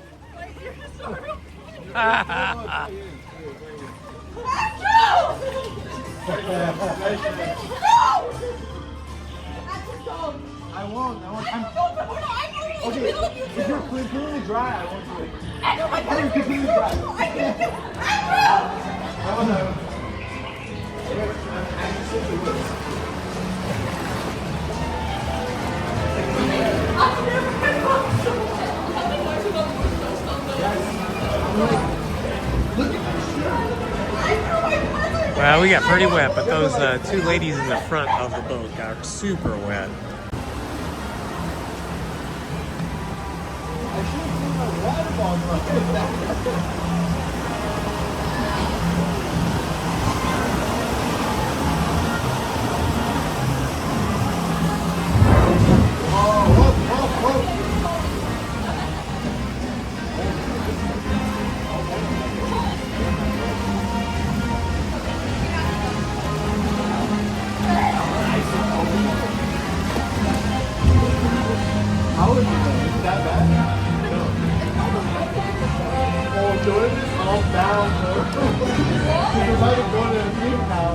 I won't. Okay, if you're completely dry, I won't do it. If you're completely dry. Well, we got pretty wet, but those two ladies in the front of the boat got super wet. I should have seen my water bottle. How is it? Is that bad? Oh, doing this all down, bro. Because I was going to a dream now.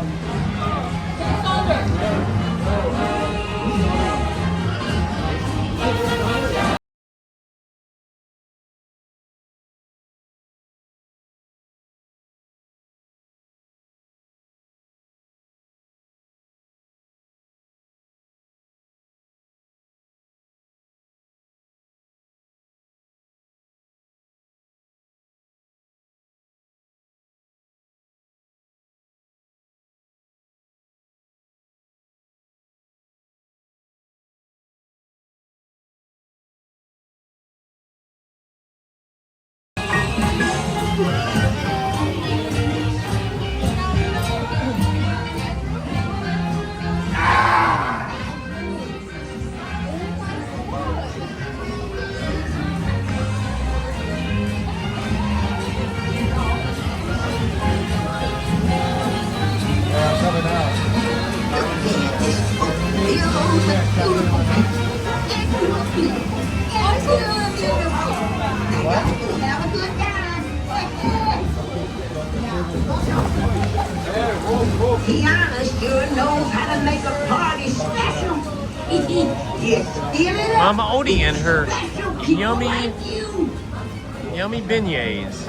Tiana sure knows how to make a party special. Mama Odie and her yummy beignets.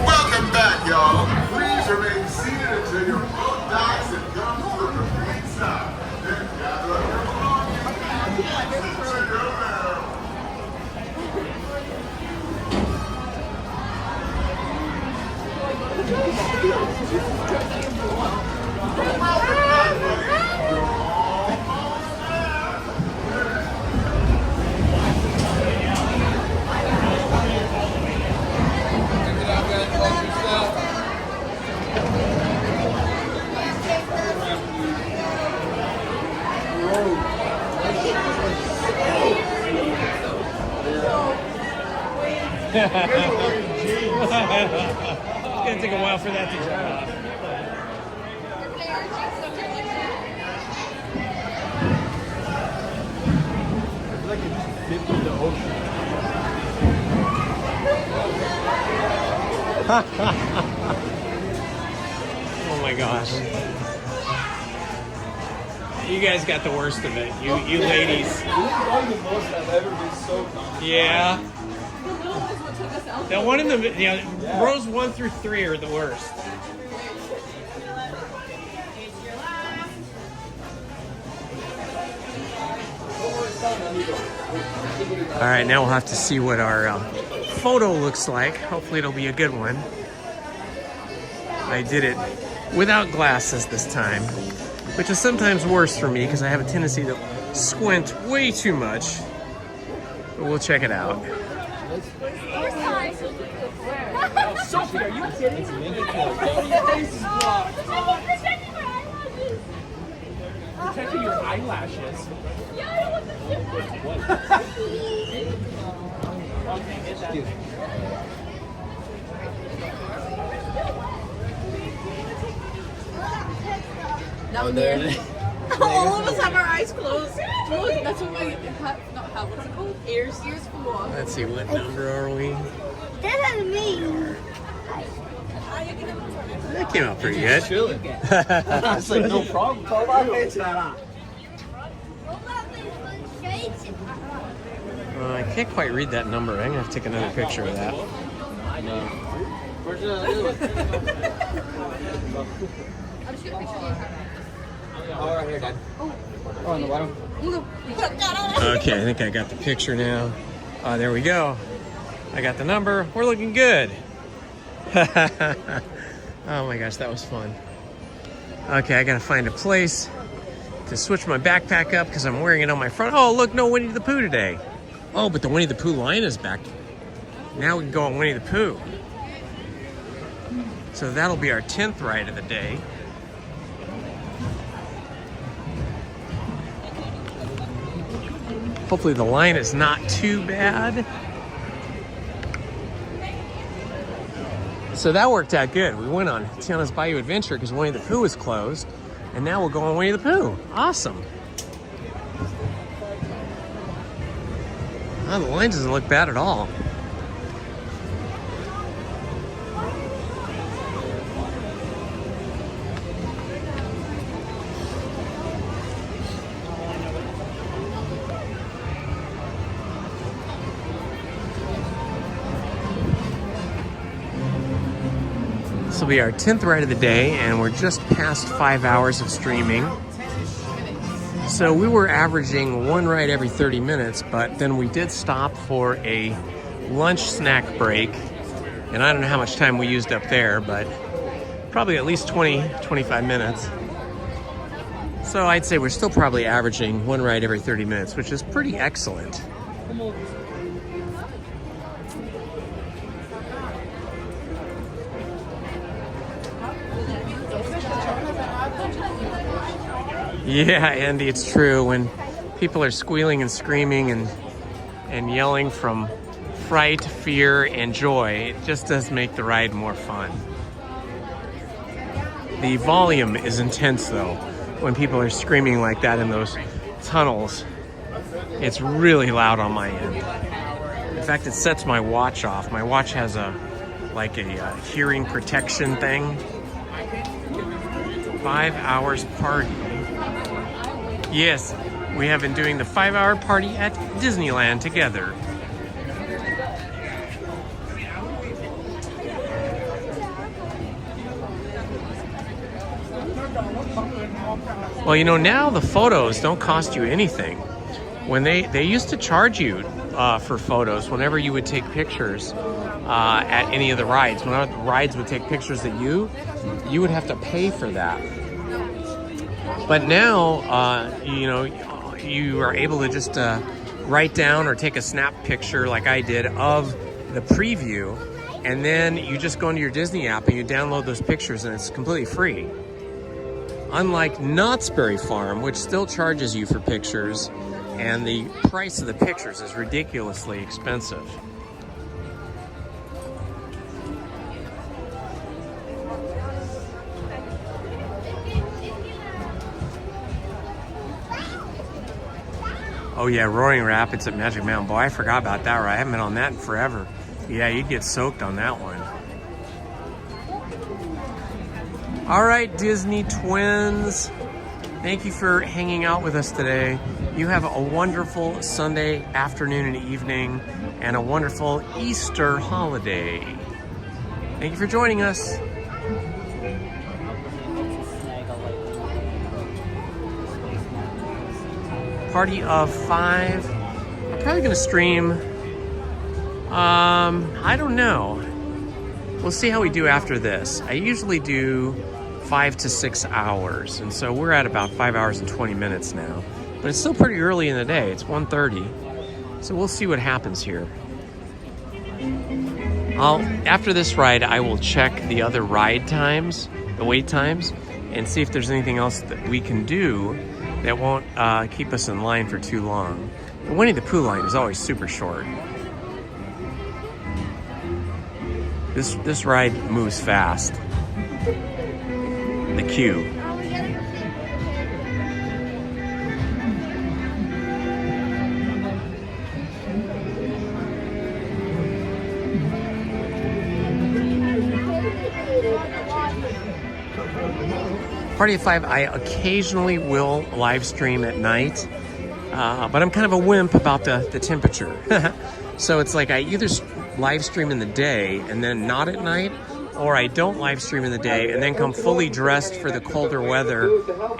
Welcome back, y'all. Please remain seated until your boat docks and comes to a complete stop. Then gather up your belongings and sit to your barrel. It's gonna take a while for that to dry off. Oh my gosh. You guys got the worst of it. You ladies. This is probably the most I've ever been soaked on. Yeah. The little ones what took us out. The one in the rows 1 through 3 are the worst. All right, now we'll have to see what our photo looks like. Hopefully it'll be a good one. I did it without glasses this time, which is sometimes worse for me because I have a tendency to squint way too much. But we'll check it out. Sophie, are you kidding? Your face is blocked. Protecting your eyelashes. Okay, get that. Down there. All of us have our eyes closed. That's what my what's it called? Ears full of. Let's see, what number are we? That is me. That came out pretty good. I was like, no problem. I can't quite read that number. I'm gonna have to take another picture of that. I know. I'll just get a picture of you. Oh, right here, Dad. Oh, on the bottom. Okay, I think I got the picture now. There we go. I got the number. We're looking good. Oh my gosh, that was fun. Okay, I gotta find a place to switch my backpack up because I'm wearing it on my front. Oh, look, no Winnie the Pooh today. Oh, but the Winnie the Pooh line is back. Now we can go on Winnie the Pooh. So that'll be our 10th ride of the day. Hopefully the line is not too bad. So that worked out good. We went on Tiana's Bayou Adventure because Winnie the Pooh was closed. And now we'll go on Winnie the Pooh. Awesome. Oh, the line doesn't look bad at all. This will be our 10th ride of the day, and we're just past 5 hours of streaming. So we were averaging one ride every 30 minutes, but then we did stop for a lunch snack break. And I don't know how much time we used up there, but probably at least 20, 25 minutes. So I'd say we're still probably averaging one ride every 30 minutes, which is pretty excellent. Yeah, Andy, it's true. When people are squealing and screaming and yelling from fright, fear, and joy, it just does make the ride more fun. The volume is intense, though, when people are screaming like that in those tunnels. It's really loud on my end. In fact, it sets my watch off. My watch has a hearing protection thing. 5 hours party. Yes, we have been doing the 5-hour party at Disneyland together. Well, you know, now the photos don't cost you anything. When they used to charge you for photos whenever you would take pictures at any of the rides. Whenever the rides would take pictures of you would have to pay for that. But now, you know, you are able to just write down or take a snap picture like I did of the preview, and then you just go into your Disney app and you download those pictures and it's completely free. Unlike Knott's Berry Farm, which still charges you for pictures, and the price of the pictures is ridiculously expensive. Oh yeah, Roaring Rapids at Magic Mountain. Boy, I forgot about that ride. I haven't been on that in forever. Yeah, you'd get soaked on that one. All right, Disney twins. Thank you for hanging out with us today. You have a wonderful Sunday afternoon and evening and a wonderful Easter holiday. Thank you for joining us. Party of 5. I'm probably gonna stream, I don't know. We'll see how we do after this. I usually do 5 to 6 hours, and so we're at about 5 hours and 20 minutes now. But it's still pretty early in the day. It's 1:30, so we'll see what happens here. After this ride, I will check the other ride times, the wait times, and see if there's anything else that we can do that won't keep us in line for too long. The Winnie the Pooh line is always super short. This ride moves fast. The queue. Party of 5, I occasionally will live stream at night, but I'm kind of a wimp about the temperature. So it's like I either live stream in the day and then not at night, or I don't live stream in the day and then come fully dressed for the colder weather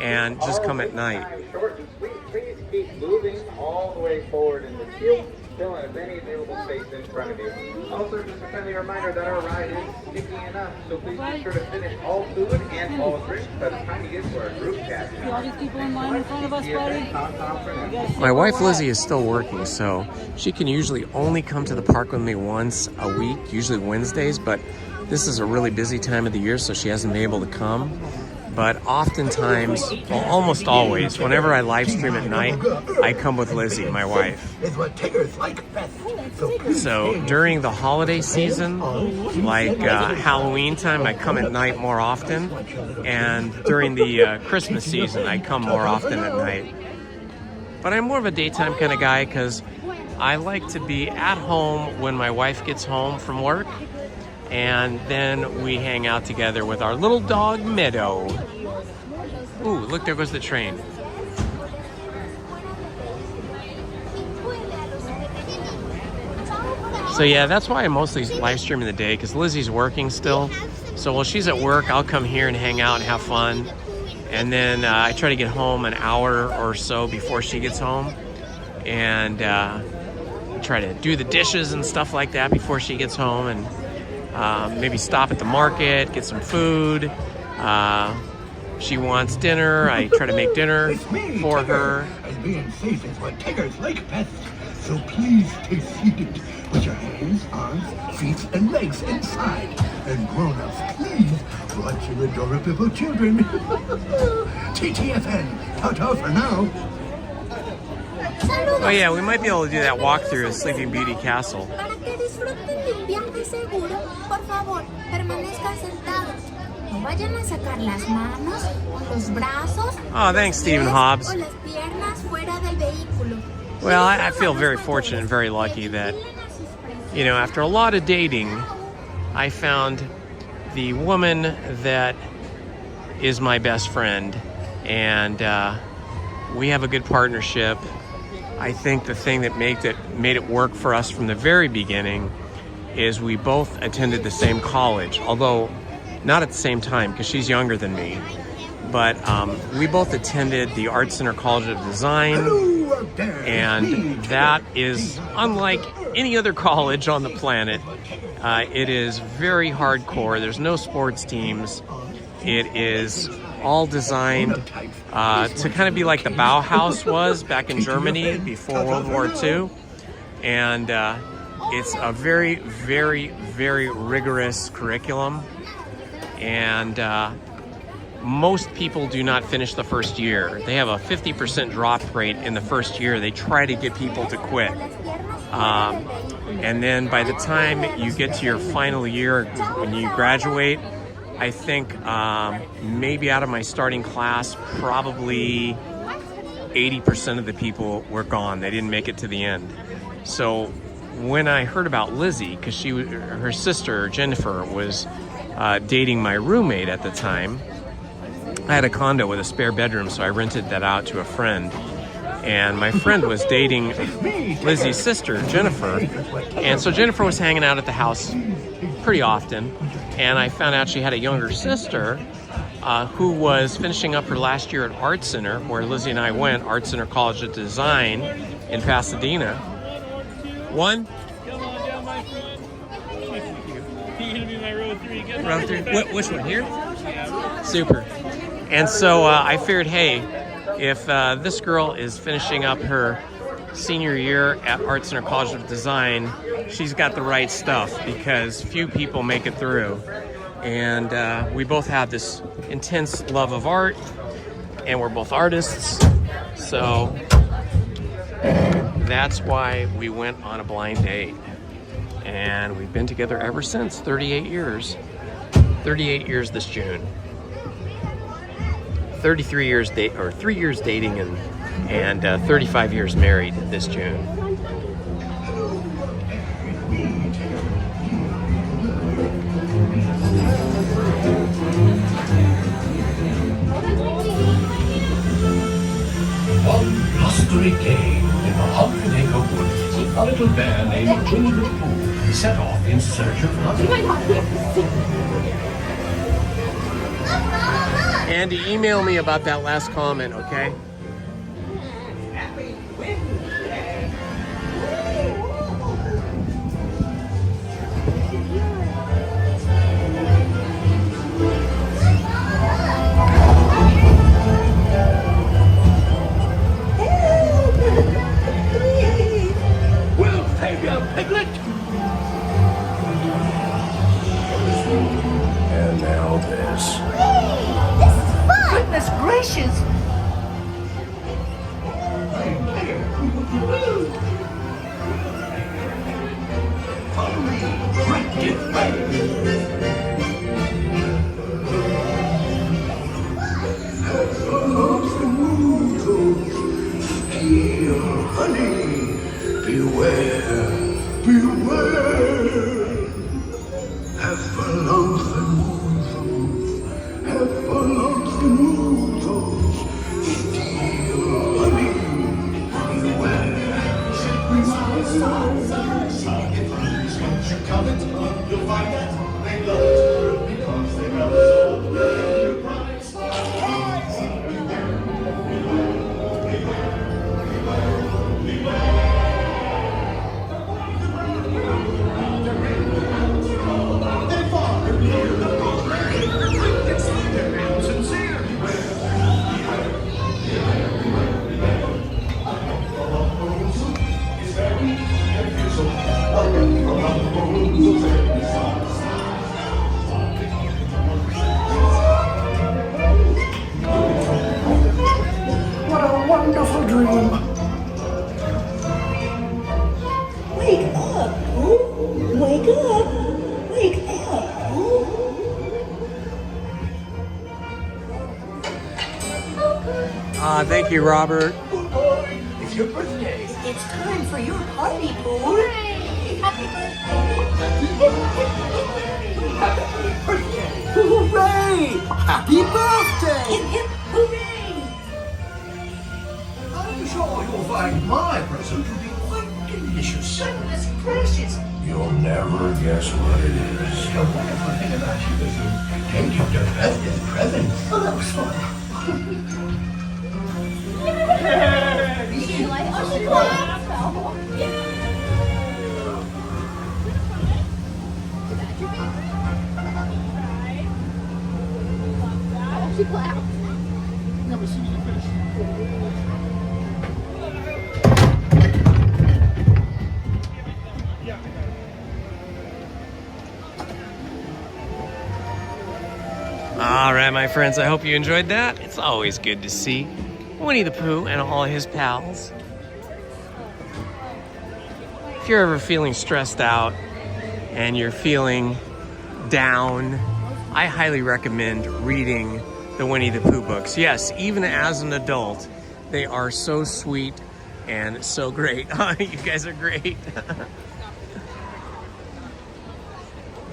and just come at night. Short and sweet, please keep moving all the way forward in the queue. Still have any available space in front of you. Also, just a friendly reminder that our ride is sticky enough, so please be sure to finish all food and all drinks by the time you get to our group chat. All these people in line in front of us, buddy. My wife Lizzie is still working, so she can usually only come to the park with me once a week, usually Wednesdays, but this is a really busy time of the year, so she hasn't been able to come. But oftentimes, well, almost always, whenever I live stream at night, I come with Lizzie, my wife. So during the holiday season, like Halloween time, I come at night more often. And during the Christmas season, I come more often at night. But I'm more of a daytime kind of guy because I like to be at home when my wife gets home from work. And then we hang out together with our little dog, Meadow. Ooh, look, there goes the train. So yeah, that's why I mostly live stream in the day, because Lizzie's working still. So while she's at work, I'll come here and hang out and have fun. And then I try to get home an hour or so before she gets home. And try to do the dishes and stuff like that before she gets home. And maybe stop at the market, get some food. She wants dinner. I try to make dinner for her. And being safe is what Tiggers like best. So please stay seated with your hands, arms, feet, and legs inside. And grown-ups, please watch your adorable children. TTFN, ta-ta for now. Oh yeah, we might be able to do that walk through Sleeping Beauty Castle. Oh, thanks, Stephen Hobbs. Well, I feel very fortunate and very lucky that, you know, after a lot of dating, I found the woman that is my best friend, and we have a good partnership. I think the thing that made it work for us from the very beginning is we both attended the same college, although not at the same time because she's younger than me. But we both attended the Art Center College of Design, and that is unlike any other college on the planet. It is very hardcore. There's no sports teams. It is all designed to kind of be like the Bauhaus was back in Germany before World War II. And it's a very, very, very rigorous curriculum. And most people do not finish the first year. They have a 50% drop rate in the first year. They try to get people to quit. And then by the time you get to your final year, when you graduate, I think maybe out of my starting class, probably 80% of the people were gone. They didn't make it to the end. So when I heard about Lizzie, because her sister, Jennifer, was dating my roommate at the time, I had a condo with a spare bedroom, so I rented that out to a friend. And my friend was dating Lizzie's sister, Jennifer. And so Jennifer was hanging out at the house pretty often. And I found out she had a younger sister who was finishing up her last year at Art Center, where Lizzie and I went, Art Center College of Design in Pasadena. One. Come on down, my friend. You're gonna be my row 3. Get Row 3. Which one? Here? Yeah. Super. And so I figured, hey, if this girl is finishing up her senior year at Art Center College of Design, she's got the right stuff, because few people make it through. And we both have this intense love of art, and we're both artists. So that's why we went on a blind date. And we've been together ever since, 38 years. 38 years this June. 33 years 3 years dating and 35 years married this June. One blustery day in the 100-acre woods, a little bear named Winnie the Pooh set off in search of honey. Andy, email me about that last comment, okay? We'll save you, Piglet! And now this. Goodness gracious! Follow me, Cricket Bay. Steal honey, beware, beware. Heffalumps and moonfruits, heffalumps and moonfruits. Steal honey, beware. Once you come it, you'll find that they love it because they love it so. Your prize. What a wonderful dream! Wake up, Pooh! Wake up! Wake up, Pooh! Thank you, Robert. It's your birthday! It's time for your party, Pooh! Hooray! Happy birthday! Hooray! Happy birthday! Hip hip hooray! I'm sure you'll find my present to be quite delicious. Goodness gracious! You'll never guess what it is. The wonderful thing about you is you take you to birthday presents. Oh, that was fun. She like, oh, she clapped. She clapped. Never seen you finish. All right, my friends, I hope you enjoyed that. It's always good to see Winnie the Pooh and all his pals. If you're ever feeling stressed out and you're feeling down, I highly recommend reading the Winnie the Pooh books. Yes, even as an adult, they are so sweet and so great. You guys are great.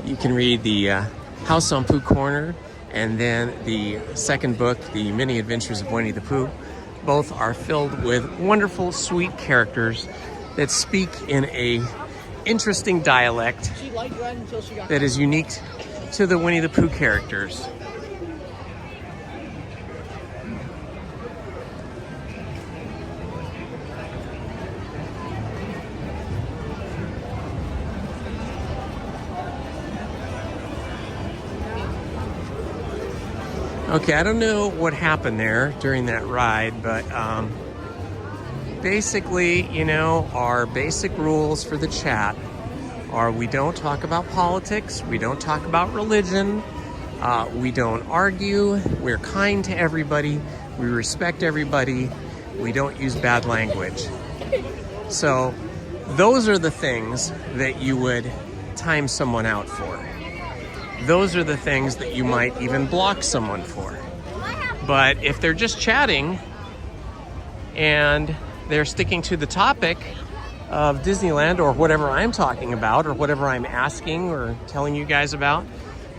You can read the House on Pooh Corner and then the second book, The Many Adventures of Winnie the Pooh. Both are filled with wonderful, sweet characters that speak in a interesting dialect that is unique to the Winnie the Pooh characters. Okay, I don't know what happened there during that ride, but basically, you know, our basic rules for the chat are we don't talk about politics, we don't talk about religion, we don't argue, we're kind to everybody, we respect everybody, we don't use bad language. So those are the things that you would time someone out for. Those are the things that you might even block someone for. But if they're just chatting and they're sticking to the topic of Disneyland or whatever I'm talking about or whatever I'm asking or telling you guys about,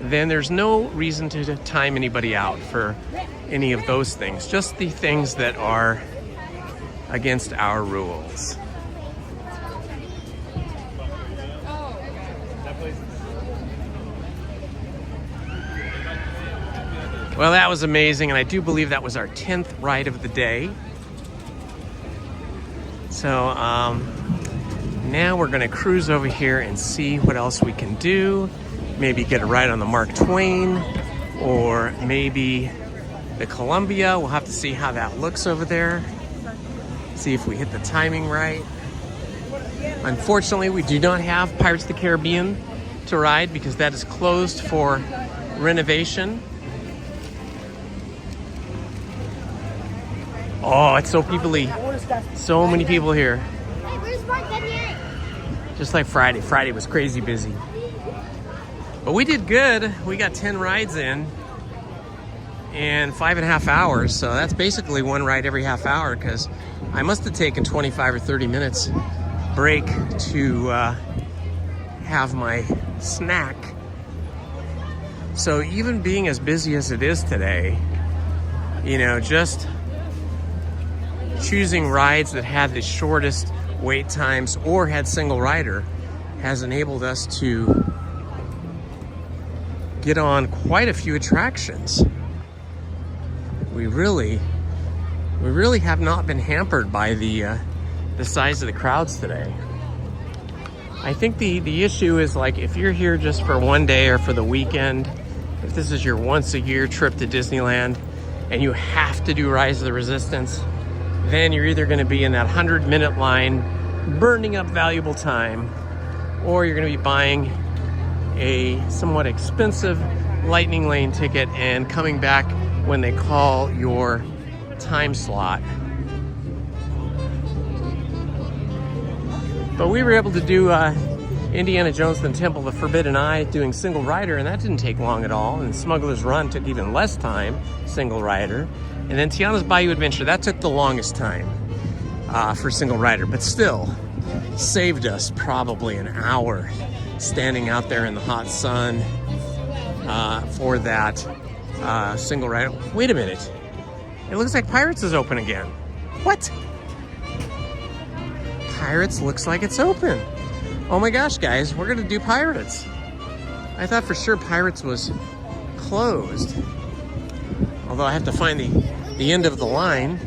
then there's no reason to time anybody out for any of those things. Just the things that are against our rules. Well, that was amazing, and I do believe that was our 10th ride of the day. So now we're gonna cruise over here and see what else we can do. Maybe get a ride on the Mark Twain, or maybe the Colombia. We'll have to see how that looks over there. See if we hit the timing right. Unfortunately, we do not have Pirates of the Caribbean to ride because that is closed for renovation. Oh, it's so people-y. So many people here. Hey, where's Mark 78? Just like Friday. Friday was crazy busy. But we did good. We got 10 rides in 5.5 hours. So that's basically one ride every half hour because I must have taken 25 or 30 minutes break to have my snack. So even being as busy as it is today, you know, just choosing rides that had the shortest wait times or had single rider has enabled us to get on quite a few attractions. We really have not been hampered by the size of the crowds today. I think the issue is, like, if you're here just for one day or for the weekend, if this is your once a year trip to Disneyland and you have to do Rise of the Resistance, then you're either going to be in that 100-minute line burning up valuable time, or you're going to be buying a somewhat expensive Lightning Lane ticket and coming back when they call your time slot. But we were able to do Indiana Jones and the Temple of the Forbidden Eye doing single rider, and that didn't take long at all. And Smugglers Run took even less time, single rider. And then Tiana's Bayou Adventure, that took the longest time for single rider, but still saved us probably an hour standing out there in the hot sun for that single rider. Wait a minute. It looks like Pirates is open again. What? Pirates looks like it's open. Oh my gosh, guys, we're gonna do Pirates. I thought for sure Pirates was closed. Although I have to find the end of the line.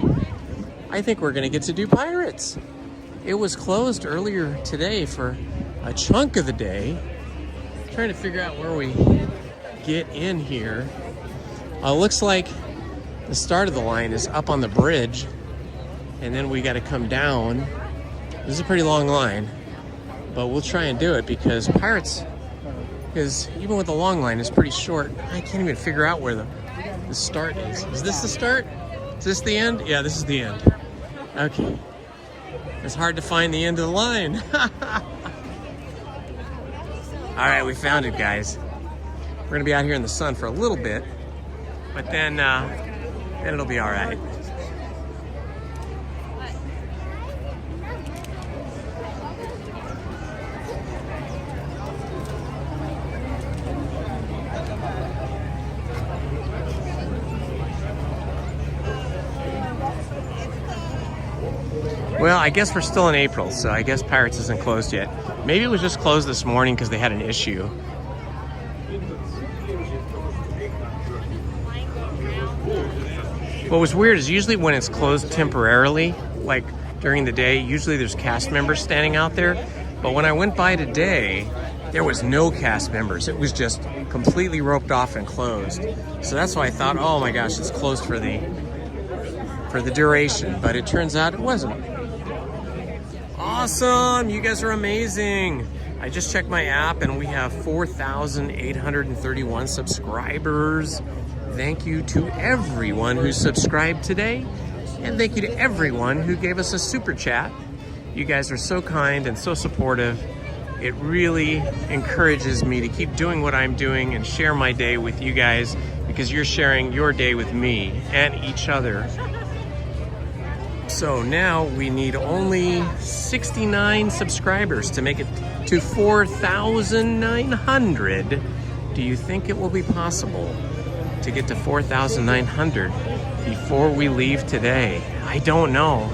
I think we're gonna get to do Pirates. It was closed earlier today for a chunk of the day. Trying to figure out where we get in here. Looks like the start of the line is up on the bridge, and then we gotta come down. This is a pretty long line, but we'll try and do it because Pirates, because even with the long line, is pretty short. I can't even figure out where the start is. Is this the start? Is this the end? Yeah, this is the end. Okay. It's hard to find the end of the line. All right, we found it, guys. We're gonna be out here in the sun for a little bit, but then it'll be all right. Well, I guess we're still in April, so I guess Pirates isn't closed yet. Maybe it was just closed this morning because they had an issue. What was weird is usually when it's closed temporarily, like during the day, usually there's cast members standing out there. But when I went by today, there was no cast members. It was just completely roped off and closed. So that's why I thought, oh my gosh, it's closed for the duration. But it turns out it wasn't. Awesome, you guys are amazing. I just checked my app and we have 4,831 subscribers. Thank you to everyone who subscribed today. And thank you to everyone who gave us a super chat. You guys are so kind and so supportive. It really encourages me to keep doing what I'm doing and share my day with you guys because you're sharing your day with me and each other. So now we need only 69 subscribers to make it to 4,900. Do you think it will be possible to get to 4,900 before we leave today? I don't know.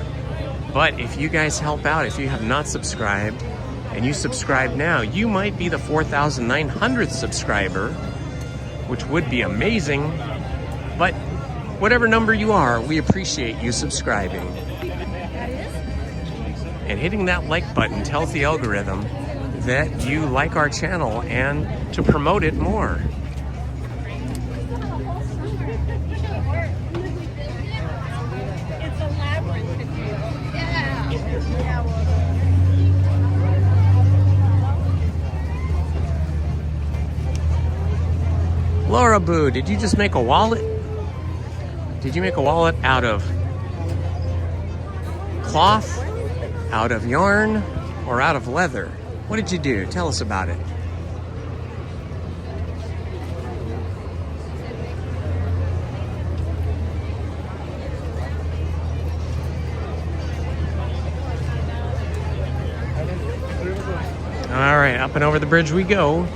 But if you guys help out, if you have not subscribed and you subscribe now, you might be the 4,900th subscriber, which would be amazing. But whatever number you are, we appreciate you subscribing. And hitting that like button tells the algorithm that you like our channel and to promote it more. Laura Boo, did you just make a wallet? Did you make a wallet out of cloth, out of yarn, or out of leather? What did you do? Tell us about it. All right, up and over the bridge we go.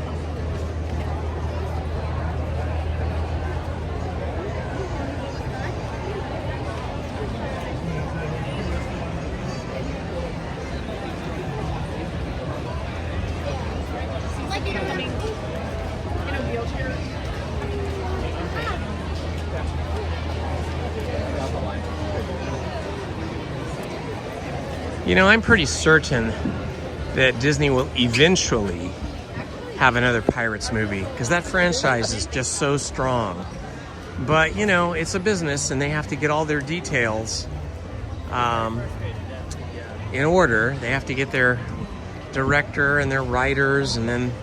You know, I'm pretty certain that Disney will eventually have another Pirates movie because that franchise is just so strong. But, you know, it's a business and they have to get all their details in order. They have to get their director and their writers, and then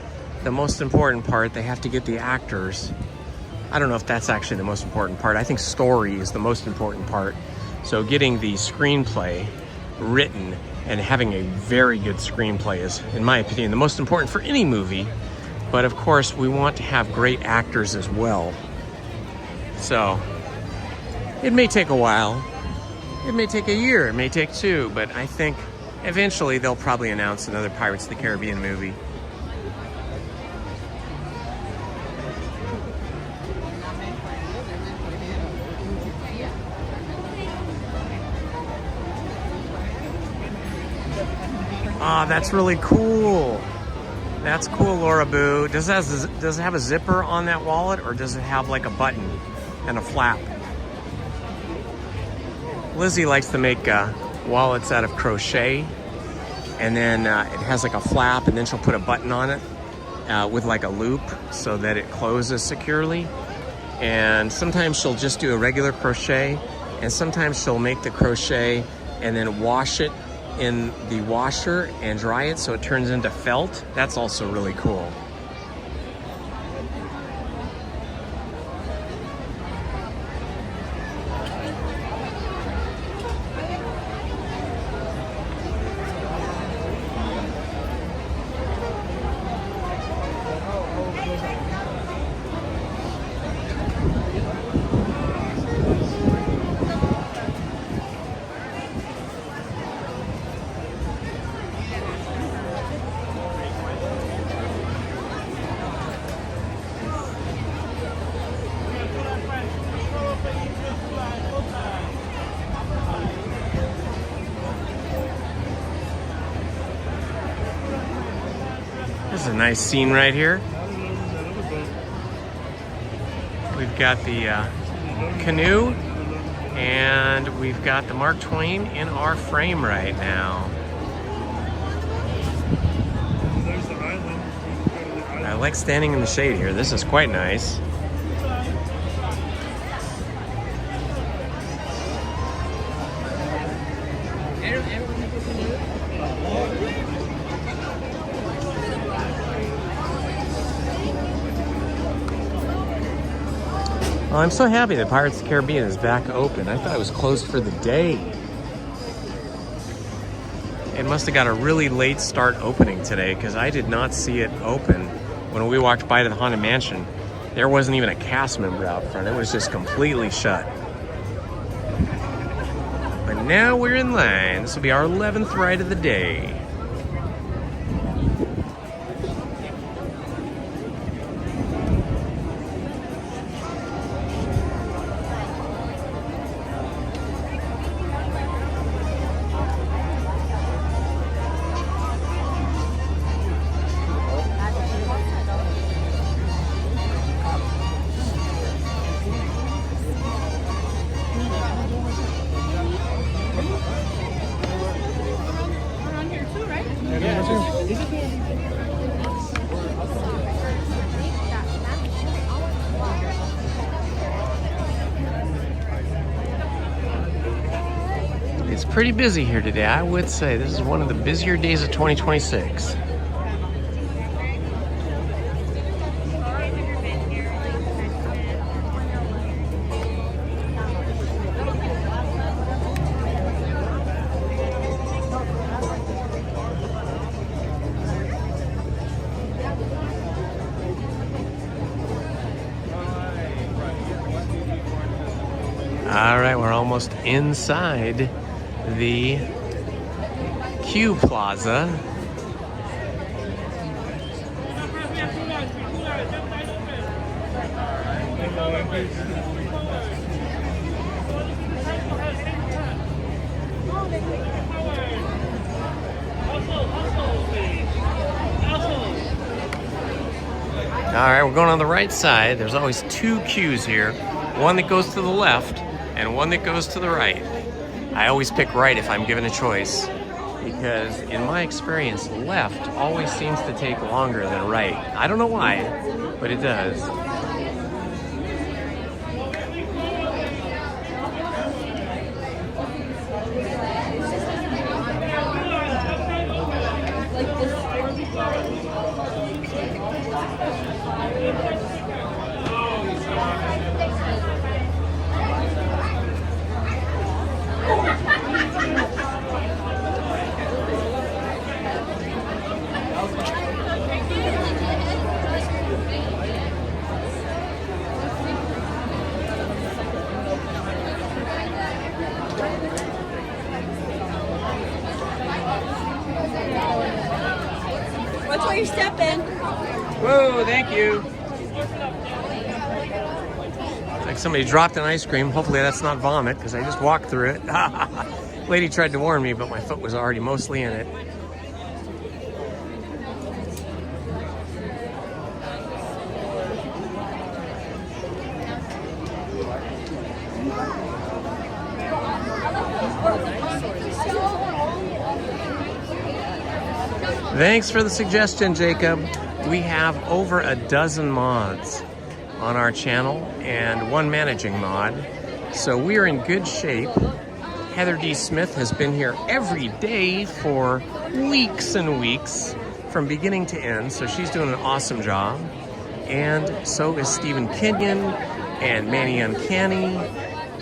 the most important part, they have to get the actors. I don't know if that's actually the most important part. I think story is the most important part. So getting the screenplay written and having a very good screenplay is, in my opinion, the most important for any movie. But of course, we want to have great actors as well. So it may take a while. It may take a year, it may take two, but I think eventually they'll probably announce another Pirates of the Caribbean movie. Ah, that's really cool. That's cool, Laura Boo. Does it have a zipper on that wallet, or does it have like a button and a flap? Lizzie likes to make wallets out of crochet, and then it has like a flap, and then she'll put a button on it with like a loop so that it closes securely. And sometimes she'll just do a regular crochet, and sometimes she'll make the crochet and then wash it in the washer and dry it so it turns into felt. That's also really cool. This is a nice scene right here. We've got the canoe, and we've got the Mark Twain in our frame right now. I like standing in the shade here. This is quite nice. Well, I'm so happy that Pirates of the Caribbean is back open. I thought it was closed for the day. It must have got a really late start opening today because I did not see it open when we walked by to the Haunted Mansion. There wasn't even a cast member out front. It was just completely shut. But now we're in line. This will be our 11th ride of the day. It's pretty busy here today. I would say this is one of the busier days of 2026. All right, we're almost inside the Q Plaza. All right, we're going on the right side. There's always two queues here. One that goes to the left and one that goes to the right. I always pick right if I'm given a choice because in my experience, left always seems to take longer than right. I don't know why, but it does. Watch where you're stepping. Whoa, thank you. It's like somebody dropped an ice cream. Hopefully that's not vomit because I just walked through it. Lady tried to warn me, but my foot was already mostly in it. Thanks for the suggestion, Jacob. We have over a dozen mods on our channel and one managing mod, so we're in good shape. Heather D. Smith has been here every day for weeks and weeks from beginning to end, so she's doing an awesome job. And so is Stephen Kenyon and Manny Uncanny,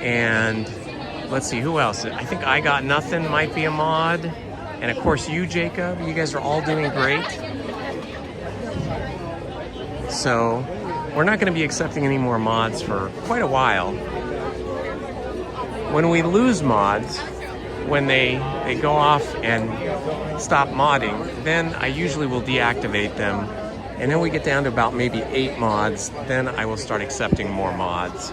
and let's see, who else? I think I Got Nothing might be a mod. And of course you, Jacob, you guys are all doing great. So we're not going to be accepting any more mods for quite a while. When we lose mods, when they go off and stop modding, then I usually will deactivate them. And then we get down to about maybe 8 mods, then I will start accepting more mods.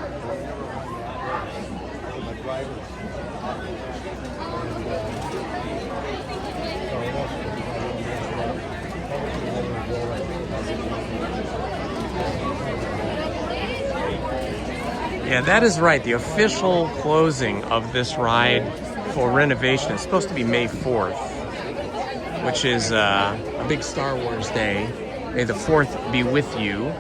Yeah, that is right. The official closing of this ride for renovation is supposed to be May 4th, which is a big Star Wars day. May the 4th be with you.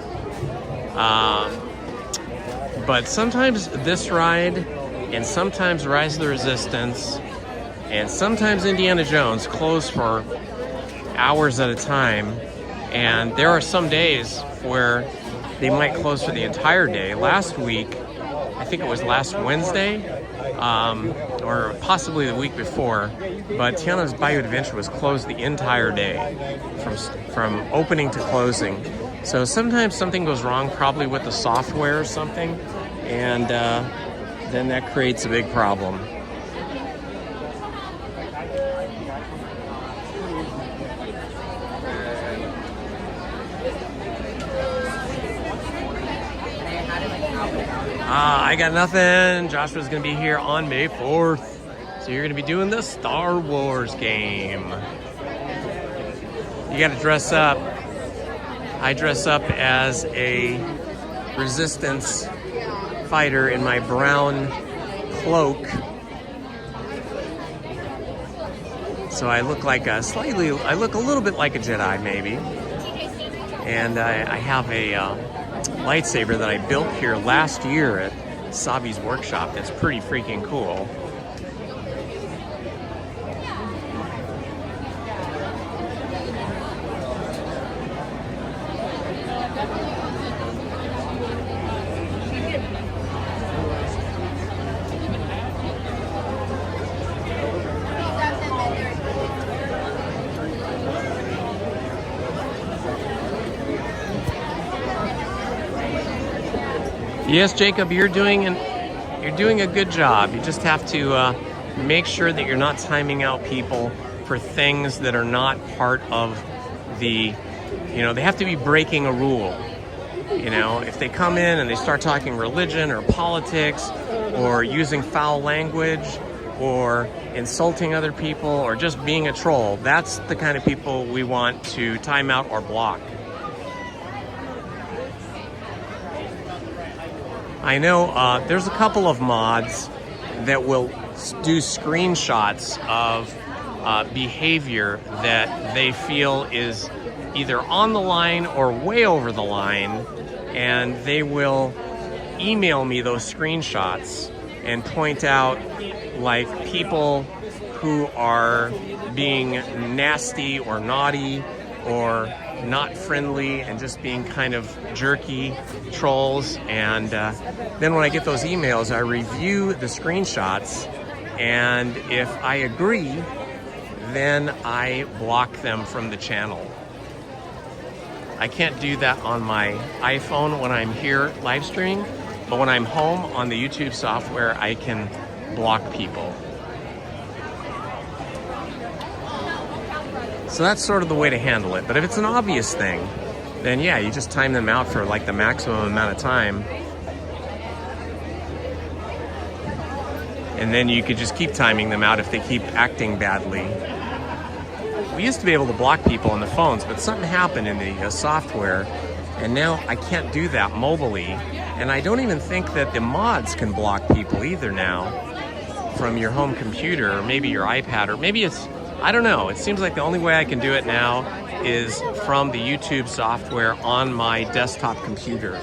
But sometimes this ride, and sometimes Rise of the Resistance, and sometimes Indiana Jones close for hours at a time. And there are some days where they might close for the entire day. Last week, I think it was last Wednesday, or possibly the week before, but Tiana's Bayou Adventure was closed the entire day, from opening to closing. So sometimes something goes wrong, probably with the software or something, and then that creates a big problem. I got nothing. Joshua's gonna be here on May 4th. So you're gonna be doing the Star Wars game. You gotta dress up. I dress up as a resistance fighter in my brown cloak. So I look like I look a little bit like a Jedi maybe. And I have a lightsaber that I built here last year at Sabi's workshop. That's pretty freaking cool. Yes, Jacob, you're doing a good job. You just have to make sure that you're not timing out people for things that are not part of the, they have to be breaking a rule. If they come in and they start talking religion or politics or using foul language or insulting other people or just being a troll, that's the kind of people we want to time out or block. I know there's a couple of mods that will do screenshots of behavior that they feel is either on the line or way over the line, and they will email me those screenshots and point out like people who are being nasty or naughty or not friendly and just being kind of jerky trolls. And then when I get those emails, I review the screenshots, and if I agree, then I block them from the channel. I can't do that on my iPhone when I'm here live stream, but when I'm home on the YouTube software, I can block people. So that's sort of the way to handle it. But if it's an obvious thing, then yeah, you just time them out for like the maximum amount of time. And then you could just keep timing them out if they keep acting badly. We used to be able to block people on the phones, but something happened in the software, and now I can't do that mobily. And I don't even think that the mods can block people either now from your home computer, or maybe your iPad, or maybe it's, I don't know. It seems like the only way I can do it now is from the YouTube software on my desktop computer.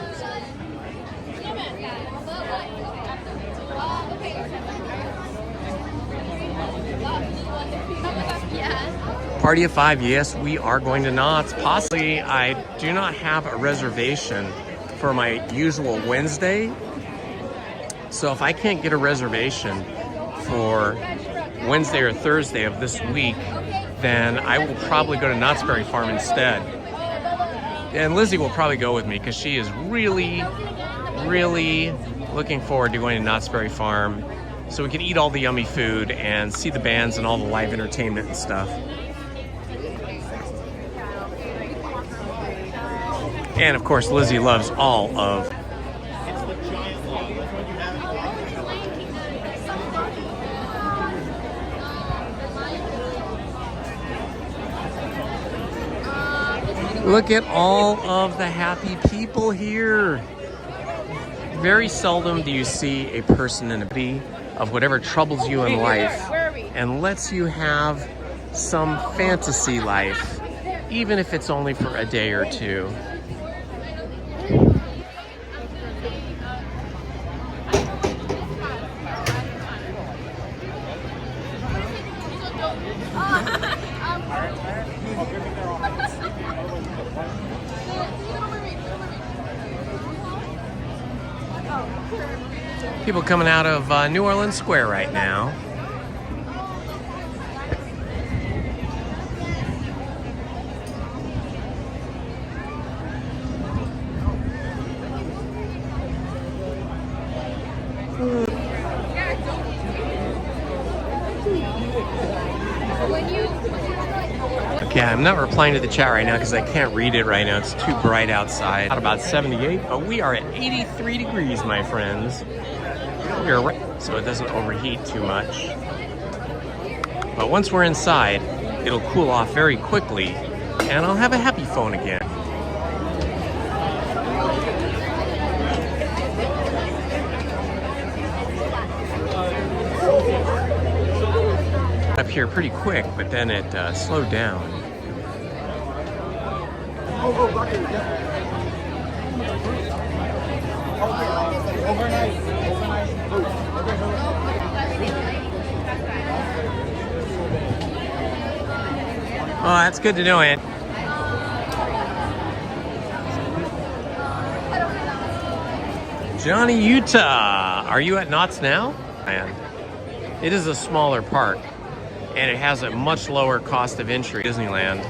Party of 5, yes, we are going to Knott's. Possibly, I do not have a reservation for my usual Wednesday. So if I can't get a reservation for Wednesday or Thursday of this week, then I will probably go to Knott's Berry Farm instead. And Lizzie will probably go with me because she is really, really looking forward to going to Knott's Berry Farm so we can eat all the yummy food and see the bands and all the live entertainment and stuff. And of course, Lizzie loves all of Look at all of the happy people here. Very seldom do you see a person in a bee of whatever troubles you in life and lets you have some fantasy life, even if it's only for a day or two. People coming out of New Orleans Square right now. Okay, I'm not replying to the chat right now because I can't read it right now. It's too bright outside. About 78, but we are at 83 degrees, my friends. We're right, so it doesn't overheat too much. But once we're inside, it'll cool off very quickly, and I'll have a happy phone again. Up here pretty quick, but then it slowed down. Oh, that's good to know, Aunt. Johnny, Utah. Are you at Knott's now? And it is a smaller park, and it has a much lower cost of entry. Disneyland.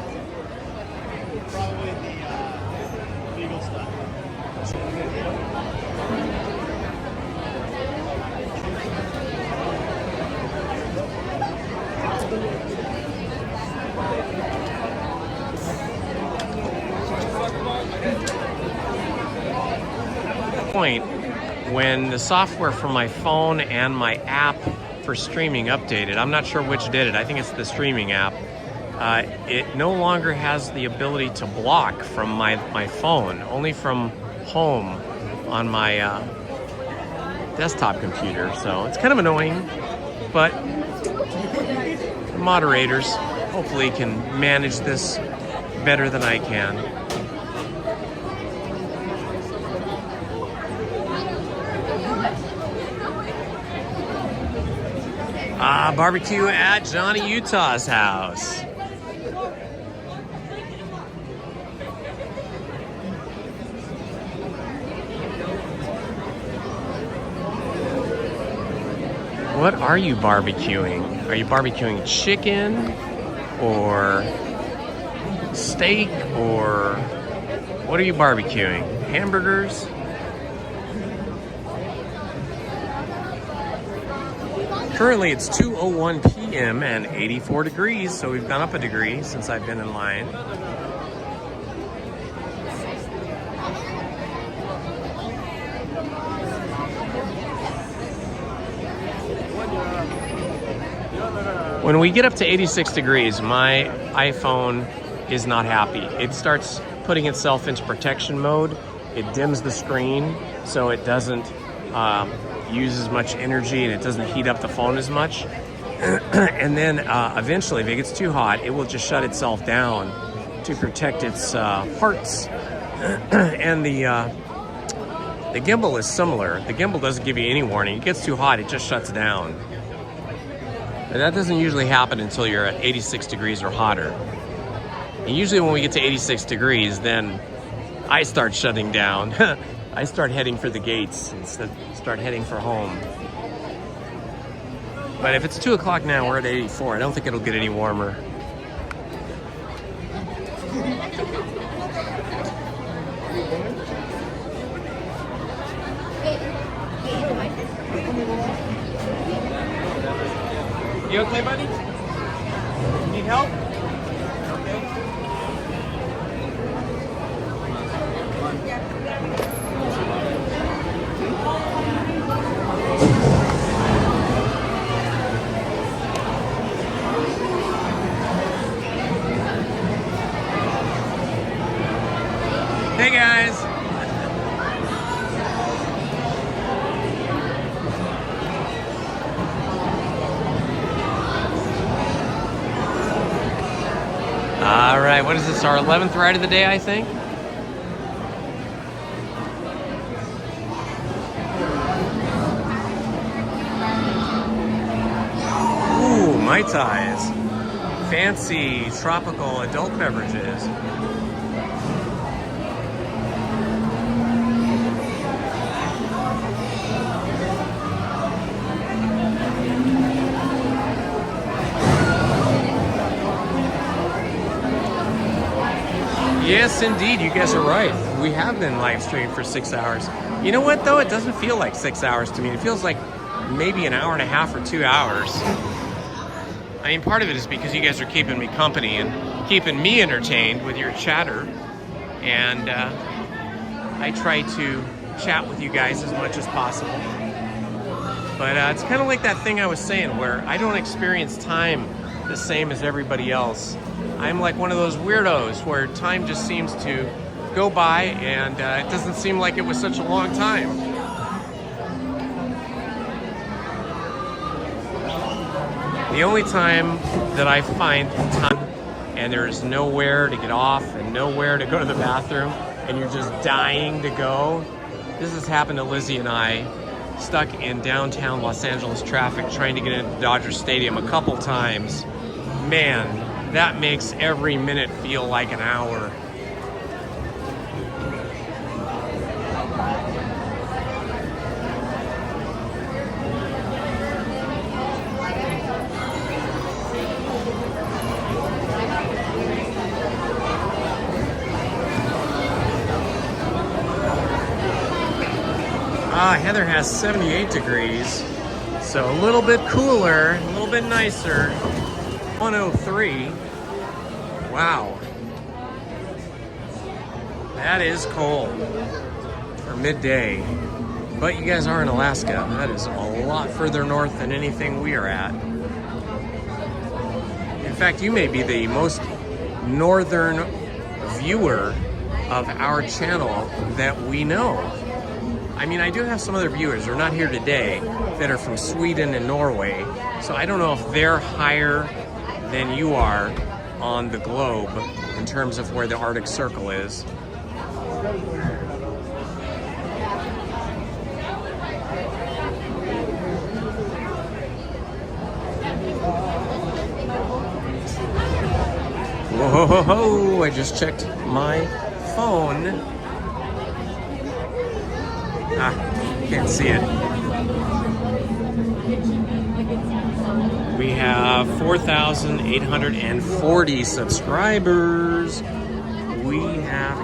Point when the software for my phone and my app for streaming updated, I'm not sure which did it, I think it's the streaming app, it no longer has the ability to block from my phone, only from home on my desktop computer, so it's kind of annoying, but the moderators hopefully can manage this better than I can. Barbecue at Johnny Utah's house. What are you barbecuing? Are you barbecuing chicken or steak, or what are you barbecuing? Hamburgers? Currently it's 2:01 p.m. and 84 degrees, so we've gone up a degree since I've been in line. When we get up to 86 degrees, my iPhone is not happy. It starts putting itself into protection mode. It dims the screen so it doesn't use as much energy and it doesn't heat up the phone as much. And then eventually, if it gets too hot, it will just shut itself down to protect its parts. And the gimbal is similar. The gimbal doesn't give you any warning. It gets too hot, it just shuts down. But that doesn't usually happen until you're at 86 degrees or hotter. And usually when we get to 86 degrees, then I start shutting down. I start heading for the gates instead start heading for home. But if it's 2 o'clock now, we're at 84. I don't think it'll get any warmer. You okay, buddy? You need help? All right, what is this? Our 11th ride of the day, I think. Ooh, Mai Tais. Fancy tropical adult beverages. Yes, indeed, you guys are right. We have been live streaming for 6 hours. You know what, though? It doesn't feel like 6 hours to me. It feels like maybe an hour and a half or 2 hours. I mean, part of it is because you guys are keeping me company and keeping me entertained with your chatter. And I try to chat with you guys as much as possible. But it's kind of like that thing I was saying where I don't experience time the same as everybody else. I'm like one of those weirdos where time just seems to go by and it doesn't seem like it was such a long time. The only time that I find time and there's nowhere to get off and nowhere to go to the bathroom and you're just dying to go, this has happened to Lizzie and I, stuck in downtown Los Angeles traffic trying to get into Dodger Stadium a couple times. Man, that makes every minute feel like an hour. Heather has 78 degrees, so a little bit cooler, a little bit nicer. 103. Wow. That is cold for midday. But you guys are in Alaska. That is a lot further north than anything we are at. In fact, you may be the most northern viewer of our channel that we know. I mean, I do have some other viewers, they're not here today, that are from Sweden and Norway. So I don't know if they're higher than you are on the globe in terms of where the Arctic Circle is. Whoa, ho, ho, I just checked my phone. Can't see it. We have 4,840 subscribers. We have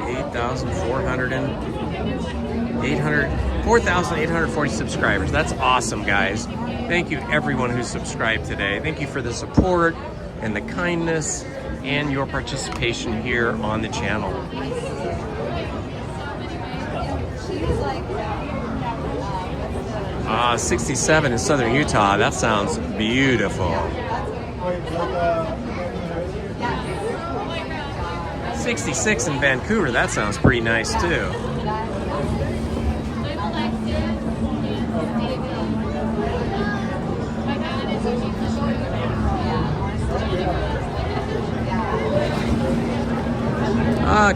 4,840 subscribers. That's awesome, guys. Thank you everyone who subscribed today. Thank you for the support and the kindness and your participation here on the channel. 67 in southern Utah. That sounds beautiful. 66 in Vancouver. That sounds pretty nice too.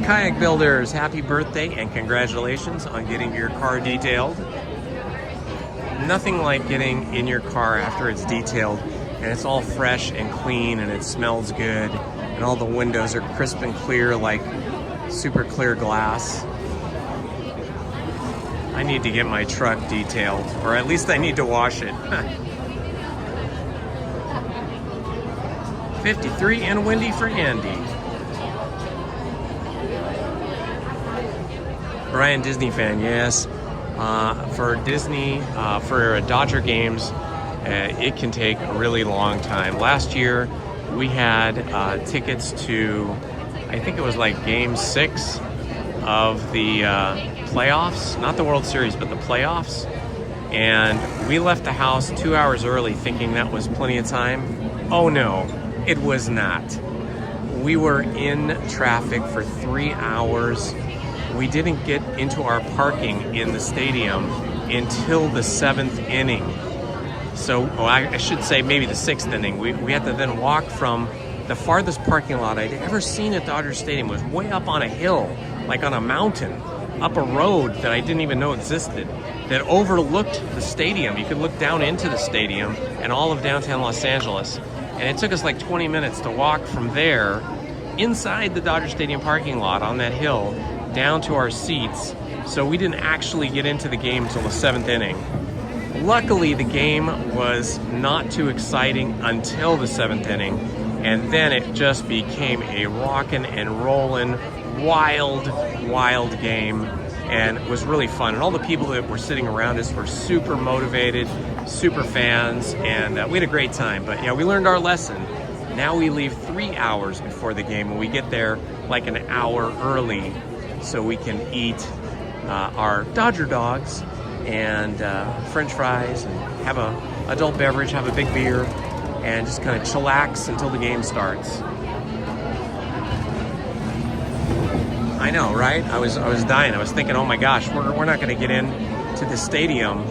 Kayak builders, happy birthday and congratulations on getting your car detailed. Nothing like getting in your car after it's detailed and it's all fresh and clean and it smells good and all the windows are crisp and clear like super clear glass. I need to get my truck detailed, or at least I need to wash it. 53 and windy for Andy. Brian, Disney fan, yes. For Disney, for Dodger games, it can take a really long time. Last year, we had tickets to, I think it was like Game 6 of the playoffs, not the World Series, but the playoffs. And we left the house 2 hours early thinking that was plenty of time. Oh no, it was not. We were in traffic for 3 hours. We didn't get into our parking in the stadium until the 7th inning. So, I should say maybe the 6th inning. We had to then walk from the farthest parking lot I'd ever seen at Dodger Stadium was way up on a hill, like on a mountain, up a road that I didn't even know existed, that overlooked the stadium. You could look down into the stadium and all of downtown Los Angeles. And it took us like 20 minutes to walk from there inside the Dodger Stadium parking lot on that hill down to our seats. So we didn't actually get into the game until the 7th inning. Luckily, the game was not too exciting until the 7th inning, and then it just became a rockin' and rollin', wild, wild game, and it was really fun. And all the people that were sitting around us were super motivated, super fans, and we had a great time. But yeah, we learned our lesson. Now we leave 3 hours before the game, and we get there like an hour early so we can eat our Dodger dogs and French fries, and have a adult beverage, have a big beer, and just kind of chillax until the game starts. I know, right? I was dying. I was thinking, oh my gosh, we're not going to get into the stadium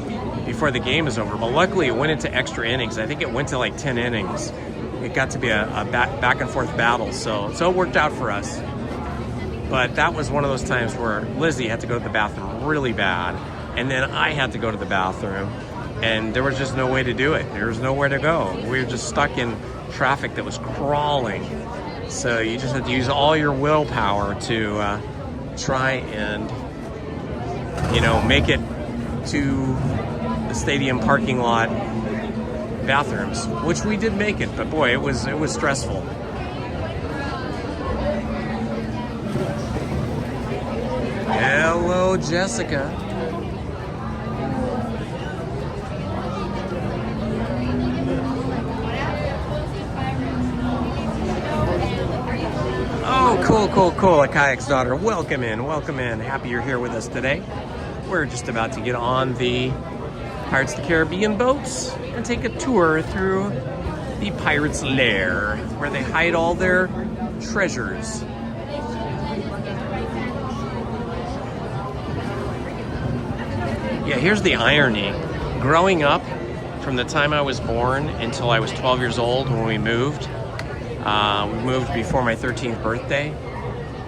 before the game is over. But luckily, it went into extra innings. I think it went to like 10 innings. It got to be a back and forth battle, so it worked out for us. But that was one of those times where Lizzie had to go to the bathroom really bad, and then I had to go to the bathroom, and there was just no way to do it. There was nowhere to go. We were just stuck in traffic that was crawling. So you just had to use all your willpower to try and, make it to the stadium parking lot bathrooms, which we did make it, but boy, it was stressful. Hello, Jessica. Oh, cool. A kayak's daughter. Welcome in. Happy you're here with us today. We're just about to get on the Pirates of the Caribbean boats and take a tour through the Pirates' Lair, where they hide all their treasures. Yeah, here's the irony. Growing up, from the time I was born until I was 12 years old when we moved before my 13th birthday.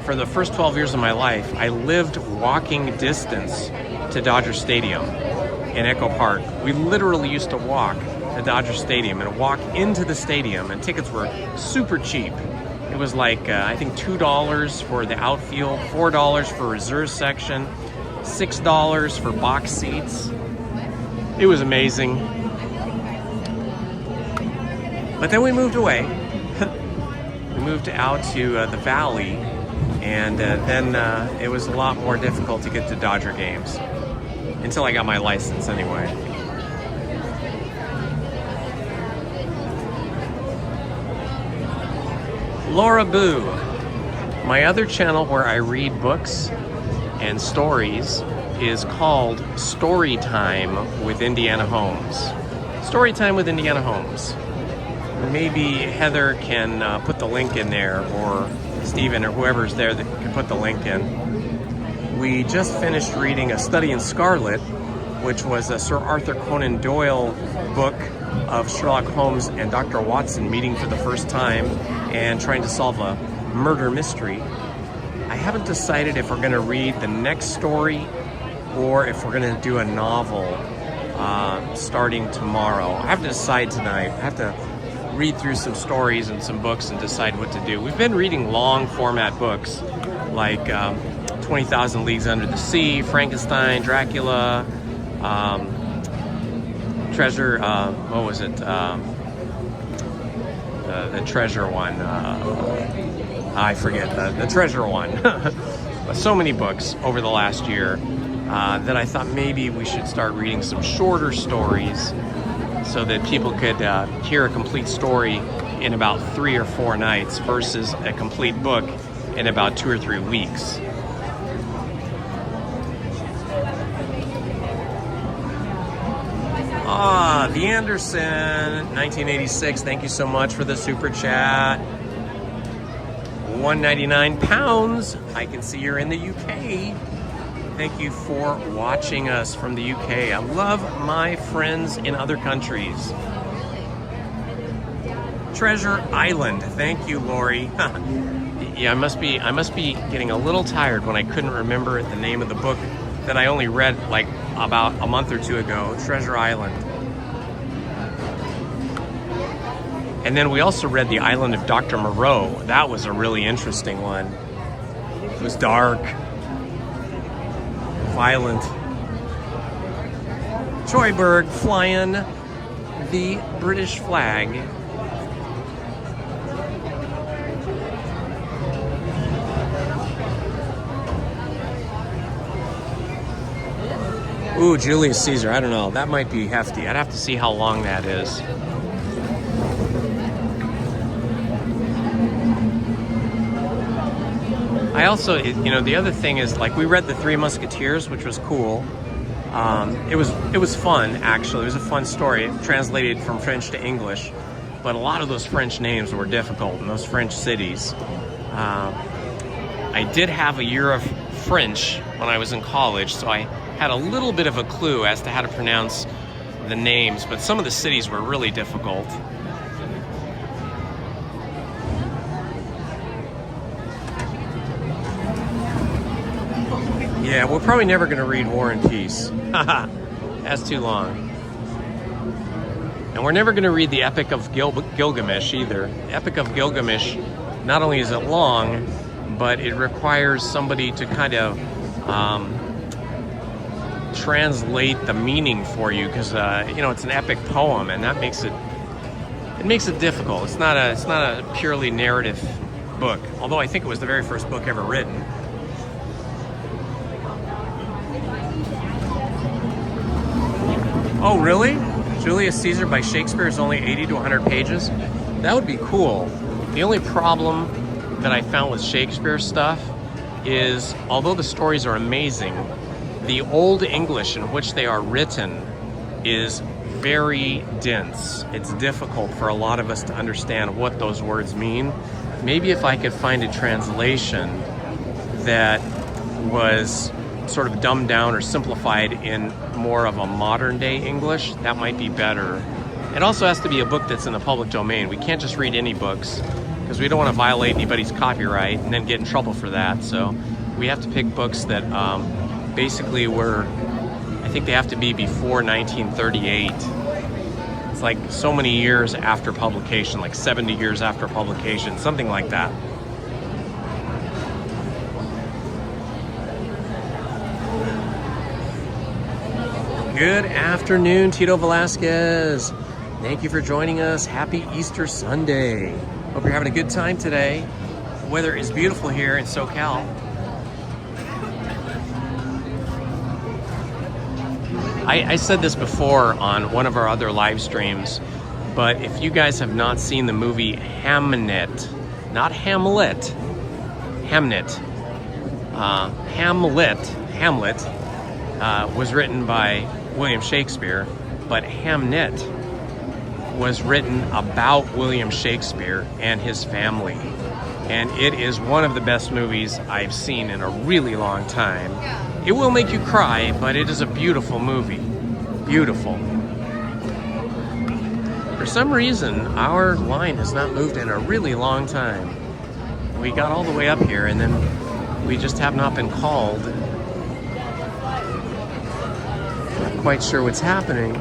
For the first 12 years of my life, I lived walking distance to Dodger Stadium in Echo Park. We literally used to walk to Dodger Stadium and walk into the stadium, and tickets were super cheap. It was like, I think $2 for the outfield, $4 for reserve section, $6 for box seats. It was amazing. But then we moved away. We moved out to the Valley, and then it was a lot more difficult to get to Dodger games. Until I got my license, anyway. Laura Boo. My other channel where I read books and stories is called Storytime with Indiana Holmes. Storytime with Indiana Holmes. Maybe Heather can put the link in there, or Steven, or whoever's there that can put the link in. We just finished reading A Study in Scarlet, which was a Sir Arthur Conan Doyle book of Sherlock Holmes and Dr. Watson meeting for the first time and trying to solve a murder mystery. I haven't decided if we're going to read the next story or if we're going to do a novel starting tomorrow. I have to decide tonight. I have to read through some stories and some books and decide what to do. We've been reading long format books like 20,000 Leagues Under the Sea, Frankenstein, Dracula, Treasure, what was it? The treasure one. I forget, the treasure one. So many books over the last year that I thought maybe we should start reading some shorter stories so that people could hear a complete story in about 3 or 4 nights versus a complete book in about 2 or 3 weeks. The Anderson, 1986. Thank you so much for the super chat. 199 pounds. I can see you're in the UK. Thank you for watching us from the UK. I love my friends in other countries. Treasure Island. Thank you, Lori. Yeah, I must be getting a little tired when I couldn't remember the name of the book that I only read like about a month or two ago, Treasure Island. And then we also read The Island of Dr. Moreau. That was a really interesting one. It was dark, violent. Troyberg flying the British flag. Ooh, Julius Caesar, I don't know. That might be hefty. I'd have to see how long that is. I also, you know, the other thing is, like, we read The Three Musketeers, which was cool. It was fun, actually. It was a fun story. It translated from French to English, but a lot of those French names were difficult in those French cities. I did have a year of French when I was in college, so I had a little bit of a clue as to how to pronounce the names, but some of the cities were really difficult. Yeah, we're probably never going to read War and Peace. That's too long. And we're never going to read the Epic of Gilgamesh either. Epic of Gilgamesh, not only is it long, but it requires somebody to kind of translate the meaning for you, because you know, it's an epic poem, and that makes it difficult. It's not a purely narrative book, although I think it was the very first book ever written. Oh, really? Julius Caesar by Shakespeare is only 80 to 100 pages? That would be cool. The only problem that I found with Shakespeare stuff is, although the stories are amazing, the Old English in which they are written is very dense. It's difficult for a lot of us to understand what those words mean. Maybe if I could find a translation that was sort of dumbed down or simplified in more of a modern day English, that might be better. It also has to be a book that's in the public domain. We can't just read any books, because we don't want to violate anybody's copyright and then get in trouble for that. So we have to pick books that basically were, I think they have to be before 1938. It's like so many years after publication, like 70 years after publication, something like that. Good afternoon, Tito Velasquez. Thank you for joining us. Happy Easter Sunday. Hope you're having a good time today. The weather is beautiful here in SoCal. I said this before on one of our other live streams, but if you guys have not seen the movie Hamnet, not Hamlet, Hamnet, Hamlet was written by William Shakespeare, but Hamnet was written about William Shakespeare and his family. And it is one of the best movies I've seen in a really long time. It will make you cry, but it is a beautiful movie. Beautiful. For some reason, our line has not moved in a really long time. We got all the way up here, and then we just have not been called. Not quite sure what's happening.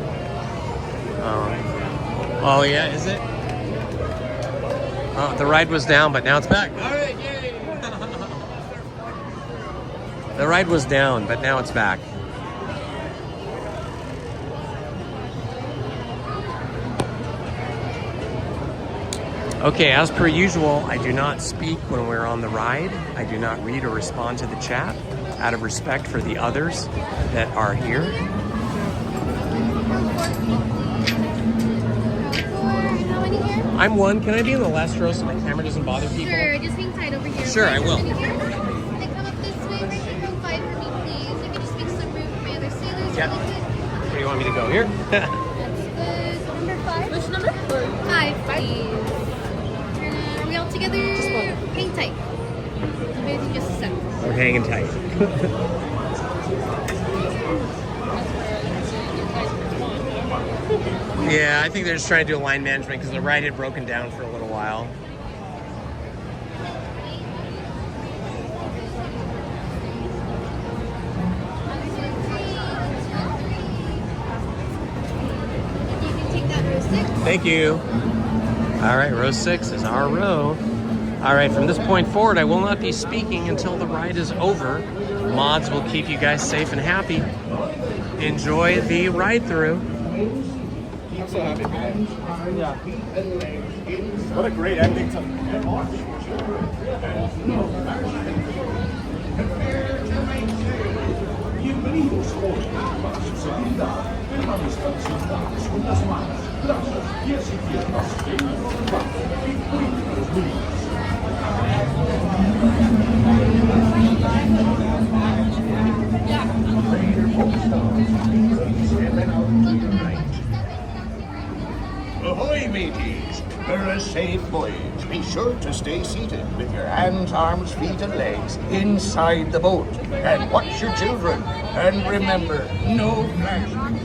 Oh yeah, is it? Oh, the ride was down, but now it's back. All right, yay! The ride was down, but now it's back. Okay, as per usual, I do not speak when we're on the ride. I do not read or respond to the chat out of respect for the others that are here. I'm one. Can I be in the last row so my camera doesn't bother people? Sure, just hang tight over here. Sure, I will. They come up this way, right here, row 5 for me, please. You can just make some room for my other sailors. Yep. Really quick. Where do you want me to go? Here? That's the number 5. Which number? 5, please. Are we all together? Just one. Hang tight. Maybe just a second. We're hanging tight. Yeah, I think they're just trying to do a line management because the ride had broken down for a little while. Thank you. All right, row 6 is our row. All right, from this point forward, I will not be speaking until the ride is over. Mods will keep you guys safe and happy. Enjoy the ride through. I'm so happy for that. Yeah. What a great ending to Bienvenidos hoy a su salida. Permanezcan con las manos, brazos, pies y piernas en el contacto y cuiden a los niños. Ahoy, mateys! For a safe voyage, be sure to stay seated with your hands, arms, feet, and legs inside the boat. And watch your children. And remember, no flashing.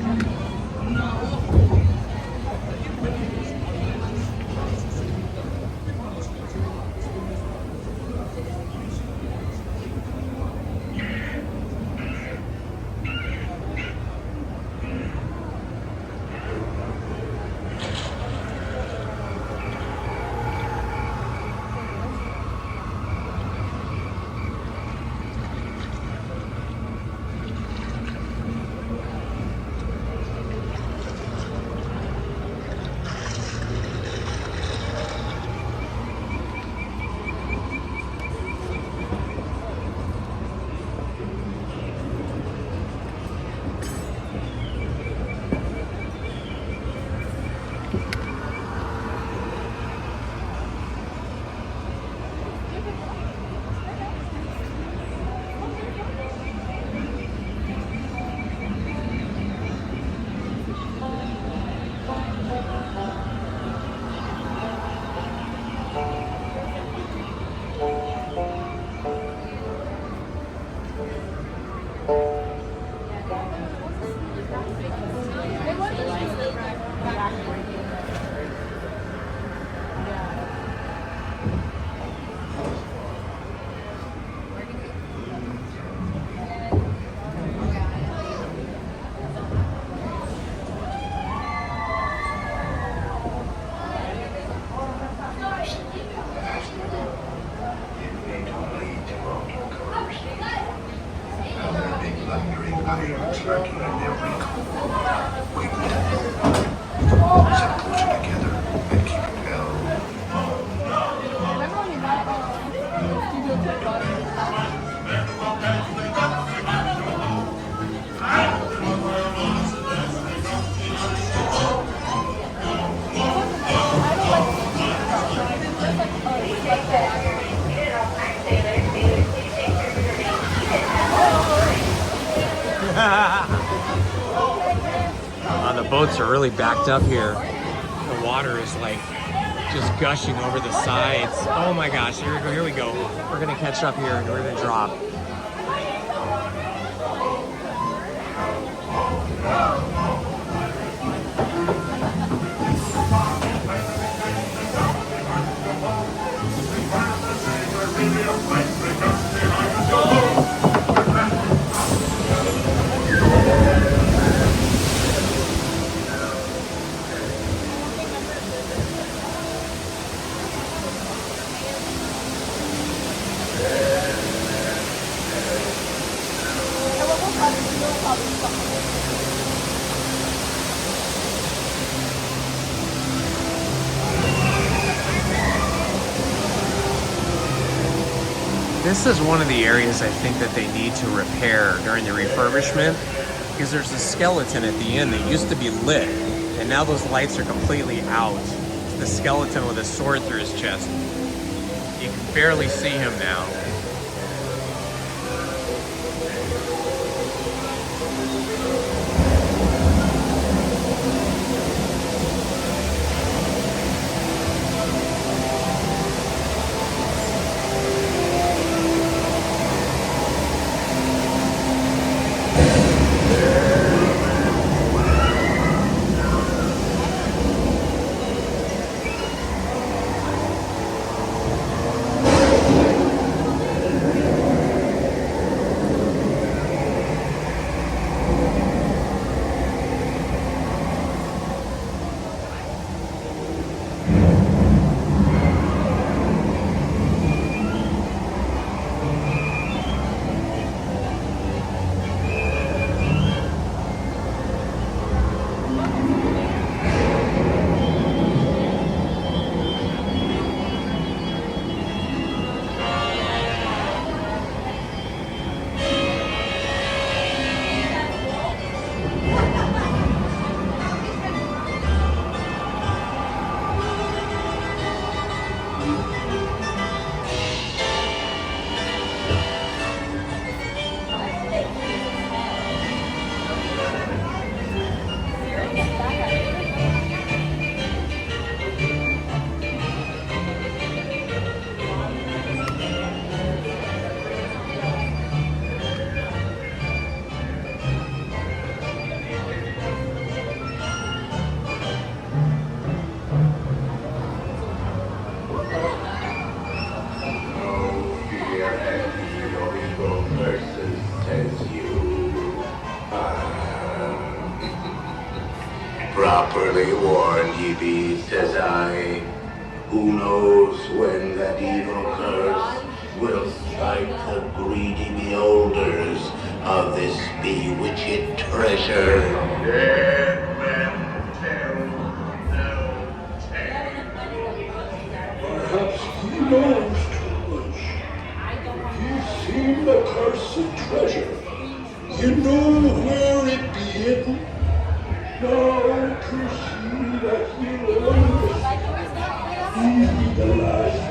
The boats are really backed up here. The water is like just gushing over the sides. Oh my gosh, here we go, here we go. We're gonna catch up here and we're gonna drop. This is one of the areas I think that they need to repair during the refurbishment, because there's a skeleton at the end that used to be lit, and now those lights are completely out. It's the skeleton with a sword through his chest. You can barely see him now. properly warned ye be, says I. Who knows when that evil curse will strike the greedy beholders of this bewitched treasure? Dead men tell no tale. Perhaps he knows too much. You've seen the cursed treasure. You know where it be hidden. Now to see that he lives. He be the last.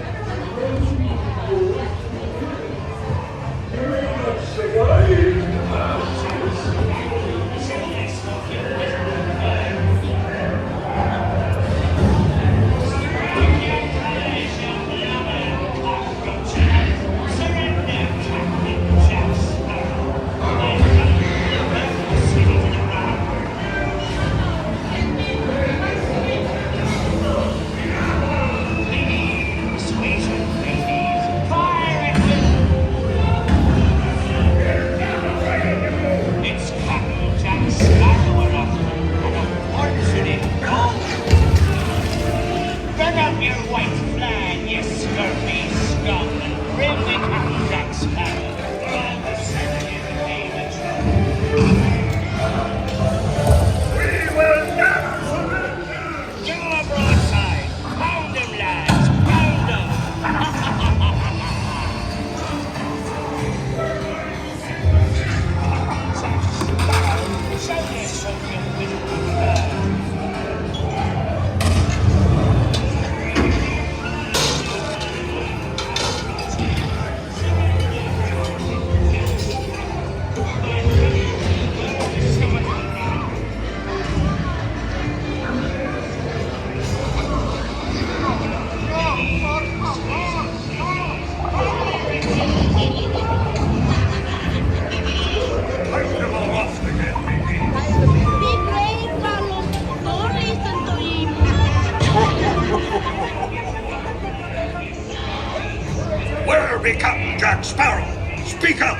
Where become Jack Sparrow? Speak up!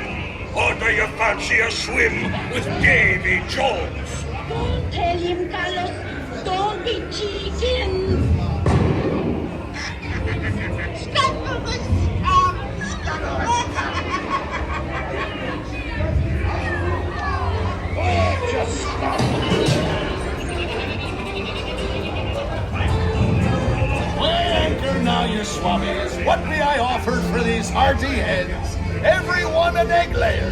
Or do you fancy a swim with Davy Jones? Don't tell him, Carlos. Don't be cheating. Just stop. Anchor now, you swabbies. What may I offer for these hearty heads? Every one an egg layer.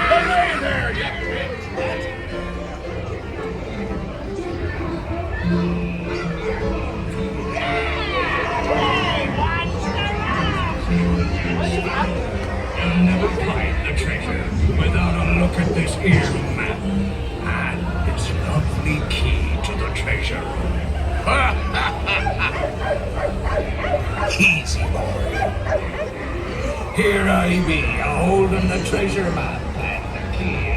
Hooray there, you big rat. You'll never find the treasure without a look at this here map and its lovely key to the treasure room. Easy, boy. Here I be, a-holding the treasure map and the key.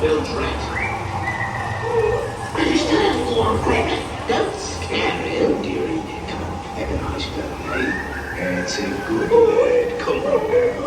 built right. Please to inform quick. Don't scare him, dearie. Come on, have a nice birthday. That's a good word. Come on now.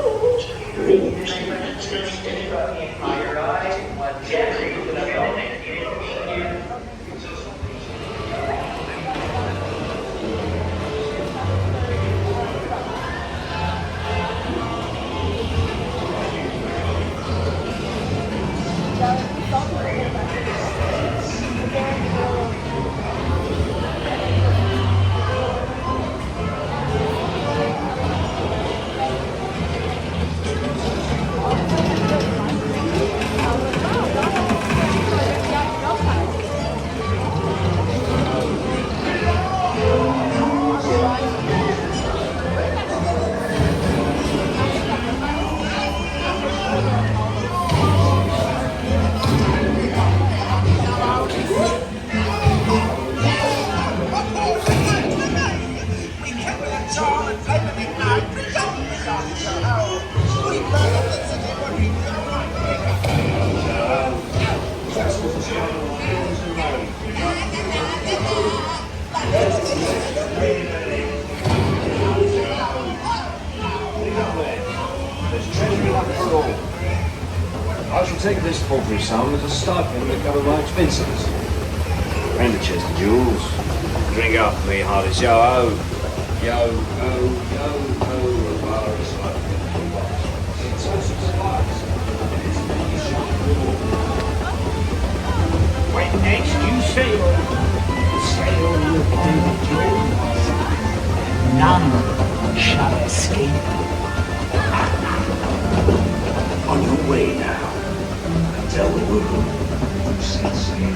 I shall take this paltry sum as a stipend to cover my expenses. And a chest of jewels. Drink up, me hearties. Yo-ho. Yo-ho, yo-ho, a bar of smoke. It's also supplies. When next you sail with David Jones, none shall escape. On your way now, tell the world you set sail.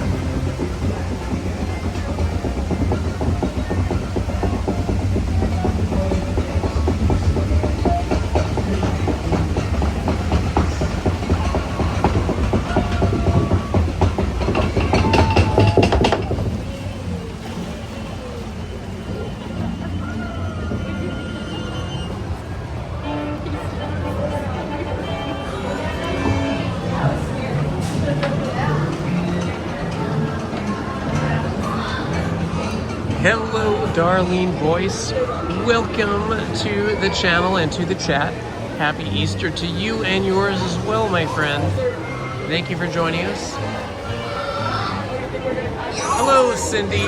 Hello, Darlene Boyce. Welcome to the channel and to the chat. Happy Easter to you and yours as well, my friend. Thank you for joining us. Hello, Cindy.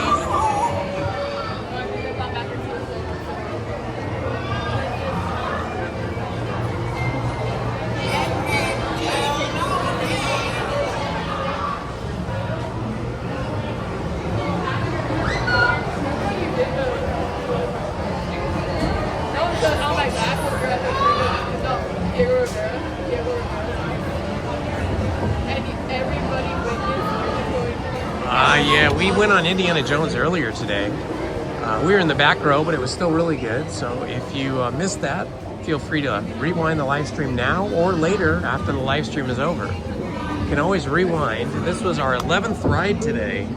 Yeah, we went on Indiana Jones earlier today. We were in the back row, but it was still really good. So if you missed that, feel free to rewind the live stream now or later after the live stream is over. You can always rewind. This was our 11th ride today.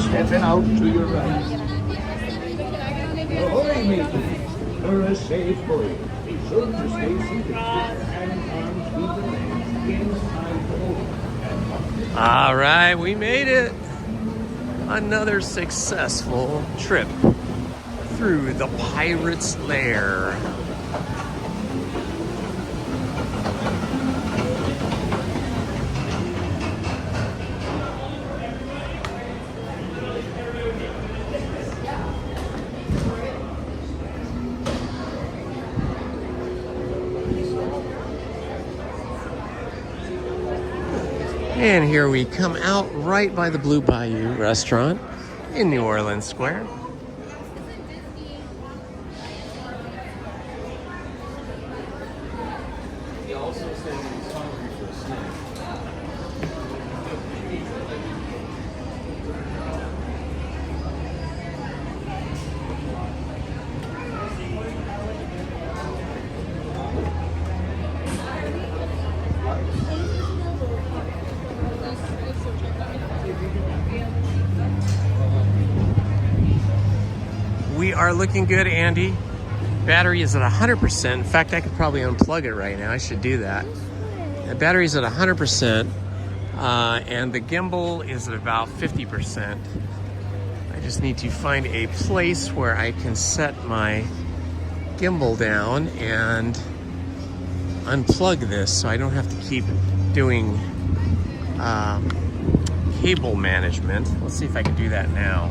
Stepping out to your right. Ahoy, matey. For a safe voyage. Be sure to stay seated and arms to the legs inside the boat. All right, we made it. Another successful trip through the pirate's lair. And here we come out right by the Blue Bayou restaurant in New Orleans Square. We are looking good, Andy. Battery is at 100%. In fact, I could probably unplug it right now. I should do that. The battery is at 100%, and the gimbal is at about 50%. I just need to find a place where I can set my gimbal down and unplug this so I don't have to keep doing cable management. Let's see if I can do that now.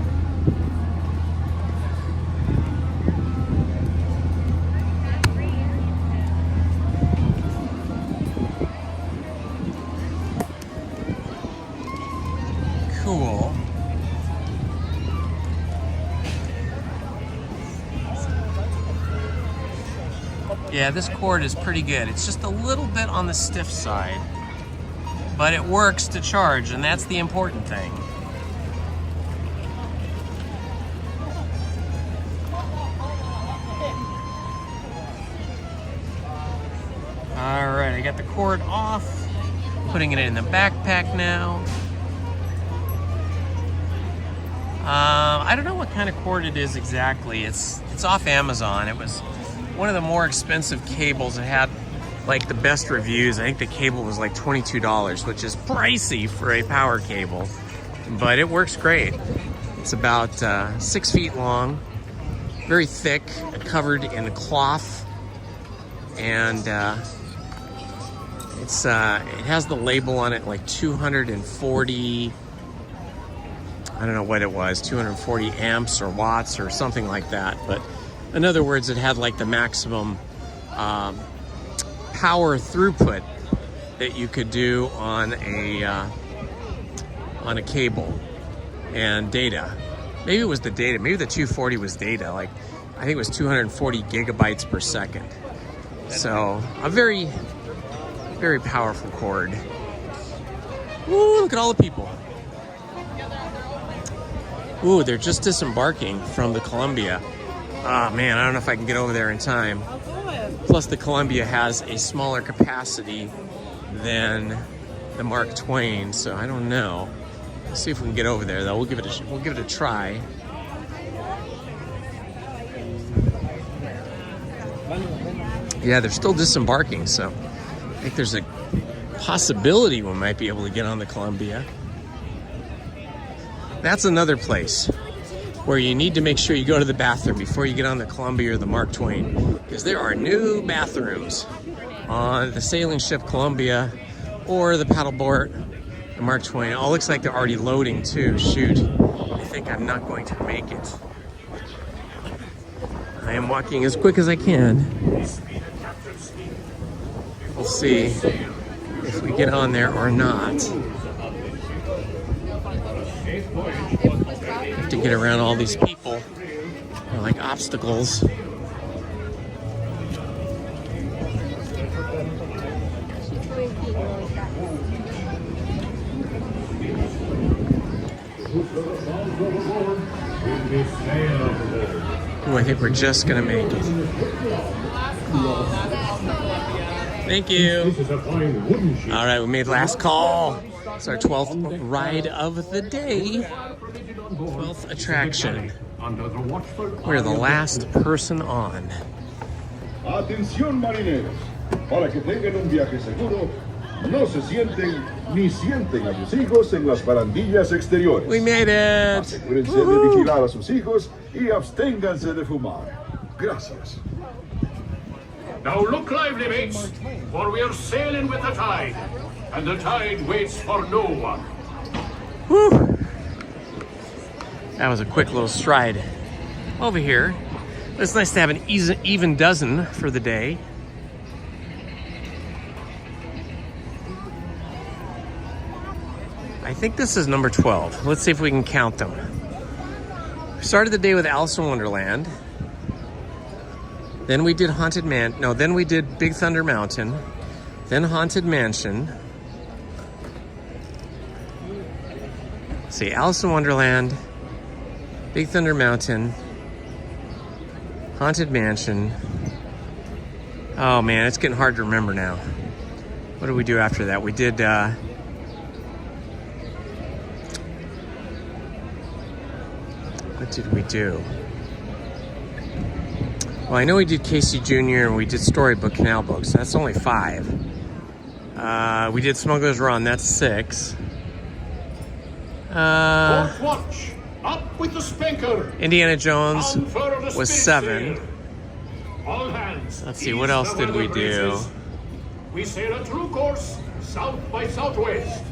Cool. Yeah, this cord is pretty good. It's just a little bit on the stiff side, but it works to charge, and that's the important thing. All right, I got the cord off, putting it in the backpack now. I don't know what kind of cord it is exactly. It's off Amazon. It was one of the more expensive cables. It had like the best reviews. I think the cable was like $22, which is pricey for a power cable, but it works great. It's about 6 feet long, very thick, covered in cloth, and it has the label on it, like 240. I don't know what it was, 240 amps or watts or something like that. But in other words, it had like the maximum power throughput that you could do on a cable and data. Maybe it was the data. Maybe the 240 was data. Like, I think it was 240 gigabytes per second. So a very, very powerful cord. Ooh, look at all the people. Ooh, they're just disembarking from the Colombia. Ah, man, I don't know if I can get over there in time. Plus, the Colombia has a smaller capacity than the Mark Twain, so I don't know. Let's see if we can get over there, though. We'll give it a try. Yeah, they're still disembarking, so I think there's a possibility we might be able to get on the Colombia. That's another place where you need to make sure you go to the bathroom before you get on the Columbia or the Mark Twain, because there are new bathrooms on the sailing ship Columbia or the paddleboat, the Mark Twain. Oh, looks like they're already loading too. Shoot, I think I'm not going to make it. I am walking as quick as I can. We'll see if we get on there or not. Have to get around all these people. They're like obstacles. Ooh, I think we're just gonna make it. Thank you. All right, we made last call. It's our 12th ride of the day. 12th attraction. We're the last person on. Atención marineros, para que tengan un viaje seguro, no se sienten ni sienten a sus hijos en las barandillas exteriores. We made it. Asegúrense de vigilar a sus hijos y absténganse de fumar. Gracias. Now look lively, mates, for we are sailing with the tide, and the tide waits for no one. Whew. That was a quick little stride over here. It's nice to have an even dozen for the day. I think this is number 12. Let's see if we can count them. We started the day with Alice in Wonderland. Then we did then we did Big Thunder Mountain. Then Haunted Mansion. Let's see, Alice in Wonderland, Big Thunder Mountain, Haunted Mansion. Oh man, it's getting hard to remember now. What did we do after that? We did, what did we do? Well, I know we did Casey Jr. and we did Storybook Canal Books. That's only 5. We did Smugglers Run. That's 6. Fourth watch. Up with the spanker. Indiana Jones Down for the was spin 7. sail. All hands. Let's see, what else did we do? We sail a true course, south by southwest.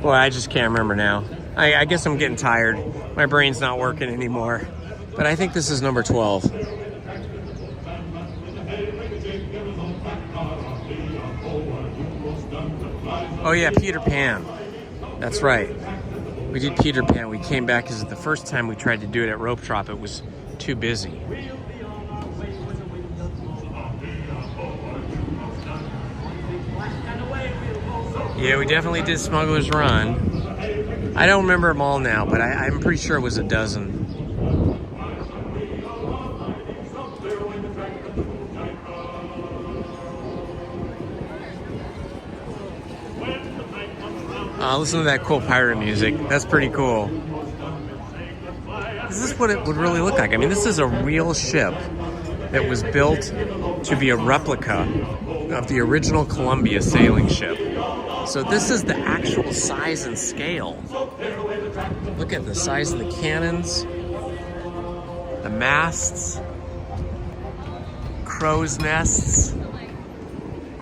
Boy, I just can't remember now. I guess I'm getting tired. My brain's not working anymore. But I think this is number 12. Oh yeah, Peter Pan. That's right. We did Peter Pan. We came back because the first time we tried to do it at Rope Drop, it was too busy. Yeah, we definitely did Smugglers Run. I don't remember them all now, but I'm pretty sure it was a dozen. Listen to that cool pirate music. That's pretty cool. Is this what it would really look like? I mean, this is a real ship that was built to be a replica of the original Colombia sailing ship. So this is the actual size and scale. Look at the size of the cannons, the masts, crow's nests,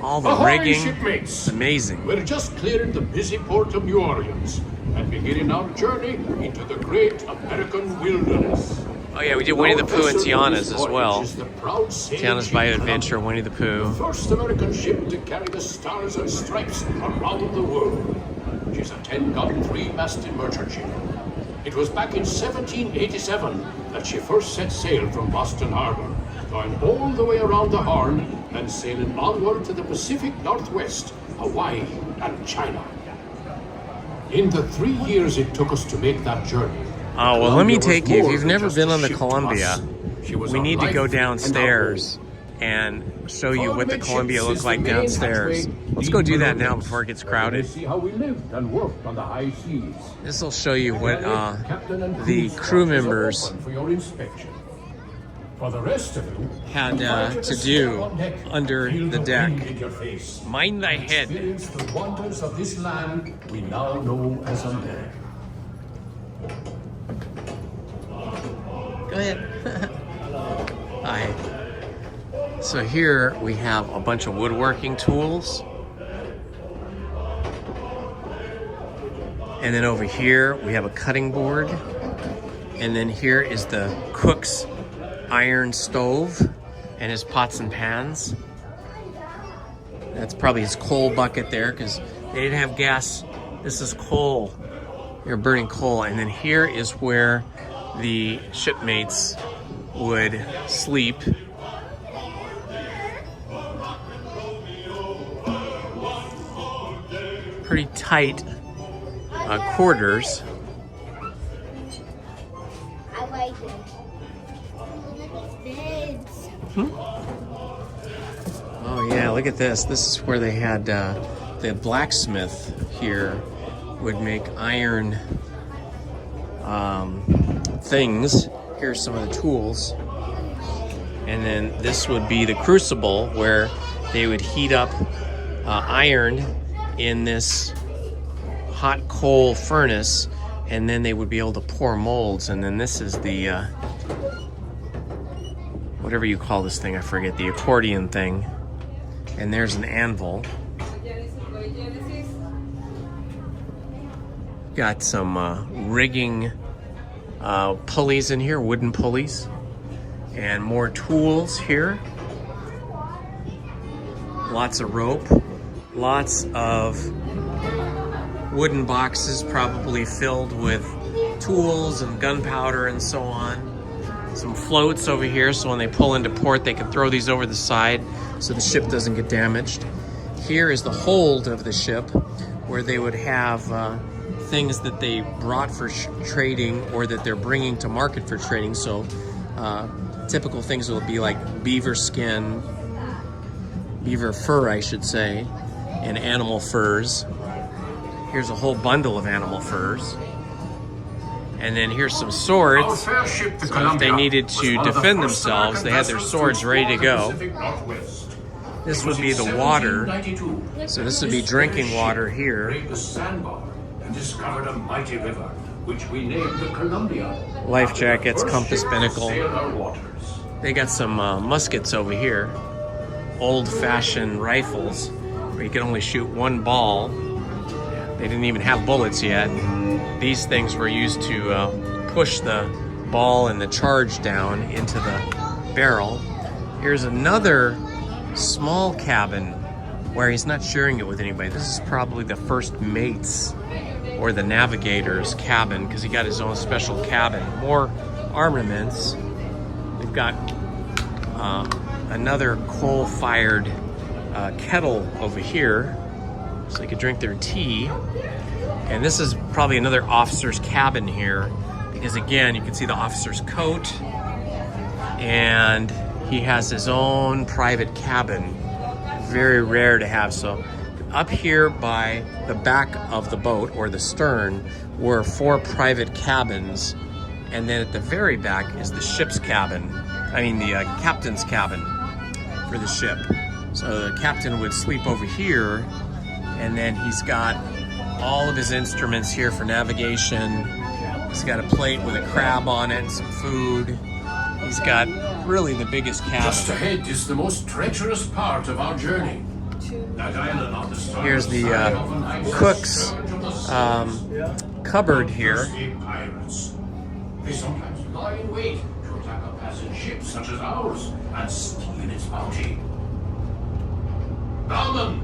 all the rigging. Shipmates. Amazing. We're just clearing the busy port of New Orleans and beginning our journey into the great American wilderness. Oh yeah, we did Winnie the Pooh and Tiana's as well. Tiana's Bayou Adventure, Winnie the Pooh. First American ship to carry the stars and stripes around the world. She's a 10-gun, 3-masted merchant ship. It was back in 1787 that she first set sail from Boston Harbor, going all the way around the Horn and sailing onward to the Pacific Northwest, Hawaii, and China. In the 3 years it took us to make that journey, Oh, well, let me take you. If you've never been on the Columbia, we need to go downstairs and show you what the Columbia looks like downstairs. Let's go do that now before it gets crowded. See how we lived and worked on the high seas. This will show you what the crew members for your inspection. For the rest of you, had to do under the deck. Mind thy head. Experience the wonders of this land we now know as America. Go ahead. Hi. So here we have a bunch of woodworking tools. And then over here we have a cutting board. And then here is the cook's iron stove and his pots and pans. That's probably his coal bucket there because they didn't have gas. This is coal. You're burning coal. And then here is where the shipmates would sleep. Pretty tight quarters. I like it. Look at this. Oh yeah, look at this. This is where they had the blacksmith here would make iron things. Here's some of the tools. And then this would be the crucible where they would heat up iron in this hot coal furnace, and then they would be able to pour molds. And then this is the whatever you call this thing, I forget, the accordion thing. And there's an anvil. Got some rigging pulleys in here, wooden pulleys, and more tools here. Lots of rope, lots of wooden boxes probably filled with tools and gunpowder and so on. Some floats over here, so when they pull into port they can throw these over the side so the ship doesn't get damaged. Here is the hold of the ship where they would have things that they brought for trading or that they're bringing to market for trading. So typical things will be like beaver skin, beaver fur I should say, and animal furs. Here's a whole bundle of animal furs. And then here's some swords. So if they needed to defend themselves, they had their swords ready to go. This would be the water. So this would be drinking water here. And discovered a mighty river, which we named the Colombia. Life jackets, compass, binnacle. They got some muskets over here. Old-fashioned rifles where you can only shoot one ball. They didn't even have bullets yet. These things were used to push the ball and the charge down into the barrel. Here's another small cabin where he's not sharing it with anybody. This is probably the first mate's or the navigator's cabin because he got his own special cabin. More armaments. We've got another coal-fired kettle over here so they could drink their tea. And this is probably another officer's cabin here because again, you can see the officer's coat and he has his own private cabin. Very rare to have. So up here by the back of the boat or the stern were 4 private cabins, and then at the very back is the ship's cabin. I mean the captain's cabin for the ship. So the captain would sleep over here, and then he's got all of his instruments here for navigation. He's got a plate with a crab on it and some food. He's got really the biggest cabin. Just ahead is the most treacherous part of our journey. That island on the starboard Here's the side of an ice cook's cupboard here. Pirates. They sometimes lie in wait to attack a passing ship such as ours and steal its bounty. Bowman,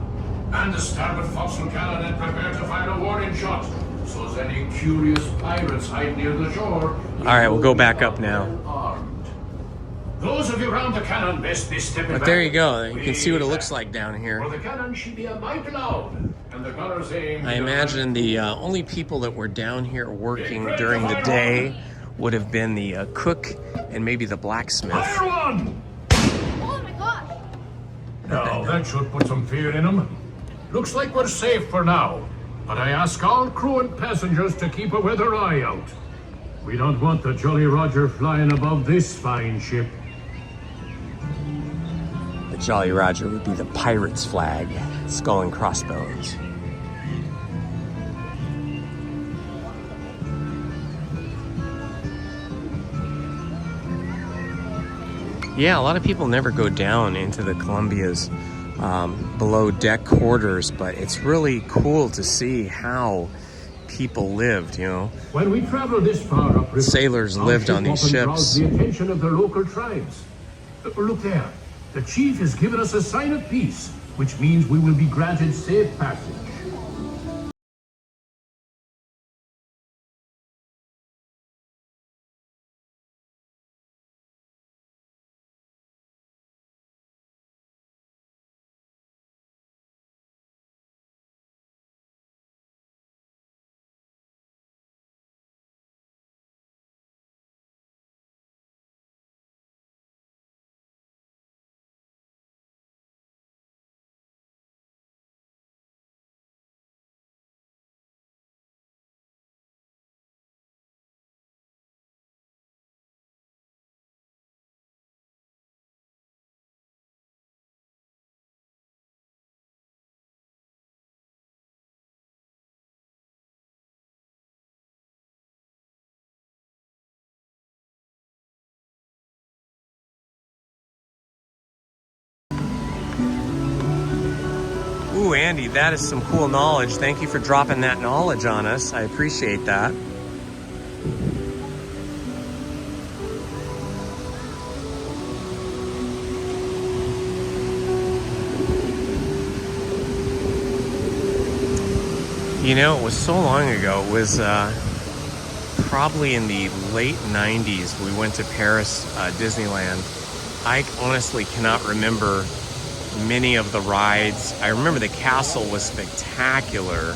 man the starboard forecastle cannon and prepare to fire a warning shot, so as any curious pirates hide near the shore. All right, we'll go back up now. Those of you around the cannon best be stepping back. But there you go. You can see what it looks like down here. For the cannon she be a mite loud, and the gunners aim. I imagine the only people that were down here working during the day would have been the cook and maybe the blacksmith. Fire one! Oh my gosh! Now, that should put some fear in them. Looks like we're safe for now, but I ask all crew and passengers to keep a weather eye out. We don't want the Jolly Roger flying above this fine ship. The Jolly Roger would be the pirate's flag, skull and crossbones. Yeah, a lot of people never go down into the Colombia's below deck quarters, but it's really cool to see how people lived, you know. When we travel this far upriver, sailors lived on these ships. Draws the attention of the local tribes. Look there. The chief has given us a sign of peace, which means we will be granted safe passage. Ooh, Andy, that is some cool knowledge. Thank you for dropping that knowledge on us. I appreciate that. You know, it was so long ago. It was probably in the late 90s. We went to Paris, Disneyland. I honestly cannot remember many of the rides. I remember the castle was spectacular.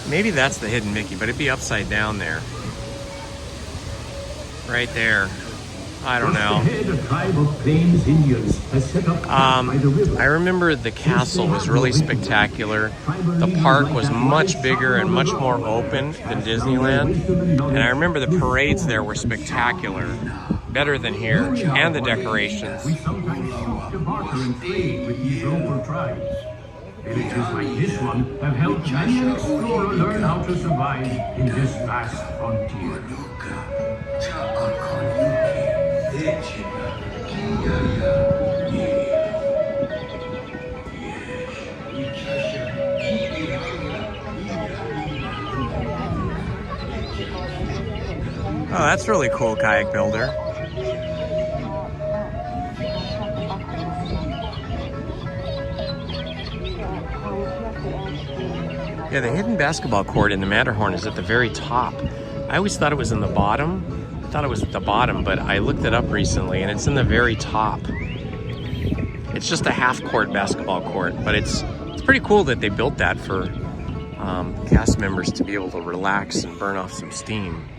Maybe that's the hidden Mickey, but it'd be upside down there. Right there. I don't know. Just ahead, a tribe of Plains Indians has set up camp by the river. I remember the castle was really spectacular. The park was much bigger and much more open than Disneyland. And I remember the parades there were spectacular. Better than here. And the decorations. We sometimes choose to barter and trade with these local tribes. Villages like this one have helped many an explorer learn how to survive in this vast frontier. Oh, that's really cool, kayak builder. Yeah, the hidden basketball court in the Matterhorn is at the very top. I always thought it was in the bottom. I thought it was at the bottom, but I looked it up recently and it's in the very top. It's just a half-court basketball court, but it's pretty cool that they built that for cast members to be able to relax and burn off some steam.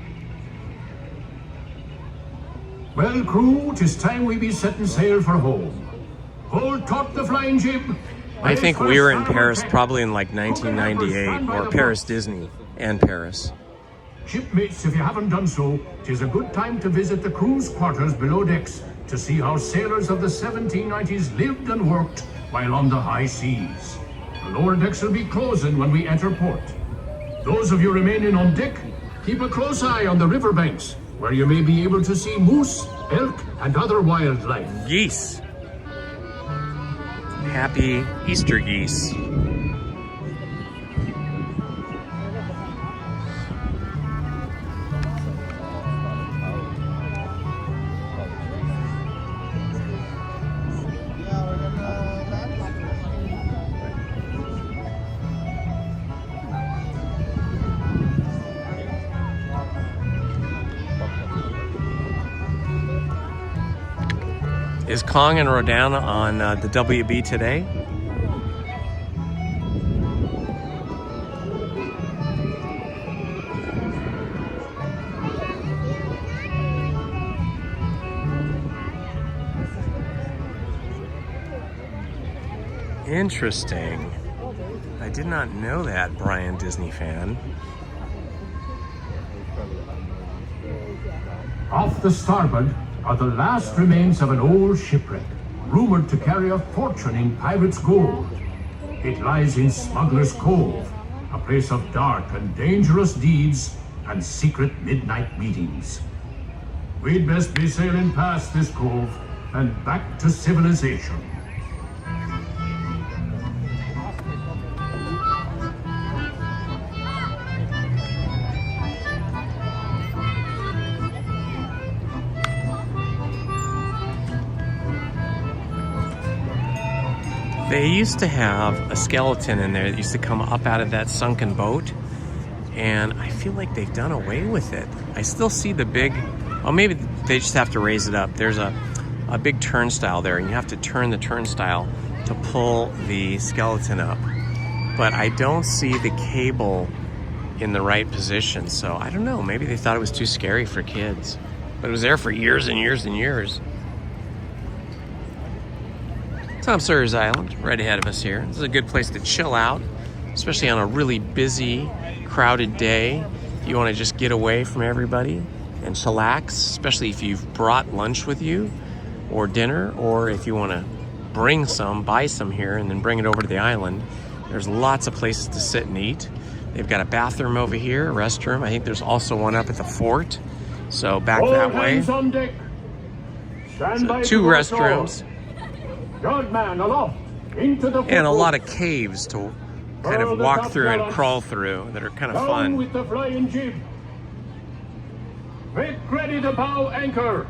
Well, crew, 'tis time we be setting sail for home. Hold taut the flying jib. I think we were in Paris probably in like 1998, or Paris Disney and Paris. Shipmates, if you haven't done so, 'tis a good time to visit the crew's quarters below decks to see how sailors of the 1790s lived and worked while on the high seas. The lower decks will be closing when we enter port. Those of you remaining on deck, keep a close eye on the riverbanks, where you may be able to see moose, elk, and other wildlife. Geese. Happy Easter geese. Is Kong and Rodan on the WB today? Interesting. I did not know that, Brian, Disney fan. Off the starboard are the last remains of an old shipwreck, rumored to carry a fortune in pirates' gold. It lies in Smugglers Cove, a place of dark and dangerous deeds and secret midnight meetings. We'd best be sailing past this cove and back to civilization. They used to have a skeleton in there that used to come up out of that sunken boat, and I feel like they've done away with it. I still see the big, well, maybe they just have to raise it up. There's a big turnstile there, and you have to turn the turnstile to pull the skeleton up. But I don't see the cable in the right position, so I don't know. Maybe they thought it was too scary for kids. But it was there for years and years and years. Tom Sawyer's Island, right ahead of us here. This is a good place to chill out, especially on a really busy, crowded day. If you want to just get away from everybody and chillax, especially if you've brought lunch with you or dinner, or if you want to bring some, buy some here and then bring it over to the island. There's lots of places to sit and eat. They've got a bathroom over here, a restroom. I think there's also one up at the fort. So back that way. So 2 restrooms. Man aloft, into the and a lot of caves to kind of walk through and crawl through that are kind of fun. With the flying jib. Make ready to bow anchor.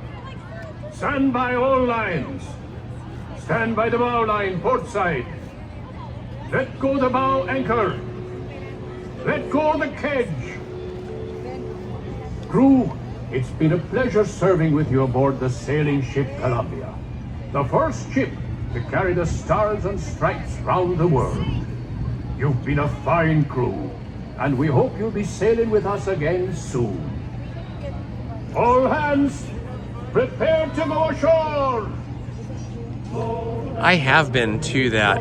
Stand by all lines. Stand by the bow line, port side. Let go the bow anchor. Let go the kedge. Crew, it's been a pleasure serving with you aboard the sailing ship Colombia, the first ship to carry the stars and stripes round the world. You've been a fine crew, and we hope you'll be sailing with us again soon. All hands, Prepare to go ashore! I have been to that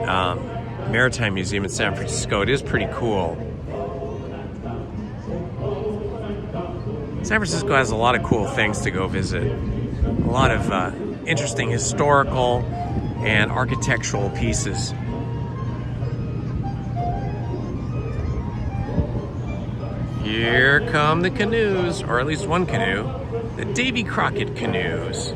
Maritime Museum in San Francisco. It is pretty cool. San Francisco has a lot of cool things to go visit. A lot of interesting historical and architectural pieces. Here come the canoes, or at least one canoe, the Davy Crockett canoes.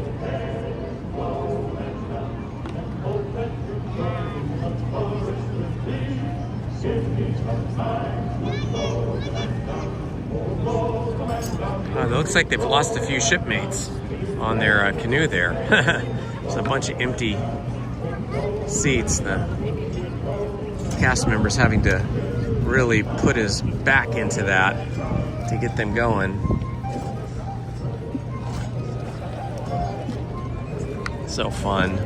It looks like they've lost a few shipmates on their canoe there. There's a bunch of empty seats. The cast member's having to really put his back into that to get them going. So fun.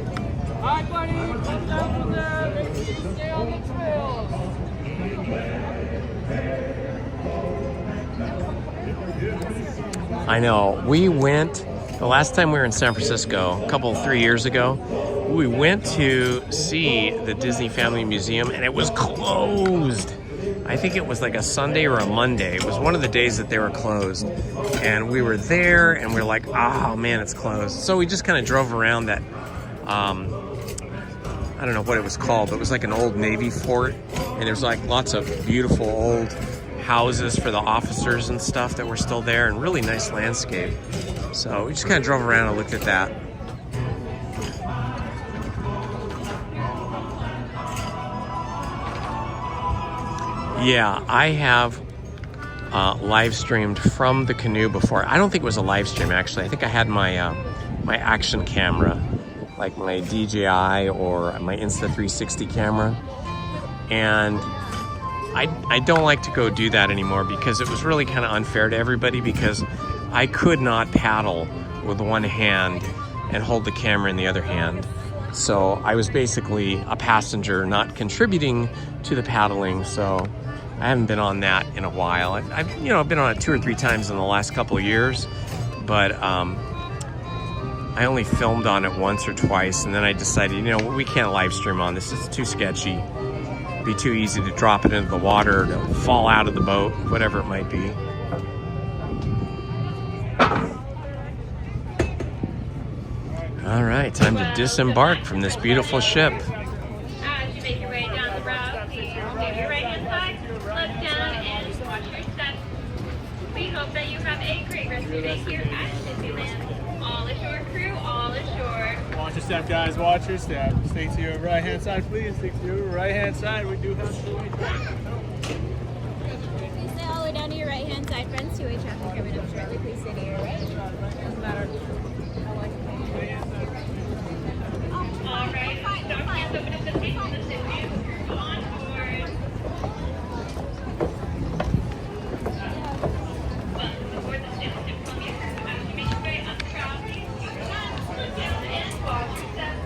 Hi, buddy. Come down from there. Make sure you stay on the trails. I know. We went, the last time we were in San Francisco, a 3 years ago, we went to see the Disney Family Museum and it was closed. I think it was like a Sunday or a Monday. It was one of the days that they were closed. And we were there and we were like, oh man, it's closed. So we just kind of drove around that, I don't know what it was called, but it was like an old Navy fort. And there's like lots of beautiful old houses for the officers and stuff that were still there, and really nice landscape. So we just kind of drove around and looked at that. Yeah, I have live streamed from the canoe before. I don't think it was a live stream actually. I think I had my my action camera, like my DJI or my Insta360 camera, and I don't like to go do that anymore because it was really kind of unfair to everybody, because I could not paddle with one hand and hold the camera in the other hand. So I was basically a passenger, not contributing to the paddling. So I haven't been on that in a while. I've been on it 2 or 3 times in the last couple of years, but I only filmed on it once or twice, and then I decided, we can't live stream on this. It's too sketchy. It'd be too easy to drop it into the water, to fall out of the boat, whatever it might be. All right, time to disembark from this beautiful ship. As you make your way down the route, please hold your right hand side, look down, and watch your steps. We hope that you have a great rest of your day here at Disneyland. All ashore crew, all ashore. Watch your step, guys. Watch your step. Stay to your right hand side, please. Stay to your right hand side. We do have two-way traffic. Please stay all the way down to your right hand side, friends. Two-way traffic coming up shortly. Please stay to your right. Doesn't matter. All right. Dock hands open at the seat. Listen to on board. Welcome aboard the ship to Colombia. As you make your way up the track, please keep your hands, look down, and watch your steps.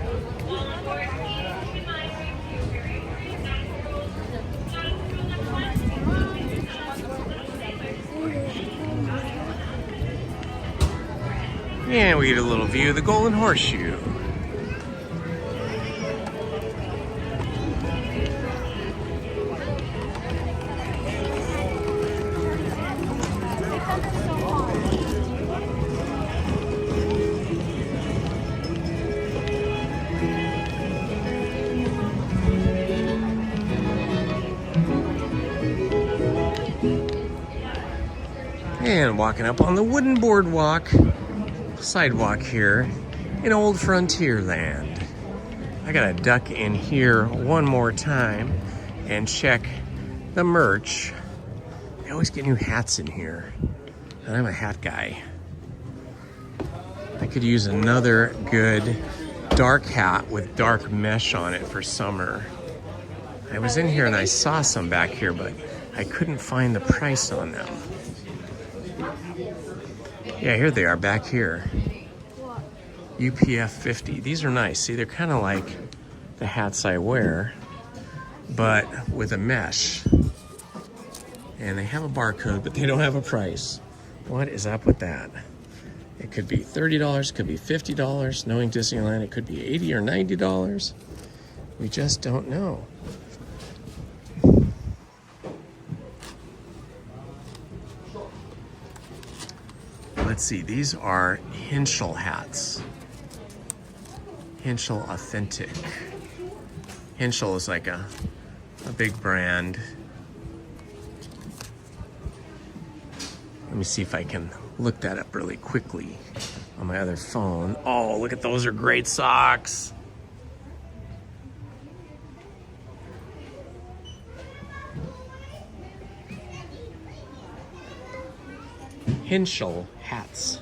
All on board, please keep in mind we have two very important nautical rules. Nautical rule number 1, always yourself, little sailors. And we get a little view of the Golden Horseshoe. And walking up on the wooden boardwalk, sidewalk here in Old Frontierland. I gotta duck in here one more time and check the merch. They always get new hats in here, and I'm a hat guy. I could use another good dark hat with dark mesh on it for summer. I was in here and I saw some back here, but I couldn't find the price on them. Yeah, here they are back here. UPF 50. These are nice. See, they're kind of like the hats I wear, but with a mesh. And they have a barcode, but they don't have a price. What is up with that? It could be $30, could be $50. Knowing Disneyland, it could be $80 or $90. We just don't know. Let's see, these are Henschel hats. Henschel Authentic. Henschel is like a big brand. Let me see if I can look that up really quickly on my other phone. Oh, look at those, are great socks. Henschel hats.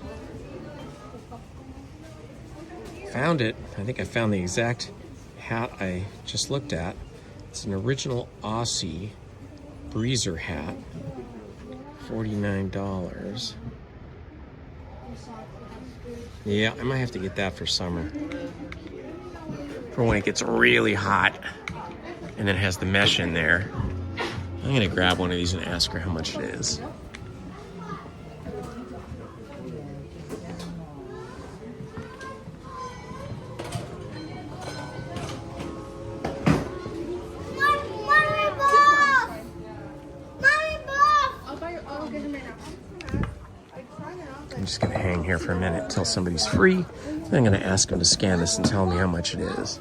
Found it. I think I found the exact hat I just looked at. It's an original Aussie breezer hat. $49. Yeah, I might have to get that for summer. For when it gets really hot and then has the mesh in there. I'm gonna grab one of these and ask her how much it is. I'm just gonna hang here for a minute until somebody's free. Then I'm gonna ask them to scan this and tell me how much it is.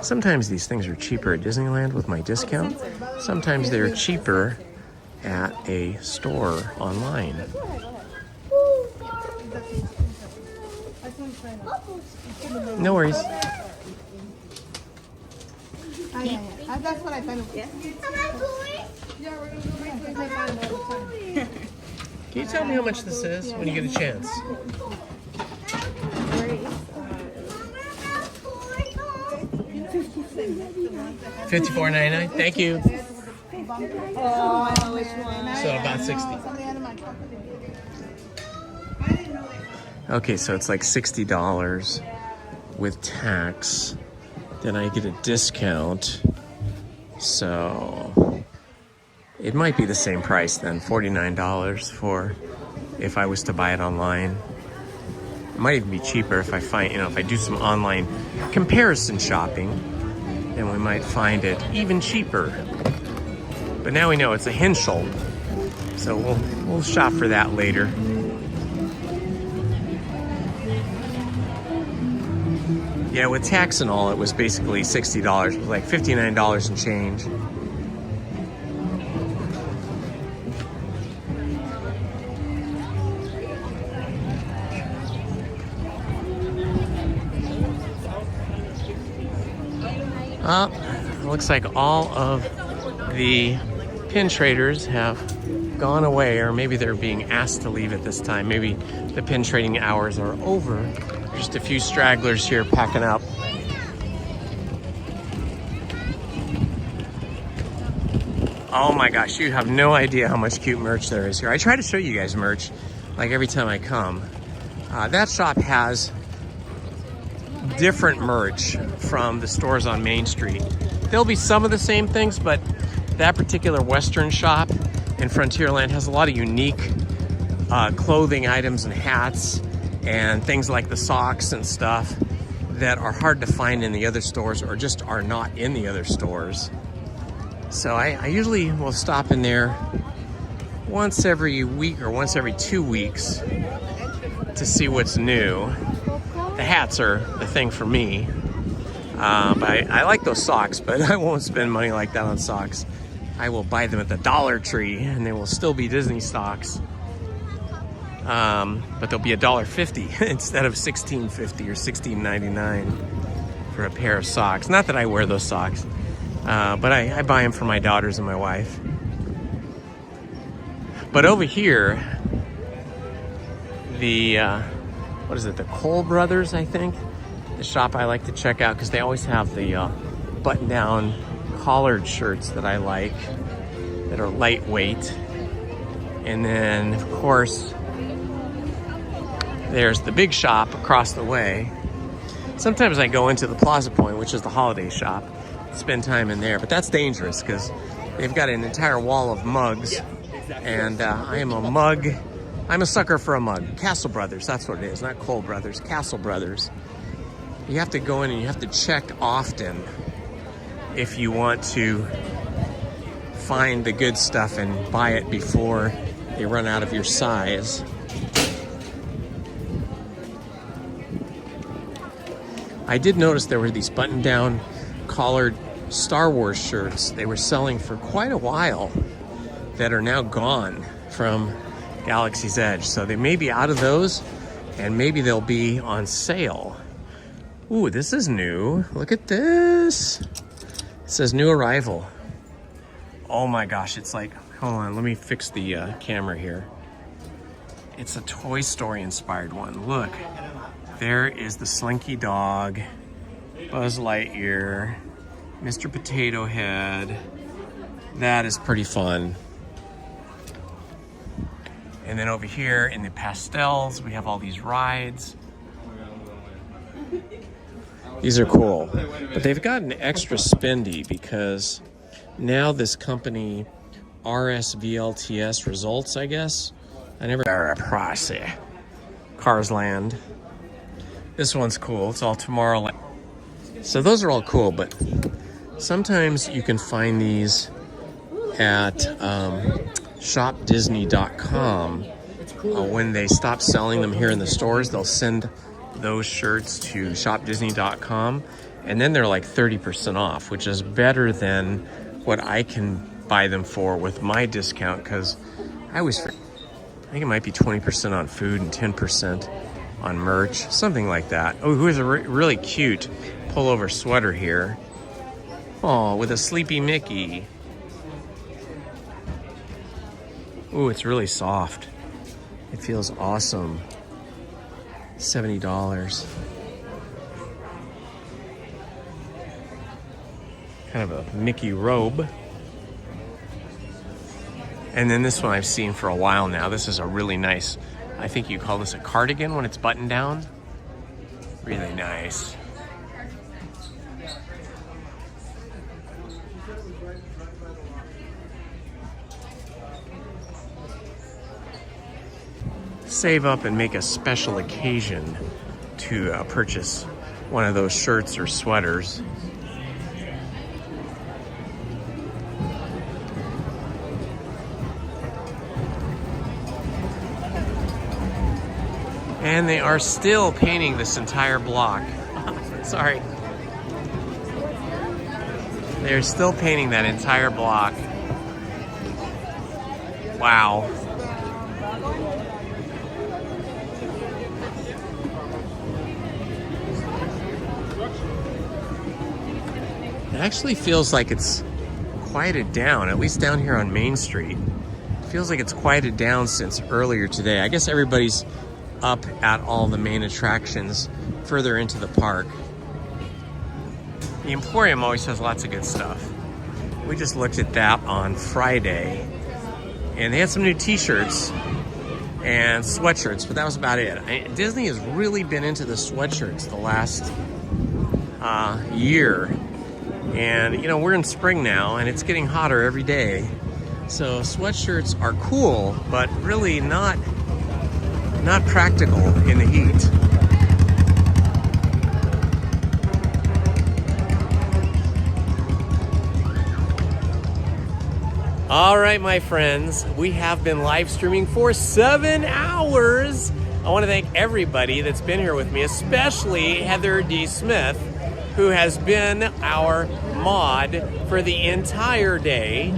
Sometimes these things are cheaper at Disneyland with my discount. Sometimes they're cheaper at a store online. No worries. That's what I thought. Yeah, we're gonna go. Can you tell me how much this is when you get a chance? $54.99. Thank you. Oh, I know which one. So about 60. Okay, so it's like $60 with tax. Then I get a discount. So it might be the same price then, $49 for if I was to buy it online. It might even be cheaper if I find, if I do some online comparison shopping, then we might find it even cheaper. But now we know it's a Henschel, so we'll shop for that later. Yeah, with tax and all, it was basically $60. It was like $59 and change. Looks like all of the pin traders have gone away, or maybe they're being asked to leave at this time. Maybe the pin trading hours are over. Just a few stragglers here packing up. Oh my gosh, you have no idea how much cute merch there is here. I try to show you guys merch like every time I come. That shop has different merch from the stores on Main Street. There'll be some of the same things, but that particular Western shop in Frontierland has a lot of unique clothing items and hats and things like the socks and stuff that are hard to find in the other stores or just are not in the other stores. So I usually will stop in there once every week or once every 2 weeks to see what's new. The hats are the thing for me. But I like those socks, but I won't spend money like that on socks. I will buy them at the Dollar Tree and they will still be Disney socks. But they'll be $1.50 instead of $16.50 or $16.99 for a pair of socks. Not that I wear those socks, but I buy them for my daughters and my wife. But over here, the, what is it, the Cole Brothers, I think? The shop I like to check out because they always have the button-down collared shirts that I like, that are lightweight. And then, of course, there's the big shop across the way. Sometimes I go into the Plaza Point, which is the holiday shop, spend time in there, but that's dangerous because they've got an entire wall of mugs, and I am a mug I'm a sucker for a mug. Castle Brothers, that's what it is. Not Cole Brothers, Castle Brothers. You have to go in and you have to check often if you want to find the good stuff and buy it before they run out of your size. I did notice there were these button-down collared Star Wars shirts they were selling for quite a while that are now gone from Galaxy's Edge. So they may be out of those and maybe they'll be on sale. Ooh, this is new. Look at this. It says new arrival. Oh my gosh, it's like, hold on, let me fix the camera here. It's a Toy Story inspired one. Look, there is the Slinky Dog, Buzz Lightyear, Mr. Potato Head. That is pretty fun. And then over here in the pastels, we have all these rides. These are cool, but they've gotten extra spendy because now this company, RSVLTS Results, I guess. I never very pricey. Cars Land. This one's cool. It's all Tomorrowland. So those are all cool, but sometimes you can find these at shopdisney.com. When they stop selling them here in the stores, they'll send those shirts to shopdisney.com, and then they're like 30% off, which is better than what I can buy them for with my discount, because I think it might be 20% on food and 10% on merch, something like that. Oh, here's a really cute pullover sweater here. Oh, with a Sleepy Mickey. Ooh, it's really soft. It feels awesome. $70. Kind of a Mickey robe. And then this one I've seen for a while now. This is a really nice, I think you call this a cardigan when it's buttoned down. Really nice. Save up and make a special occasion to purchase one of those shirts or sweaters. And they are still painting this entire block. Sorry. They're still painting that entire block. Wow. It actually feels like it's quieted down, at least down here on Main Street. It feels like it's quieted down since earlier today. I guess everybody's up at all the main attractions further into the park. The Emporium always has lots of good stuff. We just looked at that on Friday, and they had some new t-shirts and sweatshirts, but that was about it. Disney has really been into the sweatshirts the last year. And you know, we're in spring now and it's getting hotter every day. So sweatshirts are cool, but really not practical in the heat. All right, my friends, we have been live streaming for 7 hours. I want to thank everybody that's been here with me, especially Heather D. Smith, who has been our mod for the entire day,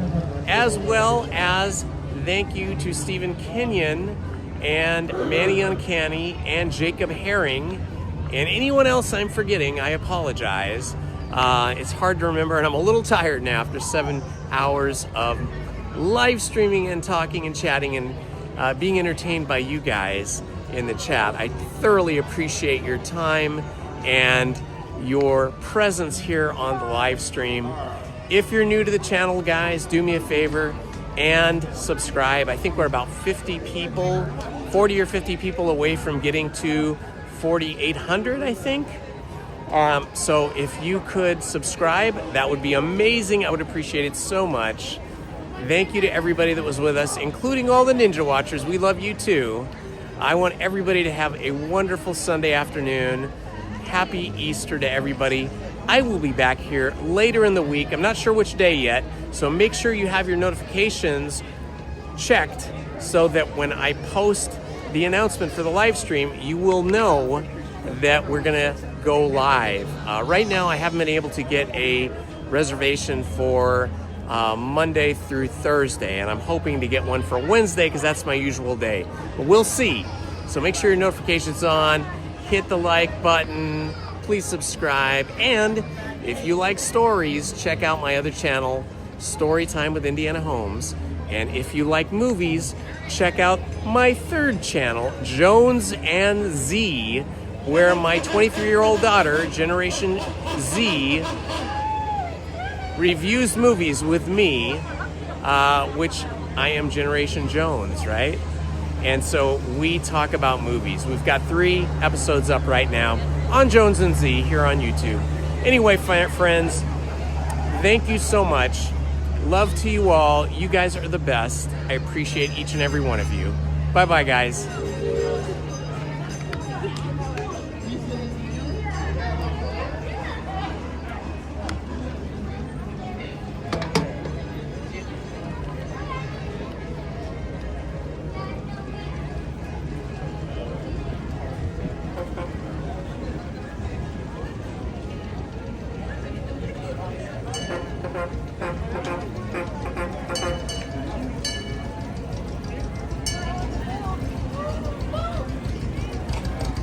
as well as thank you to Stephen Kenyon and Manny Uncanny and Jacob Herring and anyone else I'm forgetting. I apologize. It's hard to remember, and I'm a little tired now after 7 hours of live streaming and talking and chatting and being entertained by you guys in the chat. I thoroughly appreciate your time and your presence here on the live stream. If you're new to the channel, guys, do me a favor and subscribe. I think we're about 50 people, 40 or 50 people away from getting to 4,800, I think. So if you could subscribe, that would be amazing. I would appreciate it so much. Thank you to everybody that was with us, including all the Ninja Watchers. We love you too. I want everybody to have a wonderful Sunday afternoon. Happy Easter to everybody. I will be back here later in the week. I'm not sure which day yet, so make sure you have your notifications checked so that when I post the announcement for the live stream, you will know that we're gonna go live. Right now, I haven't been able to get a reservation for Monday through Thursday, and I'm hoping to get one for Wednesday because that's my usual day. But we'll see. So make sure your notifications on, hit the like button, please subscribe, and if you like stories, check out my other channel, Storytime with Indiana Holmes. And if you like movies, check out my third channel, Jones and Z, where my 23-year-old daughter, Generation Z, reviews movies with me, which I am Generation Jones, right? And so we talk about movies. We've got 3 episodes up right now on Jones and Z here on YouTube. Anyway, friends, thank you so much. Love to you all. You guys are the best. I appreciate each and every one of you. Bye-bye, guys.